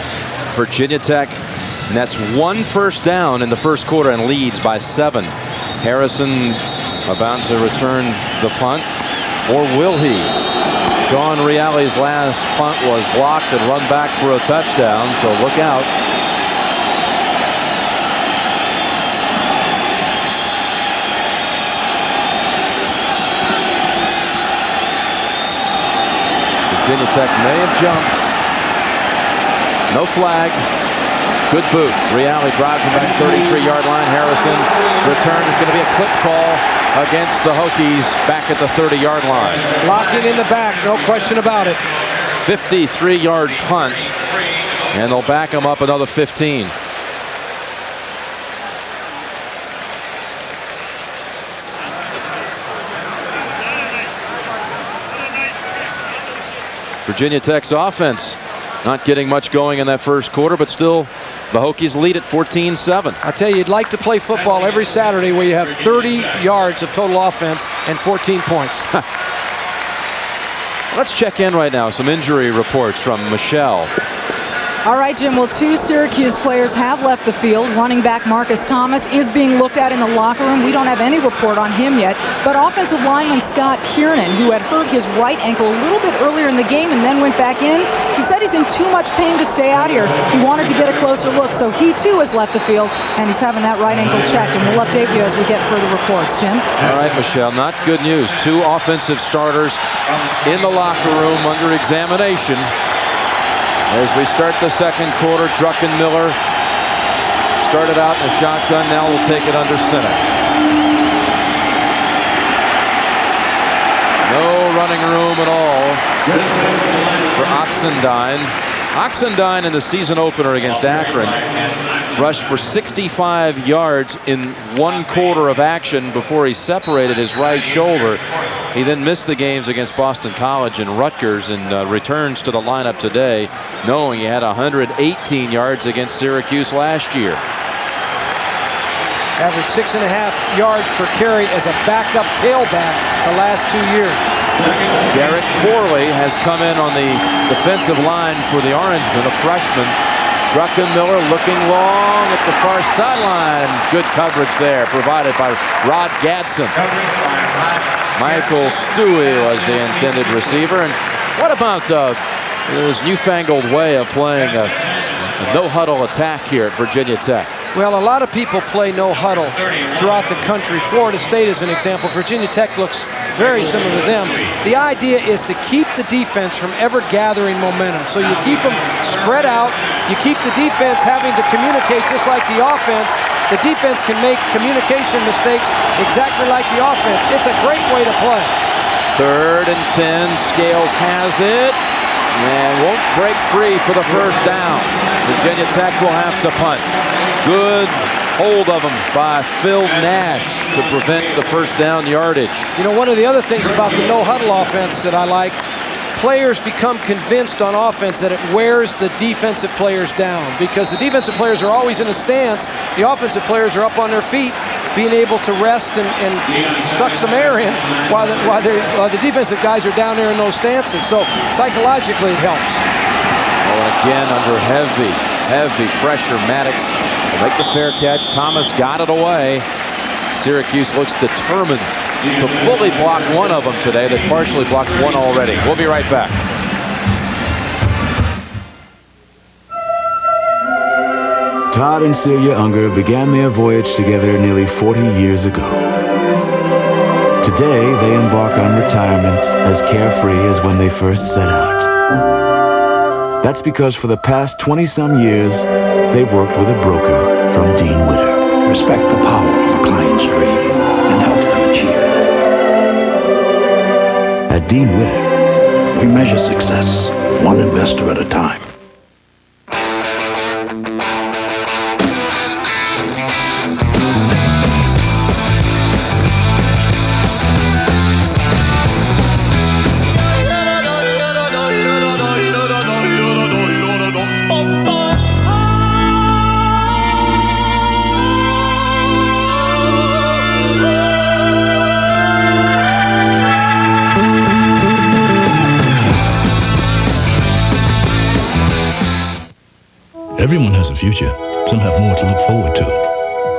Virginia Tech nets one first down in the first quarter and leads by 7. Harrison about to return the punt, or will he? Sean Reale's last punt was blocked and run back for a touchdown, so look out. Virginia Tech may have jumped. No flag. Good boot. Reale drives him back 33-yard line. Harrison return is going to be a quick call against the Hokies back at the 30-yard line. Blocking in the back, no question about it. 53-yard punt, and they'll back him up another 15. Virginia Tech's offense not getting much going in that first quarter, but still the Hokies lead at 14-7. I tell you, you'd like to play football every Saturday where you have 30 yards of total offense and 14 points. Let's check in right now. Some injury reports from Michelle. All right, Jim. Well, 2 Syracuse players have left the field. Running back Marcus Thomas is being looked at in the locker room. We don't have any report on him yet. But offensive lineman Scott Kiernan, who had hurt his right ankle a little bit earlier in the game and then went back in, he said he's in too much pain to stay out here. He wanted to get a closer look, so he too has left the field, and he's having that right ankle checked. And we'll update you as we get further reports. Jim? All right, Michelle, not good news. 2 offensive starters in the locker room under examination. As we start the second quarter, Druckenmiller started out in a shotgun, now will take it under center. No running room at all for Oxendine. Oxendine in the season opener against Akron rushed for 65 yards in 1 quarter of action before he separated his right shoulder. He then missed the games against Boston College and Rutgers and returns to the lineup today, knowing he had 118 yards against Syracuse last year. Averaged 6.5 yards per carry as a backup tailback the last 2 years. Derek Corley has come in on the defensive line for the Orangemen, a freshman. Druckenmiller looking long at the far sideline. Good coverage there, provided by Rod Gadsden. Michael Stewie was the intended receiver. And what about this newfangled way of playing a no-huddle attack here at Virginia Tech? Well, a lot of people play no huddle throughout the country. Florida State is an example. Virginia Tech looks very similar to them. The idea is to keep the defense from ever gathering momentum. So you keep them spread out. You keep the defense having to communicate just like the offense. the defense can make communication mistakes exactly like the offense. It's a great way to play. 3rd and 10. Scales has it and won't break free for the first down. Virginia Tech will have to punt. Good hold of him by Phil Nash to prevent the first down yardage. You know, one of the other things about the no-huddle offense that I like, players become convinced on offense that it wears the defensive players down, because the defensive players are always in a stance. The offensive players are up on their feet, being able to rest and suck some air in while the defensive guys are down there in those stances. So psychologically it helps. Oh, and again under heavy pressure, Maddox will make the fair catch. Thomas got it away. Syracuse looks determined to fully block one of them today. They partially blocked one already. We'll be right back. Todd and Celia Unger began their voyage together nearly 40 years ago. Today, they embark on retirement as carefree as when they first set out. That's because for the past 20-some years, they've worked with a broker from Dean Witter. Respect the power of a client's dream and help them achieve it. At Dean Witter, we measure success one investor at a time. Everyone has a future. Some have more to look forward to.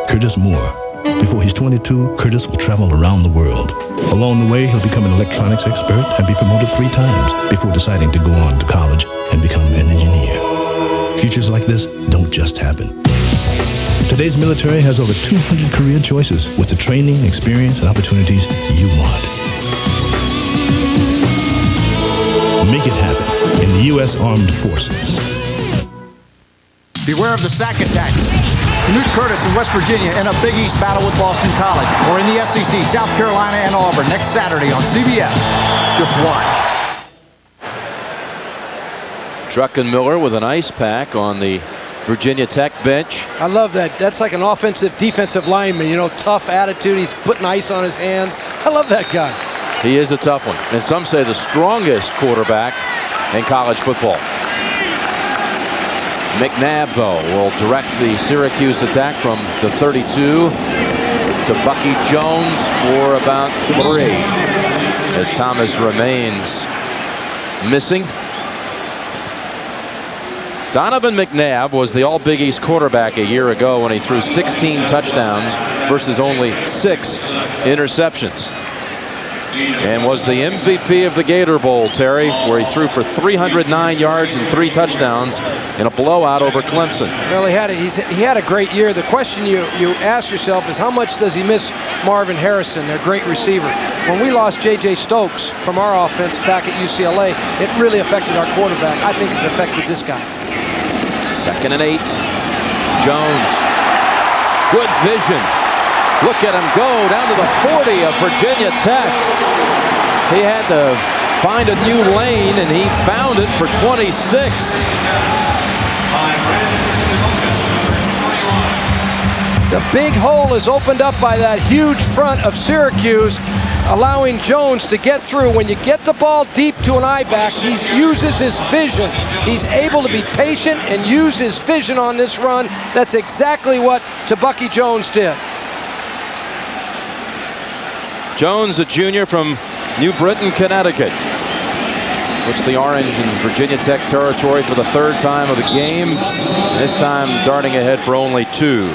Curtis Moore. Before he's 22, Curtis will travel around the world. Along the way, he'll become an electronics expert and be promoted 3 times before deciding to go on to college and become an engineer. Futures like this don't just happen. Today's military has over 200 career choices with the training, experience, and opportunities you want. Make it happen in the U.S. Armed Forces. Beware of the sack attack. Knute Curtis in West Virginia in a Big East battle with Boston College. Or in the SEC, South Carolina and Auburn next Saturday on CBS. Just watch. Druckenmiller with an ice pack on the Virginia Tech bench. I love that. That's like an offensive defensive lineman, you know, tough attitude. He's putting ice on his hands. I love that guy. He is a tough one. And some say the strongest quarterback in college football. McNabb, though, will direct the Syracuse attack from the 32 to Bucky Jones for about 3 as Thomas remains missing. Donovan McNabb was the All-Big East quarterback a year ago when he threw 16 touchdowns versus only 6 interceptions. And was the MVP of the Gator Bowl, Terry, where he threw for 309 yards and 3 touchdowns in a blowout over Clemson. Well, he had a great year. The question you ask yourself is how much does he miss Marvin Harrison, their great receiver? When we lost J.J. Stokes from our offense back at UCLA, it really affected our quarterback. I think it's affected this guy. 2nd and 8. Jones. Good vision. Look at him go down to the 40 of Virginia Tech. He had to find a new lane, and he found it for 26. The big hole is opened up by that huge front of Syracuse, allowing Jones to get through. When you get the ball deep to an I-back, he uses his vision. He's able to be patient and use his vision on this run. That's exactly what Bucky Jones did. Jones, a junior from New Britain, Connecticut. Puts the orange in Virginia Tech territory for the 3rd time of the game. This time darting ahead for only 2.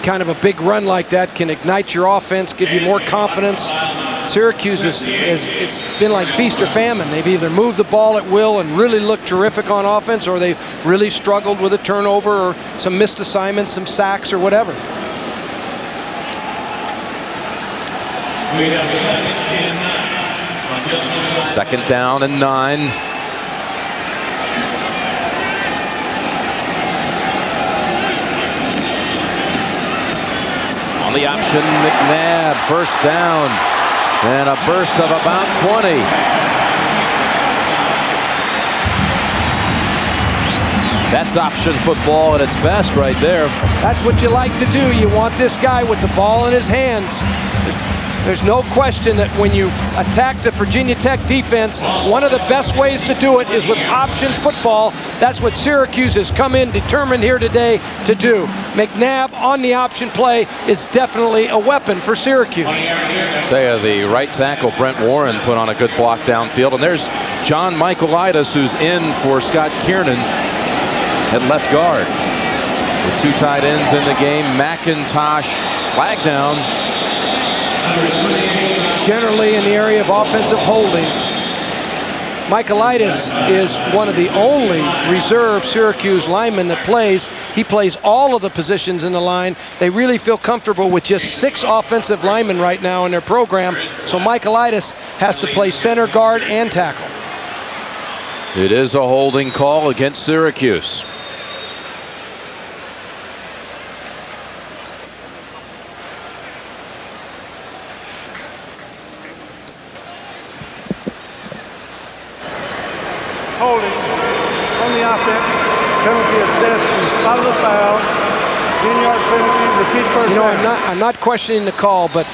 Kind of a big run like that can ignite your offense, give you more confidence. Syracuse it's been like feast or famine. They've either moved the ball at will and really looked terrific on offense, or they've really struggled with a turnover or some missed assignments, some sacks or whatever. 2nd down and 9. On the option, McNabb, 1st down, and a burst of about 20. That's option football at its best right there. That's what you like to do. You want this guy with the ball in his hands. There's no question that when you attack the Virginia Tech defense, one of the best ways to do it is with option football. That's what Syracuse has come in determined here today to do. McNabb on the option play is definitely a weapon for Syracuse. Tell you, the right tackle, Brent Warren, put on a good block downfield. And there's John Michaelitis, who's in for Scott Kiernan at left guard. With 2 tight ends in the game, McIntosh, flag down. Generally in the area of offensive holding. Michaelitis is one of the only reserve Syracuse linemen that plays. He plays all of the positions in the line. They really feel comfortable with just 6 offensive linemen right now in their program. So Michaelitis has to play center, guard, and tackle. It is a holding call against Syracuse. Holding on the offense, penalty assessed, follow the foul, 10-yard penalty, repeat first down. I'm not questioning the call, but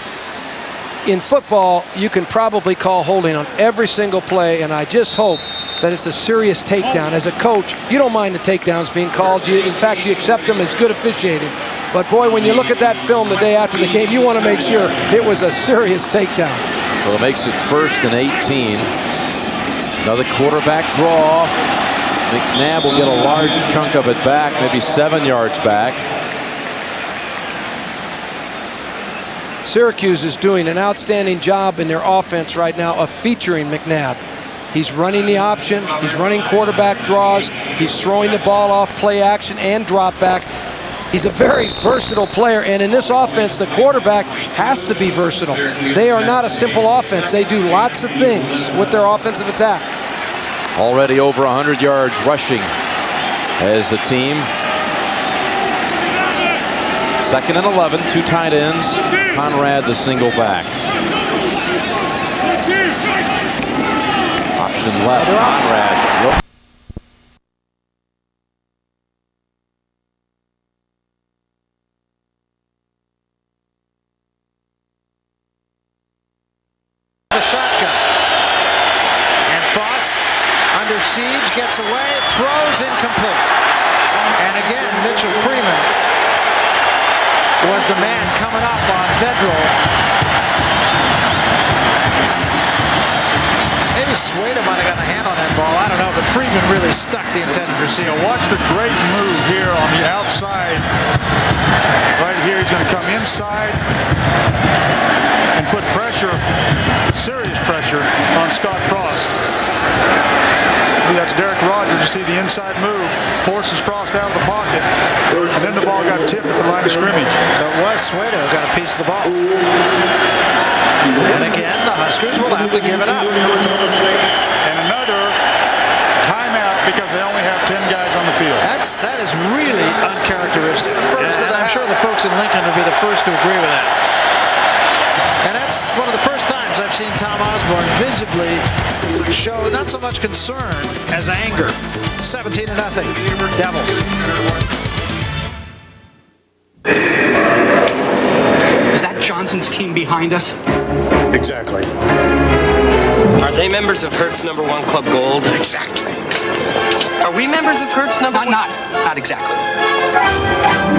in football, you can probably call holding on every single play, and I just hope that it's a serious takedown. As a coach, you don't mind the takedowns being called. In fact, you accept them as good officiating. But boy, when you look at that film the day after the game, you want to make sure it was a serious takedown. Well, it makes it 1st and 18. Another quarterback draw. McNabb will get a large chunk of it back, maybe 7 yards back. Syracuse is doing an outstanding job in their offense right now of featuring McNabb. He's running the option. He's running quarterback draws. He's throwing the ball off play action and drop back. He's a very versatile player, and in this offense, the quarterback has to be versatile. They are not a simple offense. They do lots of things with their offensive attack. Already over 100 yards rushing as a team. 2nd and 11, 2 tight ends. Conrad the single back. Option left, Conrad. Siege gets away, throws incomplete. And again, Mitchell Freeman was the man coming up on Federal. Maybe Sueda might have got a hand on that ball, I don't know, but Freeman really stuck the intended receiver. Watch the great move here on the outside. Right here, he's going to come inside and put pressure, serious pressure, on Scott Frost. That's Derek Rogers. You see the inside move, forces Frost out of the pocket, and then the ball got tipped at the line of scrimmage. So it was Sueda who got a piece of the ball. And again, the Huskers will have to give it up. And another timeout because they only have 10 guys on the field. That is really uncharacteristic. And I'm sure the folks in Lincoln will be the first to agree with that. And that's one of the first times I've seen Tom Osborne visibly show not so much concern as anger. 17-0, Devils. Is that Johnson's team behind us? Exactly. Are they members of Hertz number 1 Club Gold? Exactly. Are we members of Hertz number 1? Not exactly.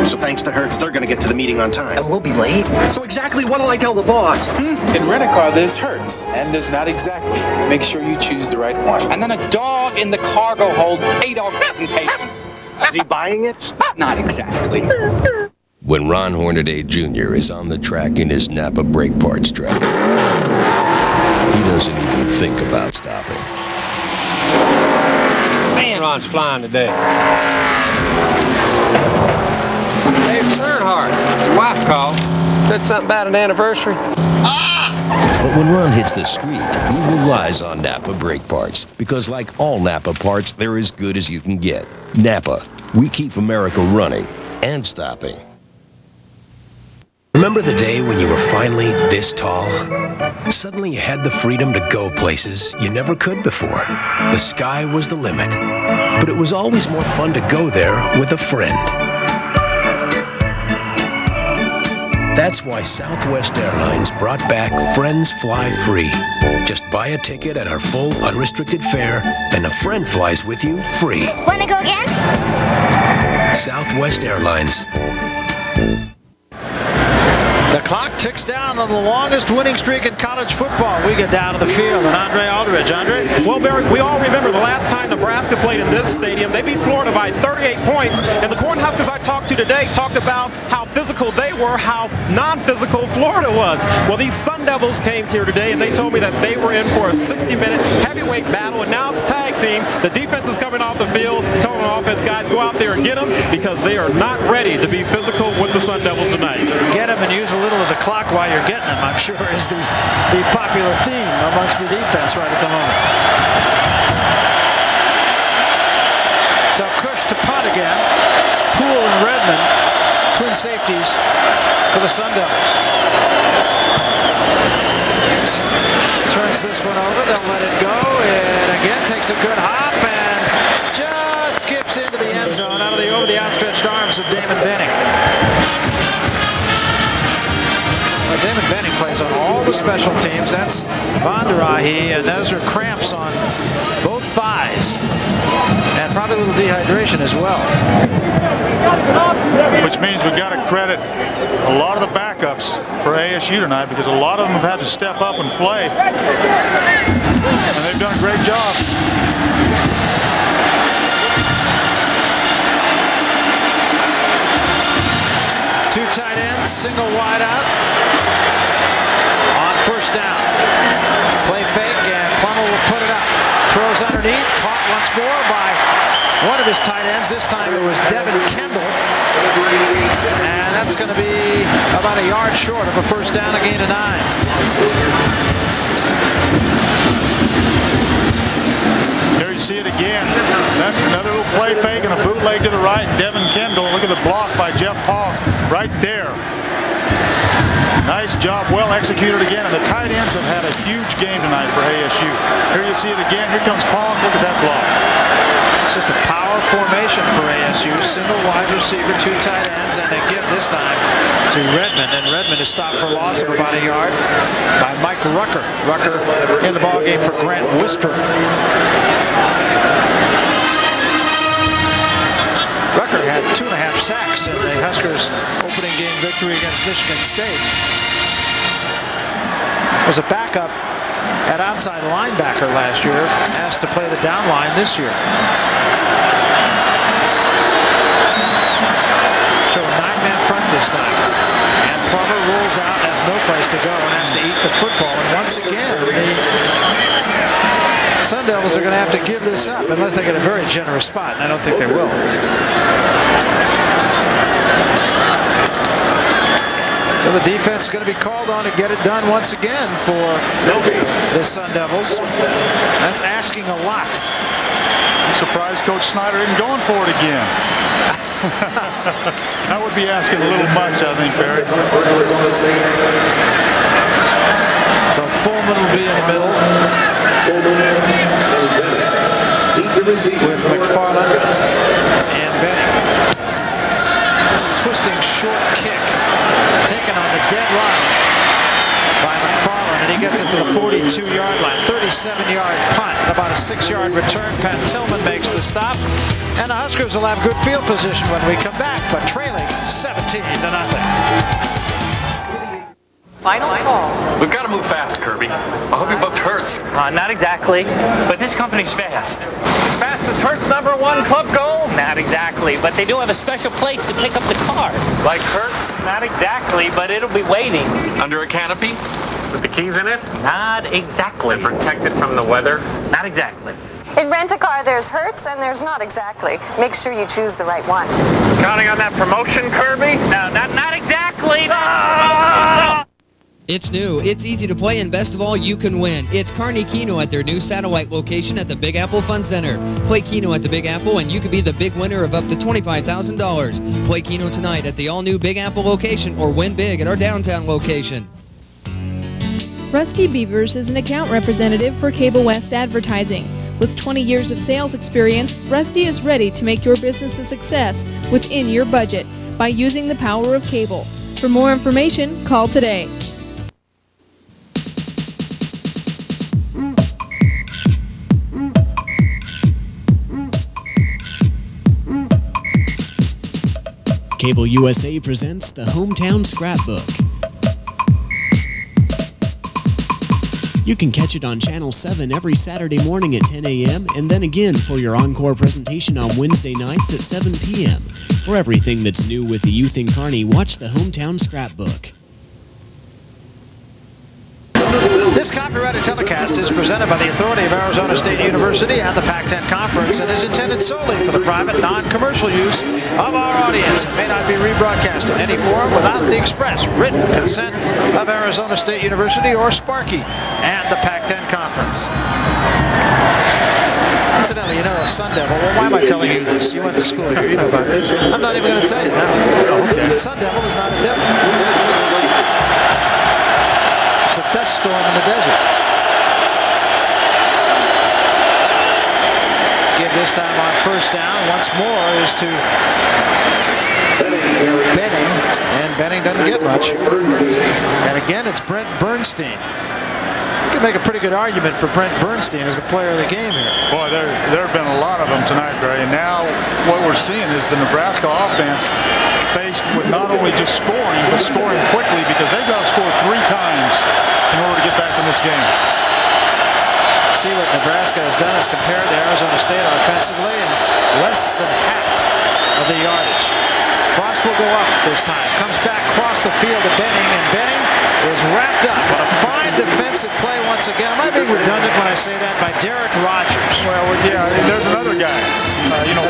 So thanks to Hertz, they're going to get to the meeting on time. And we'll be late. So exactly what will I tell the boss? In Rent-A-Car, there's Hertz, and there's not exactly. Make sure you choose the right one. And then a dog in the cargo hold, A-dog presentation. Is he buying it? Not exactly. When Ron Hornaday Jr. is on the track in his Napa brake parts truck, he doesn't even think about stopping. Man, Ron's flying today. Hey, it's Earnhardt. Your wife called. Said something about an anniversary. Ah! But when Ron hits the street, he relies on Napa brake parts. Because like all Napa parts, they're as good as you can get. Napa, we keep America running and stopping. Remember the day when you were finally this tall? Suddenly you had the freedom to go places you never could before. The sky was the limit. But it was always more fun to go there with a friend. That's why Southwest Airlines brought back Friends Fly Free. Just buy a ticket at our full unrestricted fare, and a friend flies with you free. Wanna go again? Southwest Airlines. The clock ticks down on the longest winning streak in college football. We get down to the field, and Andre Aldridge. Andre? Well, Barry, we all remember the last time Nebraska played in this stadium. They beat Florida by 38 points, and the Cornhuskers I talked to today talked about how physical they were, how non-physical Florida was. Well, these Sun Devils came here today, and they told me that they were in for a 60-minute heavyweight battle, and now it's tag team. The defense is coming off the field, telling the offense, guys, go out there and get them, because they are not ready to be physical with the Sun Devils tonight. Get them and use a little of the clock while you're getting them, I'm sure, is the popular theme amongst the defense right at the moment. So Kush to punt again. Poole and Redmond, twin safeties for the Sun Devils. Turns this one over, they'll let it go, and again takes a good hop and just skips into the end zone over the outstretched arms of Damon Benning. Damon Benning plays on all the special teams. That's Banderahi, and those are cramps on both thighs. And probably a little dehydration as well. Which means we've got to credit a lot of the backups for ASU tonight, because a lot of them have had to step up and play. And they've done a great job. Two tight ends, single wide out. On first down. Play fake, and Plummel will put it up. Throws underneath, caught once more by one of his tight ends. This time it was Devin Kendall. And that's going to be about a yard short of a first down, a gain of 9. There you see it again. Another little play fake and a bootleg to the right. Devin Kendall, look at the block by Jeff Paul right there. Nice job, well executed again, and the tight ends have had a huge game tonight for ASU. Here you see it again. Here comes Paul. Look at that block. It's just a power formation for ASU. Single wide receiver, two tight ends, and they give this time to Redmond. And Redmond is stopped for a loss of about a yard by Mike Rucker. Rucker in the ballgame for Grant Wistrop. Rucker had 2.5 sacks in the Huskers' opening game victory against Michigan State. Was a backup at outside linebacker last year, asked to play the down line this year. So a 9-man front this time. And Plummer rolls out, has no place to go, and has to eat the football. And once again, the Sun Devils are going to have to give this up unless they get a very generous spot, and I don't think they will. So the defense is going to be called on to get it done once again for the Sun Devils. That's asking a lot. I'm surprised Coach Snyder isn't going for it again. That would be asking a little much, I think, Barry. So Fullman will be in the middle with McFarland and Benning. Twisting short kick taken on the dead run by McFarland, and he gets it to the 42-yard line. 37-yard punt, about a 6-yard return. Pat Tillman makes the stop, and the Huskers will have good field position when we come back, but trailing 17-0. Final call. We've got to move fast, Kirby. I hope you booked Hertz. Not exactly, but this company's fast. As fast as Hertz #1 club goal? Not exactly, but they do have a special place to pick up the car. Like Hertz? Not exactly, but it'll be waiting. Under a canopy? With the keys in it? Not exactly. Protected from the weather? Not exactly. In Rent-A-Car, there's Hertz and there's Not Exactly. Make sure you choose the right one. Counting on that promotion, Kirby? No, not exactly. Ah! It's new, it's easy to play, and best of all, you can win. It's Carney Keno at their new satellite location at the Big Apple Fun Center. Play Keno at the Big Apple, and you could be the big winner of up to $25,000. Play Keno tonight at the all-new Big Apple location, or win big at our downtown location. Rusty Beavers is an account representative for Cable West Advertising. With 20 years of sales experience, Rusty is ready to make your business a success within your budget by using the power of cable. For more information, call today. Cable USA presents the Hometown Scrapbook. You can catch it on Channel 7 every Saturday morning at 10 a.m. and then again for your encore presentation on Wednesday nights at 7 p.m. For everything that's new with the youth in Kearney, watch the Hometown Scrapbook. This copyrighted telecast is presented by the authority of Arizona State University and the Pac-10 Conference and is intended solely for the private, non-commercial use of our audience. It may not be rebroadcast in any form without the express written consent of Arizona State University or Sparky and the Pac-10 Conference. Incidentally, you know a Sun Devil. Well, why am I telling you this? You went to school here. You know about this. I'm not even going to tell you. No. Okay. Sun Devil is not a devil. It's a dust storm in the desert. Give this time on first down. Once more is to Benning, and Benning doesn't get much. And again, it's Brent Bernstein. You can make a pretty good argument for Brent Bernstein as the player of the game here. Boy, there have been a lot of them tonight, Gray. And now what we're seeing is the Nebraska offense faced with not only just scoring, but scoring quickly because they've got to score 3 times in order to get back in this game. See what Nebraska has done is compared to Arizona State offensively in less than half of the yardage. Frost will go up this time. Comes back across the field to Benning, and Benning is wrapped up on a fine defensive play once again. Am I being redundant when I say that? By Derek Rogers. Well, yeah, there's another guy.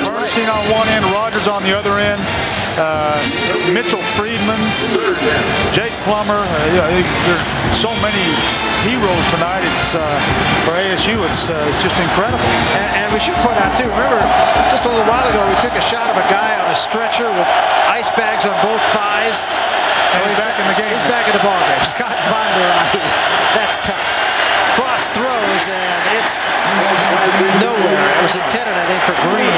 Bernstein on one end, Rogers on the other end. Mitchell Friedman, Jake Plummer. There's so many heroes tonight. It's for ASU. It's just incredible. And we should point out too. Remember, just a little while ago, we took a shot of a guy on a stretcher with ice bags on both thighs. And he's back in the game. He's back in the ball game. Scott Von der Eye. That's tough. Frost throws, and it's nowhere. It was intended, I think, for Green.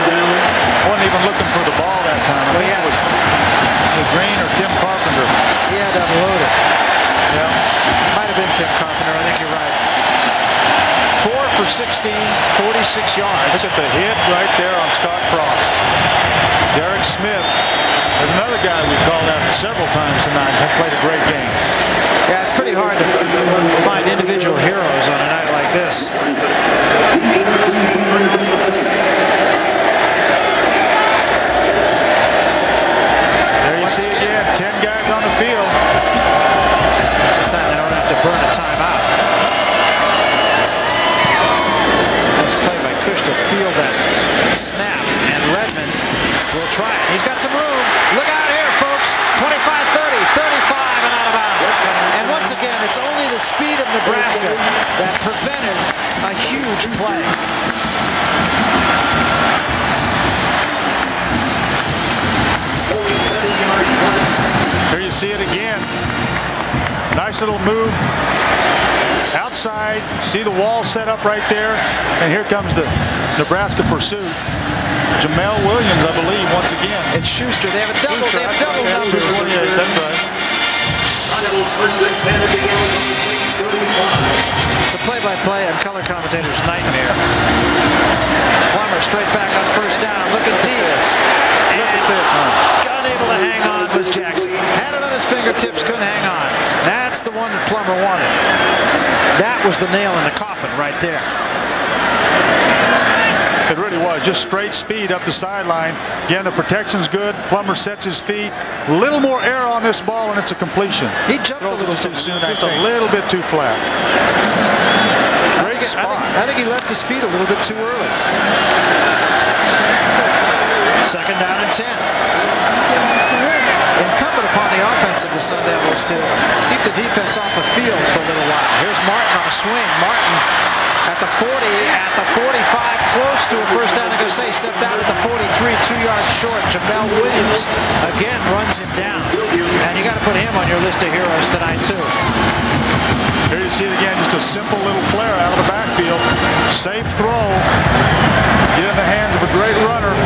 Wasn't even looking for the ball that time. I think it was Green or Tim Carpenter. He had to unload it. Yeah. Might have been Tim Carpenter. I think you're right. 4 for 16, 46 yards. Look at the hit right there on Scott Frost. Derek Smith. There's another guy we called out several times tonight. He played a great game. Yeah, it's pretty hard to find individual heroes on a night like this. There you see again, 10 guys on the field. This time they don't have to burn a timeout. Nice play by Kush to field that snap, and Redmond will try it. He's got some room. Look out here, folks. 25-30, 35 and out of bounds. And once again, it's only the speed of Nebraska that prevented a huge play. Here you see it again. Nice little move. Outside, see the wall set up right there. And here comes the Nebraska pursuit. Jamel Williams, I believe, once again. And Schuster, they have a double. They have double numbers. 228, that's right. It's a play-by-play and color commentator's nightmare. Plummer straight back on first down, looking deep. And unable to hang on was Jackson. Had it on his fingertips, couldn't hang on. That's the one that Plummer wanted. That was the nail in the coffin right there. It really was. Just straight speed up the sideline. Again, the protection's good. Plummer sets his feet. A little more air on this ball, and it's a completion. He jumped a little too soon, I think. Just a little bit too flat. Great spot. I think he left his feet a little bit too early. Second down and 10. Incumbent upon the offense of the Sun Devils to keep the defense off the field for a little while. Here's Martin on a swing. Martin at the 40, at the 45, close to a first down. I'm going to say stepped out at the 43, 2 yards short. Jamel Williams again runs him down. And you got to put him on your list of heroes tonight, too. Here you see it again, just a simple little flare out of the backfield. Safe throw. Get in the hands of a great runner.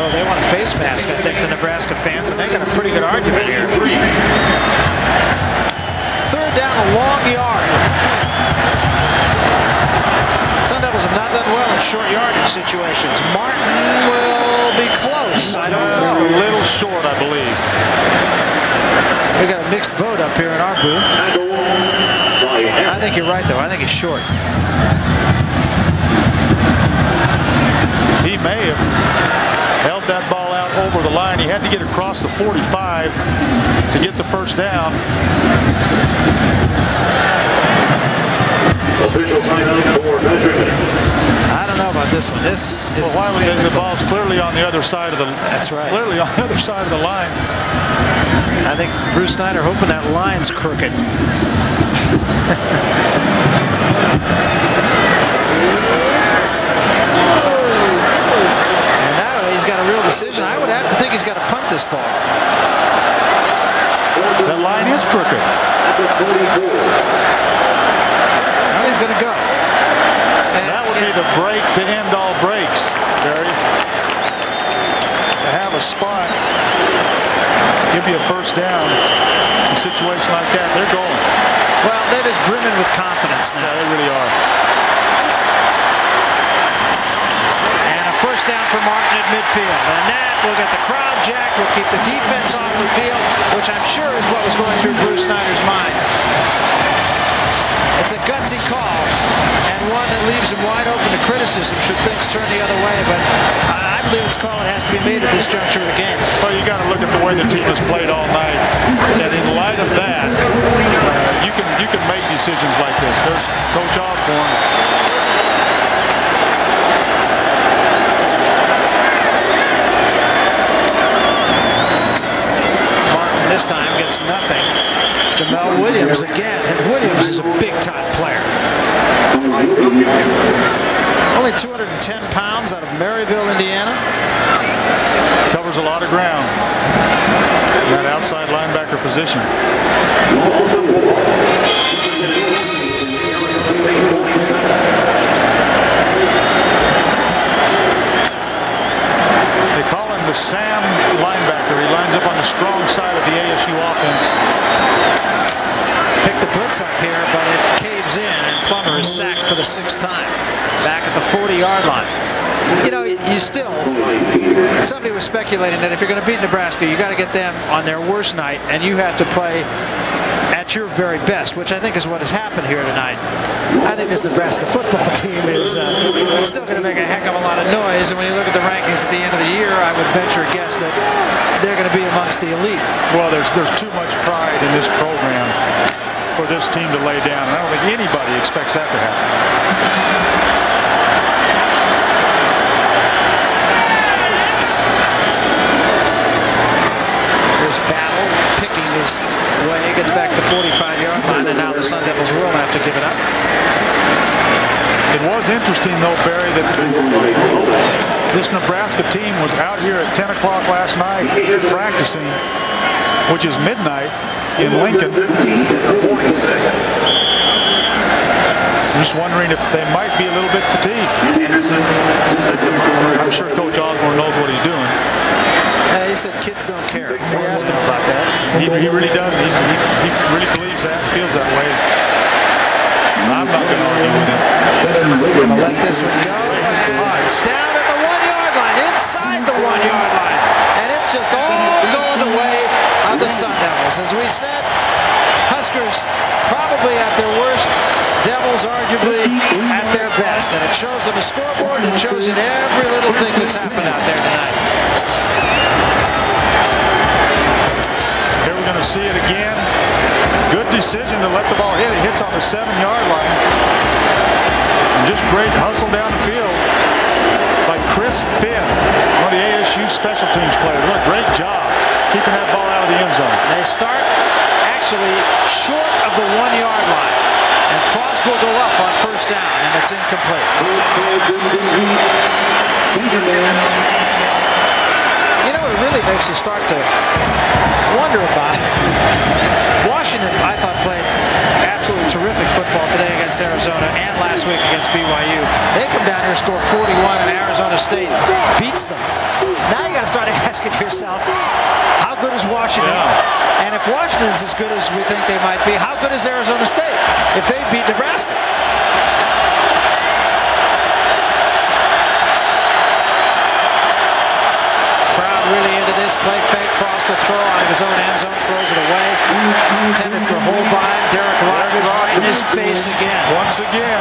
Oh, they want a face mask, I think, the Nebraska fans, and they got a pretty good argument here. Third down, a long yard. Sun Devils have not done well in short yardage situations. Martin will be close. I don't know. Just a little short, I believe. We got a mixed vote up here in our booth. I think you're right, though. I think he's short. He may have held that ball out over the line. He had to get across the 45 to get the first down. Official timeout for measuring. I don't know about this one. This is why would the ball's clearly on the other side of the. That's right. Clearly on the other side of the line. I think Bruce Snyder hoping that line's crooked. And now he's got a real decision. I would have to think he's got to punt this ball. That line is crooked. Now he's going to go. And that would be the break to end all breaks, Barry. To have a spot, give you a first down. In a situation like that, they're going. Well, they're just brimming with confidence now. Yeah, they really are. And a first down for Martin at midfield. And that will get the crowd jacked, will keep the defense off the field, which I'm sure is what was going through Bruce Snyder's mind. It's a gutsy call, and one that leaves him wide open to criticism should things turn the other way, but I believe it's a call that has to be made at this juncture of the game. Well, you got to look at the way the team has played all night, and in light of that, you can make decisions like this. There's Coach Osborne. Martin this time gets nothing. Jamel Williams again, and Williams is a big-time player. Only 210 pounds out of Maryville, Indiana. Covers a lot of ground in that outside linebacker position. They call him the Sam linebacker. He lines up on the strong side of the ASU offense. Pick the blitz up here, but it caves in, and Plummer is sacked for the 6th time. Back at the 40-yard line. You know, you still, somebody was speculating that if you're going to beat Nebraska, you got to get them on their worst night, and you have to play at your very best, which I think is what has happened here tonight. I think this Nebraska football team is still going to make a heck of a lot of noise, and when you look at the rankings at the end of the year, I would venture a guess that they're going to be amongst the elite. Well, there's too much pride in this program for this team to lay down, and I don't think anybody expects that to happen. His way, gets back to the 45-yard line, and now the Sun Devils will have to give it up. It was interesting, though, Barry, that this Nebraska team was out here at 10 o'clock last night practicing, which is midnight in Lincoln. I'm just wondering if they might be a little bit fatigued. I'm sure Coach Osborne knows what he's doing. He said kids don't care. We asked him about that. He really does. He really believes that, feels that way. I'm not going to argue with him. I'm going to let this one go. And it's down at the 1-yard line, inside the 1-yard line. And it's just all going the way of the Sun Devils. As we said, Huskers probably at their worst, Devils arguably at their best. And it shows on the scoreboard, it shows in every little thing that's happened out there tonight. Here we're going to see it again. Good decision to let the ball hit. It hits on the 7-yard line. And just great hustle down the field by Chris Finn, one of the ASU LSU special teams players. What a great job keeping that ball out of the end zone. They start actually short of the 1-yard line. And Frost will go up on first down, and it's incomplete. You know, it really makes you start to wonder about it. Washington, I thought, played absolutely terrific football today against Arizona and last week against BYU. They come down here and score 41, and Arizona State beats them. Now you got to start asking yourself, how good is Washington? Yeah. And if Washington's as good as we think they might be, how good is Arizona State if they beat Nebraska? Crowd really into this. Play fake. Frost to throw out of his own end zone. Throws it away. Intended for hold by Derek Rogers right in his face again. Once again,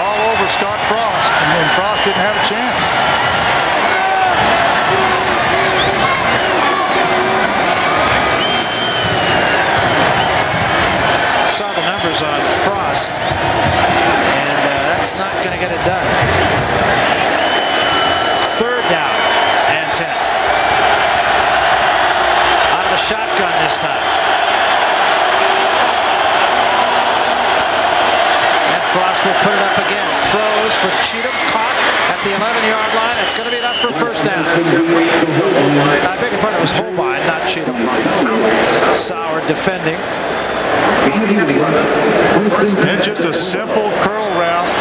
all over Scott Frost. And Frost didn't have a chance. Saw the numbers on Frost, and that's not going to get it done. Third down and 10. Out of the shotgun this time. And Frost will put it up again. Throws for Cheatham, caught at the 11-yard line. It's going to be enough for first down. I beg your pardon, it was Holbein, not Cheatham. Sauer defending. It's just a simple curl route,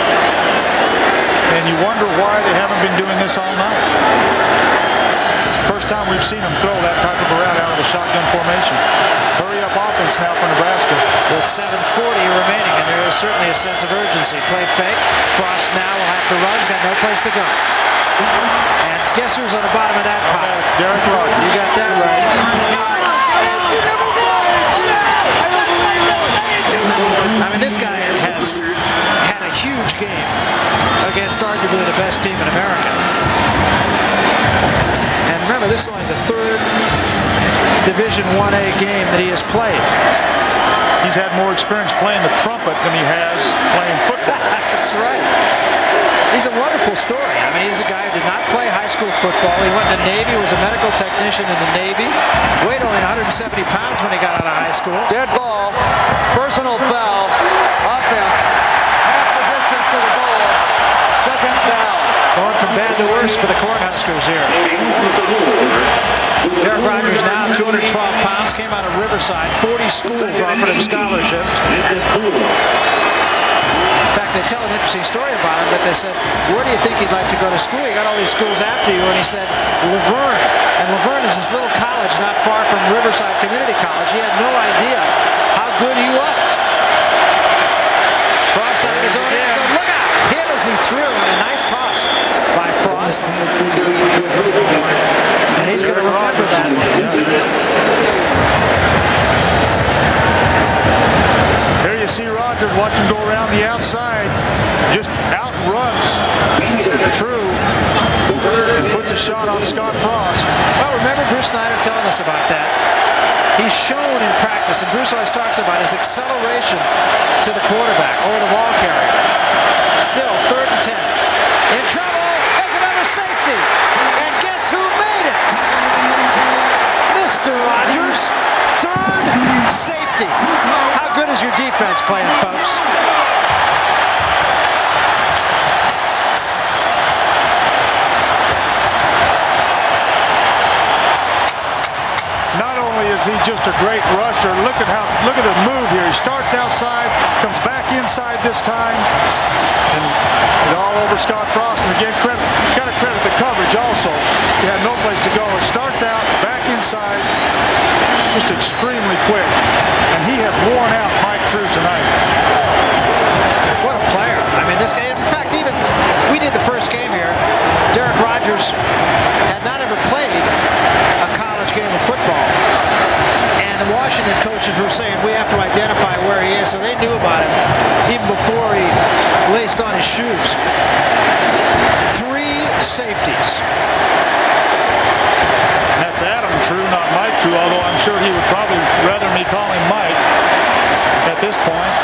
and you wonder why they haven't been doing this all night. First time we've seen them throw that type of a route out of the shotgun formation. Hurry up offense now for Nebraska. With 7:40 remaining, and there is certainly a sense of urgency. Play fake. Frost now will have to run. He's got no place to go. And guess who's on the bottom of that pile? It's Derek Rogers. You got that right. I mean, this guy has had a huge game against arguably the best team in America. And remember, this is only the third Division 1A game that he has played. He's had more experience playing the trumpet than he has playing football. That's right. He's a wonderful story. I mean, he's a guy who did not play high school football. He went to the Navy, was a medical technician in the Navy. Weighed only 170 pounds when he got out of high school. Dead ball, personal foul, offense, half the distance to the goal, second down. Going from bad to worse for the Cornhuskers here. Derek Rogers now 212 pounds, came out of Riverside. 40 schools offered him scholarships. In fact, they tell an interesting story about him that they said, where do you think he'd like to go to school? You got all these schools after you. And he said, Laverne. And Laverne is this little college not far from Riverside Community College. He had no idea how good he was. Frost out of his own end zone. Look out! Hit as he threw. And a nice toss by Frost. And he's going to remember that. Here you see Rogers, watch him go around the outside, just outruns True, puts a shot on Scott Frost. Well, remember Bruce Snyder telling us about that. He's shown in practice, and Bruce always talks about his acceleration to the quarterback or the ball carrier. Still, 3rd and 10. In trouble, there's another safety. And guess who made it? Mr. Rogers, 3rd safety. How good is your defense playing, folks? Not only is he just a great rusher, look at the move here. He starts outside, comes back inside this time, and it all over Scott Frost. And again, got to credit the coverage also. He had no place to go. It starts out back inside, just extremely quick, and he has worn out Mike True tonight. What a player! I mean, this game. In fact, even we did the first game here. Derek Rogers had not ever played a college game of football. And the Washington coaches were saying we have to identify where he is, so they knew about him even before he laced on his shoes. 3 safeties. And that's Adam True, not Mike True, although I'm sure he would probably rather me call him Mike at this point.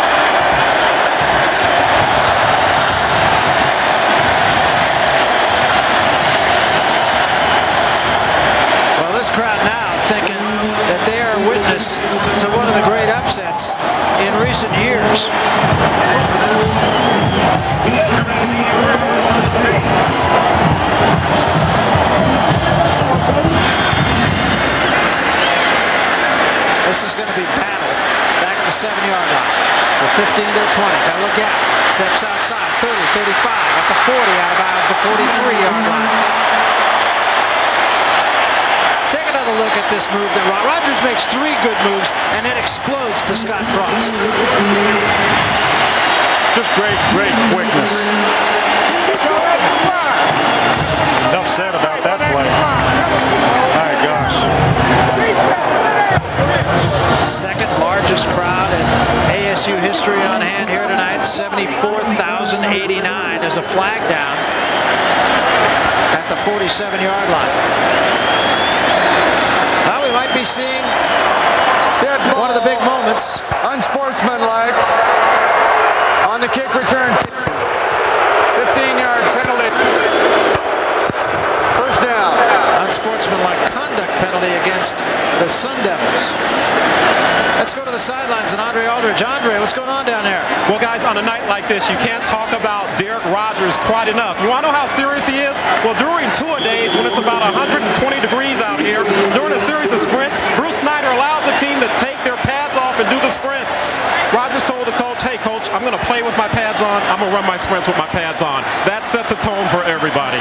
witness to one of the great upsets in recent years. This is going to be battle back at the 7-yard line. For 15 to the 20. Got to look out. Steps outside. 30, 35. At the 40. Out of bounds. The 43-yard line. Take another look at this move that Rodgers makes 3 good moves and then explodes to Scott Frost. Just great quickness. Enough said about that play. My gosh. Second largest crowd in ASU history on hand here tonight. 74,089. There's a flag down at the 47-yard line. Now we might be seeing one of the big moments. Unsportsmanlike on the kick return. 15-yard penalty. First down. Unsportsmanlike conduct penalty against the Sun Devils. Let's go to the sidelines and Andre Aldridge. Andre, what's going on down there? Well, guys, on a night like this, you can't talk about Derek Rodgers quite enough. You want to know how serious he is? Well, during two-a-days, when it's about 120 degrees out here, during a series of sprints, Bruce Snyder allows the team to take their pads off and do the sprints. Rodgers told the coach, hey, coach, I'm going to play with my pads on. I'm going to run my sprints with my pads on. That sets a tone for everybody.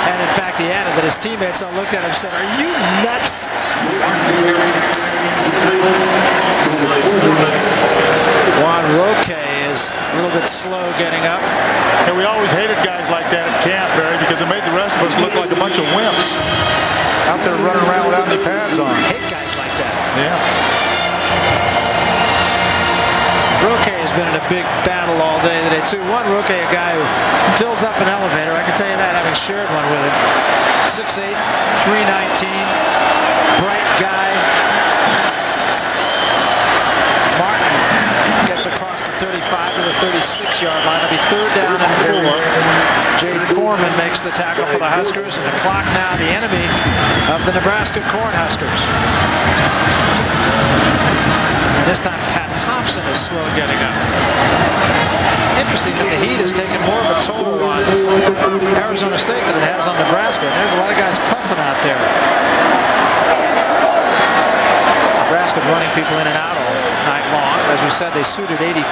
And in fact, he added that his teammates all looked at him and said, are you nuts? Juan Roque is a little bit slow getting up. And we always hated guys like that at camp, Barry, because it made the rest of us look like a bunch of wimps out there running around without any pads on. I hate guys like that. Yeah. Roque has been in a big battle all day today, too. Juan Roque, a guy who fills up an elevator. I can tell you that, having shared one with him. 6'8", 319, bright guy. Martin gets across the 35 to the 36-yard line. It'll be third down and 4. Jay Foreman makes the tackle for the Huskers, and the clock now the enemy of the Nebraska Cornhuskers. And this time Pat Thompson is slow getting up. Interesting that the heat has taken more of a toll on Arizona State than it has on Nebraska. And there's a lot of guys puffing out there. Nebraska running people in and out all night long. As we said, they suited 85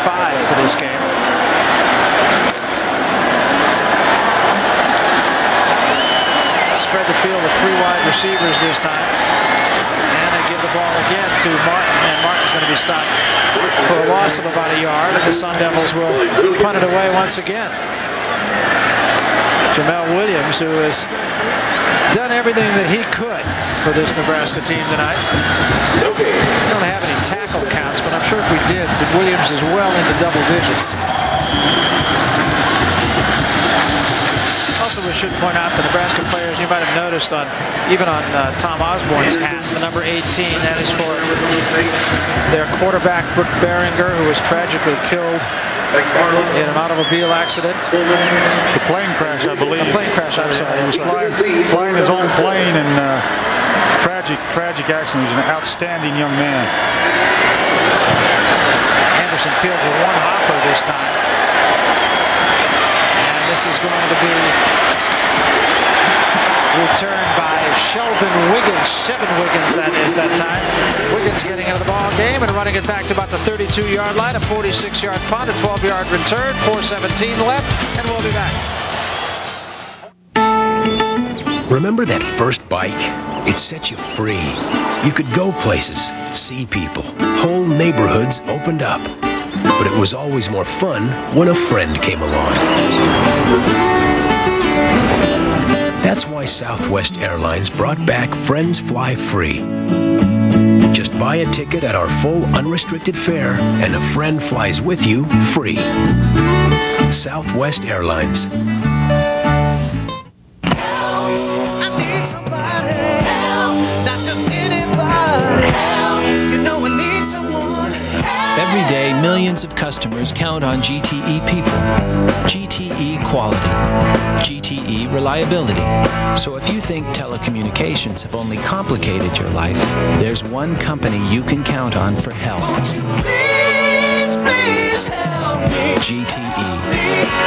for this game. Spread the field with 3 wide receivers this time. And they give the ball again to Martin. And Martin's going to be stopped for a loss of about a yard. And the Sun Devils will punt it away once again. Jamel Williams, who has done everything that he could for this Nebraska team tonight. We don't have any tackle counts, but I'm sure if we did, Williams is well into double digits. Also, we should point out the Nebraska players, you might have noticed even on Tom Osborne's hat, the number 18, that is for their quarterback, Brooke Behringer, who was tragically killed in an automobile accident. The plane crash, I believe. A plane crash, I'm sorry. He was flying his own plane, and tragic accident. He was an outstanding young man. Anderson fields a one hopper this time. And this is going to be returned by Shelvin Wiggins. Shevin Wiggins, that is, that time. Wiggins getting out of the ball game and running it back to about the 32-yard line. A 46-yard punt, a 12-yard return, 4:17 left, and we'll be back. Remember that first bike? It set you free. You could go places, see people. Whole neighborhoods opened up. But it was always more fun when a friend came along. That's why Southwest Airlines brought back Friends Fly Free. Just buy a ticket at our full unrestricted fare and a friend flies with you free. Southwest Airlines. Every day, millions millions of customers count on GTE people, GTE quality, GTE reliability. So if you think telecommunications have only complicated your life, there's one company you can count on for help. Please help me. GTE.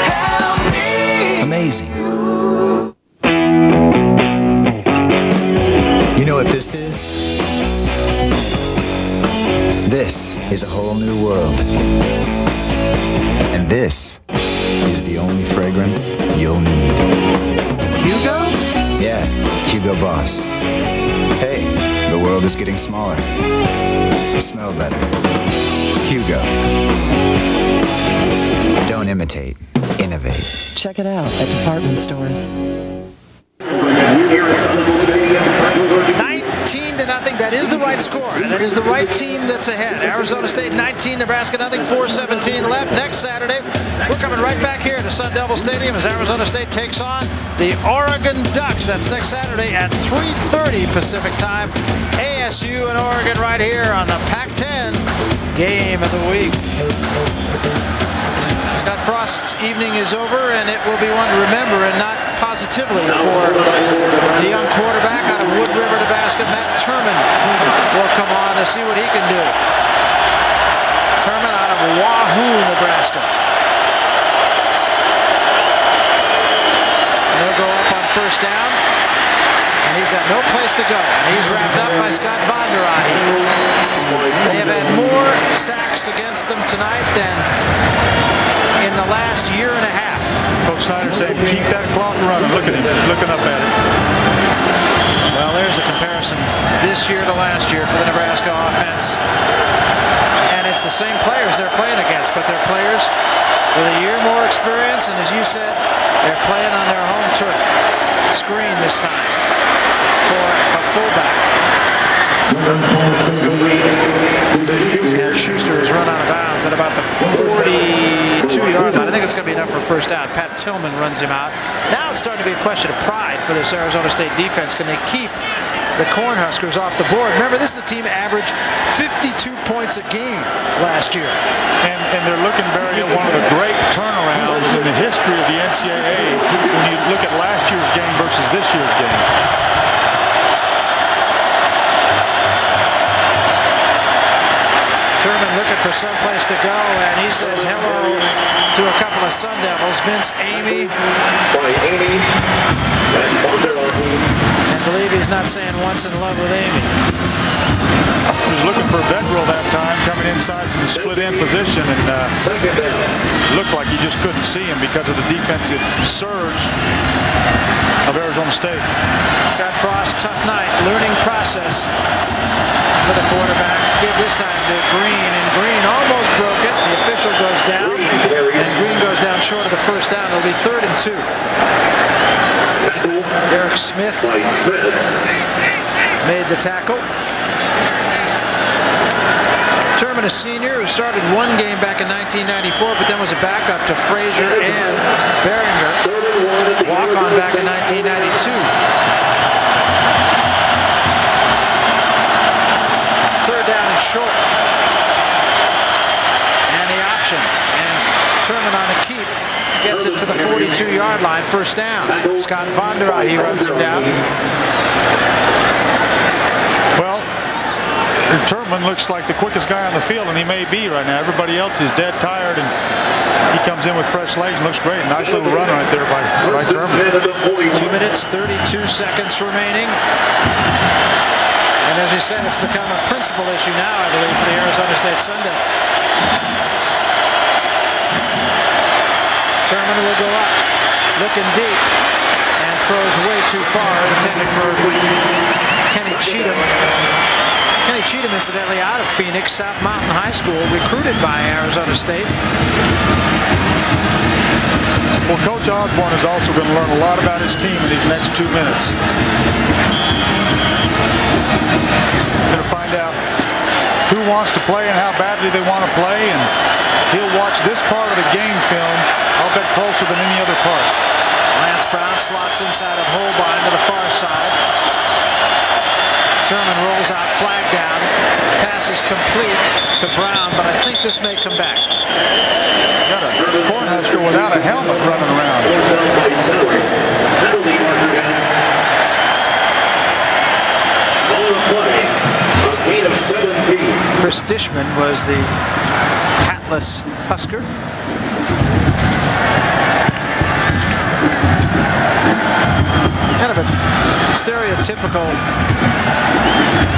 Help me. Amazing. You know what this is? This is a whole new world. And this is the only fragrance you'll need. Hugo? Yeah, Hugo Boss. Hey, the world is getting smaller. Smell better. Hugo. Don't imitate, innovate. Check it out at department stores. 19-0. That is the right score, and it is the right team that's ahead. Arizona State 19, Nebraska nothing. 4:17 left. Next Saturday, we're coming right back here to Sun Devil Stadium as Arizona State takes on the Oregon Ducks. That's next Saturday at 3:30 Pacific time. ASU and Oregon right here on the Pac-10 game of the week. Scott Frost's evening is over, and it will be one to remember, and not positively, for the young quarterback out of Wood River, Nebraska. Matt Turman will come on to see what he can do. Turman out of Wahoo, Nebraska. And he'll go up on first down, and he's got no place to go. And he's wrapped up by Scott Vondrahe. They have had more sacks against them tonight than in the last year and a half. Coach Snyder saying, keep that clock running. Look at him. He's looking up at it. Well, there's a comparison this year to last year for the Nebraska offense. And it's the same players they're playing against, but they're players with a year more experience, and as you said, they're playing on their home turf. Screen this time for a fullback. And Schuster has run out of bounds at about the 42-yard line. I think it's going to be enough for first down. Pat Tillman runs him out. Now it's starting to be a question of pride for this Arizona State defense. Can they keep the Cornhuskers off the board? Remember, this is a team averaged 52 points a game last year. And they're looking, Barry, at one of the great turnarounds in the history of the NCAA when you look at last year's game versus this year's game. Turman looking for someplace to go, and he says hello to a couple of Sun Devils. Vince Amy. And believe he's not saying once in love with Amy. He was looking for Vedral that time, coming inside from the split end position, and looked like he just couldn't see him because of the defensive surge of Arizona State. Scott Frost, tough night, learning process for the quarterback. Give this time to Green, and Green almost broke it. The official goes down, and Green goes down short of the first down. It'll be 3rd and 2. Derek Smith made the tackle. Turman, a senior who started one game back in 1994, but then was a backup to Frazier and Behringer. Walk-on back in 1992. 3rd down and short. And the option. And Turman on the keep gets it to the 42-yard line. First down. Scott Vondrahe runs him down. Well, Turman looks like the quickest guy on the field, and he may be right now. Everybody else is dead tired, and he comes in with fresh legs and looks great. Nice little run right there by Turman. 2 minutes, 32 seconds remaining. And as you said, it's become a principal issue now, I believe, for the Arizona State Sun Devils. Turman will go up, looking deep, and throws way too far, intended for Kenny Cheatham. Kenny Cheatham, incidentally, out of Phoenix, South Mountain High School, recruited by Arizona State. Well, Coach Osborne is also going to learn a lot about his team in these next 2 minutes. Going to find out who wants to play and how badly they want to play, and he'll watch this part of the game film, I'll bet, closer than any other part. Lance Brown slots inside of Holbein to the far side. Turman rolls out, flag down. Pass pass is complete to Brown, but I think this may come back. Got a Cornhusker without a helmet running around. Chris Dishman was the hatless Husker. Kind of a stereotypical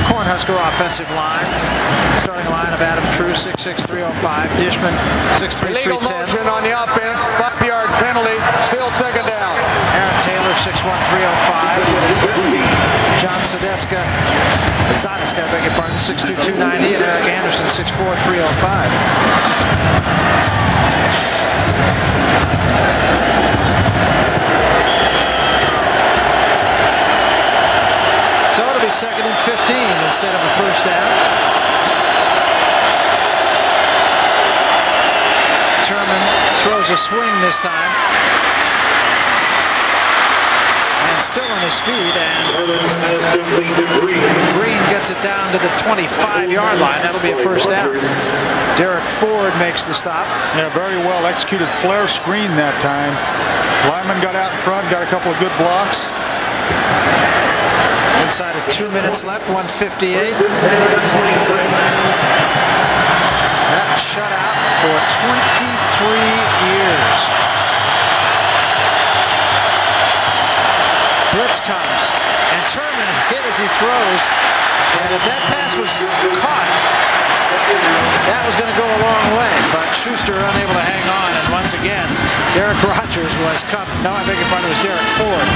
Cornhusker offensive line. Starting line of Adam True, 6'6", 305. Dishman, 6'3", Illegal 310. motion on the offense. 5-yard penalty. Still second down. Aaron Taylor, 6'1", 305. John Sadeska, I beg your pardon, 6'2", 290. And Eric Anderson, 6'4", 305. So it'll be 2nd and 15 instead of a first down. Sherman throws a swing this time. And still on his feet, and Green gets it down to the 25-yard line. That'll be a first down. Derek Ford makes the stop. Yeah, very well executed flare screen that time. Lyman got out in front, got a couple of good blocks. Inside of 2 minutes left, 1:58. That shutout for 23 years. Blitz comes, and Turman hit as he throws. And if that pass was caught, that was going to go a long way. But Schuster unable to hang on, and once again, Derek Rogers was cut. No, I beg your pardon, it was Derek Ford.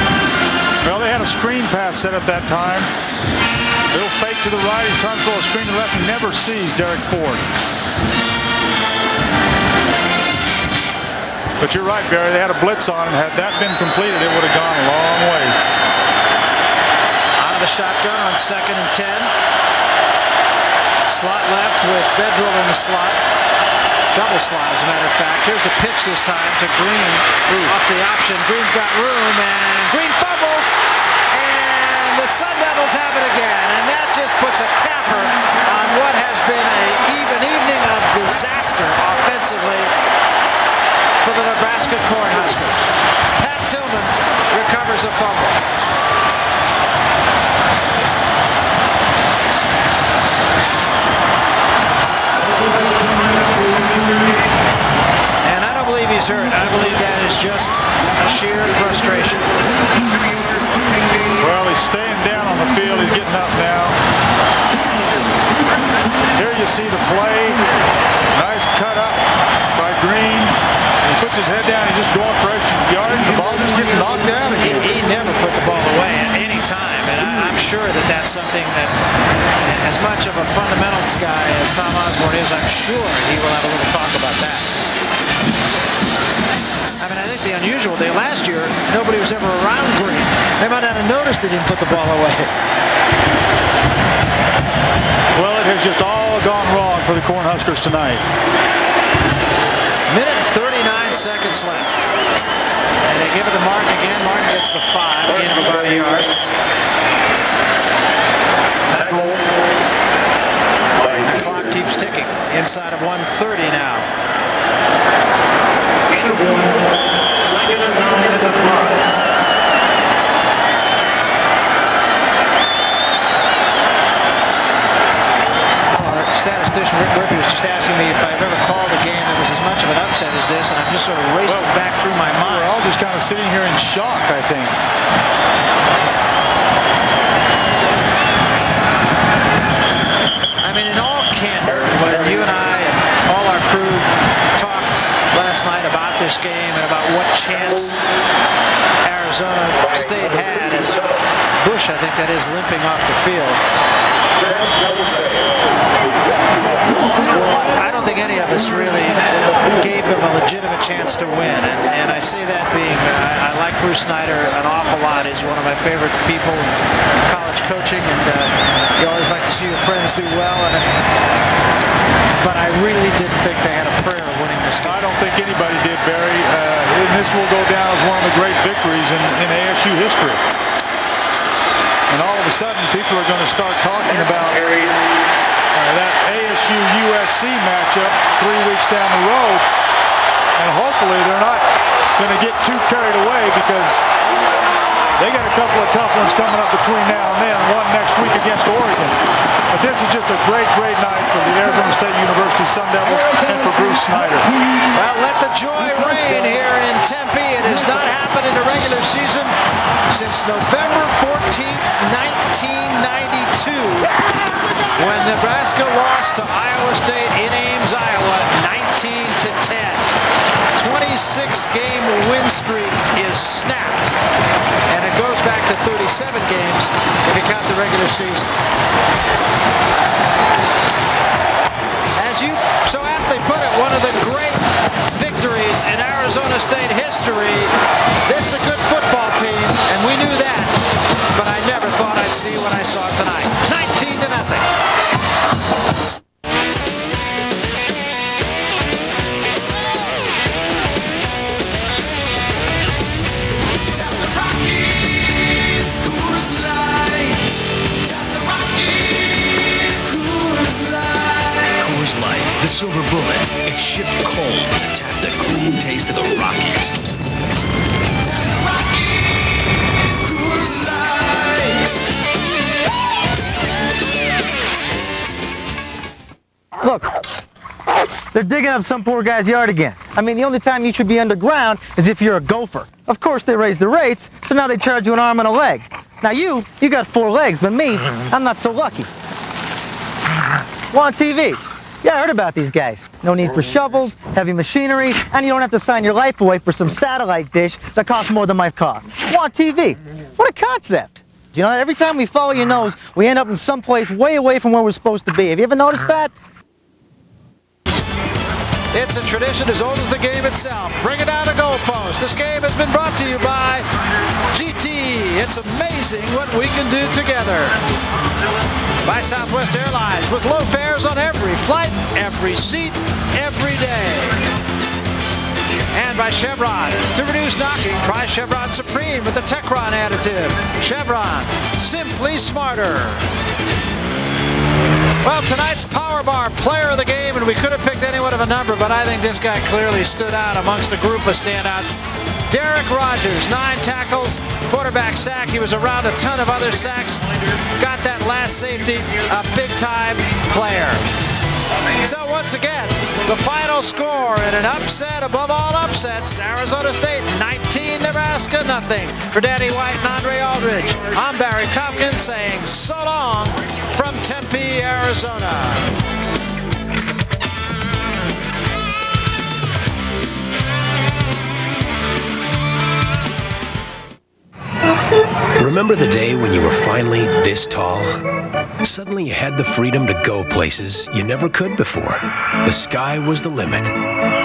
Well, they had a screen pass set up that time. Little fake to the right. He's trying to throw a screen to the left. He never sees Derek Ford. But you're right, Barry. They had a blitz on, and had that been completed, it would have gone a long way. Out of the shotgun on 2nd and 10. Slot left with Bedrill in the slot. Double slot, as a matter of fact. Here's a pitch this time to Green. Off the option. Green's got room, and Green fumbles. And the Sun Devils have it again. And that just puts a capper on what has been an even evening of disaster offensively for the Nebraska Cornhuskers. Pat Tillman recovers a fumble. And I don't believe he's hurt. I believe that is just a sheer frustration. Well, he's staying down on the field. He's getting up now. Here you see the play. Nice cut up by Green. He puts his head down. He's just going for extra yardage. The ball just gets knocked out again. He never put the ball away at any time. And I'm sure that that's something that, as much of a fundamentals guy as Tom Osborne is, I'm sure he will have a little talk about that. I mean, I think the unusual day last year, nobody was ever around Green. They might not have noticed he didn't put the ball away. Well, it has just all gone wrong for the Cornhuskers tonight. Minute and 39 seconds left. And they give it to Martin again. Martin gets the 5, gain of about a yard. The clock keeps ticking. Inside of 1:30 now. 2nd and 9 at the 5. Statistician Rick Murphy was just asking me if I've ever called a game that was as much of an upset as this, and I'm just sort of racing back through my mind. We're all just kind of sitting here in shock, I think. I mean, in all candor, when you and I and all our crew talked last night about this game and about what chance Arizona State had as Bush, I think that is, limping off the field. I don't think any of us really gave them a legitimate chance to win, and I say that being, I like Bruce Snyder an awful lot. He's one of my favorite people in college coaching, and you always like to see your friends do well, but I really didn't think they had a prayer of winning this game. I don't think anybody did, Barry, and this will go down as one of the great victories in ASU history. And all of a sudden, people are going to start talking about that ASU-USC matchup 3 weeks down the road. And hopefully they're not going to get too carried away because they got a couple of tough ones coming up between now and then, one next week against Oregon. But this is just a great, great night for the Arizona State University Sun Devils and for Bruce Snyder. Well, let the joy reign here in Tempe. It has not happened in the regular season since November 14th, 1992, when Nebraska lost to Iowa State in Ames, Iowa, 19-10. 26-game win streak is snapped, and it goes back to 37 games if you count the regular season. As you so aptly put it, one of the great victories in Arizona State history. This is a good football team, and we knew that, but I never thought I'd see what I saw tonight. 19-0. The silver bullet, it's shipped cold to tap the clean taste of the Rockies. Look, they're digging up some poor guy's yard again. I mean, the only time you should be underground is if you're a gopher. Of course, they raised the rates, so now they charge you an arm and a leg. Now you got 4 legs, but me, I'm not so lucky. Well, on TV. Yeah, I heard about these guys. No need for shovels, heavy machinery, and you don't have to sign your life away for some satellite dish that costs more than my car. Well, on TV. What a concept. You know, every time we follow your nose, we end up in some place way away from where we're supposed to be. Have you ever noticed that? It's a tradition as old as the game itself. Bring it down to goalpost. This game has been brought to you by GT. It's amazing what we can do together. By Southwest Airlines, with low fares on every flight, every seat, every day. And by Chevron. To reduce knocking, try Chevron Supreme with the Techron additive. Chevron, simply smarter. Well, tonight's Power Bar player of the game, and we could have picked anyone of a number, but I think this guy clearly stood out amongst the group of standouts. Derek Rogers, 9 tackles, quarterback sack. He was around a ton of other sacks. Got that last safety, a big-time player. So once again, the final score in an upset above all upsets, Arizona State 19, Nebraska nothing. For Danny White and Andre Aldridge, I'm Barry Tompkins saying so long from Tempe, Arizona. Remember the day when you were finally this tall? Suddenly you had the freedom to go places you never could before. The sky was the limit,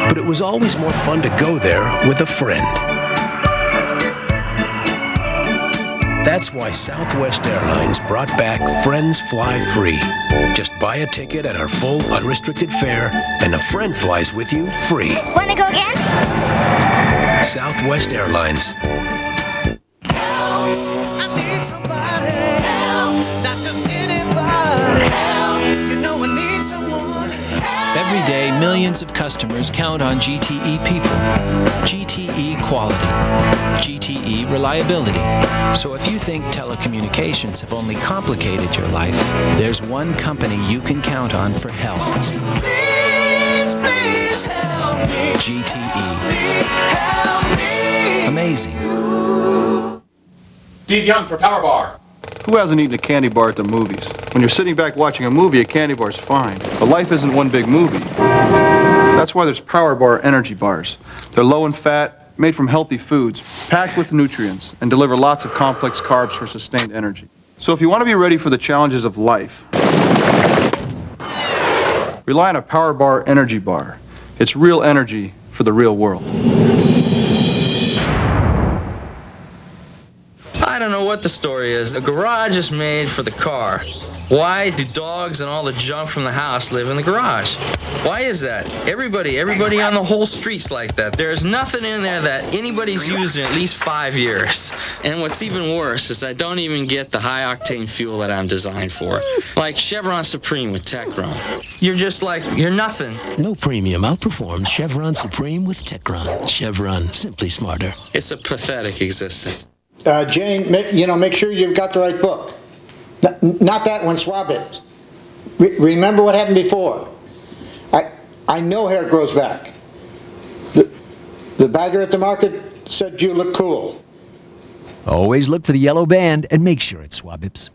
but it was always more fun to go there with a friend. That's why Southwest Airlines brought back Friends Fly Free. Just buy a ticket at our full unrestricted fare, and a friend flies with you free. Wanna go again? Southwest Airlines. Every day, millions of customers count on GTE people. GTE quality. GTE reliability. So if you think telecommunications have only complicated your life, there's one company you can count on for help. Please help me. GTE. Help me. Amazing. Steve Young for Power Bar. Who hasn't eaten a candy bar at the movies? When you're sitting back watching a movie, a candy bar's fine. But life isn't one big movie. That's why there's Power Bar energy bars. They're low in fat, made from healthy foods, packed with nutrients, and deliver lots of complex carbs for sustained energy. So if you want to be ready for the challenges of life, rely on a Power Bar energy bar. It's real energy for the real world. I don't know what the story is. The garage is made for the car. Why do dogs and all the junk from the house live in the garage? Why is that? Everybody on the whole street's like that. There's nothing in there that anybody's used in at least 5 years. And what's even worse is I don't even get the high-octane fuel that I'm designed for. Like Chevron Supreme with Techron. You're nothing. No premium outperforms Chevron Supreme with Techron. Chevron, simply smarter. It's a pathetic existence. Jane, make sure you've got the right book. Not that one, swab it. Remember what happened before. I know hair grows back. The bagger at the market said you look cool. Always look for the yellow band and make sure it's Swabips.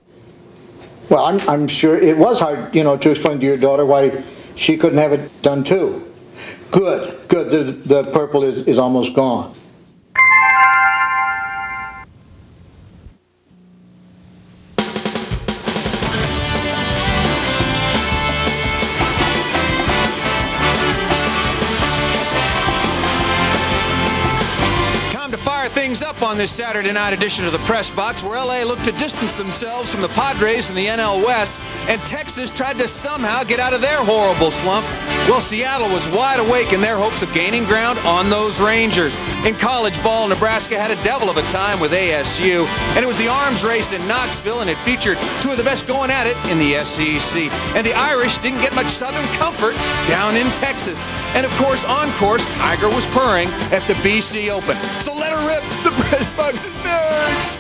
Well, I'm sure it was hard, to explain to your daughter why she couldn't have it done too. Good. The purple is almost gone. Things up on this Saturday night edition of the Press Box, where LA looked to distance themselves from the Padres in the NL West, and Texas tried to somehow get out of their horrible slump. Well, Seattle was wide awake in their hopes of gaining ground on those Rangers. In college ball, Nebraska had a devil of a time with ASU, and it was the arms race in Knoxville, and it featured two of the best going at it in the SEC. And the Irish didn't get much Southern comfort down in Texas. And of course, on course, Tiger was purring at the BC Open. So let her rip. The Press Box is next.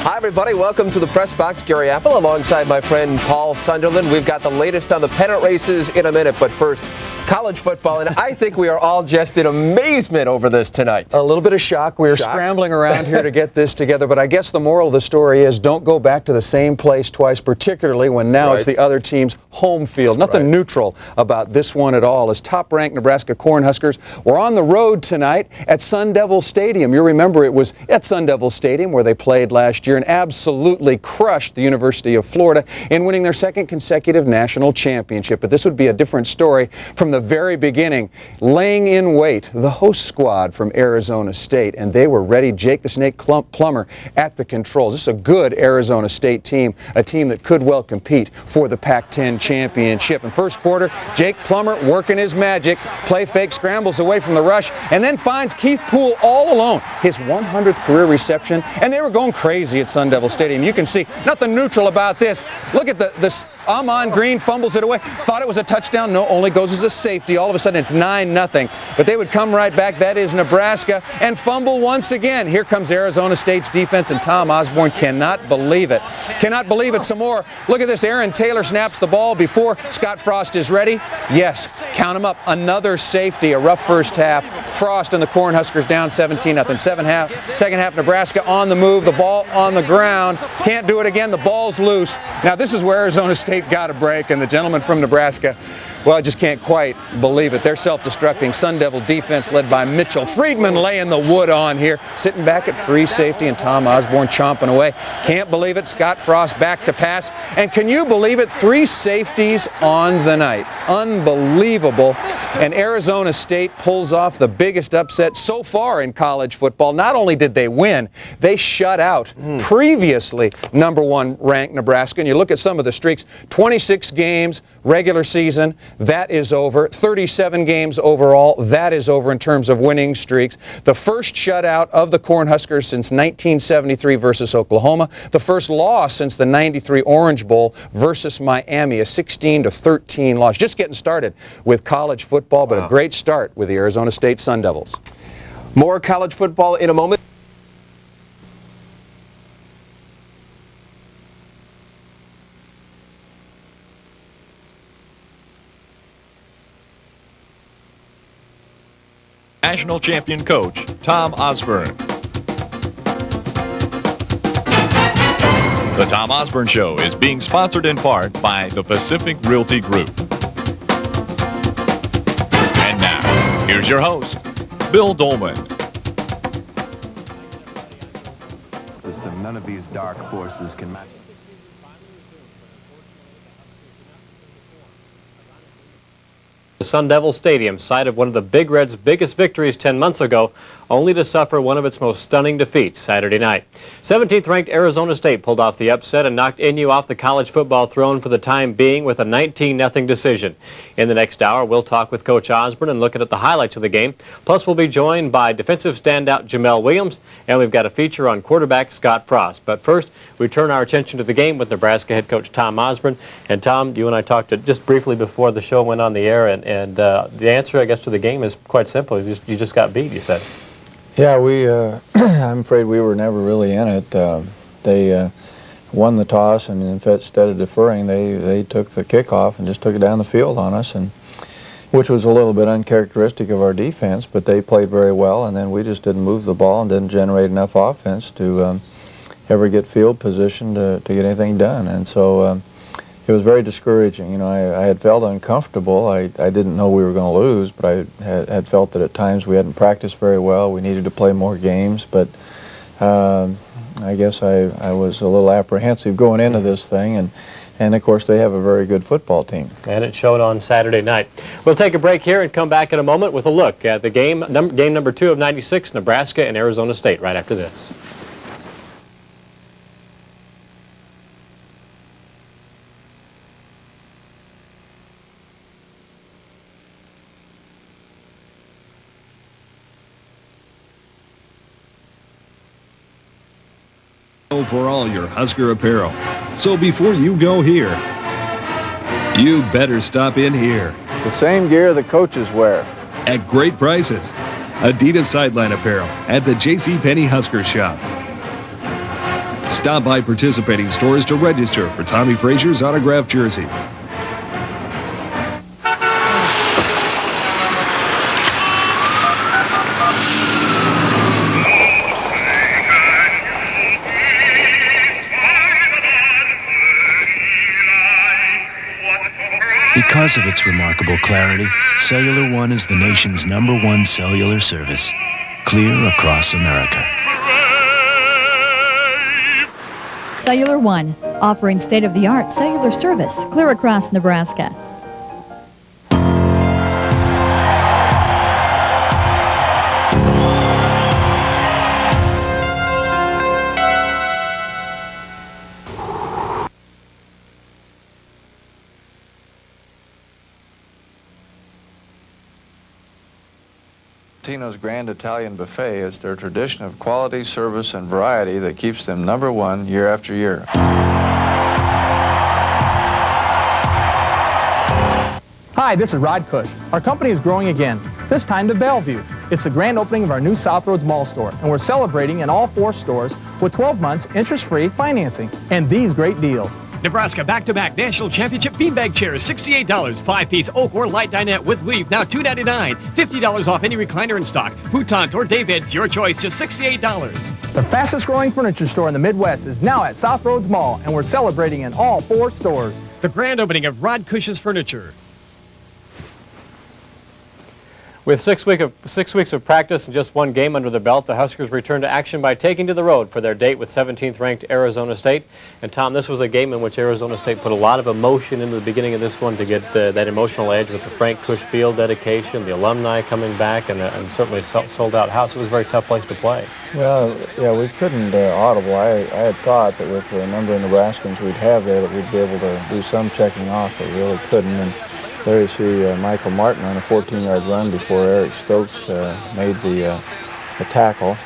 Hi, everybody. Welcome to the Press Box. Gary Apple alongside my friend Paul Sunderland. We've got the latest on the pennant races in a minute, but first, college football, and I think we are all just in amazement over this tonight. A little bit of shock. We are scrambling around here to get this together, but I guess the moral of the story is don't go back to the same place twice, particularly when now it's the other team's home field. Nothing neutral about this one at all. As top-ranked Nebraska Cornhuskers were on the road tonight at Sun Devil Stadium. You remember it was at Sun Devil Stadium where they played last year and absolutely crushed the University of Florida in winning their second consecutive national championship. But this would be a different story from the very beginning. Laying in wait, the host squad from Arizona State, and they were ready. Jake the Snake Plummer at the controls. This is a good Arizona State team, a team that could well compete for the Pac-10 championship. In first quarter, Jake Plummer working his magic, play fake, scrambles away from the rush, and then finds Keith Poole all alone. His 100th career reception, and they were going crazy at Sun Devil Stadium. You can see nothing neutral about this. Look at this Amon Green fumbles it away. Thought it was a touchdown. No, only goes as a safety. All of a sudden it's 9-0. But they would come right back. That is Nebraska. And fumble once again. Here comes Arizona State's defense, and Tom Osborne cannot believe it. Cannot believe it some more. Look at this. Aaron Taylor snaps the ball before Scott Frost is ready. Yes, count him up. Another safety. A rough first half. Frost and the Cornhuskers down 17-0. Second half, Nebraska on the move. The ball on the ground. Can't do it again. The ball's loose. Now this is where Arizona State got a break, and the gentleman from Nebraska, well, I just can't quite believe it. They're self-destructing. Sun Devil defense led by Mitchell Friedman laying the wood on here. Sitting back at free safety, and Tom Osborne chomping away. Can't believe it. Scott Frost back to pass. And can you believe it? 3 safeties on the night. Unbelievable. And Arizona State pulls off the biggest upset so far in college football. Not only did they win, they shut out previously #1 ranked Nebraska. And you look at some of the streaks, 26 games, regular season, that is over. 37 games overall, that is over in terms of winning streaks. The first shutout of the Cornhuskers since 1973 versus Oklahoma. The first loss since the 93 Orange Bowl versus Miami, a 16-13 loss. Just getting started with college football, but a great start with the Arizona State Sun Devils. More college football in a moment. National champion coach Tom Osborne. The Tom Osborne Show is being sponsored in part by the Pacific Realty Group. And now, here's your host, Bill Dolman. None of these dark forces. forces can match. Sun Devil Stadium, site of one of the Big Red's biggest victories 10 months ago, only to suffer one of its most stunning defeats Saturday night. 17th-ranked Arizona State pulled off the upset and knocked NU off the college football throne for the time being with a 19-0 decision. In the next hour, we'll talk with Coach Osborne and look at the highlights of the game. Plus, we'll be joined by defensive standout Jamel Williams, and we've got a feature on quarterback Scott Frost. But first, we turn our attention to the game with Nebraska head coach Tom Osborne. And Tom, you and I talked just briefly before the show went on the air, and the answer, I guess, to the game is quite simple. You just got beat, you said. Yeah, I'm afraid we were never really in it. They won the toss, and instead of deferring, they took the kickoff and just took it down the field on us, and which was a little bit uncharacteristic of our defense, but they played very well, and then we just didn't move the ball and didn't generate enough offense to ever get field position to get anything done. And so it was very discouraging. You know, I had felt uncomfortable. I didn't know we were going to lose, but I had felt that at times we hadn't practiced very well. We needed to play more games, but I guess I was a little apprehensive going into this thing, and of course they have a very good football team. And it showed on Saturday night. We'll take a break here and come back in a moment with a look at the game number 2 of '96, Nebraska and Arizona State, right after this. For all your Husker apparel. So before you go here, you better stop in here. The same gear the coaches wear. At great prices. Adidas Sideline apparel at the JCPenney Husker shop. Stop by participating stores to register for Tommy Frazier's autographed jersey. Because of its remarkable clarity, Cellular One is the nation's #1 cellular service, clear across America. Cellular One, offering state-of-the-art cellular service clear across Nebraska. Tino's Grand Italian Buffet is their tradition of quality, service, and variety that keeps them #1 year after year. Hi, this is Rod Cush. Our company is growing again, this time to Bellevue. It's the grand opening of our new South Roads Mall store, and we're celebrating in all 4 stores with 12 months interest-free financing and these great deals. Nebraska back-to-back national championship beanbag chairs, $68. 5-piece oak or light dinette with leaf, now $2.99. $50 off any recliner in stock. Futons or daybeds, your choice, just $68. The fastest growing furniture store in the Midwest is now at South Roads Mall, and we're celebrating in all 4 stores. The grand opening of Rod Cush's Furniture. With 6 weeks of practice and just 1 game under the belt, the Huskers returned to action by taking to the road for their date with 17th-ranked Arizona State. And Tom, this was a game in which Arizona State put a lot of emotion into the beginning of this one to get that emotional edge with the Frank Cush Field dedication, the alumni coming back, and certainly sold-out house. It was a very tough place to play. Well, yeah, we couldn't audible. I had thought that with the number of Nebraskans we'd have there that we'd be able to do some checking off, but we really couldn't. And there you see Michael Martin on a 14-yard run before Eric Stokes made the tackle.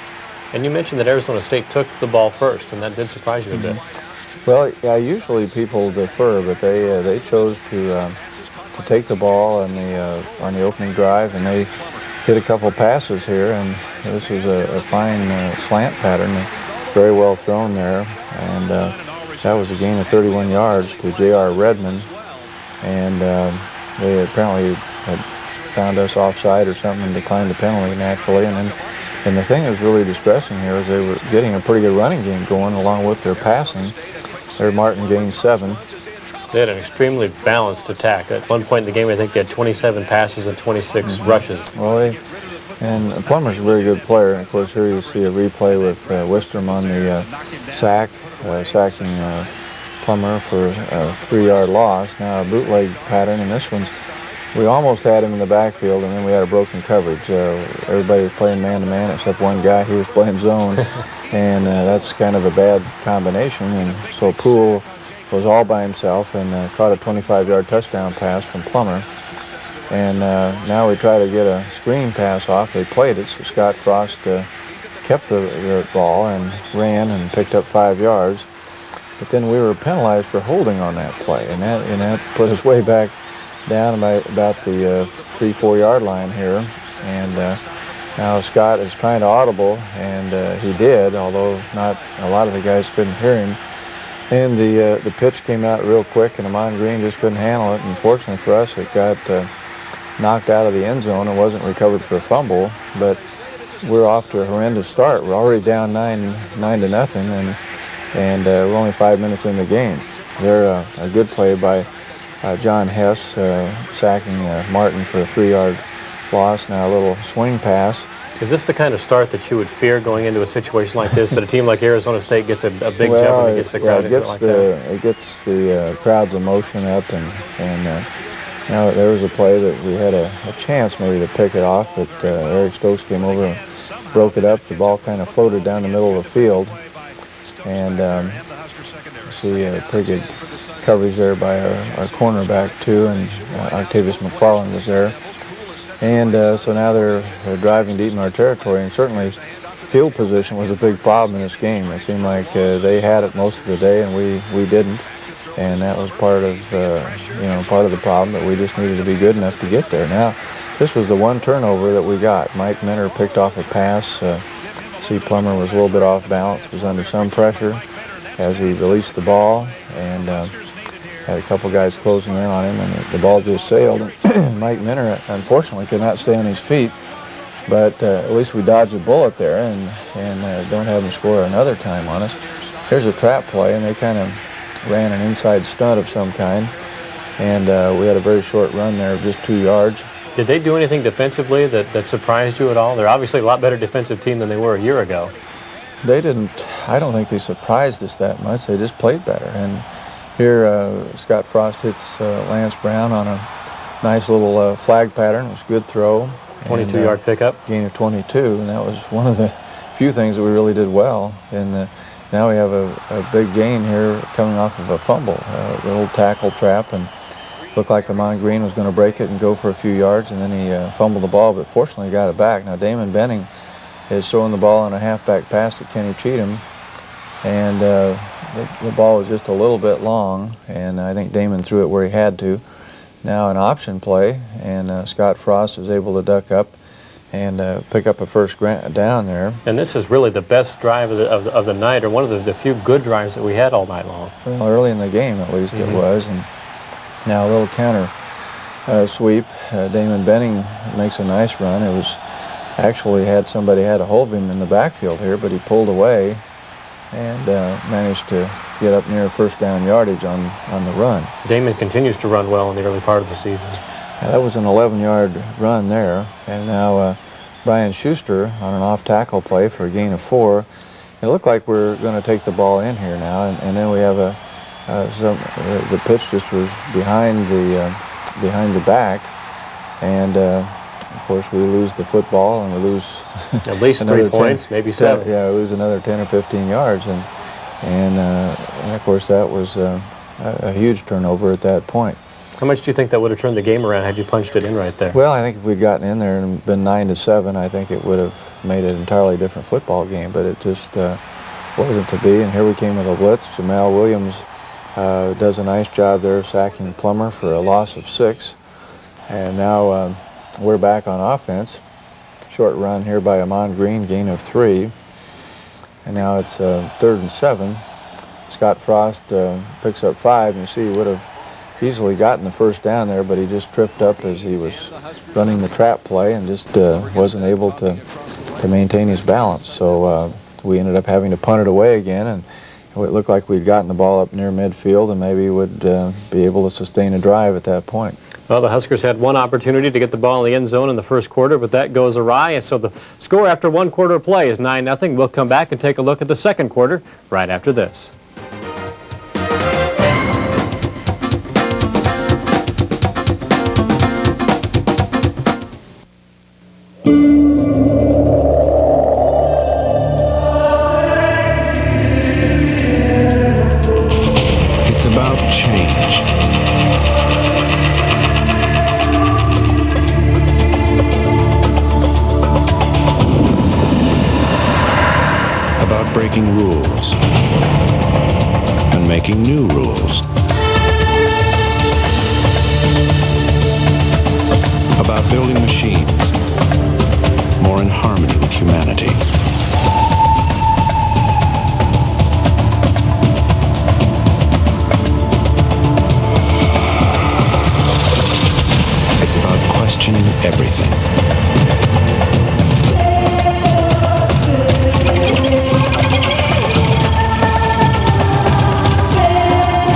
And you mentioned that Arizona State took the ball first, and that did surprise you a bit. Well, yeah, usually people defer, but they chose to take the ball on the opening drive, and they hit a couple passes here, and this was a fine slant pattern, very well thrown there, and that was a gain of 31 yards to J.R. Redmond, and they apparently had found us offside or something and declined the penalty naturally. And the thing that was really distressing here is they were getting a pretty good running game going along with their passing. There, Martin gained 7. They had an extremely balanced attack. At one point in the game, I think they had 27 passes and 26 rushes. Well, and Plummer's a very good player. And of course, here you see a replay with Wistrom on the sacking Plummer for a 3-yard loss. Now a bootleg pattern, and this one's We almost had him in the backfield, and then we had a broken coverage. Everybody was playing man-to-man except one guy. He was playing zone, and that's kind of a bad combination. And so Poole was all by himself and caught a 25-yard touchdown pass from Plummer. And now we try to get a screen pass off. They played it, so Scott Frost kept the ball and ran and picked up 5 yards. But then we were penalized for holding on that play, and that put us way back down about the 3-4 yard line here. And now Scott is trying to audible, and he did, although not a lot of the guys couldn't hear him. And the pitch came out real quick, and Amon Green just couldn't handle it. And fortunately for us, it got knocked out of the end zone and wasn't recovered for a fumble. But we're off to a horrendous start. We're already down 9-0, and we're only 5 minutes in the game. They're a good play by John Hess, sacking Martin for a 3-yard loss. Now a little swing pass. Is this the kind of start that you would fear going into a situation like this, that a team like Arizona State gets a big jump and gets the crowd into it like that? It gets the crowd's emotion up, and now there was a play that we had a chance maybe to pick it off, but Eric Stokes came over and broke it up. The ball kind of floated down the middle of the field, and see a pretty good coverage there by our cornerback too, and Octavius McFarland was there. And so now they're driving deep in our territory, and certainly field position was a big problem in this game. It seemed like they had it most of the day, and we didn't, and that was part of part of the problem, that we just needed to be good enough to get there. Now, this was the one turnover that we got. Mike Minter picked off a pass. See, Plummer was a little bit off balance, was under some pressure as he released the ball, and had a couple guys closing in on him, and the ball just sailed. Mike Minter, unfortunately, could not stay on his feet, but at least we dodged a bullet there and don't have him score another time on us. Here's a trap play, and they kind of ran an inside stunt of some kind, and we had a very short run there of just 2 yards. Did they do anything defensively that surprised you at all? They're obviously a lot better defensive team than they were a year ago. They didn't. I don't think they surprised us that much. They just played better. And here Scott Frost hits Lance Brown on a nice little flag pattern. It was a good throw. 22-yard pickup. Gain of 22, and that was one of the few things that we really did well. And now we have a big gain here coming off of a fumble, a little tackle trap, and looked like Amon Green was going to break it and go for a few yards, and then he fumbled the ball, but fortunately got it back. Now Damon Benning is throwing the ball on a halfback pass to Kenny Cheatham, and the ball was just a little bit long, and I think Damon threw it where he had to. Now an option play, and Scott Frost was able to duck up and pick up a first down there. And this is really the best drive of the night, or one of the few good drives that we had all night long. Well, early in the game at least it was. And now a little counter sweep. Damon Benning makes a nice run. It was actually somebody had a hold of him in the backfield here, but he pulled away and managed to get up near first down yardage on the run. Damon continues to run well in the early part of the season. Yeah, that was an 11-yard run there. And now Brian Schuster on an off-tackle play for a gain of 4. It looked like we're going to take the ball in here now, and then we have the pitch just was behind the back, and of course we lose the football, and we lose at least 3 points, maybe 7. Yeah, we lose another 10 or 15 yards, and of course that was a huge turnover at that point. How much do you think that would have turned the game around had you punched it in right there? Well, I think if we'd gotten in there and been 9-7, I think it would have made it an entirely different football game, but it just wasn't to be. And here we came with a blitz. Jamal Williams does a nice job there sacking Plummer for a loss of 6. And now we're back on offense. Short run here by Amon Green, gain of 3. And now it's 3rd and 7. Scott Frost picks up 5, and you see he would have easily gotten the first down there, but he just tripped up as he was running the trap play and just wasn't able to maintain his balance. So we ended up having to punt it away again, and it looked like we'd gotten the ball up near midfield and maybe would be able to sustain a drive at that point. Well, the Huskers had one opportunity to get the ball in the end zone in the first quarter, but that goes awry, and so the score after one quarter of play is 9-0. We'll come back and take a look at the second quarter right after this. breaking rules and making new rules. About building machines more in harmony with humanity. It's about questioning everything.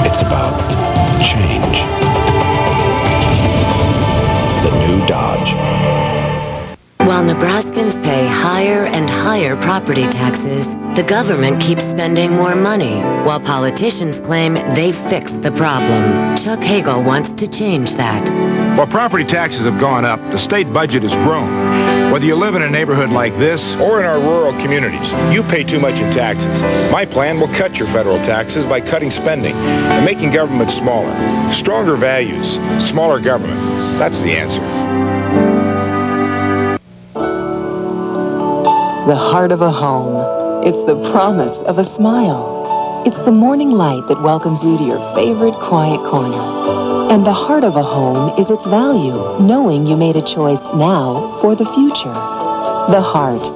It's about change. The new Dodge. While Nebraskans pay higher and higher property taxes, the government keeps spending more money, while politicians claim they've fixed the problem. Chuck Hagel wants to change that. While property taxes have gone up, the state budget has grown. Whether you live in a neighborhood like this or in our rural communities, you pay too much in taxes. My plan will cut your federal taxes by cutting spending and making government smaller. Stronger values, smaller government. That's the answer. The heart of a home. It's the promise of a smile. It's the morning light that welcomes you to your favorite quiet corner. And the heart of a home is its value, knowing you made a choice now for the future. The heart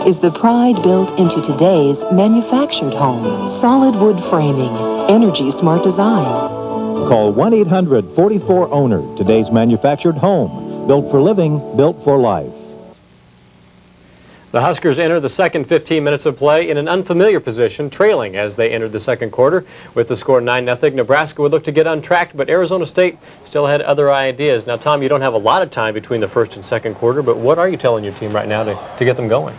is the pride built into today's manufactured home. Solid wood framing, energy smart design. Call 1-800-44-OWNER, today's manufactured home. Built for living, built for life. The Huskers enter the second 15 minutes of play in an unfamiliar position, trailing as they entered the second quarter. With the score 9-0, Nebraska would look to get untracked, but Arizona State still had other ideas. Now, Tom, you don't have a lot of time between the first and second quarter, but what are you telling your team right now to get them going?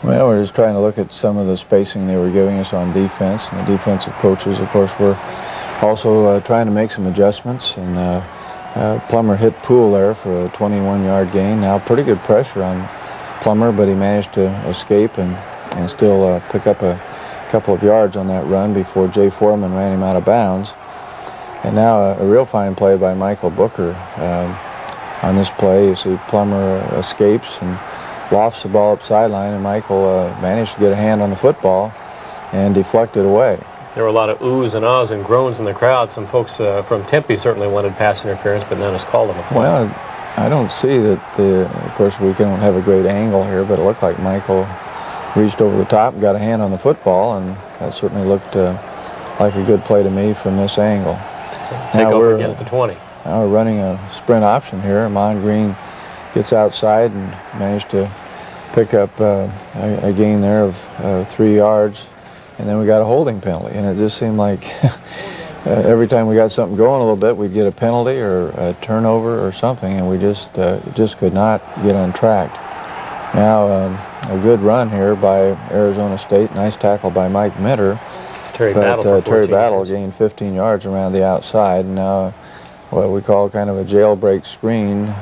Well, we're just trying to look at some of the spacing they were giving us on defense. And the defensive coaches, of course, were also trying to make some adjustments. And Plummer hit Poole there for a 21-yard gain. Now, pretty good pressure on Plummer, but he managed to escape and still pick up a couple of yards on that run before Jay Foreman ran him out of bounds. And now a real fine play by Michael Booker. On this play, you see Plummer escapes and lofts the ball up sideline, and Michael managed to get a hand on the football and deflect it away. There were a lot of oohs and ahs and groans in the crowd. Some folks from Tempe certainly wanted pass interference, but none has called them a play. Well, I don't see that, of course, we don't have a great angle here, but it looked like Michael reached over the top and got a hand on the football, and that certainly looked like a good play to me from this angle. Take over again at the 20. Now we're running a sprint option here. Amon Green gets outside and managed to pick up a gain there of 3 yards, and then we got a holding penalty, and it just seemed like every time we got something going a little bit, we'd get a penalty or a turnover or something, and we just could not get untracked. Now, a good run here by Arizona State. Nice tackle by Mike Minter. It's Terry Battle for 14 Terry Battle yards. gained 15 yards around the outside, and now what we call kind of a jailbreak screen.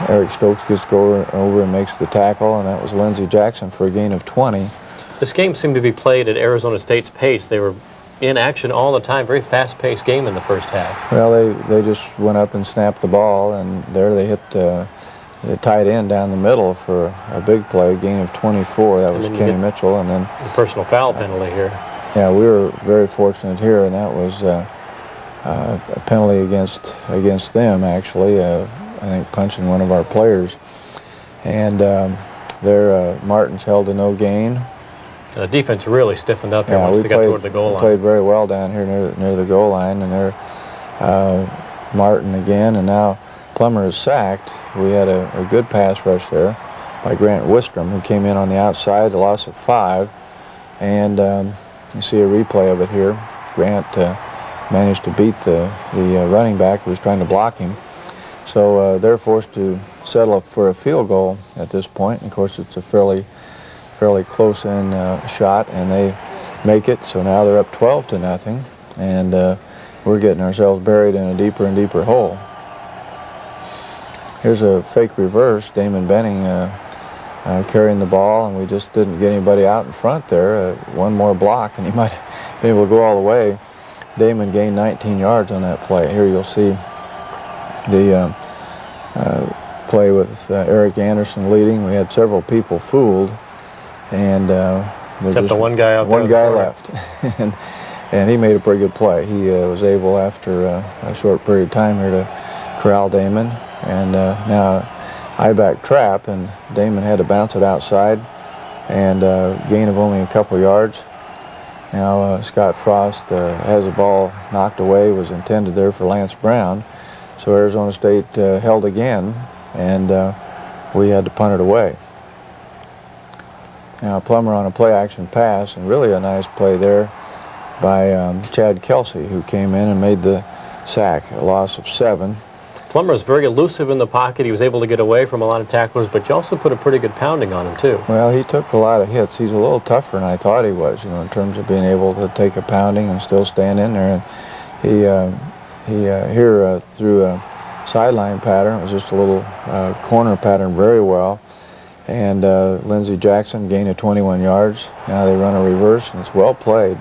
Eric Stokes gets to go over and makes the tackle, and that was Lindsey Jackson for a gain of 20. This game seemed to be played at Arizona State's pace. They were in action all the time. Very fast-paced game in the first half. Well, they just went up and snapped the ball, and there they hit the tight end down the middle for a big play, gain of 24. That was Kenny Mitchell, and then the personal foul penalty here. Yeah, we were very fortunate here, and that was a penalty against them, actually. I think punching one of our players, and there Martin's held to no gain. The defense really stiffened up here once they got toward the goal line. Played very well down here near the goal line, and there Martin again, and now Plummer is sacked. We had a good pass rush there by Grant Wistrom, who came in on the outside, a loss of 5, and you see a replay of it here. Grant managed to beat the running back who was trying to block him. So they're forced to settle for a field goal at this point. And of course, it's a fairly close-in shot, and they make it. So now they're up 12-0, and we're getting ourselves buried in a deeper and deeper hole. Here's a fake reverse. Damon Benning carrying the ball, and we just didn't get anybody out in front there. One more block, and he might be able to go all the way. Damon gained 19 yards on that play. Here you'll see the play with Eric Anderson leading. We had several people fooled, and Except the one guy out there. One guy left. and he made a pretty good play. He was able, after a short period of time here, to corral Damon. And now I-back trap, and Damon had to bounce it outside, and gain of only a couple yards. Now Scott Frost has the ball knocked away, was intended there for Lance Brown. So Arizona State held again, and we had to punt it away. Now Plummer on a play-action pass, and really a nice play there by Chad Kelsey, who came in and made the sack, a loss of 7. Plummer was very elusive in the pocket. He was able to get away from a lot of tacklers, but you also put a pretty good pounding on him, too. Well, he took a lot of hits. He's a little tougher than I thought he was, in terms of being able to take a pounding and still stand in there. And he threw a sideline pattern. It was just a little corner pattern very well. And Lindsey Jackson gained of 21 yards. Now they run a reverse, and it's well played.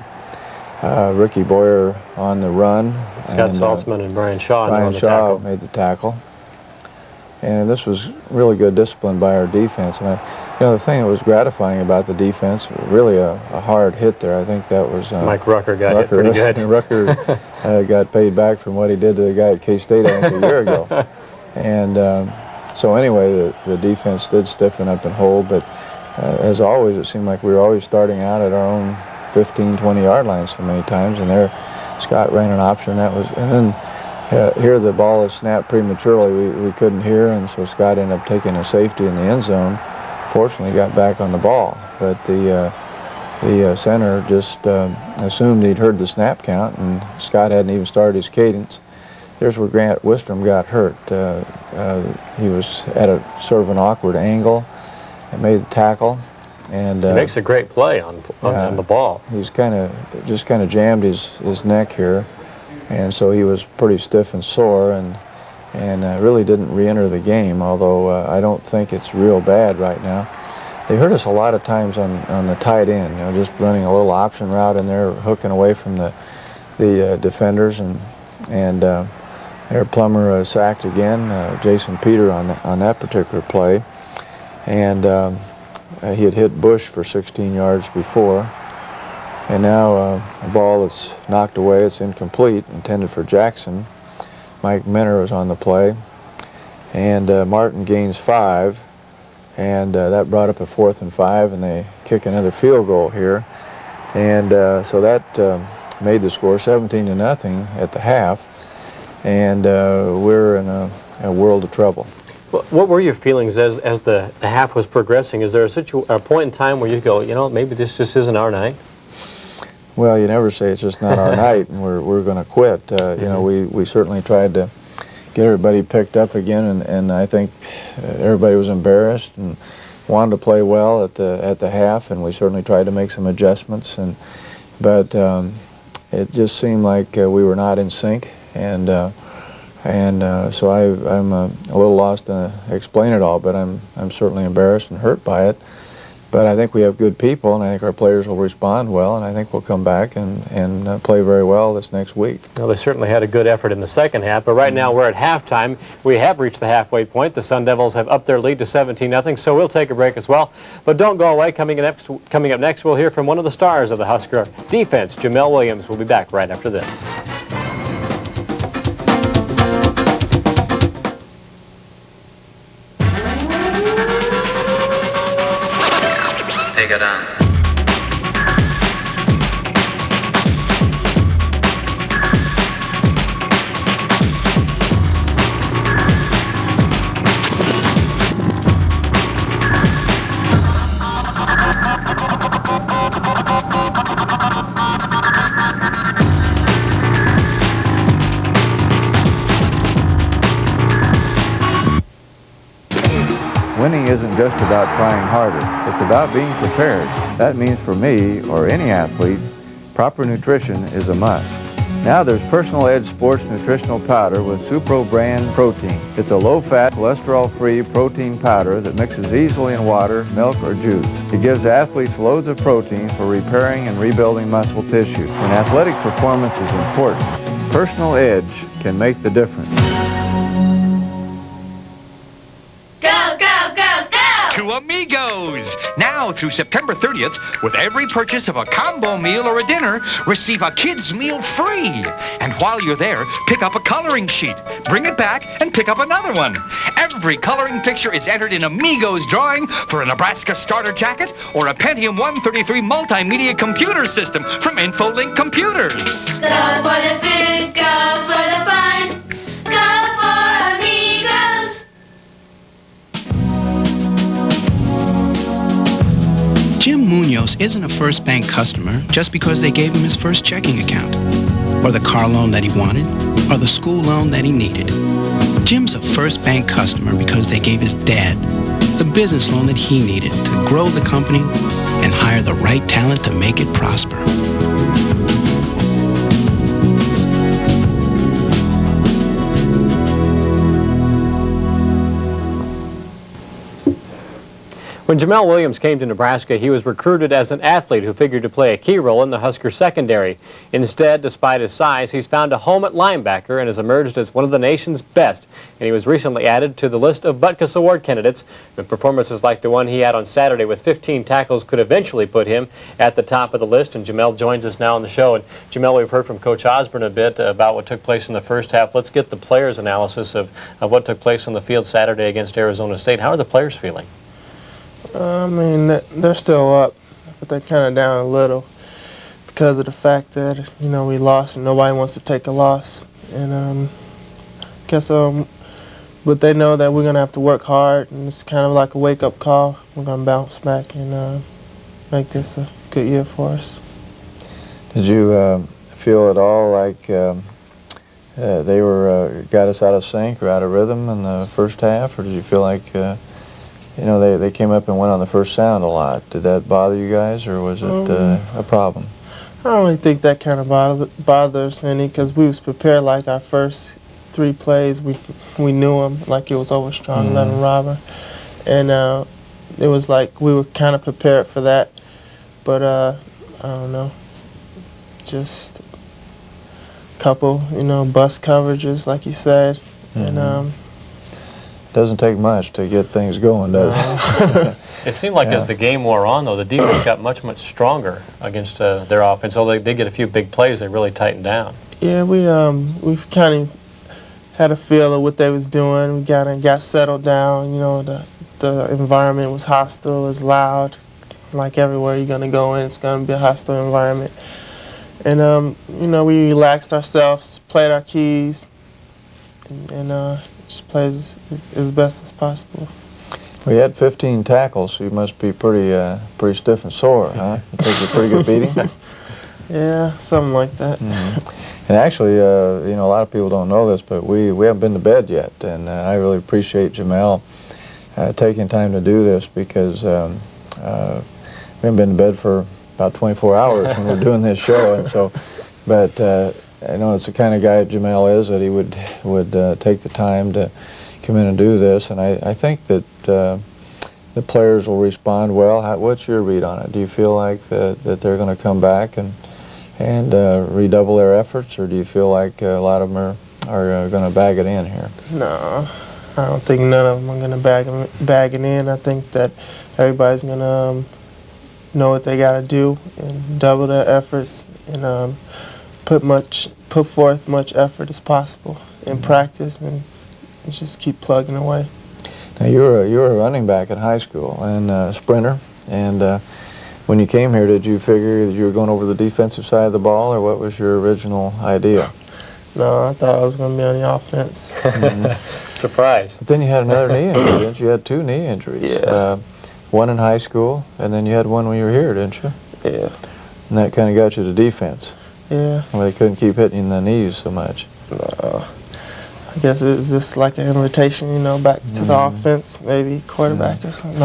Ricky Boyer on the run. Scott Saltzman and Brian Shaw on the tackle. Made the tackle. And this was really good discipline by our defense. And the thing that was gratifying about the defense, really a hard hit there. I think that was Mike Rucker got hit pretty good. Rucker got paid back from what he did to the guy at K-State, I think, a year ago. And so anyway, the defense did stiffen up and hold, but as always, it seemed like we were always starting out at our own 15, 20-yard line so many times, and there Scott ran an option and then here the ball is snapped prematurely. We couldn't hear, and so Scott ended up taking a safety in the end zone. Fortunately, got back on the ball, but the center just assumed he'd heard the snap count, and Scott hadn't even started his cadence. Here's where Grant Wistrom got hurt. He was at a sort of an awkward angle and made the tackle. And he makes a great play on the ball. He's kind of jammed his neck here, and so he was pretty stiff and sore, and really didn't re-enter the game. Although I don't think it's real bad right now. They hurt us a lot of times on the tight end. Just running a little option route in there, hooking away from the defenders, and there Plummer sacked again. Jason Peter on that particular play, and. He had hit Bush for 16 yards before, and now a ball that's knocked away, it's incomplete, intended for Jackson. Mike Minner was on the play, and Martin gains 5, and that brought up a 4th and 5, and they kick another field goal here, and so that made the score 17-0 at the half, and we're in a world of trouble. What were your feelings as the half was progressing? Is there a point in time where you go, maybe this just isn't our night? Well, you never say it's just not our night and we're going to quit. We certainly tried to get everybody picked up again, and I think everybody was embarrassed and wanted to play well at the half, and we certainly tried to make some adjustments. But it just seemed like we were not in sync, and so I'm a little lost to explain it all, but I'm certainly embarrassed and hurt by it. But I think we have good people, and I think our players will respond well, and I think we'll come back and play very well this next week. Well, they certainly had a good effort in the second half, but right now we're at halftime. We have reached the halfway point. The Sun Devils have upped their lead to 17-0, so we'll take a break as well. But don't go away. Coming up next, we'll hear from one of the stars of the Husker defense, Jamel Williams. We'll be back right after this. Take it on. Winning isn't just about trying harder. It's about being prepared. That means for me, or any athlete, proper nutrition is a must. Now there's Personal Edge Sports Nutritional Powder with Supro brand protein. It's a low-fat, cholesterol-free protein powder that mixes easily in water, milk, or juice. It gives athletes loads of protein for repairing and rebuilding muscle tissue. When athletic performance is important, Personal Edge can make the difference. To to Amigos. Now through September 30th, with every purchase of a combo meal or a dinner, receive a kid's meal free. And while you're there, pick up a coloring sheet. Bring it back and pick up another one. Every coloring picture is entered in Amigos drawing for a Nebraska starter jacket or a Pentium 133 multimedia computer system from InfoLink Computers. Go for the food, go for the fun, go for Amigos. Jim Munoz isn't a First Bank customer just because they gave him his first checking account, or the car loan that he wanted, or the school loan that he needed. Jim's a First Bank customer because they gave his dad the business loan that he needed to grow the company and hire the right talent to make it prosper. When Jamel Williams came to Nebraska, he was recruited as an athlete who figured to play a key role in the Huskers secondary. Instead, despite his size, he's found a home at linebacker and has emerged as one of the nation's best. And he was recently added to the list of Butkus Award candidates. And performances like the one he had on Saturday with 15 tackles could eventually put him at the top of the list. And Jamel joins us now on the show. And Jamel, we've heard from Coach Osborne a bit about what took place in the first half. Let's get the players' analysis of what took place on the field Saturday against Arizona State. How are the players feeling? I mean, they're still up, but they're kind of down a little because of the fact that, you know, we lost and nobody wants to take a loss. And I guess, but they know that we're going to have to work hard, and it's kind of like a wake-up call. We're going to bounce back and make this a good year for us. Did you feel at all like they got us out of sync or out of rhythm in the first half, or did you feel like you know, they came up and went on the first sound a lot? Did that bother you guys, or was it a problem? I don't really think that kind of bothers us any, because we was prepared. Like our first 3 plays, we knew them like it was over strong 11 robber, and it was like we were kind of prepared for that. But I don't know, just a couple, you know, bust coverages, like you said, and. Doesn't take much to get things going, does it? It seemed like as the game wore on, though, the defense got much stronger against their offense. Although they did get a few big plays, they really tightened down. Yeah, we kind of had a feel of what they was doing. We got settled down. You know, the environment was hostile, it was loud. Like everywhere you're gonna go in, it's gonna be a hostile environment. And you know, we relaxed ourselves, played our keys, and just played as best as possible. Well, you had 15 tackles, so you must be pretty stiff and sore, huh? You take a pretty good beating? Yeah, something like that. And actually, you know, a lot of people don't know this, but we haven't been to bed yet, and I really appreciate Jamel taking time to do this, because we haven't been to bed for about 24 hours when we're doing this show, and so, but I know it's the kind of guy Jamel is, that he would take the time to come in and do this, and I think that the players will respond well. What's your read on it? Do you feel like that they're going to come back and redouble their efforts, or do you feel like a lot of them are going to bag it in here? No, I don't think none of them are going to bag it in. I think that everybody's going to know what they got to do and double their efforts and put forth much effort as possible in practice, and just keep plugging away. Now you were a running back in high school and a sprinter, and when you came here, did you figure that you were going over the defensive side of the ball, or what was your original idea? No, I thought I was going to be on the offense. Surprise. But then you had another knee injury, didn't you? You had 2 knee injuries. Yeah. One in high school, and then you had one when you were here, didn't you? Yeah. And that kind of got you to defense. Yeah. Well, they couldn't keep hitting you in the knees so much. No. I guess it's just like an invitation, you know, back to the offense, maybe quarterback or something.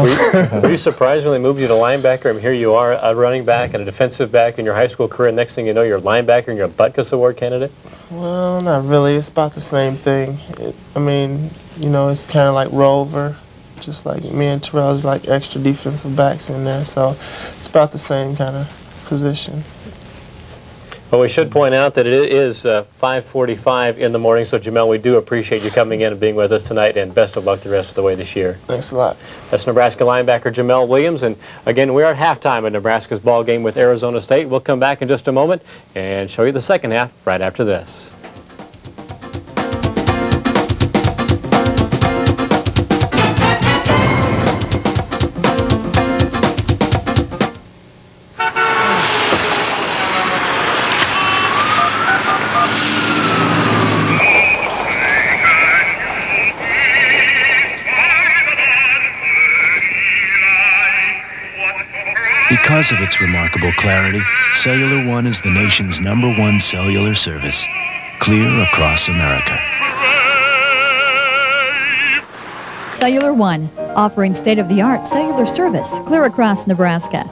Were you surprised when they moved you to linebacker? And here you are, a running back and a defensive back in your high school career. Next thing you know, you're a linebacker and you're a Butkus Award candidate? Well, not really. It's about the same thing. I mean, you know, it's kind of like rover. Just like me and Terrell's like extra defensive backs in there. So it's about the same kind of position. Well, we should point out that it is 5:45 in the morning, so Jamel, we do appreciate you coming in and being with us tonight, and best of luck the rest of the way this year. Thanks a lot. That's Nebraska linebacker Jamel Williams, and again, we are at halftime in Nebraska's ball game with Arizona State. We'll come back in just a moment and show you the second half right after this. Because of its remarkable clarity, Cellular One is the nation's #1 cellular service, clear across America. Cellular One, offering state-of-the-art cellular service clear across Nebraska.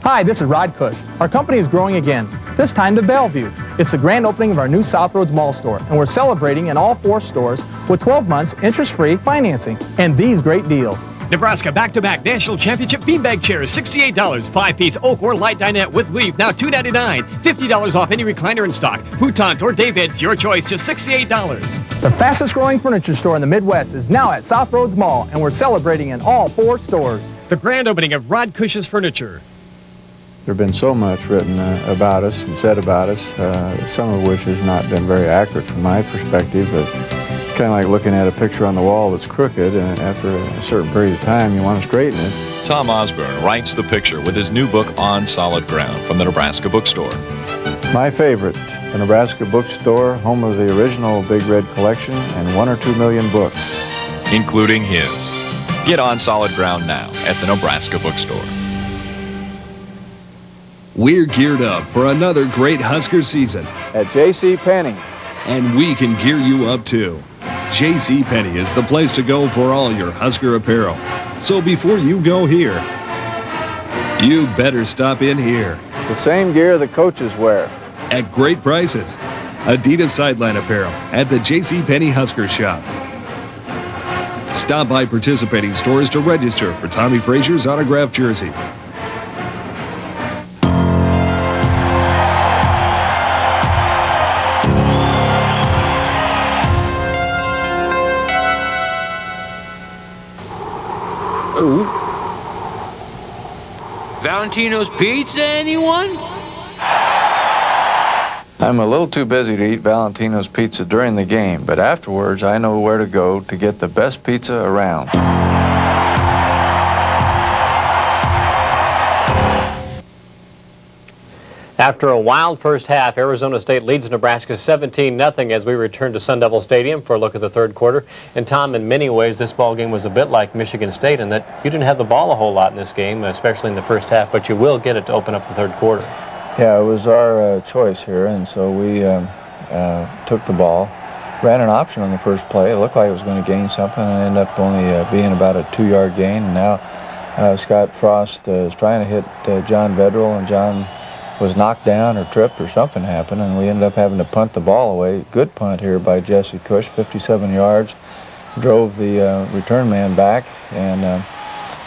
Hi, this is Rod Cush. Our company is growing again, this time to Bellevue. It's the grand opening of our new South Roads Mall store, and we're celebrating in all 4 stores with 12 months interest-free financing and these great deals. Nebraska back-to-back national championship beanbag chairs, $68. 5-piece oak or light dinette with leaf, now $2.99. $50 off any recliner in stock. Futons or daybeds, your choice, just $68. The fastest growing furniture store in the Midwest is now at South Roads Mall, and we're celebrating in all 4 stores. The grand opening of Rod Cush's Furniture. There's been so much written about us and said about us, some of which has not been very accurate from my perspective. But kind of like looking at a picture on the wall that's crooked, and after a certain period of time, you want to straighten it. Tom Osborne writes the picture with his new book, On Solid Ground, from the Nebraska Bookstore. My favorite, the Nebraska Bookstore, home of the original Big Red Collection and 1 or 2 million books, including his. Get On Solid Ground now at the Nebraska Bookstore. We're geared up for another great Husker season at J.C. Penney, and we can gear you up too. J.C. Penney is the place to go for all your Husker apparel. So before you go here, you better stop in here. The same gear the coaches wear. At great prices. Adidas sideline apparel at the J.C. Penney Husker shop. Stop by participating stores to register for Tommy Frazier's autographed jersey. Ooh. Valentino's Pizza, anyone? I'm a little too busy to eat Valentino's Pizza during the game, but afterwards I know where to go to get the best pizza around. After a wild first half, Arizona State leads Nebraska 17-0 as we return to Sun Devil Stadium for a look at the third quarter. And Tom, in many ways, this ball game was a bit like Michigan State in that you didn't have the ball a whole lot in this game, especially in the first half, but you will get it to open up the third quarter. Yeah, it was our choice here, and so we took the ball, ran an option on the first play. It looked like it was going to gain something, and ended up only being about a 2-yard gain. And now Scott Frost is trying to hit John Vedral, and John was knocked down or tripped or something happened, and we ended up having to punt the ball away. Good punt here by Jesse Cush, 57 yards. Drove the return man back, and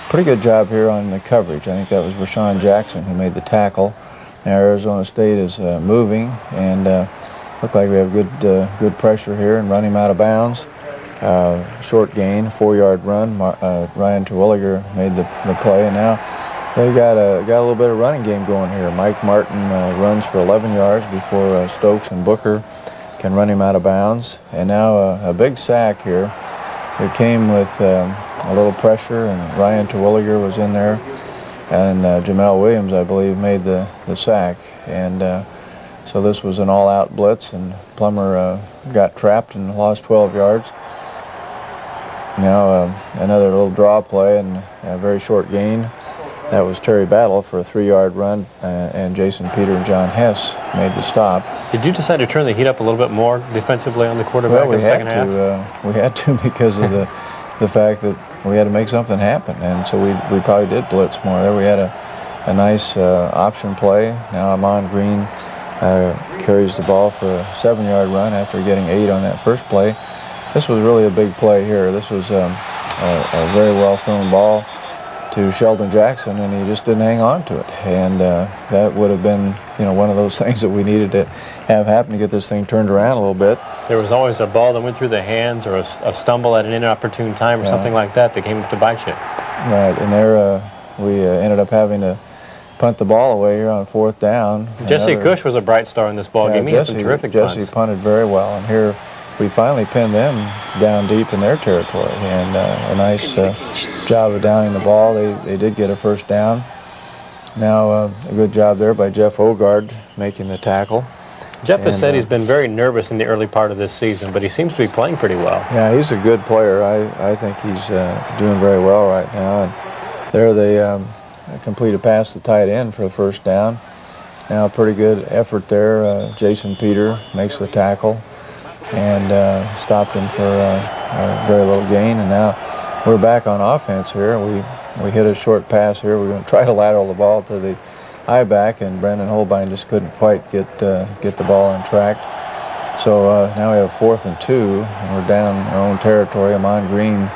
pretty good job here on the coverage. I think that was Rashawn Jackson who made the tackle. Now Arizona State is moving, and look like we have good pressure here and run him out of bounds. Short gain, 4-yard run. Ryan Terwilliger made the play, and now they got a little bit of running game going here. Mike Martin runs for 11 yards before Stokes and Booker can run him out of bounds. And now a big sack here. It came with a little pressure, and Ryan Terwilliger was in there. And Jamel Williams, I believe, made the sack. And so this was an all-out blitz, and Plummer got trapped and lost 12 yards. Now another little draw play and a very short gain. That was Terry Battle for a 3-yard run, and Jason Peter and John Hess made the stop. Did you decide to turn the heat up a little bit more defensively on the quarterback in the second half? We had to because of the fact that we had to make something happen, and so we probably did blitz more. There we had a nice option play. Now Amon Green carries the ball for a 7-yard run after getting 8 on that first play. This was really a big play here. This was a very well thrown ball. to Sheldon Jackson, and he just didn't hang on to it. And that would have been, one of those things that we needed to have happen to get this thing turned around a little bit. There was always a ball that went through the hands, or a stumble at an inopportune time, or something like that came up to bite you. Right, and there we ended up having to punt the ball away here on 4th down. Jesse Cush was a bright star in this ball game. He had some terrific punts. Jesse punted very well, and here we finally pinned them down deep in their territory, and a nice job of downing the ball. They did get a first down. Now a good job there by Jeff Ogard making the tackle. Jeff has said he's been very nervous in the early part of this season, but he seems to be playing pretty well. Yeah, he's a good player. I think he's doing very well right now. And there they complete a pass to tight end for the first down. Now a pretty good effort there. Jason Peter makes the tackle and stopped him for a very little gain. And now we're back on offense here. We hit a short pass here. We're going to try to lateral the ball to the I-back, and Brendan Holbein just couldn't quite get the ball on track. So now we have 4th and 2, and we're down our own territory. Amon Green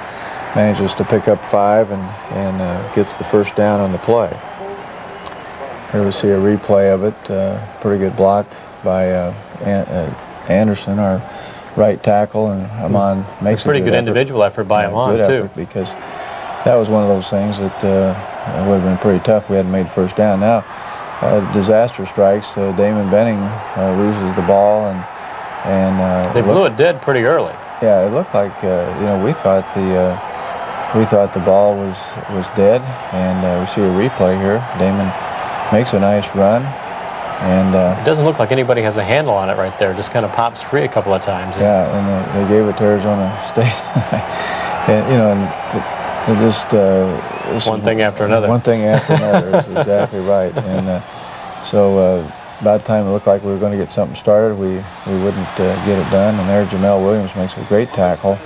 manages to pick up 5 and gets the first down on the play. Here we see a replay of it. Pretty good block by Anderson, our right tackle, and Amon makes a pretty good individual effort by Amon, good too. Effort, because that was one of those things that would have been pretty tough if we hadn't made first down. Now, disaster strikes. Damon Benning loses the ball, and they blew it dead pretty early. Yeah, it looked like we thought the ball was dead, and we see a replay here. Damon makes a nice run. And it doesn't look like anybody has a handle on it right there. Just kind of pops free a couple of times. Yeah, and they gave it to Arizona State. And it just one thing after another. One thing after another is exactly right. And so by the time it looked like we were going to get something started, we wouldn't get it done. And there, Jamel Williams makes a great tackle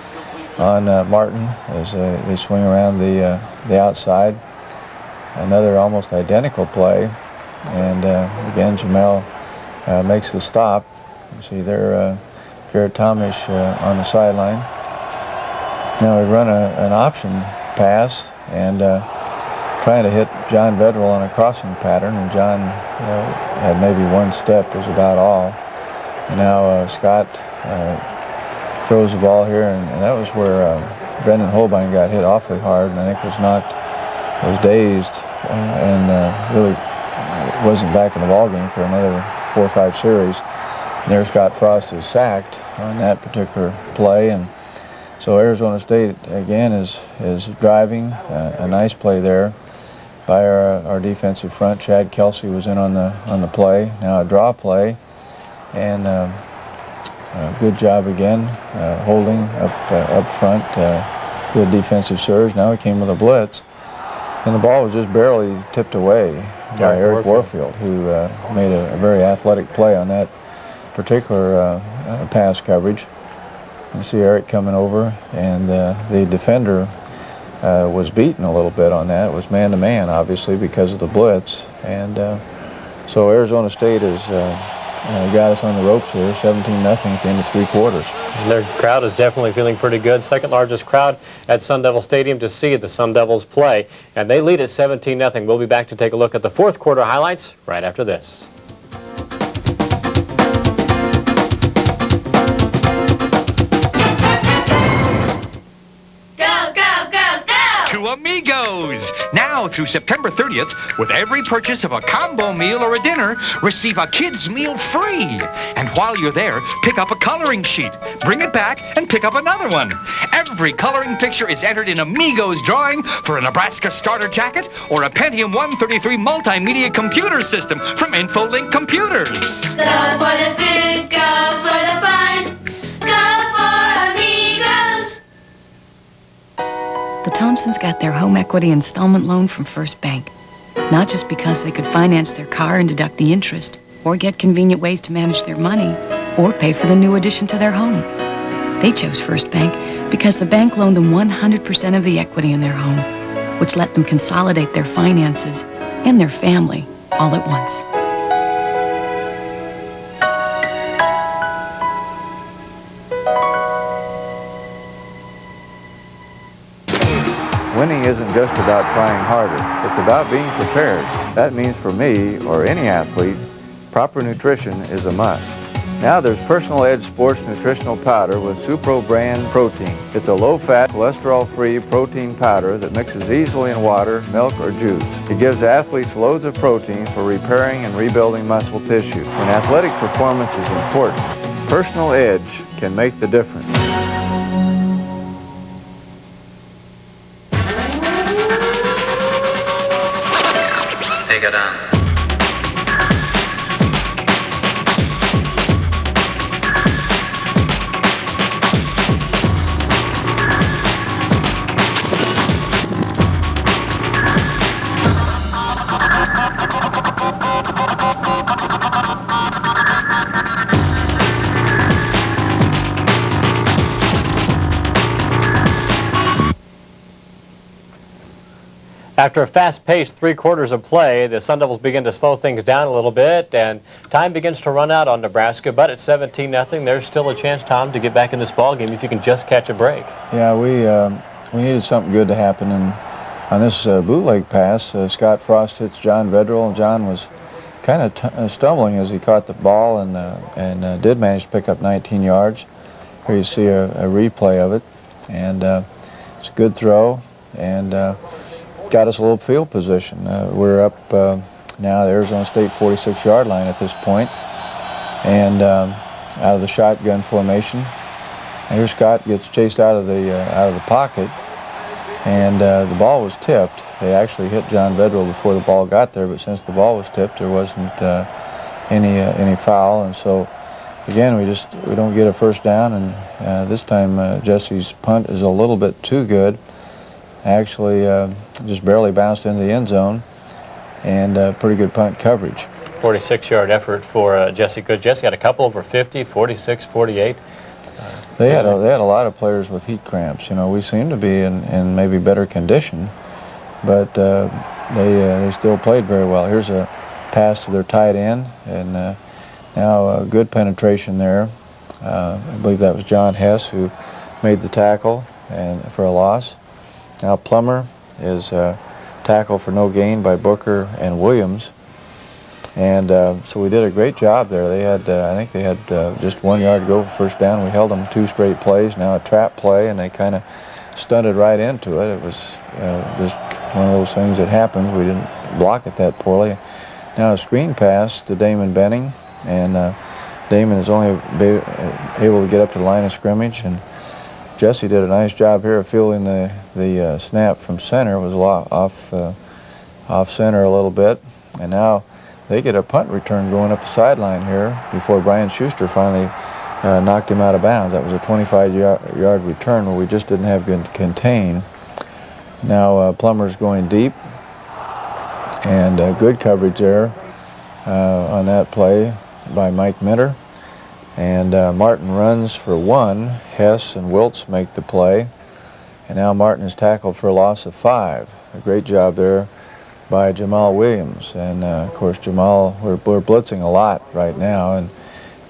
on Martin as they swing around the outside. Another almost identical play. And again, Jamel makes the stop. You see there, Jared Tomish on the sideline. Now we run an option pass and trying to hit John Vedral on a crossing pattern, and John had maybe one step was about all. And now Scott throws the ball here, and that was where Brendan Holbein got hit awfully hard, and I think was dazed and really wasn't back in the ball game for another 4 or 5 series. And there Scott Frost is sacked on that particular play, and so Arizona State again is driving. A nice play there by our defensive front. Chad Kelsey was in on the play. Now a draw play, and good job again holding up front. Good defensive surge. Now he came with a blitz, and the ball was just barely tipped away by Eric Warfield, who made a very athletic play on that particular pass coverage. You see Eric coming over, and the defender was beaten a little bit on that. It was man-to-man, obviously, because of the blitz. And so Arizona State has got us on the ropes here, 17-0 at the end of 3 quarters. And their crowd is definitely feeling pretty good. Second largest crowd at Sun Devil Stadium to see the Sun Devils play. And they lead at 17-0. We'll be back to take a look at the 4th quarter highlights right after this. To Amigos! Now through September 30th, with every purchase of a combo meal or a dinner, receive a kid's meal free. And while you're there, pick up a coloring sheet. Bring it back and pick up another one. Every coloring picture is entered in Amigos drawing for a Nebraska starter jacket or a Pentium 133 multimedia computer system from InfoLink Computers. Go for the food, go for the fun, go for Amigos. The Thompsons got their home equity installment loan from First Bank, not just because they could finance their car and deduct the interest, or get convenient ways to manage their money, or pay for the new addition to their home. They chose First Bank because the bank loaned them 100% of the equity in their home, which let them consolidate their finances and their family all at once. winning isn't just about trying harder. It's about being prepared. That means for me, or any athlete, proper nutrition is a must. Now there's Personal Edge Sports Nutritional Powder with Supro brand protein. It's a low-fat, cholesterol-free protein powder that mixes easily in water, milk, or juice. It gives athletes loads of protein for repairing and rebuilding muscle tissue. When athletic performance is important, Personal Edge can make the difference. Take it on. After a fast-paced 3 quarters of play, the Sun Devils begin to slow things down a little bit, and time begins to run out on Nebraska. But at 17-0, there's still a chance, Tom, to get back in this ball game if you can just catch a break. Yeah, we needed something good to happen, and on this bootleg pass, Scott Frost hits John Vedral, and John was kind of stumbling as he caught the ball and did manage to pick up 19 yards. Here you see a replay of it, and it's a good throw, and got us a little field position. We're up now the Arizona State 46-yard line at this point, and out of the shotgun formation. And here Scott gets chased out of the pocket, and the ball was tipped. They actually hit John Vedral before the ball got there, but since the ball was tipped, there wasn't any foul, and so again we don't get a first down. And this time Jesse's punt is a little bit too good. Actually just barely bounced into the end zone, and pretty good punt coverage. 46-yard effort for Jesse Good. Jesse had a couple over 50, 46, 48. They had a lot of players with heat cramps. You know, we seem to be in maybe better condition, but they still played very well. Here's a pass to their tight end, and now good penetration there. I believe that was John Hess who made the tackle and for a loss. Now Plummer is tackled for no gain by Booker and Williams, and so we did a great job there. They had, I think they had just 1 yard to go for first down. We held them 2 straight plays. Now a trap play, and they kind of stunted right into it. It was just one of those things that happens. We didn't block it that poorly. Now a screen pass to Damon Benning, and Damon is only able to get up to the line of scrimmage, and Jesse did a nice job here of fielding the snap from center. It was a lot off center a little bit, and now they get a punt return going up the sideline here before Brian Schuster finally knocked him out of bounds. That was a 25-yard return where we just didn't have good contain. Now Plummer's going deep, and good coverage there on that play by Mike Minter. And Martin runs for 1. Hess and Wiltz make the play. And now Martin is tackled for a loss of 5. A great job there by Jamal Williams. And of course, Jamal, we're blitzing a lot right now and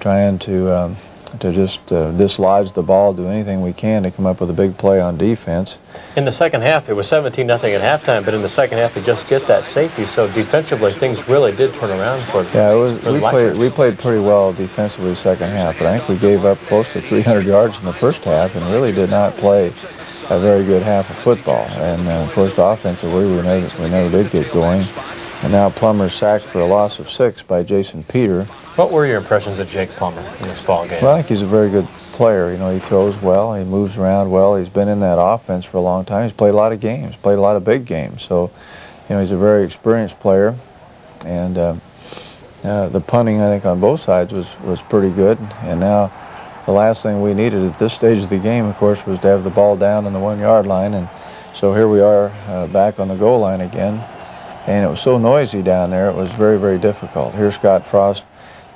trying to just dislodge the ball, do anything we can to come up with a big play on defense. In the second half, it was 17-0 at halftime, but in the second half, they just get that safety. So defensively, things really did turn around for them. Yeah, we played pretty well defensively the second half, but I think we gave up close to 300 yards in the first half and really did not play a very good half of football. And of course, offensively, we never did get going. And now Plummer's sacked for a loss of 6 by Jason Peter. What were your impressions of Jake Plummer in this ball game? Well, I think he's a very good player. You know, he throws well, he moves around well. He's been in that offense for a long time. He's played a lot of games, played a lot of big games. So, you know, he's a very experienced player. And the punting, I think, on both sides was pretty good. And now the last thing we needed at this stage of the game, of course, was to have the ball down on the 1 yard line. And so here we are back on the goal line again. And it was so noisy down there, it was very, very difficult. Here Scott Frost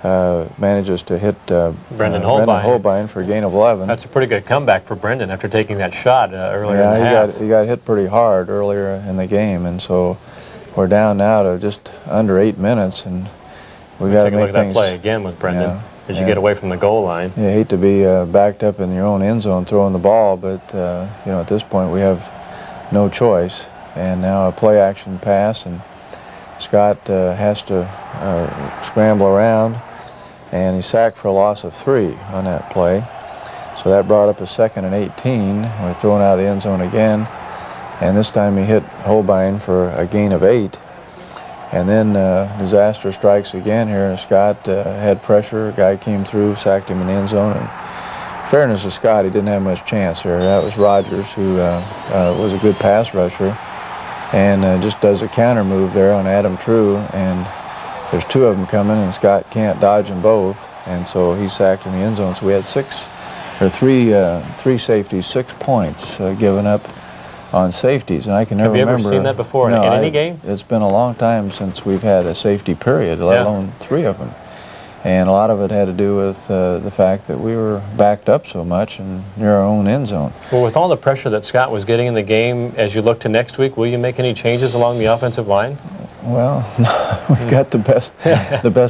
manages to hit Brendan Holbein for a gain of 11. That's a pretty good comeback for Brendan after taking that shot earlier in the half. He got hit pretty hard earlier in the game, and so we're down now to just under 8 minutes, and we got to make things. Take a look at that play again with Brendan as you get away from the goal line. You hate to be backed up in your own end zone throwing the ball, but you know, at this point we have no choice. And now a play action pass, and Scott has to scramble around, and he's sacked for a loss of 3 on that play. So that brought up a 2nd and 18. We're throwing out of the end zone again, and this time he hit Holbein for a gain of 8. And then disaster strikes again here, and Scott had pressure. A guy came through, sacked him in the end zone. And in fairness to Scott, he didn't have much chance here. That was Rogers, who was a good pass rusher, and just does a counter move there on Adam True, and there's 2 of them coming, and Scott can't dodge them both, and so he's sacked in the end zone. So we had 3 safeties, 6 points given up on safeties, and I can never remember. Have you ever seen that before in any game? It's been a long time since we've had a safety period, let alone 3 of them. And a lot of it had to do with the fact that we were backed up so much and near our own end zone. Well, with all the pressure that Scott was getting in the game, as you look to next week, will you make any changes along the offensive line? Well, we've got the best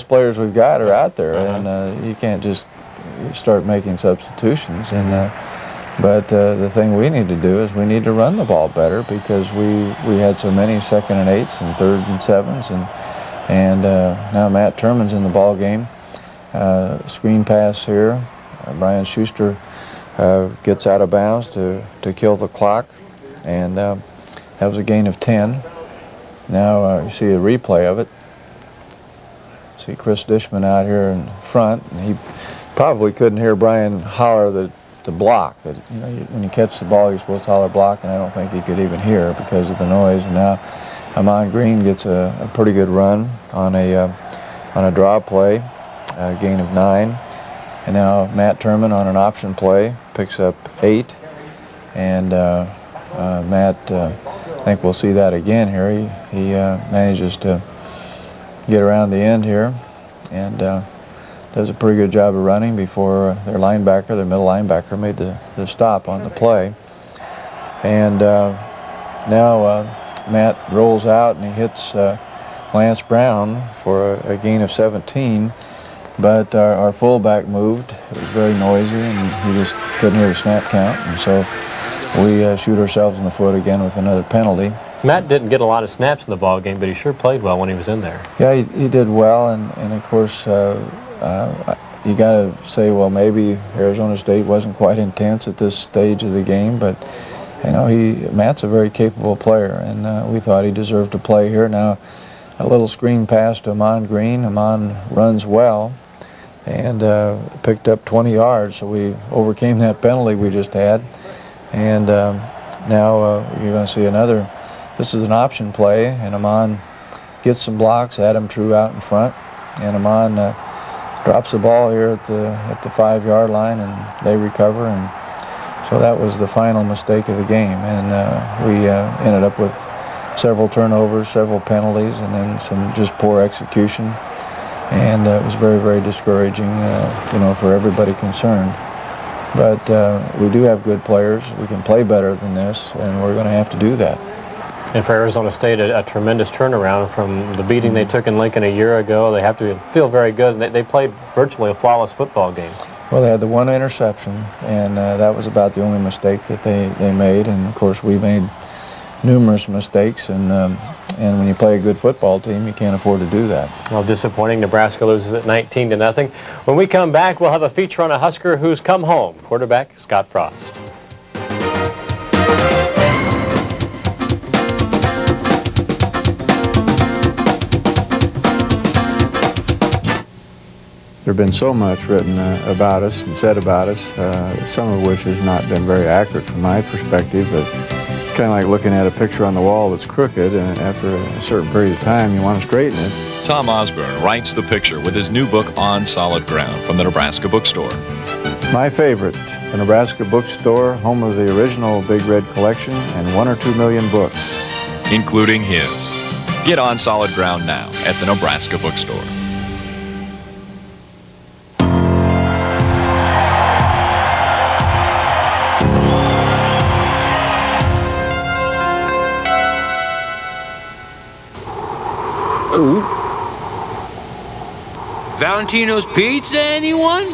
players we've got are out there, and you can't just start making substitutions. And but the thing we need to do is we need to run the ball better, because we had so many 2nd and 8s and 3rd and 7s, and now Matt Turman's in the ball game. Screen pass here. Brian Schuster gets out of bounds to kill the clock, and that was a gain of 10. Now you see a replay of it. See Chris Dishman out here in front, and he probably couldn't hear Brian holler the block. That, you know, when you catch the ball, you're supposed to holler block, and I don't think he could even hear because of the noise. And now Amon Green gets a pretty good run on a draw play, a gain of 9. And now Matt Turman on an option play picks up 8. And Matt, I think we'll see that again here. He manages to get around the end here, and does a pretty good job of running before their middle linebacker, made the stop on the play. And now Matt rolls out and he hits Lance Brown for a gain of 17, but our fullback moved. It was very noisy, and he just couldn't hear the snap count, and so we shoot ourselves in the foot again with another penalty. Matt didn't get a lot of snaps in the ball game, but he sure played well when he was in there. Yeah, he did well, and of course you got to say, well, maybe Arizona State wasn't quite intense at this stage of the game, but you know, Matt's a very capable player, and we thought he deserved to play here. Now, a little screen pass to Amon Green. Amon runs well and picked up 20 yards, so we overcame that penalty we just had. And now you're going to see another. This is an option play, and Amon gets some blocks. Adam True out in front, and Amon drops the ball here at the 5-yard line, and they recover, and so that was the final mistake of the game. And we ended up with several turnovers, several penalties, and then some just poor execution, and it was very, very discouraging, you know, for everybody concerned. But we do have good players. We can play better than this, and we're going to have to do that. And for Arizona State, a tremendous turnaround from the beating they took in Lincoln a year ago. They have to feel very good. They played virtually a flawless football game. Well, they had the one interception, and that was about the only mistake that they made. And, of course, we made numerous mistakes, and when you play a good football team, you can't afford to do that. Well, disappointing. Nebraska loses at 19-0. When we come back, we'll have a feature on a Husker who's come home, quarterback Scott Frost. There's been so much written about us and said about us, some of which has not been very accurate from my perspective, but it's kind of like looking at a picture on the wall that's crooked, and after a certain period of time you want to straighten it. Tom Osborne writes the picture with his new book, On Solid Ground, from the Nebraska Bookstore. My favorite, the Nebraska Bookstore, home of the original Big Red Collection and 1 or 2 million books, including his. Get On Solid Ground now at the Nebraska Bookstore. Ooh. Valentino's Pizza, anyone?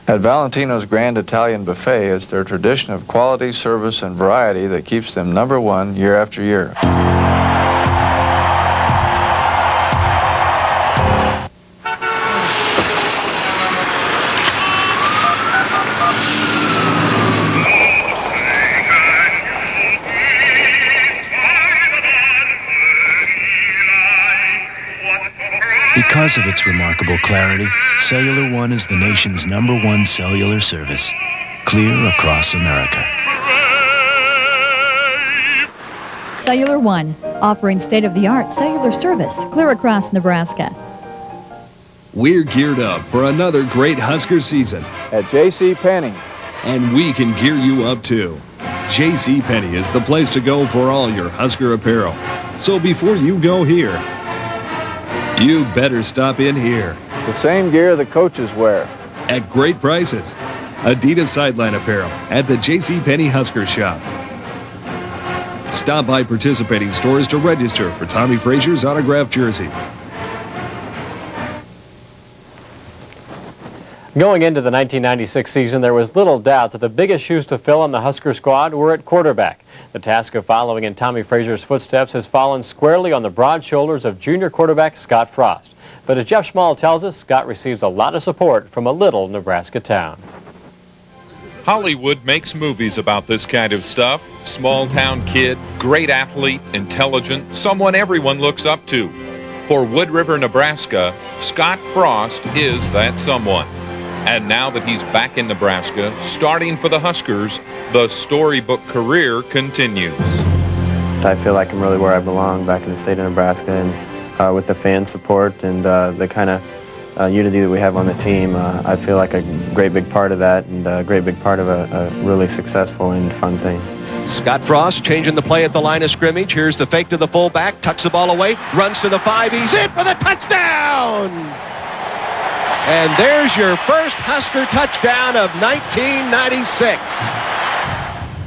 At Valentino's Grand Italian Buffet, it's their tradition of quality, service, and variety that keeps them #1 year after year. Because of its remarkable clarity, Cellular One is the nation's #1 cellular service, clear across America. Cellular One, offering state-of-the-art cellular service clear across Nebraska. We're geared up for another great Husker season. At J.C. Penney. And we can gear you up too. J.C. Penney is the place to go for all your Husker apparel. So before you go here, you better stop in here. The same gear the coaches wear. At great prices. Adidas sideline apparel at the J.C. Penney Husker shop. Stop by participating stores to register for Tommy Frazier's autographed jersey. Going into the 1996 season, there was little doubt that the biggest shoes to fill on the Husker squad were at quarterback. The task of following in Tommy Frazier's footsteps has fallen squarely on the broad shoulders of junior quarterback Scott Frost. But as Jeff Schmall tells us, Scott receives a lot of support from a little Nebraska town. Hollywood makes movies about this kind of stuff. Small town kid, great athlete, intelligent, someone everyone looks up to. For Wood River, Nebraska, Scott Frost is that someone. And now that he's back in Nebraska, starting for the Huskers, the storybook career continues. I feel like I'm really where I belong back in the state of Nebraska, and with the fan support and the kind of unity that we have on the team, I feel like a great big part of that, and a great big part of a really successful and fun thing. Scott Frost changing the play at the line of scrimmage. Here's the fake to the fullback, tucks the ball away, runs to the 5, he's in for the touchdown! And there's your first Husker touchdown of 1996.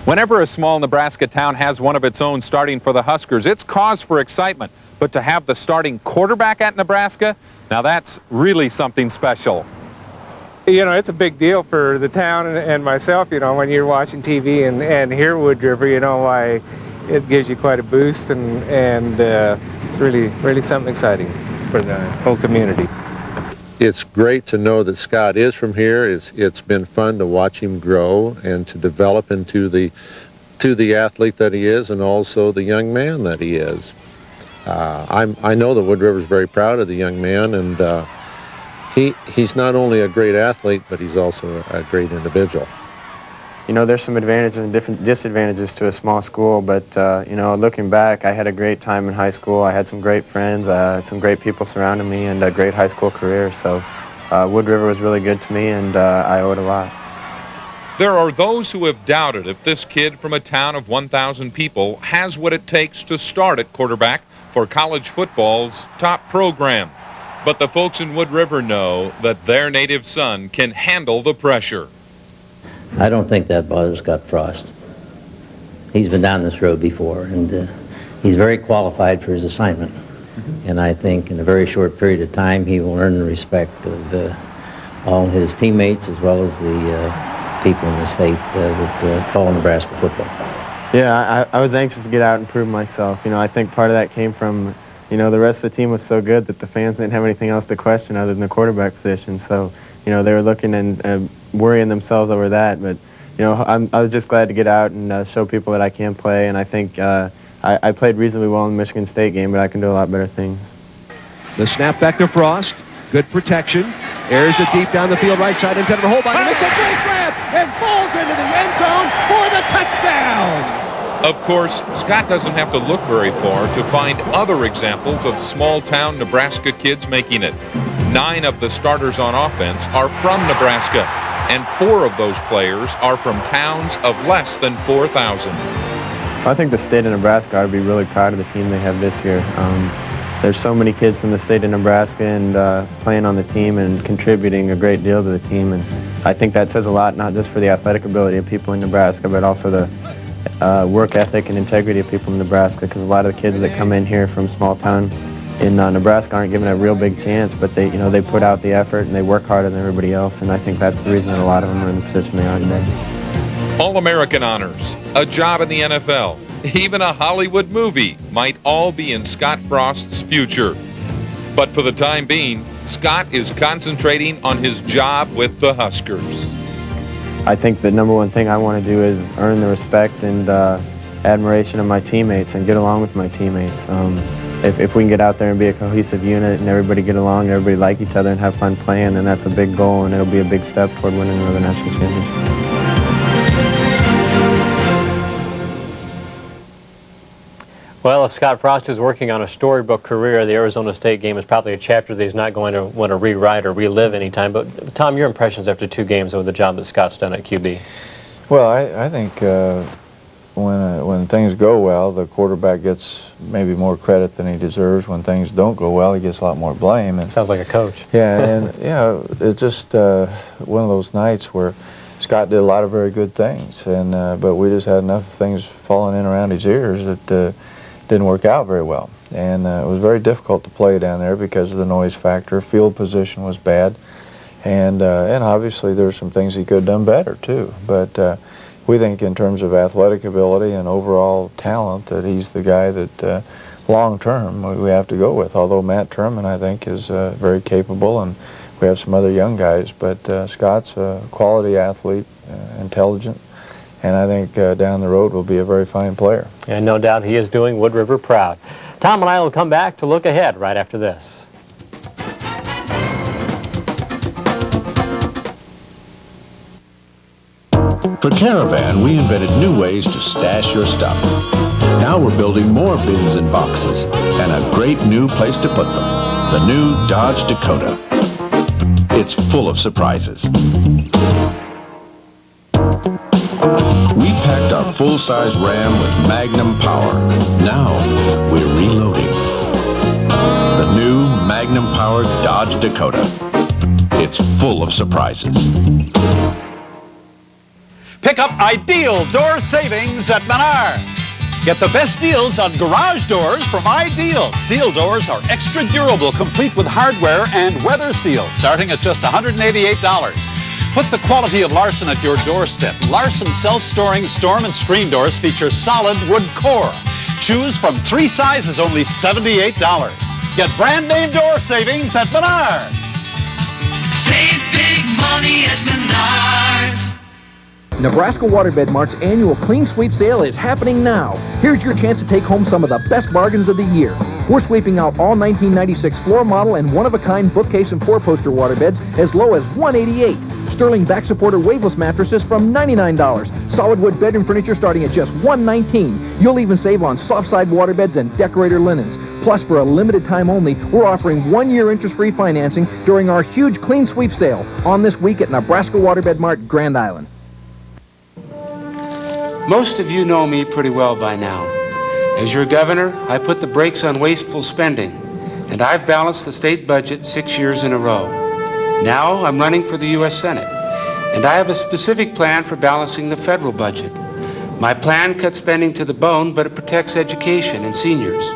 Whenever a small Nebraska town has one of its own starting for the Huskers, it's cause for excitement. But to have the starting quarterback at Nebraska, now that's really something special. You know, it's a big deal for the town and myself, you know, when you're watching TV and hear Wood River, you know, why it gives you quite a boost, and it's really something exciting for the whole community. It's great to know that Scott is from here. It's been fun to watch him grow and to develop into the athlete that he is, and also the young man that he is. I know that Wood River is very proud of the young man, and he's not only a great athlete, but he's also a great individual. You know, there's some advantages and different disadvantages to a small school, but, you know, looking back, I had a great time in high school. I had some great friends, some great people surrounding me, and a great high school career. So Wood River was really good to me, and I owe it a lot. There are those who have doubted if this kid from a town of 1,000 people has what it takes to start at quarterback for college football's top program. But the folks in Wood River know that their native son can handle the pressure. I don't think that bothers Scott Frost. He's been down this road before, and he's very qualified for his assignment. And I think in a very short period of time, he will earn the respect of all his teammates as well as the people in the state that follow Nebraska football. Yeah, I was anxious to get out and prove myself. You know, I think part of that came from, you know, the rest of the team was so good that the fans didn't have anything else to question other than the quarterback position. So, you know, they were looking and worrying themselves over that. But, you know, I was just glad to get out and show people that I can play. And I think I played reasonably well in the Michigan State game, but I can do a lot better things. The snap back to Frost. Good protection. Airs it deep down the field, right side, intended for Holbein. Makes a great grab and falls into the end zone for the touchdown. Of course, Scott doesn't have to look very far to find other examples of small-town Nebraska kids making it. 9 of the starters on offense are from Nebraska, and 4 of those players are from towns of less than 4,000. I think the state of Nebraska ought to be really proud of the team they have this year. There's so many kids from the state of Nebraska and playing on the team and contributing a great deal to the team, and I think that says a lot, not just for the athletic ability of people in Nebraska, but also the work ethic and integrity of people in Nebraska, because a lot of the kids that come in here from small town in Nebraska aren't given a real big chance, but they put out the effort and they work harder than everybody else, and I think that's the reason that a lot of them are in the position they are today. All-American honors, a job in the NFL, even a Hollywood movie might all be in Scott Frost's future. But for the time being, Scott is concentrating on his job with the Huskers. I think the number one thing I want to do is earn the respect and admiration of my teammates and get along with my teammates. If we can get out there and be a cohesive unit and everybody get along and everybody like each other and have fun playing, then that's a big goal and it'll be a big step toward winning another national championship. Well, if Scott Frost is working on a storybook career, the Arizona State game is probably a chapter that he's not going to want to rewrite or relive anytime. But, Tom, your impressions after 2 games of the job that Scott's done at QB? Well, I think when things go well, the quarterback gets maybe more credit than he deserves. When things don't go well, he gets a lot more blame. And, sounds like a coach. Yeah, and it's just one of those nights where Scott did a lot of very good things, and but we just had enough things falling in around his ears that didn't work out very well. And it was very difficult to play down there because of the noise factor. Field position was bad, and obviously there were some things he could have done better too. But we think in terms of athletic ability and overall talent that he's the guy that long term we have to go with. Although Matt Turman, I think, is very capable, and we have some other young guys, but Scott's a quality athlete, intelligent, and I think down the road will be a very fine player. And no doubt he is doing Wood River proud. Tom and I will come back to look ahead right after this. For Caravan, we invented new ways to stash your stuff. Now we're building more bins and boxes, and a great new place to put them. The new Dodge Dakota. It's full of surprises. We packed our full-size Ram with Magnum power. Now we're reloading. The new Magnum-powered Dodge Dakota. It's full of surprises. Pick up ideal door savings at Menards. Get the best deals on garage doors from Ideal. Steel doors are extra durable, complete with hardware and weather seal, starting at just $188. Put the quality of Larson at your doorstep. Larson self-storing storm and screen doors feature solid wood core. Choose from 3 sizes, only $78. Get brand name door savings at Menards. Save big money at Menards. Nebraska Waterbed Mart's annual Clean Sweep sale is happening now. Here's your chance to take home some of the best bargains of the year. We're sweeping out all 1996 floor model and one-of-a-kind bookcase and 4-poster waterbeds as low as $188. Sterling back supporter waveless mattresses from $99. Solid wood bedroom furniture starting at just $119. You'll even save on soft side waterbeds and decorator linens. Plus, for a limited time only, we're offering 1-year interest-free financing during our huge Clean Sweep sale on this week at Nebraska Waterbed Mart, Grand Island. Most of you know me pretty well by now. As your governor, I put the brakes on wasteful spending, and I've balanced the state budget 6 years in a row. Now I'm running for the U.S. Senate, and I have a specific plan for balancing the federal budget. My plan cuts spending to the bone, but it protects education and seniors.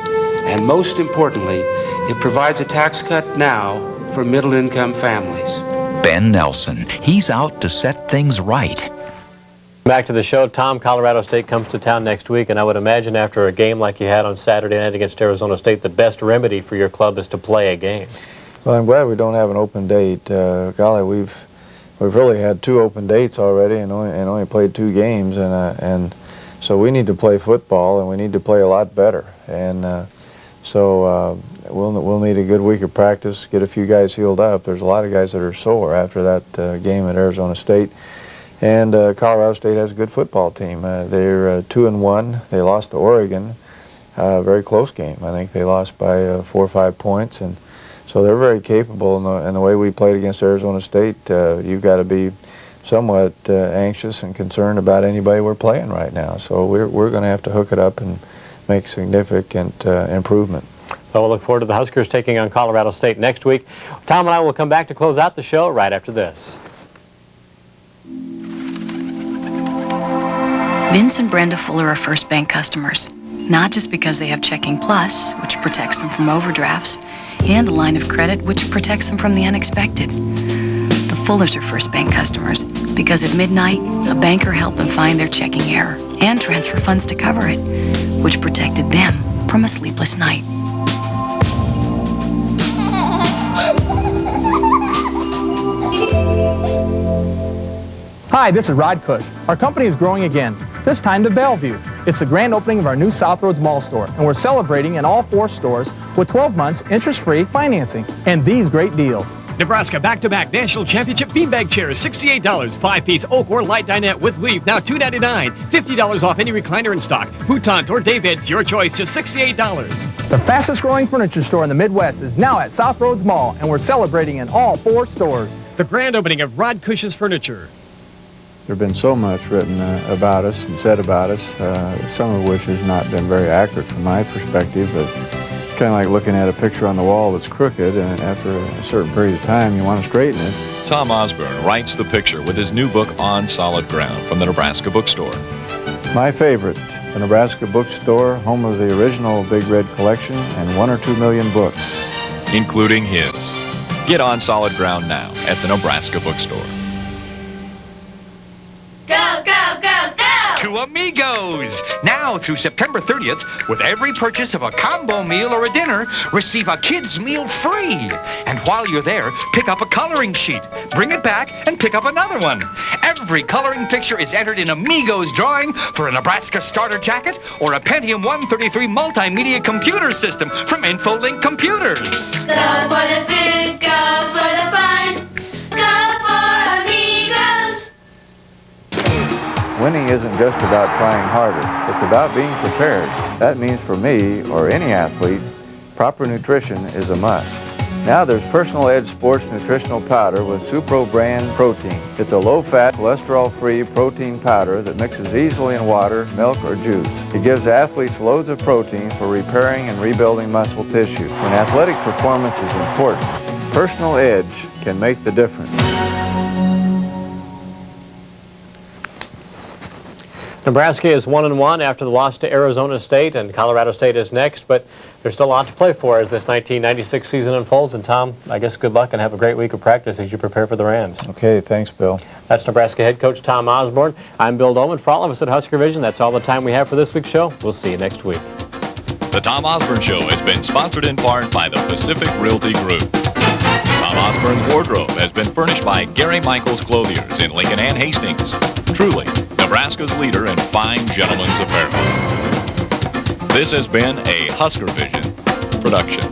And most importantly, it provides a tax cut now for middle-income families. Ben Nelson, he's out to set things right. Back to the show. Tom, Colorado State comes to town next week, and I would imagine after a game like you had on Saturday night against Arizona State, the best remedy for your club is to play a game. Well, I'm glad we don't have an open date. Golly, we've really had 2 open dates already, and only played 2 games, and so we need to play football, and we need to play a lot better. And so we'll need a good week of practice, get a few guys healed up. There's a lot of guys that are sore after that game at Arizona State. And Colorado State has a good football team. They're 2-1. They lost to Oregon, very close game. I think they lost by 4 or 5 points, and so they're very capable. And the way we played against Arizona State, you've got to be somewhat anxious and concerned about anybody we're playing right now. So we're going to have to hook it up and make significant improvement. Well, we'll look forward to the Huskers taking on Colorado State next week. Tom and I will come back to close out the show right after this. Vince and Brenda Fuller are First Bank customers. not just because they have Checking Plus, which protects them from overdrafts, and a line of credit, which protects them from the unexpected. The Fullers are First Bank customers because at midnight, a banker helped them find their checking error and transfer funds to cover it, which protected them from a sleepless night. Hi, this is Rod Cush. Our company is growing again, this time to Bellevue. It's the grand opening of our new South Roads Mall store, and we're celebrating in all 4 stores with 12 months interest-free financing and these great deals. Nebraska back-to-back national championship beanbag chairs, $68. 5-piece oak or light dinette with leaf, now $2.99. $50 off any recliner in stock. Futons or daybeds, your choice, just $68. The fastest growing furniture store in the Midwest is now at South Roads Mall, and we're celebrating in all 4 stores. The grand opening of Rod Cush's Furniture. There's been so much written about us and said about us, some of which has not been very accurate from my perspective, but it's kind of like looking at a picture on the wall that's crooked, and after a certain period of time you want to straighten it. Tom Osborne writes the picture with his new book, On Solid Ground, from the Nebraska Bookstore. My favorite, the Nebraska Bookstore, home of the original Big Red Collection and 1 or 2 million books, including his. Get On Solid Ground now at the Nebraska Bookstore. Go, go, go, go! To Amigos! Now through September 30th, with every purchase of a combo meal or a dinner, receive a kid's meal free. And while you're there, pick up a coloring sheet. Bring it back and pick up another one. Every coloring picture is entered in Amigos drawing for a Nebraska starter jacket or a Pentium 133 multimedia computer system from InfoLink Computers. Go for the food, go for the fun. Go for Amigos. Winning isn't just about trying harder. It's about being prepared. That means for me, or any athlete, proper nutrition is a must. Now there's Personal Edge Sports Nutritional Powder with Supro brand protein. It's a low-fat, cholesterol-free protein powder that mixes easily in water, milk, or juice. It gives athletes loads of protein for repairing and rebuilding muscle tissue. When athletic performance is important, Personal Edge can make the difference. Nebraska is 1-1 after the loss to Arizona State, and Colorado State is next, but there's still a lot to play for as this 1996 season unfolds. And Tom, I guess good luck and have a great week of practice as you prepare for the Rams. Okay, thanks, Bill. That's Nebraska head coach Tom Osborne. I'm Bill Dolman. For all of us at Husker Vision, that's all the time we have for this week's show. We'll see you next week. The Tom Osborne Show has been sponsored in part by the Pacific Realty Group. Tom Osborne's wardrobe has been furnished by Gary Michaels Clothiers in Lincoln and Hastings. Truly, Nebraska's leader in fine gentlemen's apparel. This has been a Husker Vision production.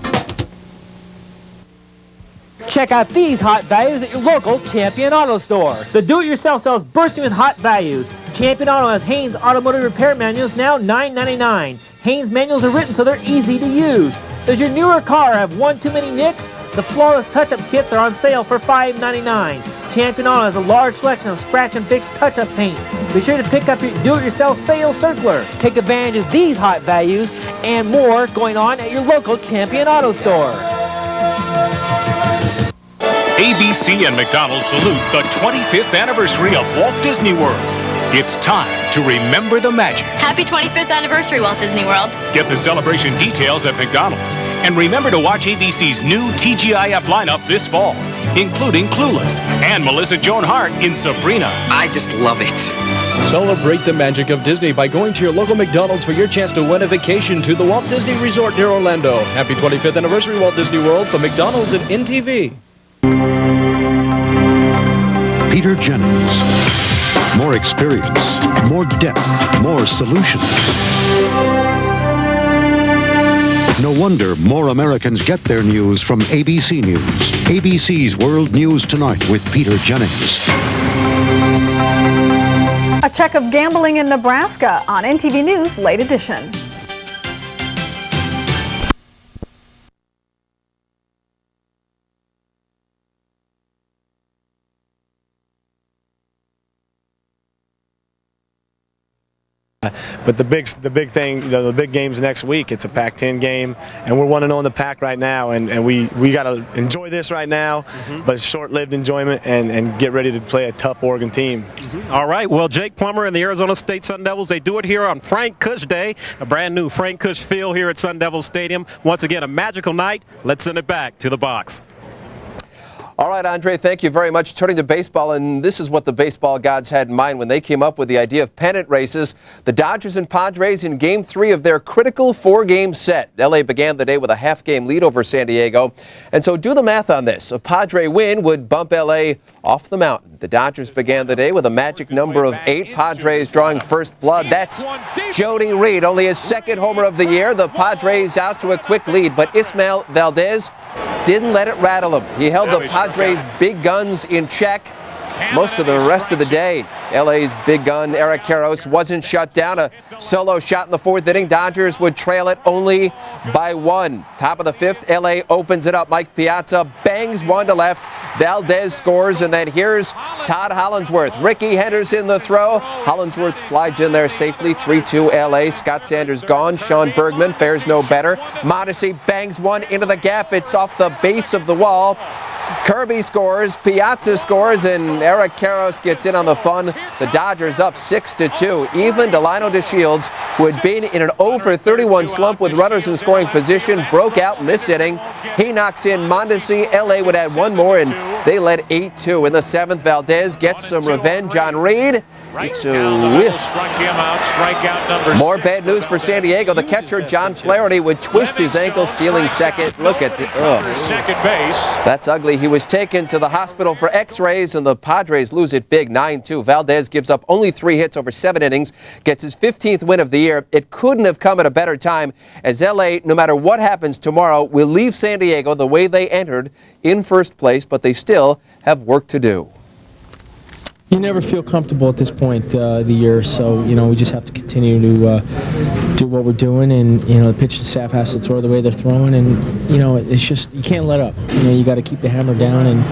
Check out these hot values at your local Champion Auto Store. The do-it-yourself sale is bursting with hot values. Champion Auto has Haynes automotive repair manuals now $9.99. Haynes manuals are written so they're easy to use. Does your newer car have one too many nicks? The flawless touch-up kits are on sale for $5.99. Champion Auto has a large selection of scratch and fix touch-up paint. Be sure to pick up your do-it-yourself sales circular. Take advantage of these hot values and more going on at your local Champion Auto Store. ABC and McDonald's salute the 25th anniversary of Walt Disney World. It's time to remember the magic. Happy 25th anniversary, Walt Disney World. Get the celebration details at McDonald's. And remember to watch ABC's new TGIF lineup this fall, including Clueless and Melissa Joan Hart in Sabrina. I just love it. Celebrate the magic of Disney by going to your local McDonald's for your chance to win a vacation to the Walt Disney Resort near Orlando. Happy 25th anniversary, Walt Disney World, from McDonald's and NTV. Peter Jennings. More experience, more depth, more solutions. No wonder more Americans get their news from ABC News. ABC's World News Tonight with Peter Jennings. A check of gambling in Nebraska on NTV News Late Edition. But the big thing, the big game's next week. It's a Pac-10 game, and we're 1-0 in the Pac right now, and we got to enjoy this right now, but it's short-lived enjoyment, and get ready to play a tough Oregon team. All right, well, Jake Plummer and the Arizona State Sun Devils, they do it here on Frank Kush Day, a brand new Frank Kush feel here at Sun Devil Stadium. Once again, a magical night. Let's send it back to the box. All right, Andre, thank you very much. Turning to baseball, and this is what the baseball gods had in mind when they came up with the idea of pennant races. The Dodgers and Padres in Game 3 of their critical 4-game set. L.A. began the day with a half-game lead over San Diego. And so do the math on this. A Padre win would bump L.A. off the mountain. The Dodgers began the day with a magic number of 8. Padres drawing first blood. That's Jody Reed, only his second homer of the year. The Padres out to a quick lead, but Ismael Valdez didn't let it rattle him. He held the Padres' big guns in check most of the rest of the day. LA's big gun, Eric Karros, wasn't shut down. A solo shot in the 4th inning. Dodgers would trail it only by 1. Top of the 5th, LA opens it up. Mike Piazza bangs one to left. Valdez scores, and then here's Todd Hollandsworth. Ricky Henderson the throw. Hollandsworth slides in there safely. 3-2 LA. Scott Sanders gone. Sean Bergman fares no better. Mondesi bangs one into the gap. It's off the base of the wall. Kirby scores, Piazza scores, and Eric Karros gets in on the fun. The Dodgers up 6-2. Even Delino DeShields, who had been in an 0-for-31 slump with runners in scoring position, broke out in this inning. He knocks in Mondesi. LA would add one more, and they led 8-2. In the 7th, Valdez gets some revenge on Reed. It's a whiff. More bad news for San Diego. The catcher, John Flaherty, would twist his ankle, stealing second. Look at the second base. That's ugly. He was taken to the hospital for x-rays, and the Padres lose it big, 9-2. Valdez gives up only 3 hits over 7 innings, gets his 15th win of the year. It couldn't have come at a better time, as LA, no matter what happens tomorrow, will leave San Diego the way they entered, in first place, but they still have work to do. You never feel comfortable at this point of the year, so we just have to continue to do what we're doing, and the pitching staff has to throw the way they're throwing, and it's just you can't let up. You got to keep the hammer down and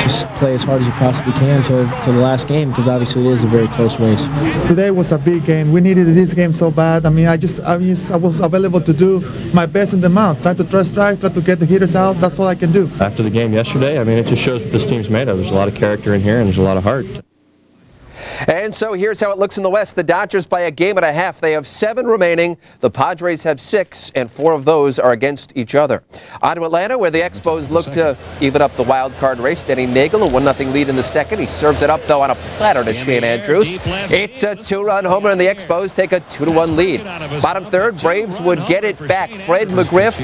just play as hard as you possibly can to the last game, because obviously it is a very close race. Today was a big game. We needed this game so bad. I mean, I was available to do my best in the mound, try to throw strikes, try to get the hitters out. That's all I can do. After the game yesterday, I mean, it just shows what this team's made of. There's a lot of character in here, and there's a lot of heart. And so here's how it looks in the West. The Dodgers by a game and a half. They have 7 remaining. The Padres have 6, and 4 of those are against each other. On to Atlanta, where the Expos look to even up the wild card race. Denny Nagel, a 1-0 lead in the 2nd. He serves it up, though, on a platter to Shane Andrews. It's a 2-run homer, and the Expos take a 2-1 lead. Bottom 3rd, Braves would get it back. Fred McGriff,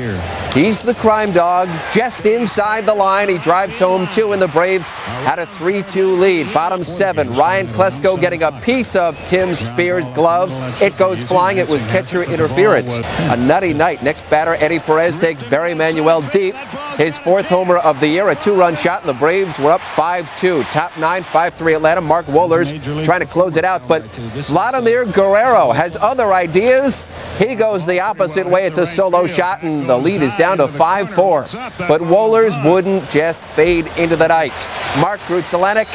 he's the crime dog, just inside the line. He drives home 2, and the Braves had a 3-2 lead. Bottom 7, Ryan Klesko getting a piece of Tim Spears' glove. It goes flying. It was catcher interference. A nutty night. Next batter, Eddie Perez takes Barry Manuel deep. His 4th homer of the year, a 2-run shot, and the Braves were up 5-2. Top 9, 5-3 Atlanta. Mark Wohlers trying to close it out, but Vladimir Guerrero has other ideas. He goes the opposite way. It's a solo shot, and the lead is down to 5-4. But Wohlers wouldn't just fade into the night. Mark Grutzelanek,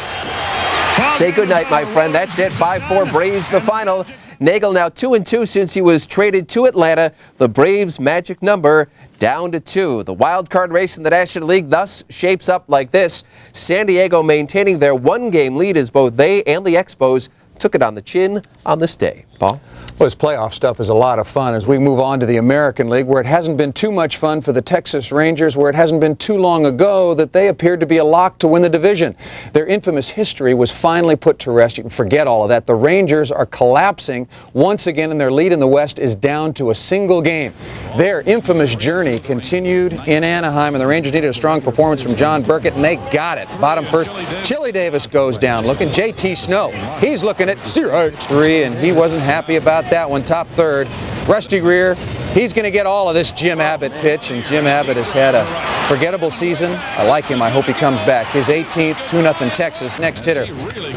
say goodnight, my friend. That's it. 5-4 Braves the final. Nagel now 2-2 since he was traded to Atlanta. The Braves' magic number down to 2. The wild card race in the National League thus shapes up like this. San Diego maintaining their 1-game lead as both they and the Expos took it on the chin on this day. Paul? Well, this playoff stuff is a lot of fun as we move on to the American League, where it hasn't been too much fun for the Texas Rangers, where it hasn't been too long ago that they appeared to be a lock to win the division. Their infamous history was finally put to rest. You can forget all of that. The Rangers are collapsing once again, and their lead in the West is down to a single game. Their infamous journey continued in Anaheim, and the Rangers needed a strong performance from John Burkett, and they got it. Bottom 1st, Chili Davis goes down looking. JT Snow, he's looking at strike 3, and he wasn't happy about that one. Top 3rd, Rusty Greer, he's going to get all of this Jim Abbott pitch, and Jim Abbott has had a forgettable season. I like him. I hope he comes back. His 18th, 2-0 Texas. Next hitter,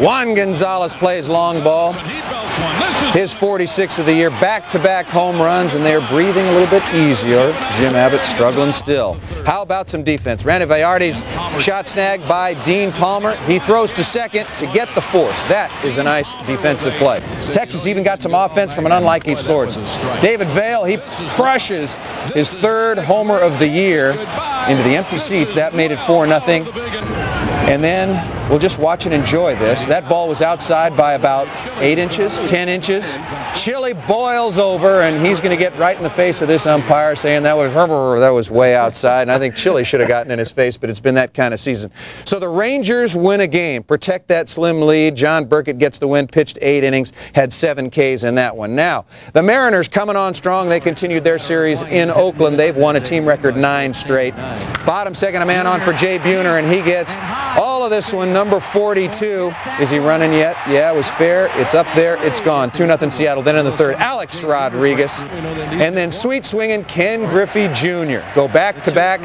Juan Gonzalez plays long ball. his 46th of the year, back-to-back home runs, and they're breathing a little bit easier. Jim Abbott struggling still. How about some defense? Randy Vallardi's shot snagged by Dean Palmer. He throws to second to get the force. That is a nice defensive play. Texas even got some offense from an unlikely source. David Vale, he crushes his 3rd homer of the year into the empty seats. That made it 4-0. And then we'll just watch and enjoy this. That ball was outside by about 8 inches, 10 inches. Chili boils over, and he's going to get right in the face of this umpire saying that was way outside. And I think Chili should have gotten in his face, but it's been that kind of season. So the Rangers win a game, protect that slim lead. John Burkett gets the win, pitched 8 innings, had 7 Ks in that one. Now, the Mariners coming on strong. They continued their series in Oakland. They've won a team record 9 straight. Bottom second, a man on for Jay Buhner, and he gets all of this one, number 42. Is he running yet? Yeah, it was fair. It's up there. It's gone. 2-0 Seattle. Then in the 3rd, Alex Rodriguez. And then sweet swinging Ken Griffey Jr. Go back to back.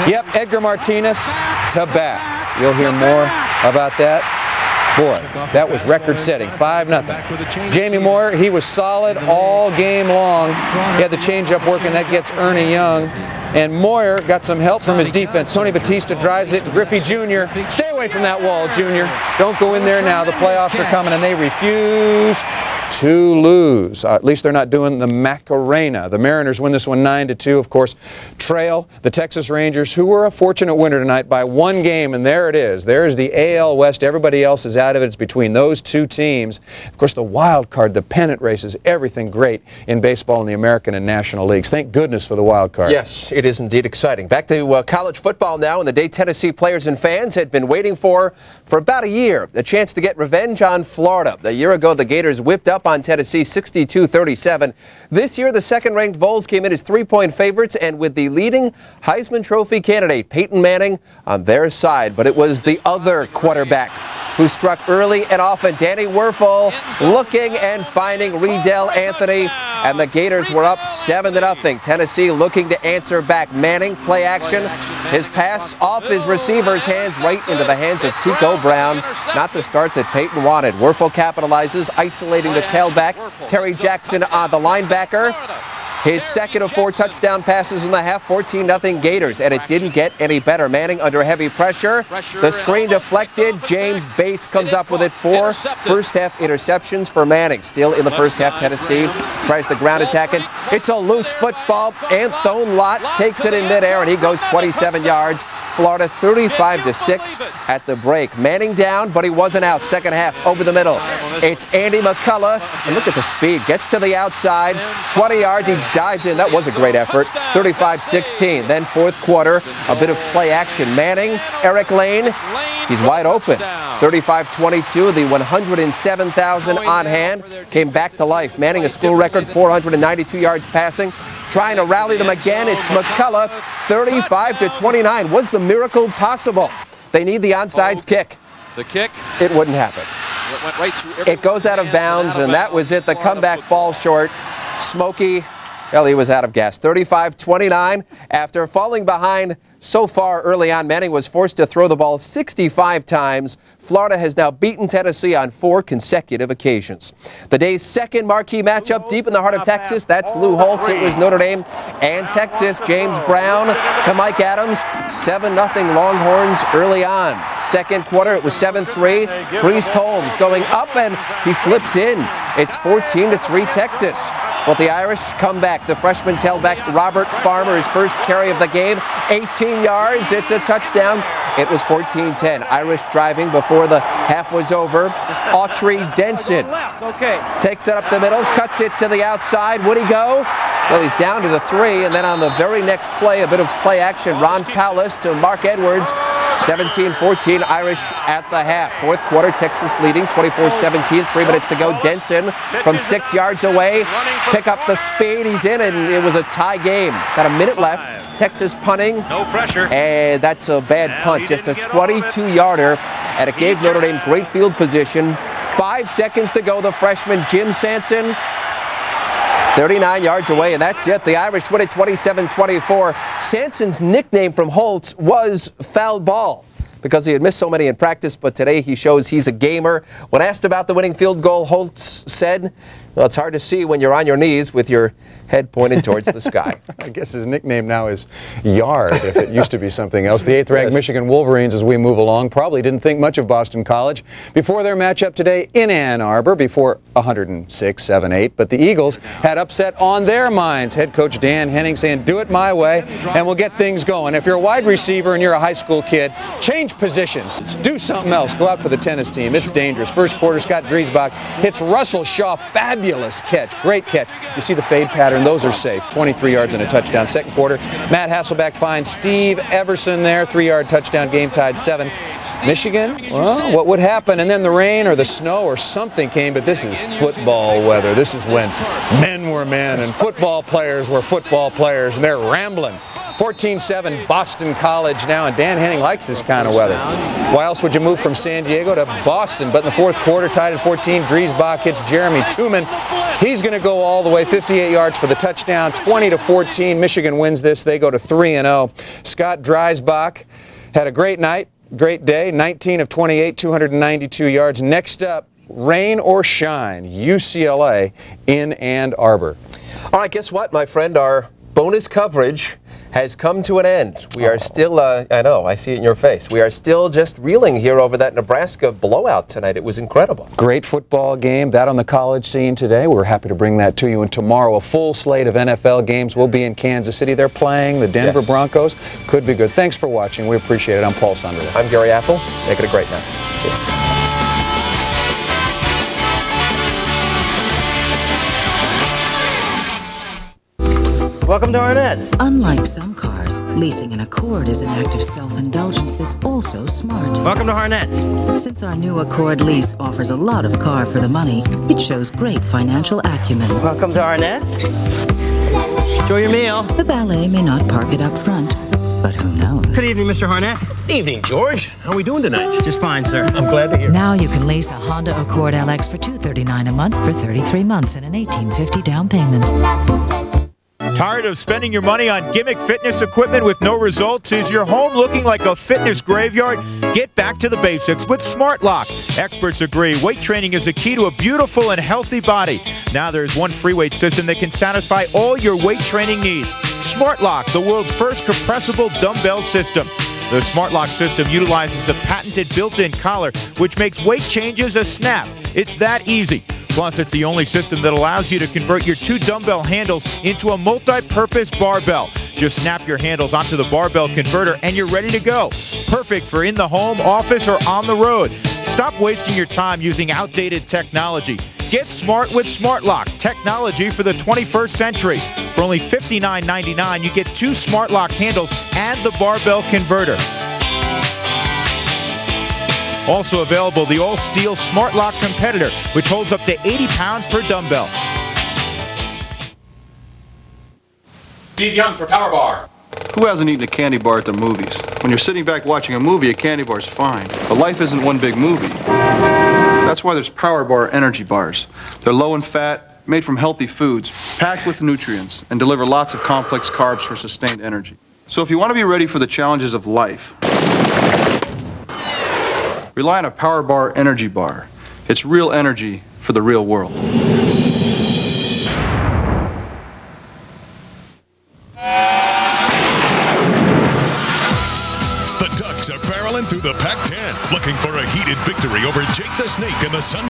Yep, Edgar Martinez to back. You'll hear more about that. Boy, that was record-setting, 5-0. Jamie Moyer, he was solid all game long. He had the changeup working. That gets Ernie Young. And Moyer got some help from his defense. Tony Batista drives it. Griffey Jr., stay away from that wall, Jr. Don't go in there now. The playoffs are coming, and they refuse to lose. At least they're not doing the Macarena. The Mariners win this one 9-2. Of course, trail the Texas Rangers, who were a fortunate winner tonight by 1 game, and there it is. There's the AL West. Everybody else is out of it. It's between those 2 teams. Of course, the wild card, the pennant races, everything great in baseball in the American and National Leagues. Thank goodness for the wild card. Yes, it is indeed exciting. Back to college football now, and the day Tennessee players and fans had been waiting for about a year. The chance to get revenge on Florida. A year ago, the Gators whipped up on Tennessee 62-37. This year, the second-ranked Vols came in as 3-point favorites, and with the leading Heisman Trophy candidate, Peyton Manning, on their side. But it was the other quarterback who struck early and often. Danny Werfel looking and finding Riedel Anthony, and the Gators were up 7-0. Tennessee looking to answer back. Manning, play action. His pass off his receiver's hands right into the hands of Tico Brown. Not the start that Peyton wanted. Werfel capitalizes, isolating the tailback. Terry Jackson on the linebacker. His second of 4 touchdown passes in the half, 14-0 Gators, and it didn't get any better. Manning under heavy pressure. The screen deflected. James Bates comes up with it. 4 first-half interceptions for Manning. Still in the first half, Tennessee tries the ground attack, and it's a loose football. Anthony Lott takes it in midair, and he goes 27 yards. Florida 35-6 at the break. Manning down, but he wasn't out. Second half, over the middle. It's Andy McCullough, and look at the speed. Gets to the outside, 20 yards. He dives in. That was a great effort. 35-16. Then fourth quarter, a bit of play action. Manning, Eric Lane, he's wide open. 35-22. The 107,000 on hand came back to life. Manning, a school record, 492 yards passing. Trying to rally them again. It's McCullough, 35-29. Was the miracle possible? They need the onside kick. The kick? It wouldn't happen. It went right through. It goes out of bounds, and that was it. The comeback falls short. Smokey, well, he was out of gas. 35-29. After falling behind so far early on, Manning was forced to throw the ball 65 times. Florida has now beaten Tennessee on 4 consecutive occasions. The day's second marquee matchup deep in the heart of Texas. That's Lou Holtz. It was Notre Dame and Texas. James Brown to Mike Adams. 7-0 Longhorns early on. Second quarter, it was 7-3. Priest Holmes going up, and he flips in. It's 14-3 Texas. But the Irish come back. The freshman tailback Robert Farmer, his first carry of the game, 18 yards. It's a touchdown. It was 14-10. Irish driving before the half was over. Autry Denson takes it up the middle, cuts it to the outside. Would he go? Well, he's down to the 3, and then on the very next play, a bit of play action. Ron Powless to Mark Edwards. 17-14 Irish at the half. Fourth quarter, Texas leading 24-17. 3 minutes to go. Denson from 6 yards away. Pick up the speed. He's in, and it was a tie game. Got a minute left. Texas punting. No pressure. And that's a bad punt. Just a 22-yarder, and it gave Notre Dame great field position. 5 seconds to go. The freshman Jim Sanson, 39 yards away, and that's it. The Irish win it 27-24. Sanson's nickname from Holtz was foul ball because he had missed so many in practice, but today he shows he's a gamer. When asked about the winning field goal, Holtz said, Well, it's hard to see when you're on your knees with your head pointed towards the sky. I guess his nickname now is Yard, if it used to be something else. The 8th-ranked Michigan Wolverines, as we move along, probably didn't think much of Boston College before their matchup today in Ann Arbor, before 106-7-8. But the Eagles had upset on their minds. Head coach Dan Henning saying, do it my way, and we'll get things going. If you're a wide receiver and you're a high school kid, change positions. Do something else. Go out for the tennis team. It's dangerous. First quarter, Scott Driesbach hits Russell Shaw. Fabulous catch. Great catch. You see the fade pattern. Those are safe. 23 yards and a touchdown. Second quarter, Matt Hasselbeck finds Steve Everson there. 3-yard touchdown. Game tied 7. Michigan, well, what would happen? And then the rain or the snow or something came, but this is football weather. This is when men were men and football players were football players, and they're rambling. 14-7 Boston College now, and Dan Henning likes this kind of weather. Why else would you move from San Diego to Boston? But in the fourth quarter, tied at 14, Driesbach hits Jeremy Tooman. He's going to go all the way, 58 yards for the touchdown, 20-14. Michigan wins this. They go to 3-0. Scott Driesbach had a great night, great day, 19 of 28, 292 yards. Next up, rain or shine, UCLA in Ann Arbor. All right, guess what, my friend? Our bonus coverage has come to an end. We are still, I know, I see it in your face. We are still just reeling here over that Nebraska blowout tonight. It was incredible. Great football game. That on the college scene today. We're happy to bring that to you. And tomorrow, a full slate of NFL games will be in Kansas City. They're playing the Denver Broncos. Could be good. Thanks for watching. We appreciate it. I'm Paul Sunderland. I'm Gary Apple. Make it a great night. See you. Welcome to Arnett's. Unlike some cars, leasing an Accord is an act of self-indulgence that's also smart. Welcome to Arnett's. Since our new Accord lease offers a lot of car for the money, it shows great financial acumen. Welcome to Arnett's. Enjoy your meal. The valet may not park it up front, but who knows? Good evening, Mr. Harnett. Evening, George. How are we doing tonight? Just fine, sir. I'm glad to hear. Now you can lease a Honda Accord LX for $239 a month for 33 months and an $1,850 down payment. Tired of spending your money on gimmick fitness equipment with no results? Is your home looking like a fitness graveyard? Get back to the basics with Smart Lock. Experts agree weight training is the key to a beautiful and healthy body. Now there's one free weight system that can satisfy all your weight training needs. Smart Lock, the world's first compressible dumbbell system. The Smart Lock system utilizes a patented built-in collar, which makes weight changes a snap. It's that easy. Plus, it's the only system that allows you to convert your 2 dumbbell handles into a multi-purpose barbell. Just snap your handles onto the barbell converter and you're ready to go. Perfect for in the home, office, or on the road. Stop wasting your time using outdated technology. Get smart with Smart Lock, technology for the 21st century. For only $59.99, you get 2 Smart Lock handles and the barbell converter. Also available, the all-steel Smart Lock Competitor, which holds up to 80 pounds per dumbbell. Steve Young for Power Bar. Who hasn't eaten a candy bar at the movies? When you're sitting back watching a movie, a candy bar's fine. But life isn't one big movie. That's why there's Power Bar energy bars. They're low in fat, made from healthy foods, packed with nutrients, and deliver lots of complex carbs for sustained energy. So if you want to be ready for the challenges of life, rely on a Power Bar energy bar. It's real energy for the real world. The Ducks are barreling through the Pac-10, looking for a heated victory over Jake the Snake and the Sun